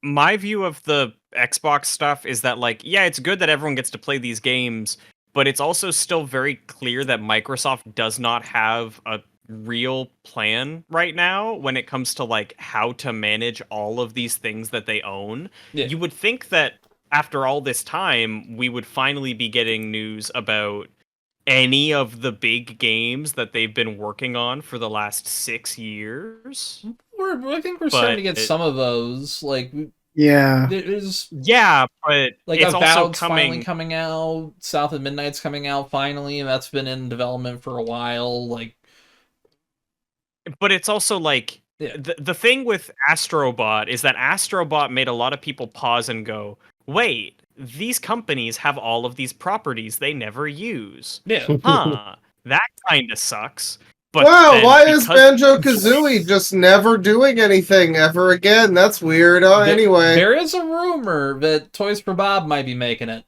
My view of the Xbox stuff is that, like, yeah, it's good that everyone gets to play these games, but it's also still very clear that Microsoft does not have a real plan right now when it comes to like how to manage all of these things that they own. Yeah. You would think that after all this time, we would finally be getting news about any of the big games that they've been working on for the last 6 years. I think we're starting to get some of those. Like, Yeah. there's but like it's also Avowed's finally coming. coming out. South of Midnight's coming out finally, and that's been in development for a while. Like, But it's also like the thing with Astrobot is that Astrobot made a lot of people pause and go, wait, these companies have all of these properties they never use. Yeah. Huh. That kind of sucks. But Wow, then why is because- Banjo Kazooie just never doing anything ever again? That's weird. Anyway. There is a rumor that Toys for Bob might be making it.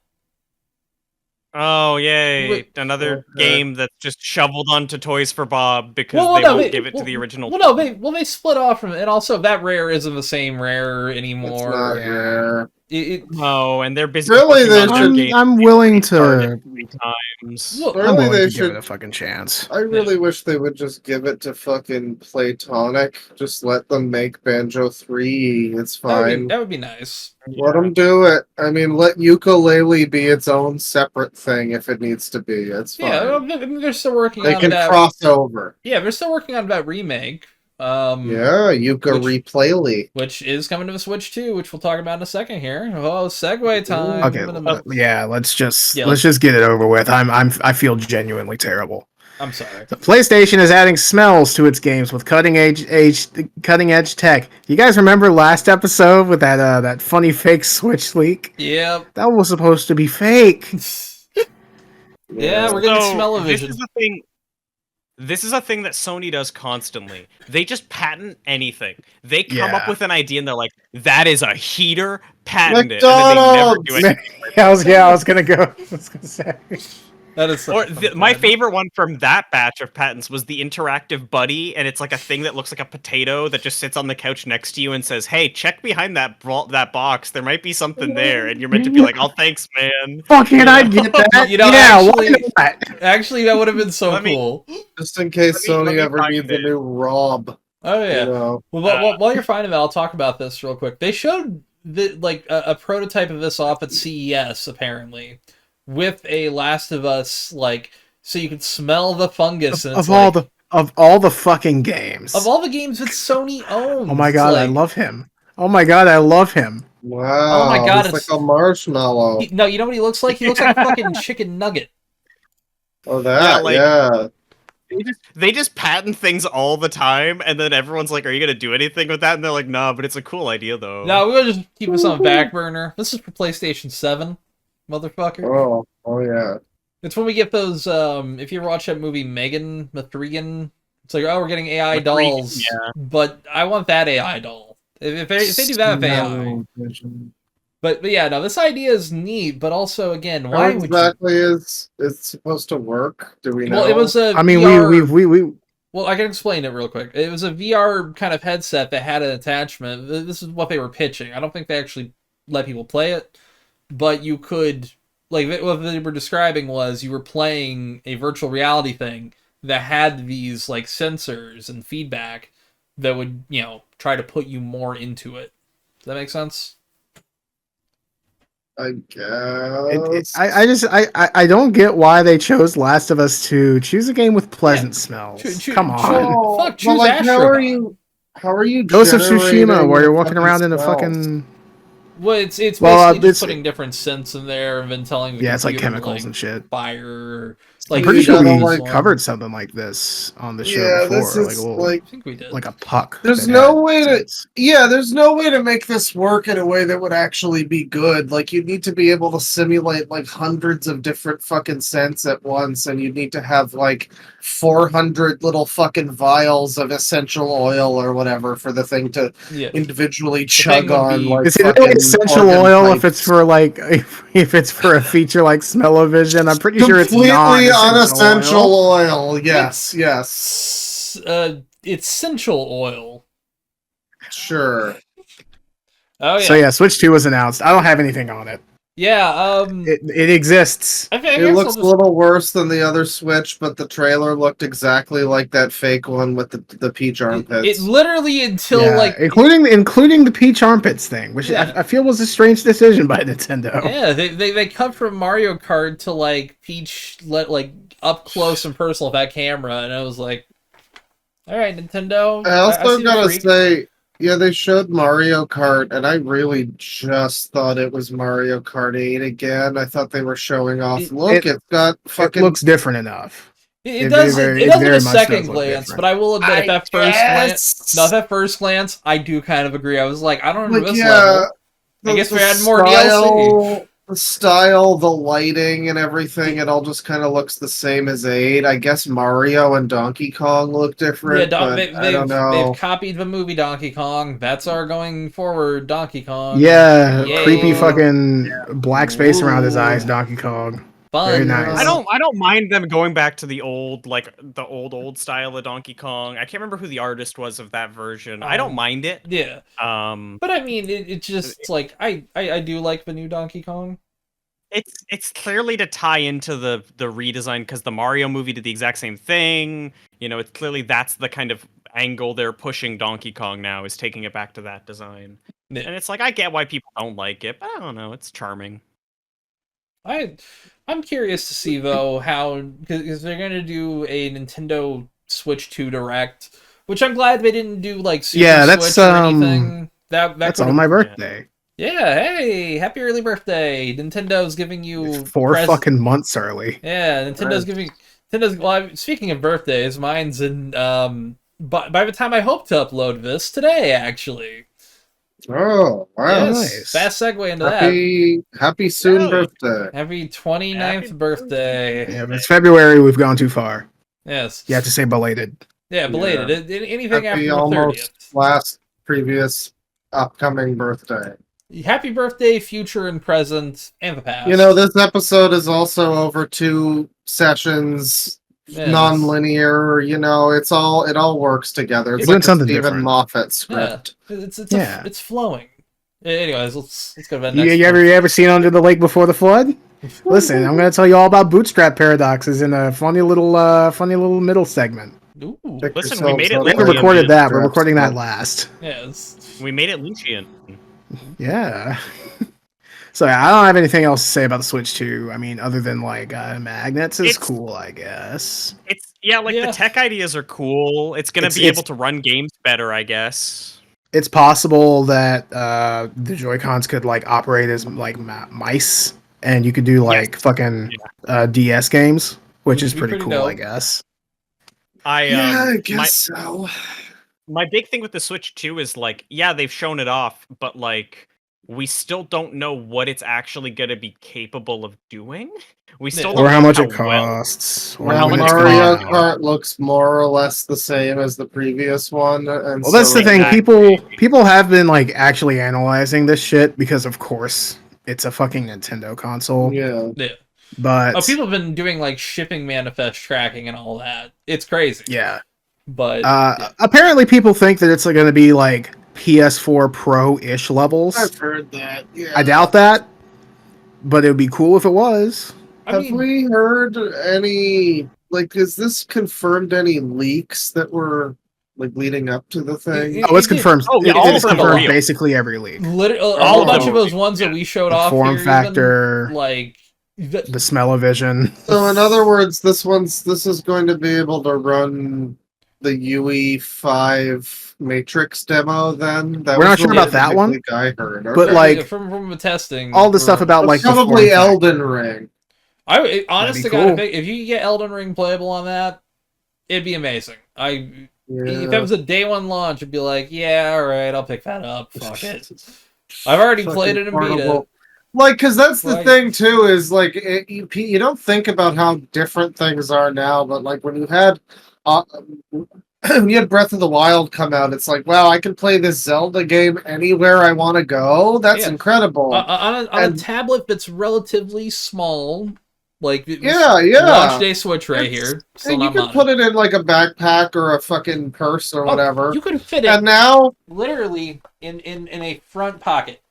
Oh, yay. Wait, Another game that's just shoveled onto Toys for Bob because Well, they no, won't give it to the original. Well, no, they split off from it, and also that Rare isn't the same Rare anymore. It's not rare. No, and they're busy Really, working they on their should- game. I'm willing Started to. 3 times. Well, I'm Really, willing they to give should. it a fucking chance. I really wish they would just give it to fucking Playtonic. Just let them make Banjo 3. It's fine. That would be nice. Let them do it. I mean, let Ukulele be its own separate thing if it needs to be. It's fine. Yeah, I mean, they're still working They on can that. cross over. Yeah, they're still working on that remake. Yeah, Yuka Replayly. Which is coming to the Switch too, which we'll talk about in a second here. Oh, segue time. Okay, yeah. Let's just Yeah, let's just get it over with. I feel genuinely terrible. I'm sorry. The PlayStation is adding smells to its games with cutting edge tech. You guys remember last episode with that funny fake Switch leak? Yep. That was supposed to be fake. Yeah, we're getting smell-o-vision. This is a thing that Sony does constantly. They just patent anything. They come up with an idea and they're like, "That is a heater, patent it." And then they never do anything. I was gonna say. That is my favorite one from that batch of patents was the interactive buddy, and it's like a thing that looks like a potato that just sits on the couch next to you and says, "Hey, check behind that box. There might be something there." And you're meant to be like, "Oh, thanks, man." Fucking, I get that. You know, actually, that would have been so cool. Just in case Sony ever needs a new Rob. Oh yeah. You know? Well, while you're finding that, I'll talk about this real quick. They showed a prototype of this off at CES apparently, with a Last of Us so you could smell the fungus of all the fucking games. Of all the games that Sony owns. Oh my god, I love him. Oh my god, I love him. Wow. Oh my god, it's like a marshmallow. No, you know what he looks like? He looks like a fucking chicken nugget. Oh, that, yeah. They just patent things all the time, and then everyone's like, "Are you gonna do anything with that?" And they're like, "Nah, but it's a cool idea, though." No, we'll just keep this on back burner. This is for PlayStation 7, motherfucker. Oh yeah. It's when we get those. If you ever watch that movie Megan Mathregan, it's like, oh, we're getting AI dolls, but I want that AI doll. If they do that with AI. But yeah, no, this idea is neat, but also again, why How exactly is it supposed to work? Do we know? Well, it was a. I mean, VR... we. Well, I can explain it real quick. It was a VR kind of headset that had an attachment. This is what they were pitching. I don't think they actually let people play it, but you could, what they were describing was you were playing a virtual reality thing that had these sensors and feedback that would, try to put you more into it. Does that make sense? I guess. I don't get why they chose Last of Us to choose a game with pleasant smells. Come on. Fuck, choose how are you Ghost of Tsushima, where you're walking around in a fucking... Well, it's basically just putting different scents in there and then telling the it's like computer, chemicals and shit. Fire. I'm pretty sure we covered something like this on the show before. This is I think we did. Like a puck. There's no way to make this work in a way that would actually be good. You'd need to be able to simulate hundreds of different fucking scents at once, and you'd need to have 400 little fucking vials of essential oil or whatever for the thing to individually chug on. Is it really essential oil if it's for if it's for a feature like smell-o-vision? I'm pretty sure it's not unessential oil. Yes. It's essential oil. Sure. Oh yeah. So yeah, Switch 2 was announced. I don't have anything on it. Yeah, it exists. It looks a little worse than the other Switch, but the trailer looked exactly like that fake one with the peach armpits. It literally including the peach armpits thing, which I feel was a strange decision by Nintendo. Yeah, they cut from Mario Kart to Peach up close and personal with that camera, and I was like, all right, Nintendo. I also gotta say, yeah, they showed Mario Kart, and I really just thought it was Mario Kart 8 again. I thought they were showing off. It's got fucking... It looks different enough. It does at a second glance, but I will admit, at that first glance, I do kind of agree. I was like, I don't remember this level. I guess we had more DLC. The style, the lighting, and everything, it all just kind of looks the same as 8. I guess Mario and Donkey Kong look different, I don't know. They've copied the movie Donkey Kong. That's our going forward Donkey Kong. Yeah, creepy fucking black space around his eyes, Donkey Kong. Fun. Very nice. I don't mind them going back to the old old style of Donkey Kong. I can't remember who the artist was of that version. I don't mind it. Yeah. But I mean, it's just I do like the new Donkey Kong. It's clearly to tie into the redesign because the Mario movie did the exact same thing. It's clearly that's the kind of angle they're pushing Donkey Kong now, is taking it back to that design. Yeah. And it's I get why people don't like it, but I don't know, it's charming. I'm curious to see though how, because they're gonna do a Nintendo Switch 2 Direct, which I'm glad they didn't do Super Switch or anything. That's on my birthday. Yeah, hey, happy early birthday! Nintendo's giving you 4 fucking months early. Yeah, Nintendo's giving Speaking of birthdays, mine's in by the time I hope to upload this today, actually. Oh, wow. Yes, Nice. fast segue into that. Happy soon birthday. Happy 29th birthday. Yeah, if it's February, we've gone too far. Yes. You have to say belated. Yeah, belated. Anything Happy after the almost 30th. last previous upcoming birthday. Happy birthday, future and present, and the past. You know, this episode is also over 2 sessions, Yes. non-linear. You know, it all works together. It's We're like doing something a Stephen different. Moffat script. Yeah. It's flowing. Anyways, let's go to the You, next. you ever seen Under the Lake Before the Flood? Listen, I'm going to tell you all about bootstrap paradoxes in a funny little middle segment. Ooh. Listen, we made it. We haven't recorded that. We're recording that last. Yes. We made it Lynchian. Yeah. So yeah, I don't have anything else to say about the Switch 2. I mean, other than like magnets is cool, I guess. It's the tech ideas are cool. It's gonna be able to run games better, I guess. It's possible that the Joy-Cons could like operate as like mice, and you could do like fucking DS games, which is pretty cool, I guess. I guess so. My big thing with the Switch 2 is like, yeah, they've shown it off, but like, we still don't know what it's actually going to be capable of doing. We still don't or how know much it costs. Or Well, how much Mario Kart looks more or less the same as the previous one. And well, that's the thing. People have been like actually analyzing this shit because, of course, it's a fucking Nintendo console. Yeah. But people have been doing like shipping manifest tracking and all that. It's crazy. Yeah. But apparently, people think that it's going to be like PS4 Pro-ish levels. I've heard that. Yeah. I doubt that, but it would be cool if it was. Have we heard any, like, is this confirmed any leaks that were, like, leading up to the thing? Oh, it's confirmed. It's confirmed real. basically every leak. A bunch of those ones that we showed off Form here, factor, even, like the smell-o-vision. So, in other words, this is going to be able to run the UE5 Matrix demo then? We're not sure about that one, I heard. but like from the testing, all the stuff about like probably the form Elden Ring. I honestly cool. gotta if you could get Elden Ring playable on that, it'd be amazing. If that was a day one launch, I'd be like, yeah, all right, I'll pick that up. Fuck it. I've already played it and beat it. Like, because that's the thing too, is like you don't think about how different things are now, but like when you had when you had Breath of the Wild come out, it's like, wow, I can play this Zelda game anywhere I want to go. That's incredible. On a tablet that's relatively small, like launch day Switch right here. And you can put it in like a backpack or a fucking purse or whatever. You can fit it. And now, literally in a front pocket.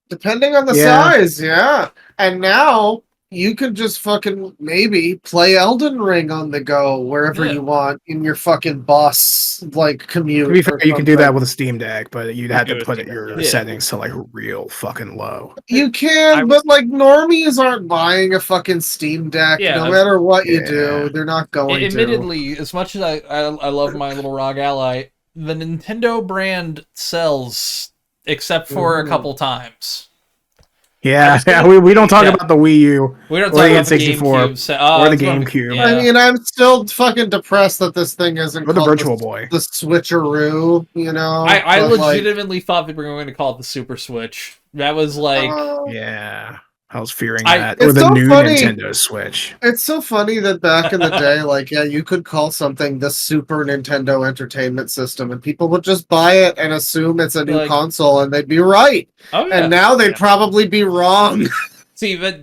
Depending on the size, yeah. And now you can just fucking maybe play Elden Ring on the go wherever you want in your fucking bus like commute. To be fair, you can do that with a Steam Deck, but you'd have to put your settings to like real fucking low. You can, but like normies aren't buying a fucking Steam Deck. No matter what you do, they're not going Admittedly, as much as I love my little ROG Ally, the Nintendo brand sells except for a couple times. Yeah, we don't talk about the Wii U. We don't or talk the about the N64 or the GameCube. I mean, I'm still fucking depressed that this thing isn't or the called Virtual Boy. The Switcheroo, you know? I legitimately thought they were going to call it the Super Switch. That was like... yeah, I was fearing that. Or It's the so new funny. Nintendo Switch. It's so funny that back in the day, like, yeah, you could call something the Super Nintendo Entertainment System, and people would just buy it and assume it's a new console, and they'd be right. Oh, yeah. And now they'd probably be wrong. See, but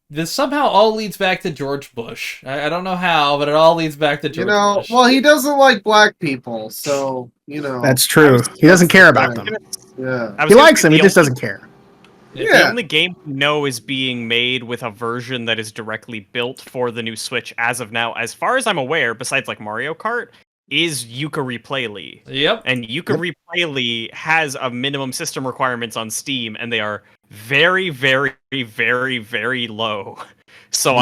this somehow all leads back to George Bush. I don't know how, but it all leads back to George Bush. Well, he doesn't like black people, so, That's true. He doesn't care about them. Yeah. He likes them, he just doesn't care. The only game we know is being made with a version that is directly built for the new Switch as of now, as far as I'm aware, besides like Mario Kart, is Yooka-Replay. Yep. And Yooka-Replay has a minimum system requirements on Steam, and they are very, very, very, very low. So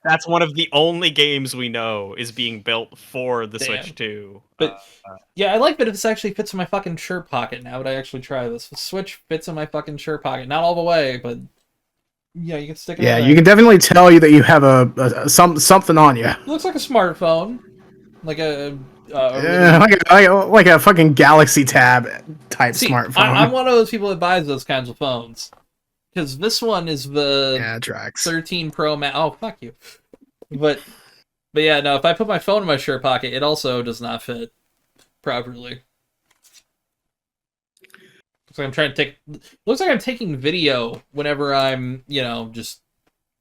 that's one of the only games we know is being built for the Switch 2. But I like that this actually fits in my fucking shirt pocket. Now would I actually try this? The Switch fits in my fucking shirt pocket. Not all the way, but Yeah, you can stick it. Yeah, in you can definitely tell you that you have something on you. It looks like a smartphone, like a Like a fucking Galaxy Tab type smartphone. I'm one of those people that buys those kinds of phones. Because this one is the 13 Pro Max. Oh, fuck you. But yeah, no, if I put my phone in my shirt pocket, it also does not fit properly. Looks like I'm taking video whenever I'm, just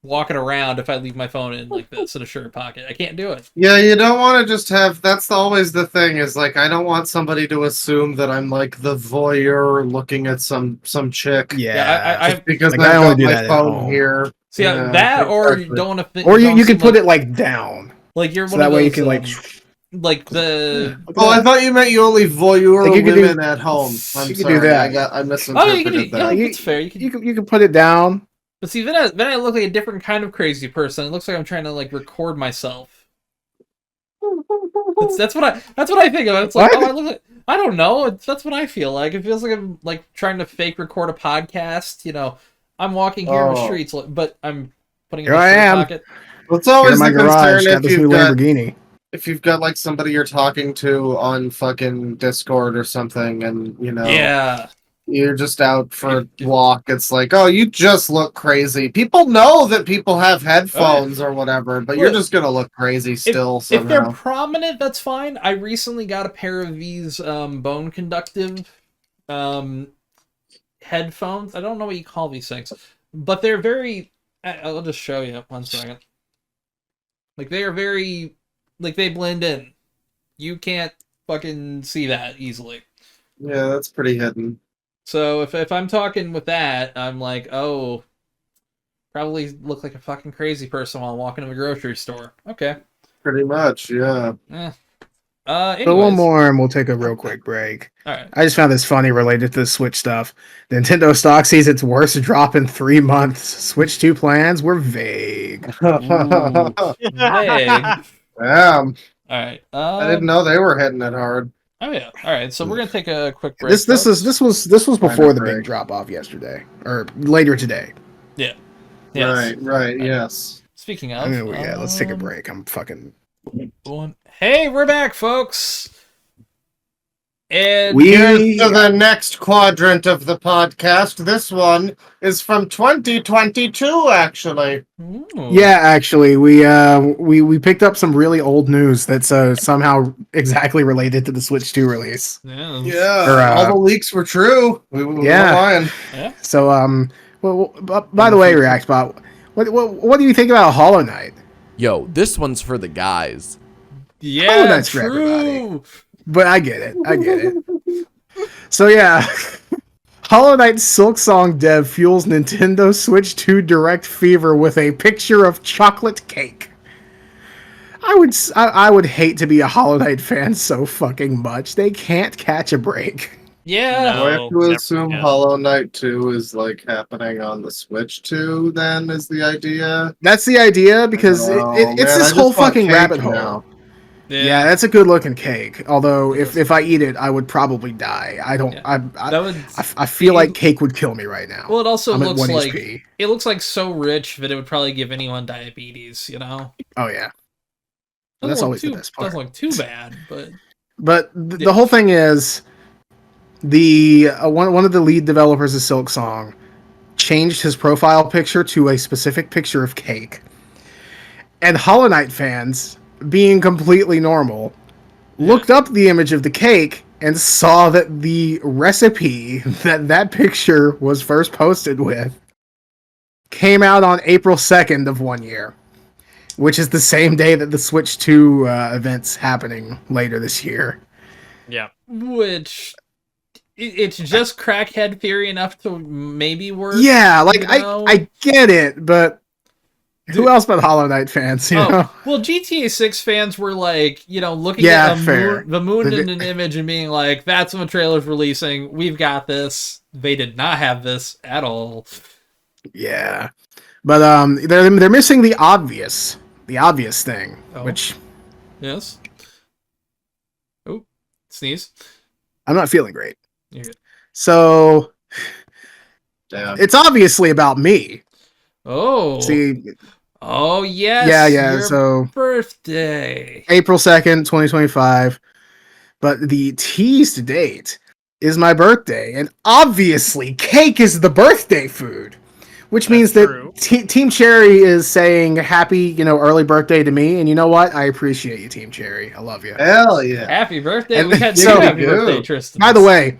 walking around if I leave my phone in like this in a shirt pocket. I can't do it. Yeah, you don't want to just have. That's always the thing. Is like I don't want somebody to assume that I'm like the voyeur looking at some chick. Yeah, just because like, I I only got do my that at phone home. here. See, that or you don't want to. Or you can put it like down. Like you're so one that of way those, you can like the. Oh, I thought you meant you only voyeur Like, you could women do- at home. I'm you could sorry, do that. I misinterpreted you can do. that. Yeah, it's fair. You can put it down. But see, then I look like a different kind of crazy person. It looks like I'm trying to like record myself. That's what I think of. It's like, I don't know. That's what I feel like. It feels like I'm like trying to fake record a podcast. I'm walking here in the streets, but I'm putting it in my shirt pocket. Well, it's always my the garage, concern got this new Lamborghini. if you've got like somebody you're talking to on fucking Discord or something, and you're just out for a walk. It's like, oh, you just look crazy. People know that people have headphones or whatever, but you're just gonna look crazy still somehow. If they're prominent, that's fine. I recently got a pair of these bone conductive headphones. I don't know what you call these things, but they're very. I'll just show you 1 second. Like they are very, like they blend in. You can't fucking see that easily. Yeah, that's pretty hidden. So if I'm talking with that, I'm like, oh, probably look like a fucking crazy person while walking to the grocery store. Okay. Pretty much, yeah. So one more and we'll take a real quick break. All right. I just found this funny related to the Switch stuff. Nintendo stock sees its worst drop in 3 months. Switch 2 plans were vague. Vague. Damn. All right. I didn't know they were hitting it hard. Oh yeah. All right. So we're gonna take a quick break. This was before the big drop off yesterday or later today. Yeah. Yes. Right. Yes. Speaking of, let's take a break. I'm fucking. Hey, we're back, folks. And here's to the next quadrant of the podcast. This one is from 2022, actually. Yeah, actually, we picked up some really old news that's somehow exactly related to the Switch 2 release. Yeah, all the leaks were true. We were lying. Yeah. So, by the way, ReactBot, what do you think about Hollow Knight? Yo, this one's for the guys. Yeah, that's for everybody. But I get it. So yeah, Hollow Knight Silksong dev fuels Nintendo Switch 2 Direct fever with a picture of chocolate cake. I would hate to be a Hollow Knight fan so fucking much. They can't catch a break. Yeah. Do I have to assume Hollow Knight 2 is like happening on the Switch 2 then is the idea? That's the idea because it's this whole fucking rabbit hole. Now. Yeah, that's a good looking cake. Although if I eat it, I would probably die. I feel like cake would kill me right now. Well, it also I'm at looks 1 like HP. it looks like so rich that it would probably give anyone diabetes. Oh yeah. Doesn't That's look always the best part. Doesn't look too bad, but the whole thing is the one of the lead developers of Silksong changed his profile picture to a specific picture of cake, and Hollow Knight fans, being completely normal, looked up the image of the cake and saw that the recipe that picture was first posted with came out on April 2nd of 1 year, which is the same day that the Switch 2 event's happening later this year. Yeah. Which it's just crackhead theory enough to maybe work. Yeah, like I get it, but who else but Hollow Knight fans, you know? Well, GTA 6 fans were like, looking at the moon in an image and being like, that's when the trailer's releasing. We've got this. They did not have this at all. Yeah. But they're missing the obvious thing, which yes. Oh, sneeze. I'm not feeling great. You're good. So Damn. it's obviously about me. Oh. See, Oh yes. yeah. Your So birthday. April 2nd, 2025. But the teased date is my birthday, and obviously cake is the birthday food. Which means that Team Cherry is saying happy, early birthday to me, and you know what? I appreciate you, Team Cherry. I love you. Hell yeah! Happy birthday! And We had so- happy birthday, Tristan. By the way,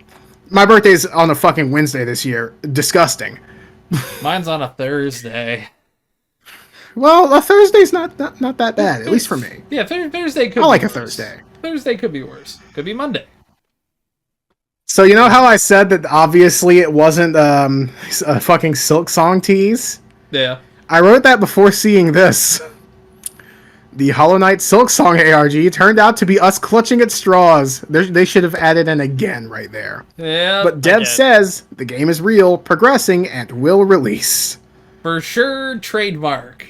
my birthday's on a fucking Wednesday this year. Disgusting. Mine's on a Thursday. Well, a Thursday's not that bad, at least for me. Yeah, Thursday could. I like be a worse. Thursday. Thursday could be worse. Could be Monday. So you know how I said that obviously it wasn't a fucking Silk Song tease? Yeah. I wrote that before seeing this. The Hollow Knight Silk Song ARG turned out to be us clutching at straws. They should have added an again right there. Yeah. But Dev says the game is real, progressing, and will release. For sure, trademark.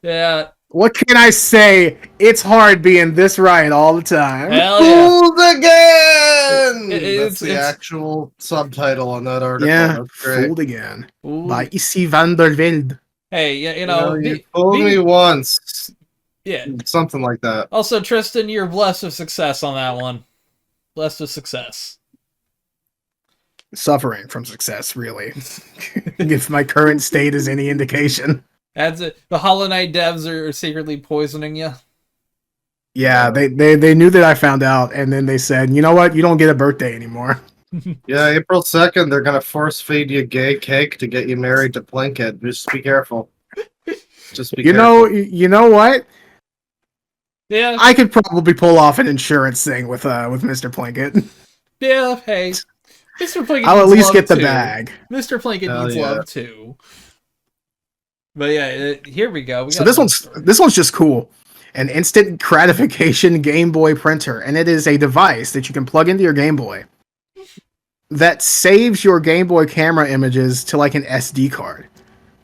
Yeah. What can I say? It's hard being this right all the time. Hell yeah. Fooled again! It's That's the actual subtitle on that article. Yeah, That's great. Fooled Again. Ooh. By Issy van der Velde. Hey, yeah, you know. You fooled me once. Yeah. Something like that. Also, Tristan, you're blessed with success on that one. Blessed with success. Suffering from success, really. If my current state is any indication. That's it. The Hollow Knight devs are secretly poisoning you. Yeah, they knew that I found out, and then they said, you know what? You don't get a birthday anymore. Yeah, April 2nd, they're going to force feed you gay cake to get you married to Plinkett. Just be careful. Just be careful. You know what? Yeah. I could probably pull off an insurance thing with Mr. Plinkett. Yeah, hey. Mr. Plinkett I'll at needs least love get the too. bag. Mr. Plinkett Hell needs yeah. love too. But yeah, here we go. So this one's just cool. An instant gratification Game Boy printer, and it is a device that you can plug into your Game Boy that saves your Game Boy camera images to like an SD card,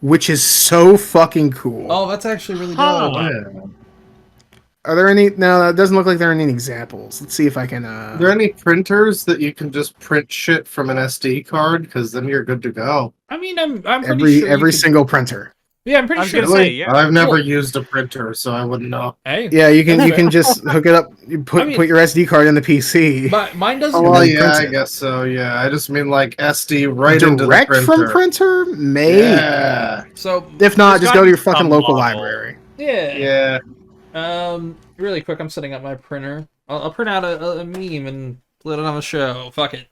which is so fucking cool. Oh, that's actually really dope. Yeah. Are there any? No, it doesn't look like there are any examples. Let's see if I can. Are there any printers that you can just print shit from an SD card? Because then you're good to go. I mean, I'm pretty sure every you could- single printer. Yeah, I'm pretty sure. I've never used a printer, so I wouldn't know. Hey, Yeah, you can just hook it up. You put your SD card in the PC. mine doesn't. Oh, well, then yeah, print I it. guess so. Yeah, I just mean like SD right into the Direct printer. from printer, maybe. Yeah. So If not, There's just gotta go to be your fucking some local model. library. yeah. Yeah. Really quick, I'm setting up my printer. I'll print out a meme and put it on the show. Fuck it.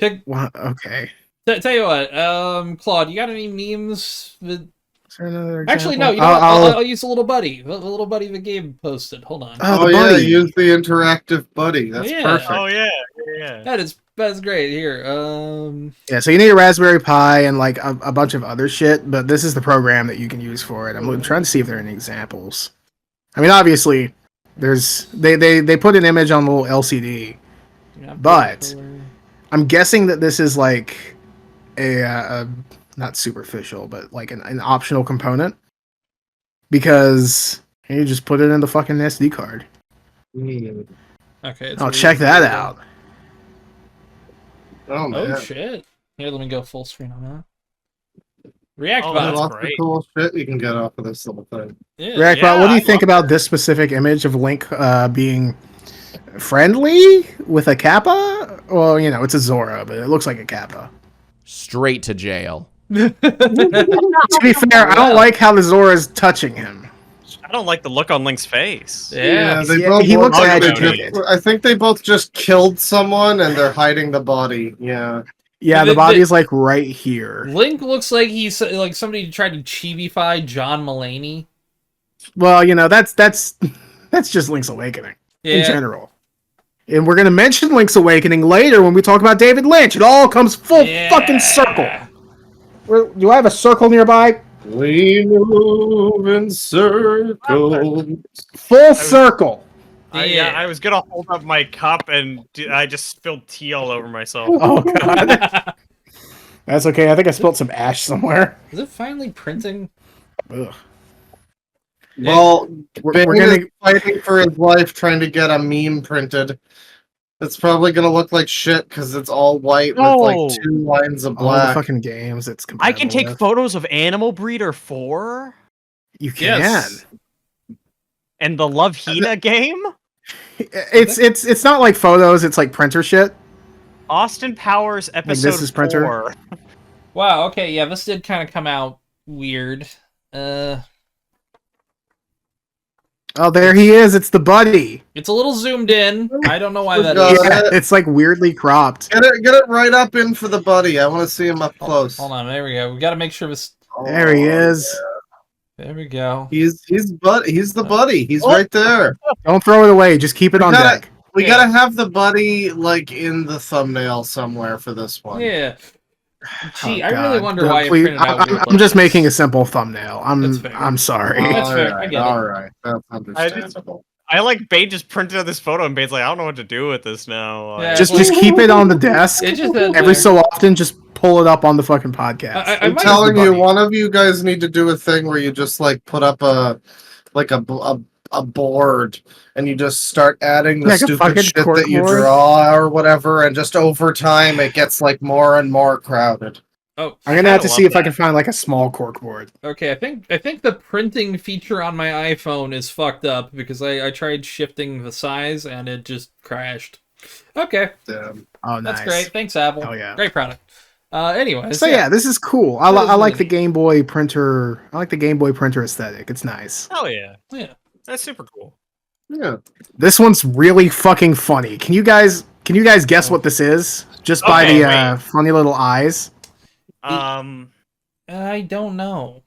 Okay. Tell you what, Claude, you got any memes? Is there another Actually, example? no. You know what? I'll use a little buddy. The little buddy that Gabe posted. Hold on. Oh, Oh, the yeah, buddy. use the interactive buddy. That's Yeah. perfect. Oh yeah. That's great. Here. Yeah, so you need a Raspberry Pi and like a bunch of other shit, but this is the program that you can use for it. I'm trying to see if there are any examples. I mean, obviously, there's they put an image on the little LCD, Yeah, but I'm guessing that this is like a not superficial, but like an optional component because you just put it in the fucking SD card. Mm. Okay. Oh, check that out. Oh, man. Oh shit. Here, let me go full screen on that. React Oh, bot. that's Lots of great. cool shit you can get off of this little thing. Yeah. Reactbot, what do I you think love about this specific image of Link being friendly with a Kappa? Well, it's a Zora, but it looks like a Kappa. Straight to jail. To be fair, I don't like how the Zora is touching him. I don't like the look on Link's face. Yeah. they Yeah, both he look looks like they agitated. just- I think they both just killed someone and they're hiding the body. Yeah. Yeah, the body is like right here. Link looks like he's like somebody tried to chibify John Mulaney. Well, that's just Link's Awakening in Yeah. general. And we're gonna mention Link's Awakening later when we talk about David Lynch. It all comes full fucking circle. Do I have a circle nearby? We move in circles. Full circle. I was gonna hold up my cup and I just spilled tea all over myself. Oh god. That's okay. I think I spilled some ash somewhere. Is it finally printing? Ugh. Well, We're Bane gonna- is fighting for his life trying to get a meme printed. It's probably gonna look like shit because it's all white No. with like 2 lines of All the black. fucking games it's I compatible can take with. photos of Animal Breeder 4 You can. Yes. and the Love Hina game. It's not like photos. It's like printer shit. Austin Powers episode this is printer? 4. Wow, okay, yeah, this did kind of come out weird. Oh, there he is. It's the buddy. It's a little zoomed in. I don't know why that Got is. it. Yeah, it's like weirdly cropped. Get it right up in for the buddy. I want to see him up close. Hold on, there we go. We got to make sure this. There he is. There we go. He's the buddy. He's right there. Don't throw it away. Just keep it on deck. We gotta have the buddy like in the thumbnail somewhere for this one. Yeah. Gee, Oh, I really God. wonder why Please, it printed out. weird I'm just like making a this. simple thumbnail. I'm sorry. That's fair. I get it. All right, that's understandable. I like Bane just printed out this photo and Bane's like, I don't know what to do with this now. Yeah, Just keep it on the desk. It just Every so often, just pull it up on the fucking podcast. I'm telling you, one of you guys need to do a thing where you just like put up a board and you just start adding the Like a stupid fucking shit that cork you board? draw or whatever, and just over time it gets like more and more crowded. Oh, I'm gonna have to see if I can find like a small corkboard. Okay, I think the printing feature on my iPhone is fucked up because I tried shifting the size and it just crashed. Okay. Damn. Oh, nice. That's great. Thanks, Apple. Oh, yeah. Great product. Anyways. So yeah, this is cool. I That is like really the Game Boy printer. I like the Game Boy printer aesthetic. It's nice. Oh yeah. Yeah. That's super cool. Yeah. This one's really fucking funny. Can you guys guess what this is? Just by Okay, the funny little eyes. I don't know.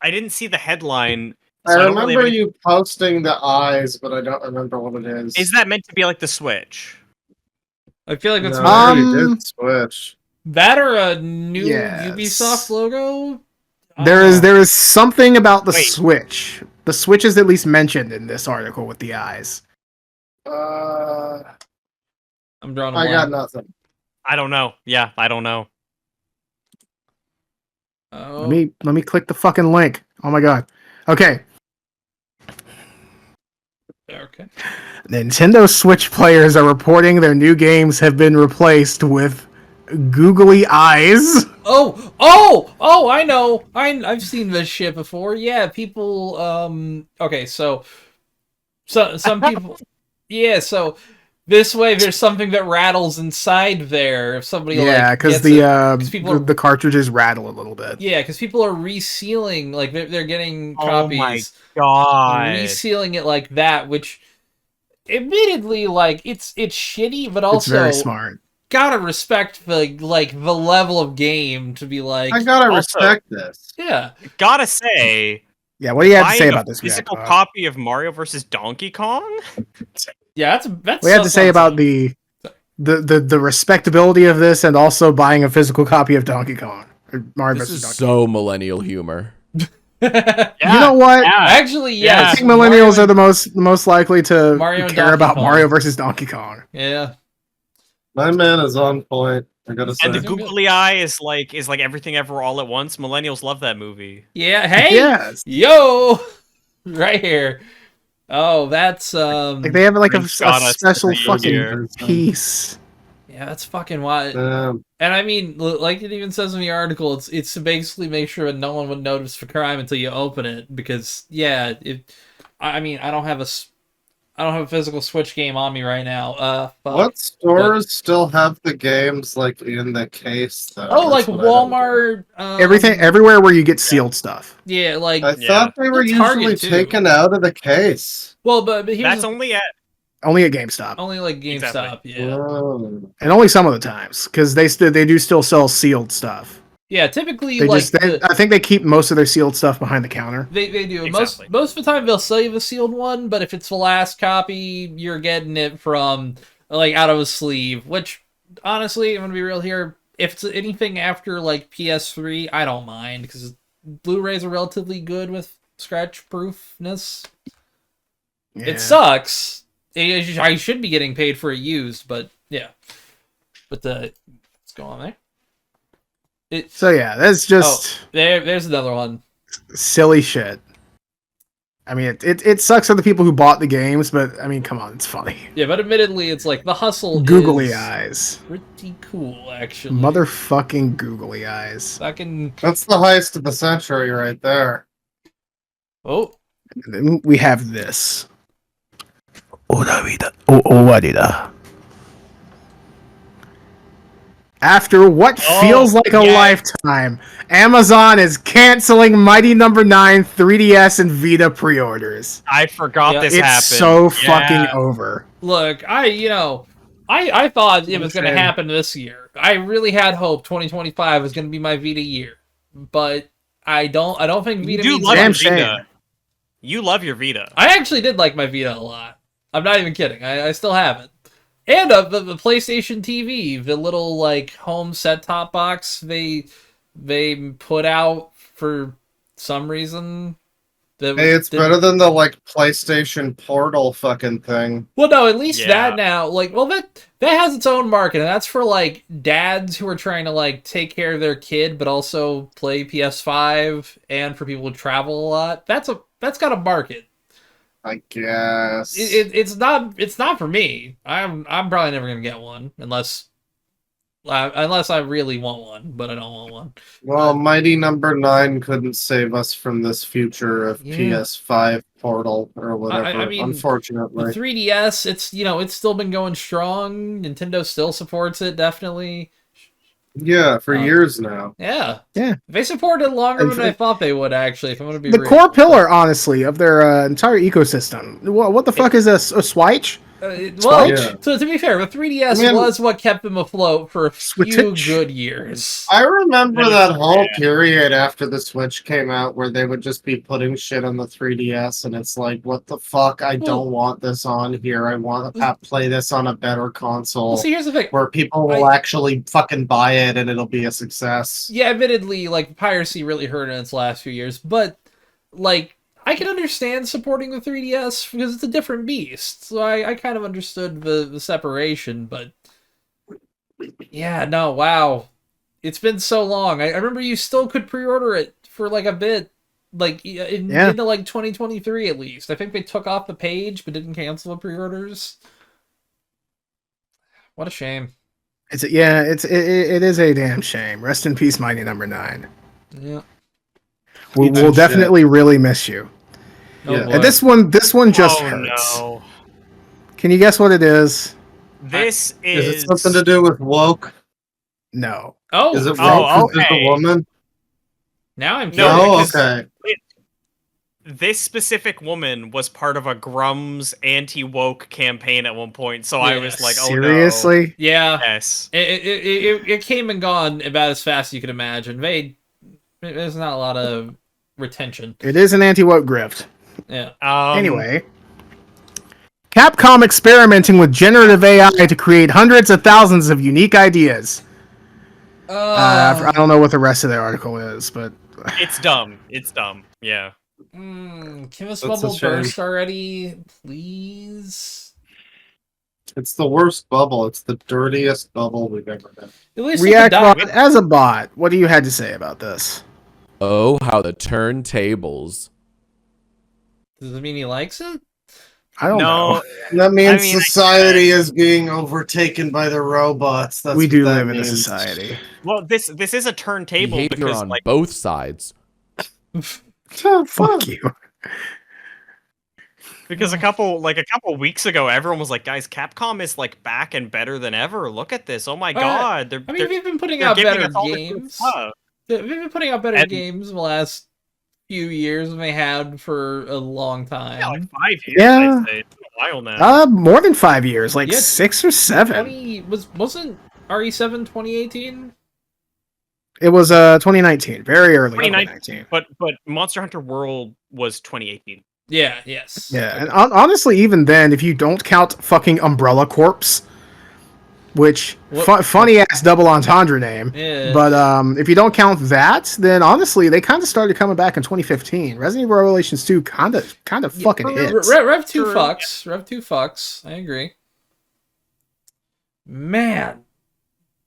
I didn't see the headline. I so don't really remember have any- you posting the eyes, but I don't remember what it is. Is that meant to be like the Switch? I feel like it's No, you did switch. that or a new Yes. Ubisoft logo. There is something about the Wait. Switch. The Switch is at least mentioned in this article with the eyes. I'm drawing. I got nothing. I don't know. Yeah, I don't know. Oh. Let me click the fucking link. Oh my god. Okay. Okay. Nintendo Switch players are reporting their new games have been replaced with googly eyes. Oh! I know. I've seen this shit before. Yeah, people. Okay, so some people. Yeah, so this way there's something that rattles inside there. If somebody Because the cartridges rattle a little bit. Yeah, because people are resealing, like they're getting Oh copies. my god. Resealing it like that, which admittedly, like it's shitty, but also It's very smart. Gotta respect the level of game to be like. I gotta Also- respect this. Yeah. Gotta say, Yeah, what do you have to say buying about a this? physical Jack? copy of Mario vs. Donkey Kong? Yeah, that's. What do you have to say about the respectability of this, and also buying a physical copy of Donkey Kong or Mario This vs. is Donkey so millennial humor. Yeah, You know what? actually, yes. I think millennials are the most likely to Mario and care Donkey about Kong. Mario versus Donkey Kong. Yeah. My man is on point. I gotta say. And the googly eye is like everything ever all at once. Millennials love that movie. Yeah. Hey. Yes. Yo. Right here. Oh, that's Like they have like a got us special to fucking here. piece. Yeah, that's fucking wild. Um, And I mean, like it even says in the article, it's to basically make sure that no one would notice the crime until you open it. Because yeah, I mean, I don't have a physical Switch game on me right now. what stores still have the games like in the case though? Oh, like That's what I don't Walmart. Everywhere where you get sealed stuff. Yeah, like I thought they were Target, usually too. taken out of the case. well, but here's That's only at Only at GameStop, only like GameStop. Exactly. Yeah. Oh. and only some of the times because they do still sell sealed stuff. Yeah, typically They like just I think they keep most of their sealed stuff behind the counter. they do. Exactly. Most of the time they'll sell you the sealed one, but if it's the last copy, you're getting it from like out of a sleeve, which honestly, I'm gonna be real here. If it's anything after like PS3, I don't mind because Blu-rays are relatively good with scratch proofness. Yeah. It sucks. I should be getting paid for it used, but yeah. But what's going on there? So yeah, that's just there's another one. silly shit. I mean, it sucks for the people who bought the games, but I mean, come on, it's funny. Yeah, but admittedly, it's like the hustle Googly is eyes. pretty cool, actually. Motherfucking googly eyes. Fucking... That's the heist of the century right there. Oh. And then we have this. Owarida. After what feels like a lifetime, Amazon is canceling Mighty Number 9 3DS and Vita pre-orders. I forgot this it's happened. So fucking over. Look, I thought it was going to happen this year. I really had hope 2025 was going to be my Vita year, but I don't think Vita means love your Vita. You love your Vita. I actually did like my Vita a lot. I'm not even kidding. I still have it. And the PlayStation TV, the little like home set-top box they put out for some reason. Hey, it's better than the like PlayStation Portal fucking thing. Well, no, at least that now, like, well, that has its own market, and that's for like dads who are trying to like take care of their kid, but also play PS5, and for people who travel a lot. That's got a market. I guess it's not for me. I'm probably never gonna get one unless I really want one, but I don't want one. Well, Mighty Number 9 couldn't save us from this future of PS5 Portal or whatever. I mean, unfortunately, the 3DS, it's still been going strong. Nintendo still supports it, definitely. Yeah, for years now. Yeah. Yeah. They supported it longer than I thought they would, actually, if I'm going to be the real. core pillar, honestly, of their entire ecosystem. What the fuck is a Switch? So to be fair, the 3DS was what kept them afloat for a few good years. I remember that whole period after the Switch came out where they would just be putting shit on the 3DS, and it's like, what the fuck? I don't want this on here. I want to play this on a better console. Well, see, here's the thing. Where people will actually fucking buy it and it'll be a success. Yeah, admittedly, like, piracy really hurt in its last few years, but, like, I can understand supporting the 3DS because it's a different beast. So I kind of understood the separation, but yeah, no, wow. It's been so long. I remember you still could pre-order it for like a bit, like into like 2023 at least. I think they took off the page but didn't cancel the pre-orders. What a shame. It is a damn shame. Rest in peace, Mighty Number 9. Yeah. We'll definitely really miss you. And this one just hurts. No. Can you guess what it is? This is it something to do with woke? No. Oh, is it woke? Is it a woman? Now I'm curious. No, okay. This specific woman was part of a Grum's anti-woke campaign at one point, so I was like, "Oh seriously? no!" Yeah. Yes. It came and gone about as fast as you could imagine. There's not a lot of retention. It is an anti-woke grift. Yeah. Anyway, Capcom experimenting with generative AI to create hundreds of thousands of unique ideas. I don't know what the rest of the article is, but it's dumb. It's dumb. Yeah. Give us Bubble Burst already, please. It's the worst bubble. It's the dirtiest bubble we've ever done. Reactbot as a bot. What do you have to say about this? Oh, how the turntables. Does it mean he likes it? I don't know. That means society is being overtaken by the robots. That's we what do that live in a means. society. Well, this is a turntable Behavior because on like both sides. Fuck you. Because a couple weeks ago, everyone was like, "Guys, Capcom is like back and better than ever. Look at this! Oh my god!" They've been putting out better games. They've been putting out better games in the last few years than they had for a long time. Yeah, like 5 years. Yeah, I'd say. It's been a while now. More than 5 years, like 6 or 7. Wasn't RE7 2018? It was 2019, very early 2019. But Monster Hunter World was 2018. Yeah, yes. Yeah, and honestly, even then, if you don't count fucking Umbrella Corps, which funny ass double entendre name, but if you don't count that, then honestly, they kind of started coming back in 2015. Resident Evil Revelations 2 kind of fucking hits. Rev 2 fucks. Rev 2 fucks. I agree. Man,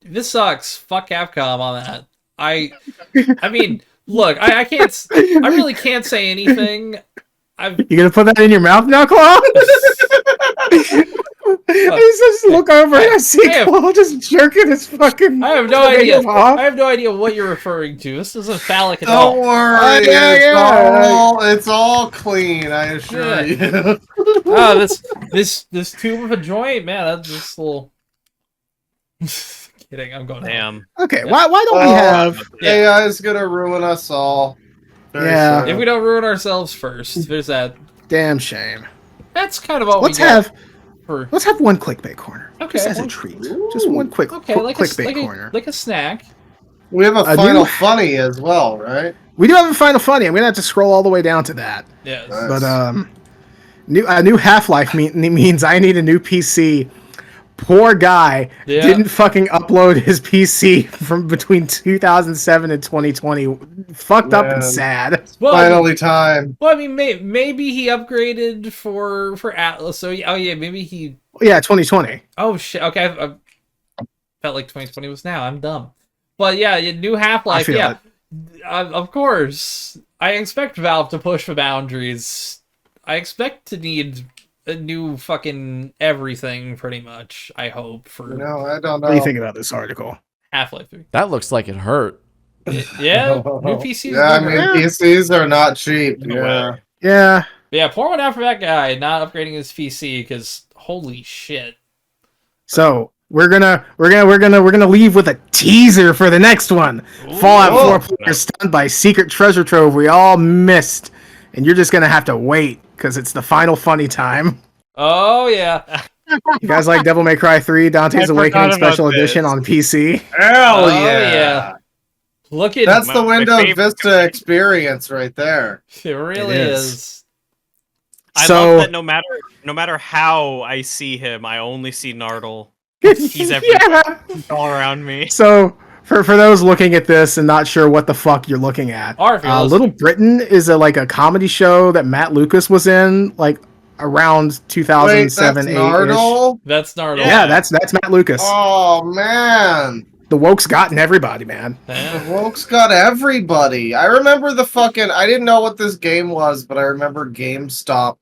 this sucks. Fuck Capcom on that. I mean, look, I can't. I really can't say anything You gonna put that in your mouth now, Claw? He's just look over and I see Claw just jerking his fucking. I have no idea. I have no idea what you're referring to. This isn't phallic at all. Don't worry, it's all clean. I assure you. This tube of a joint, man. That's just a little. Kidding. I'm going. Damn. Okay, why don't we have? AI is gonna ruin us all. Yeah. If we don't ruin ourselves first, there's that. Damn shame. That's kind of all Let's we got. Let's have one clickbait corner. Okay. Just as a treat. Just one quick clickbait corner. Like a snack. We have a final funny as well, right? We do have a final funny. I'm gonna have to scroll all the way down to that. Yes. But a new Half-Life means I need a new PC. Poor guy didn't fucking upload his PC from between 2007 and 2020. Fucked up and sad. Well, Finally time. Well, I mean, maybe he upgraded for Atlas. So, maybe he... Yeah, 2020. Oh, shit. Okay, I felt like 2020 was now. I'm dumb. But, yeah, new Half-Life, yeah. Of course. I expect Valve to push the boundaries. I expect to need a new fucking everything, pretty much, I hope. No, I don't know. What do you think about this article? Half-Life 3. That looks like it hurt. Yeah, new PCs. Yeah, I mean, PCs are not cheap. Yeah. Yeah. Yeah, pour one out for that guy not upgrading his PC, because holy shit. So we're gonna leave with a teaser for the next one. Ooh, Fallout 4 players stunned by secret treasure trove we all missed, and you're just gonna have to wait because it's the final funny time. Oh yeah. You guys like Devil May Cry 3 Dante's Awakening Special Edition on PC? Hell yeah. Look at that's the Windows Vista experience right there. It really is. I love that no matter how I see him, I only see Nardle. He's everywhere. He's all around me. So for those looking at this and not sure what the fuck you're looking at, Little Britain is a comedy show that Matt Lucas was in around 2007. Wait, that's Nardle? That's Nardle. Yeah, that's Matt Lucas. Oh man. The woke's gotten everybody, man. The woke's got everybody. I remember I didn't know what this game was, but I remember GameStop.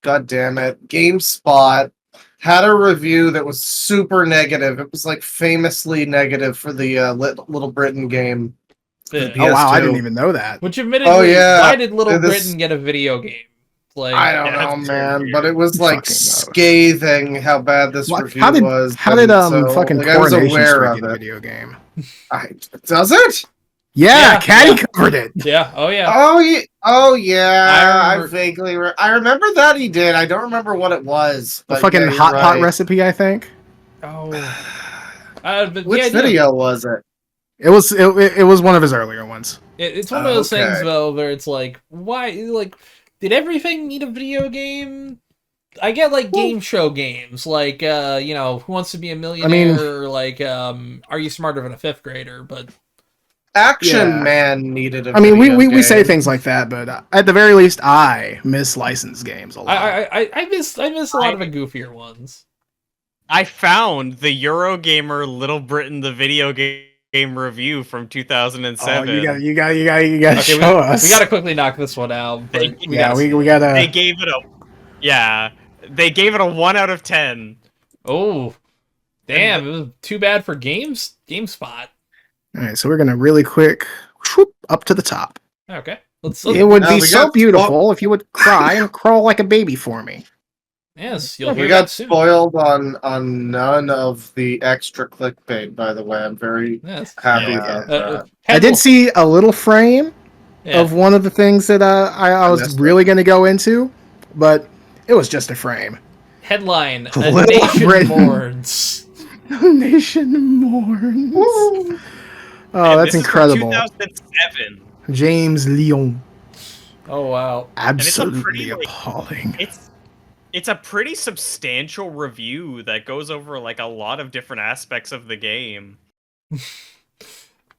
God damn it. GameSpot had a review that was super negative. It was famously negative for the Little Britain game. Yeah. Oh wow, I didn't even know that. Which admittedly, why did Little Britain get a video game? I don't know, man, but it was scathing how bad this review was. How did fucking Coronation Street get a video game? Does it? Yeah, Caddy covered it. Yeah. Oh yeah. Oh yeah. I vaguely. I remember that he did. I don't remember what it was. The fucking hot pot recipe, I think. Oh. Which video was it? It was one of his earlier ones. It's one of those things though, where it's why did everything need a video game? I get game show games, Who Wants to Be a Millionaire, Are You Smarter Than a Fifth Grader? But Action Man needed a video game. we say things like that, but at the very least, I miss licensed games a lot. I miss a lot of the goofier ones. I found the Eurogamer Little Britain the video game review from 2007. Oh, you gotta show us. We gotta quickly knock this one out. We gotta. They gave it a 1 out of 10. Oh, damn! It was too bad for GameSpot. All right, so we're gonna really quick whoop, up to the top. Okay, it would be so beautiful if you would cry and crawl like a baby for me. Yes, you'll hear we got that soon. spoiled on none of the extra clickbait, by the way. I'm very happy about that. I did see a little frame of one of the things that I was really going to go into, but it was just a frame. Headline: A Nation Mourns. A Nation Mourns. Oh, that's incredible. 2007. James Leon. Oh wow! Absolutely appalling. It's a pretty substantial review that goes over a lot of different aspects of the game.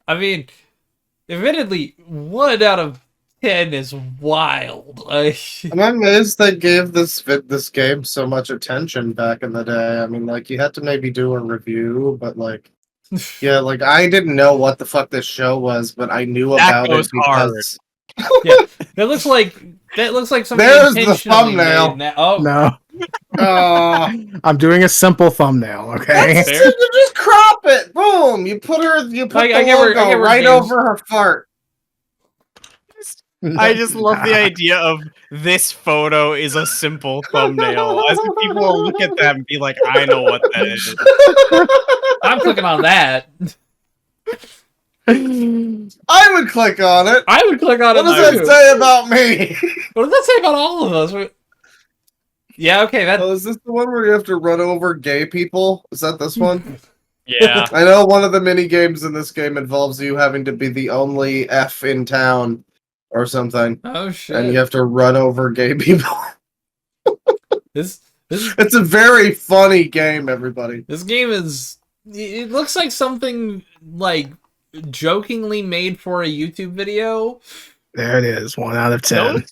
I mean, admittedly, 1 out of 10 is wild. I'm amazed they gave this game so much attention back in the day. I mean, you had to maybe do a review, but I didn't know what the fuck this show was, but I knew about it because. Yeah, That looks like something There's the intentionally thumbnail. made. Oh No, Oh, I'm doing a simple thumbnail. Okay. that's Fair. you just crop it. Boom. You put I the give her- I logo give her right games. over her fart. I just love the idea of this photo is a simple thumbnail. As if people will look at that and be like, I know what that is. I'm clicking on that. I would click on it. I would click on What it. does that too. say about me? What does that say about all of us? Yeah, okay, that. Oh, is this the one where you have to run over gay people? Is that this one? Yeah. I know one of the mini games in this game involves you having to be the only F in town or something. Oh shit! And you have to run over gay people. This It's a very funny game, everybody. This game is. It looks like something like jokingly made for a YouTube video. There it is. 1 out of 10.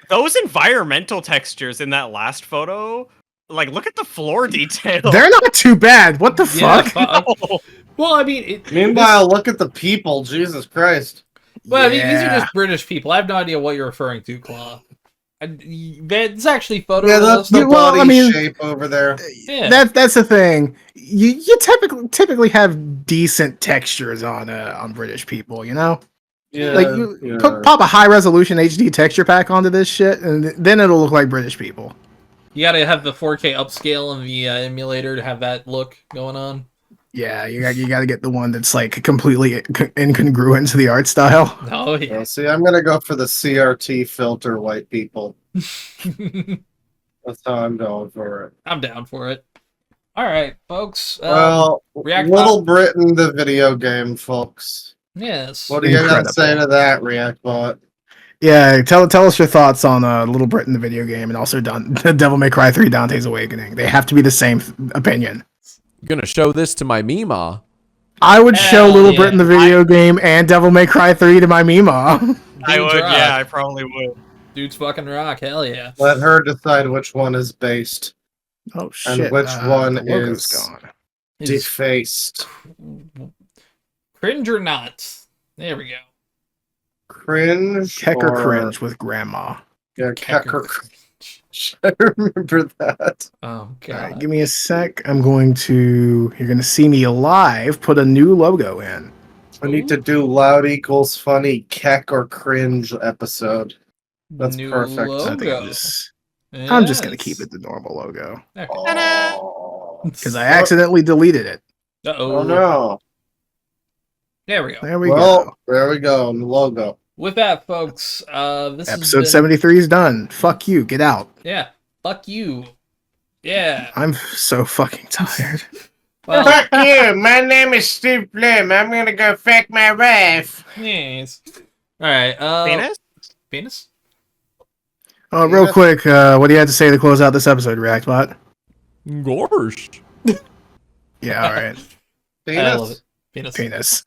Those environmental textures in that last photo, like, look at the floor detail. They're not too bad. What the Yeah, fuck? well, I mean, Meanwhile, look at the people. Jesus Christ. Well, I mean, these are Yeah. just British people. I have no idea what you're referring to, Claw. It's actually photo. Yeah, that's the Yeah, well, body I mean- shape over there. Yeah. That's the thing. You typically have decent textures on British people, you know? Yeah, Like you yeah. pop a high resolution HD texture pack onto this shit, and then it'll look like British people. You gotta have the 4K upscale in the emulator to have that look going on. Yeah, you got to get the one that's like completely incongruent to the art style. Oh yeah. Well, see, I'm gonna go for the CRT filter white people. That's how I'm going for it. I'm down for it. All right, folks. Well, React Little Britain, the video game, folks. Yes. What do you got to Incredible. say to that, Reactbot? Yeah, tell us your thoughts on Little Britain, the video game, and also Devil May Cry 3: Dante's Awakening. They have to be the same opinion. I'm gonna show this to my Mima. I would show Hell Little yeah. Britain, the video game, and Devil May Cry 3 to my Mima. I would, Dudes rock. yeah, I probably would. Dudes fucking rock. Hell yeah. Let her decide which one is based Oh shit! and which one the logo's is gone. defaced. Cringe or not? There we go. Cringe Keck or or cringe with grandma. Yeah, keck or cringe. I remember that. Oh All god. right, give me a sec. You're gonna see me live. Put a new logo in. I need to do loud equals funny keck or cringe episode. That's New perfect. I think logo. I'm just gonna Yes. keep it the normal logo Okay. Oh, because I accidentally deleted it. Uh-oh. oh no. There we go. There we Well, go. there we go. Logo. With that, folks, this Episode has been, 73 is done. Fuck you. Get out. Yeah. Fuck you. Yeah. I'm so fucking tired. Well, Fuck you. My name is Steve Bloom. I'm gonna go fuck my wife. yes. All right. Penis? Penis? Real quick, what do you have to say to close out this episode, Reactbot? Gosh. Yeah, all right. I love Penis? it. Penis. Penis.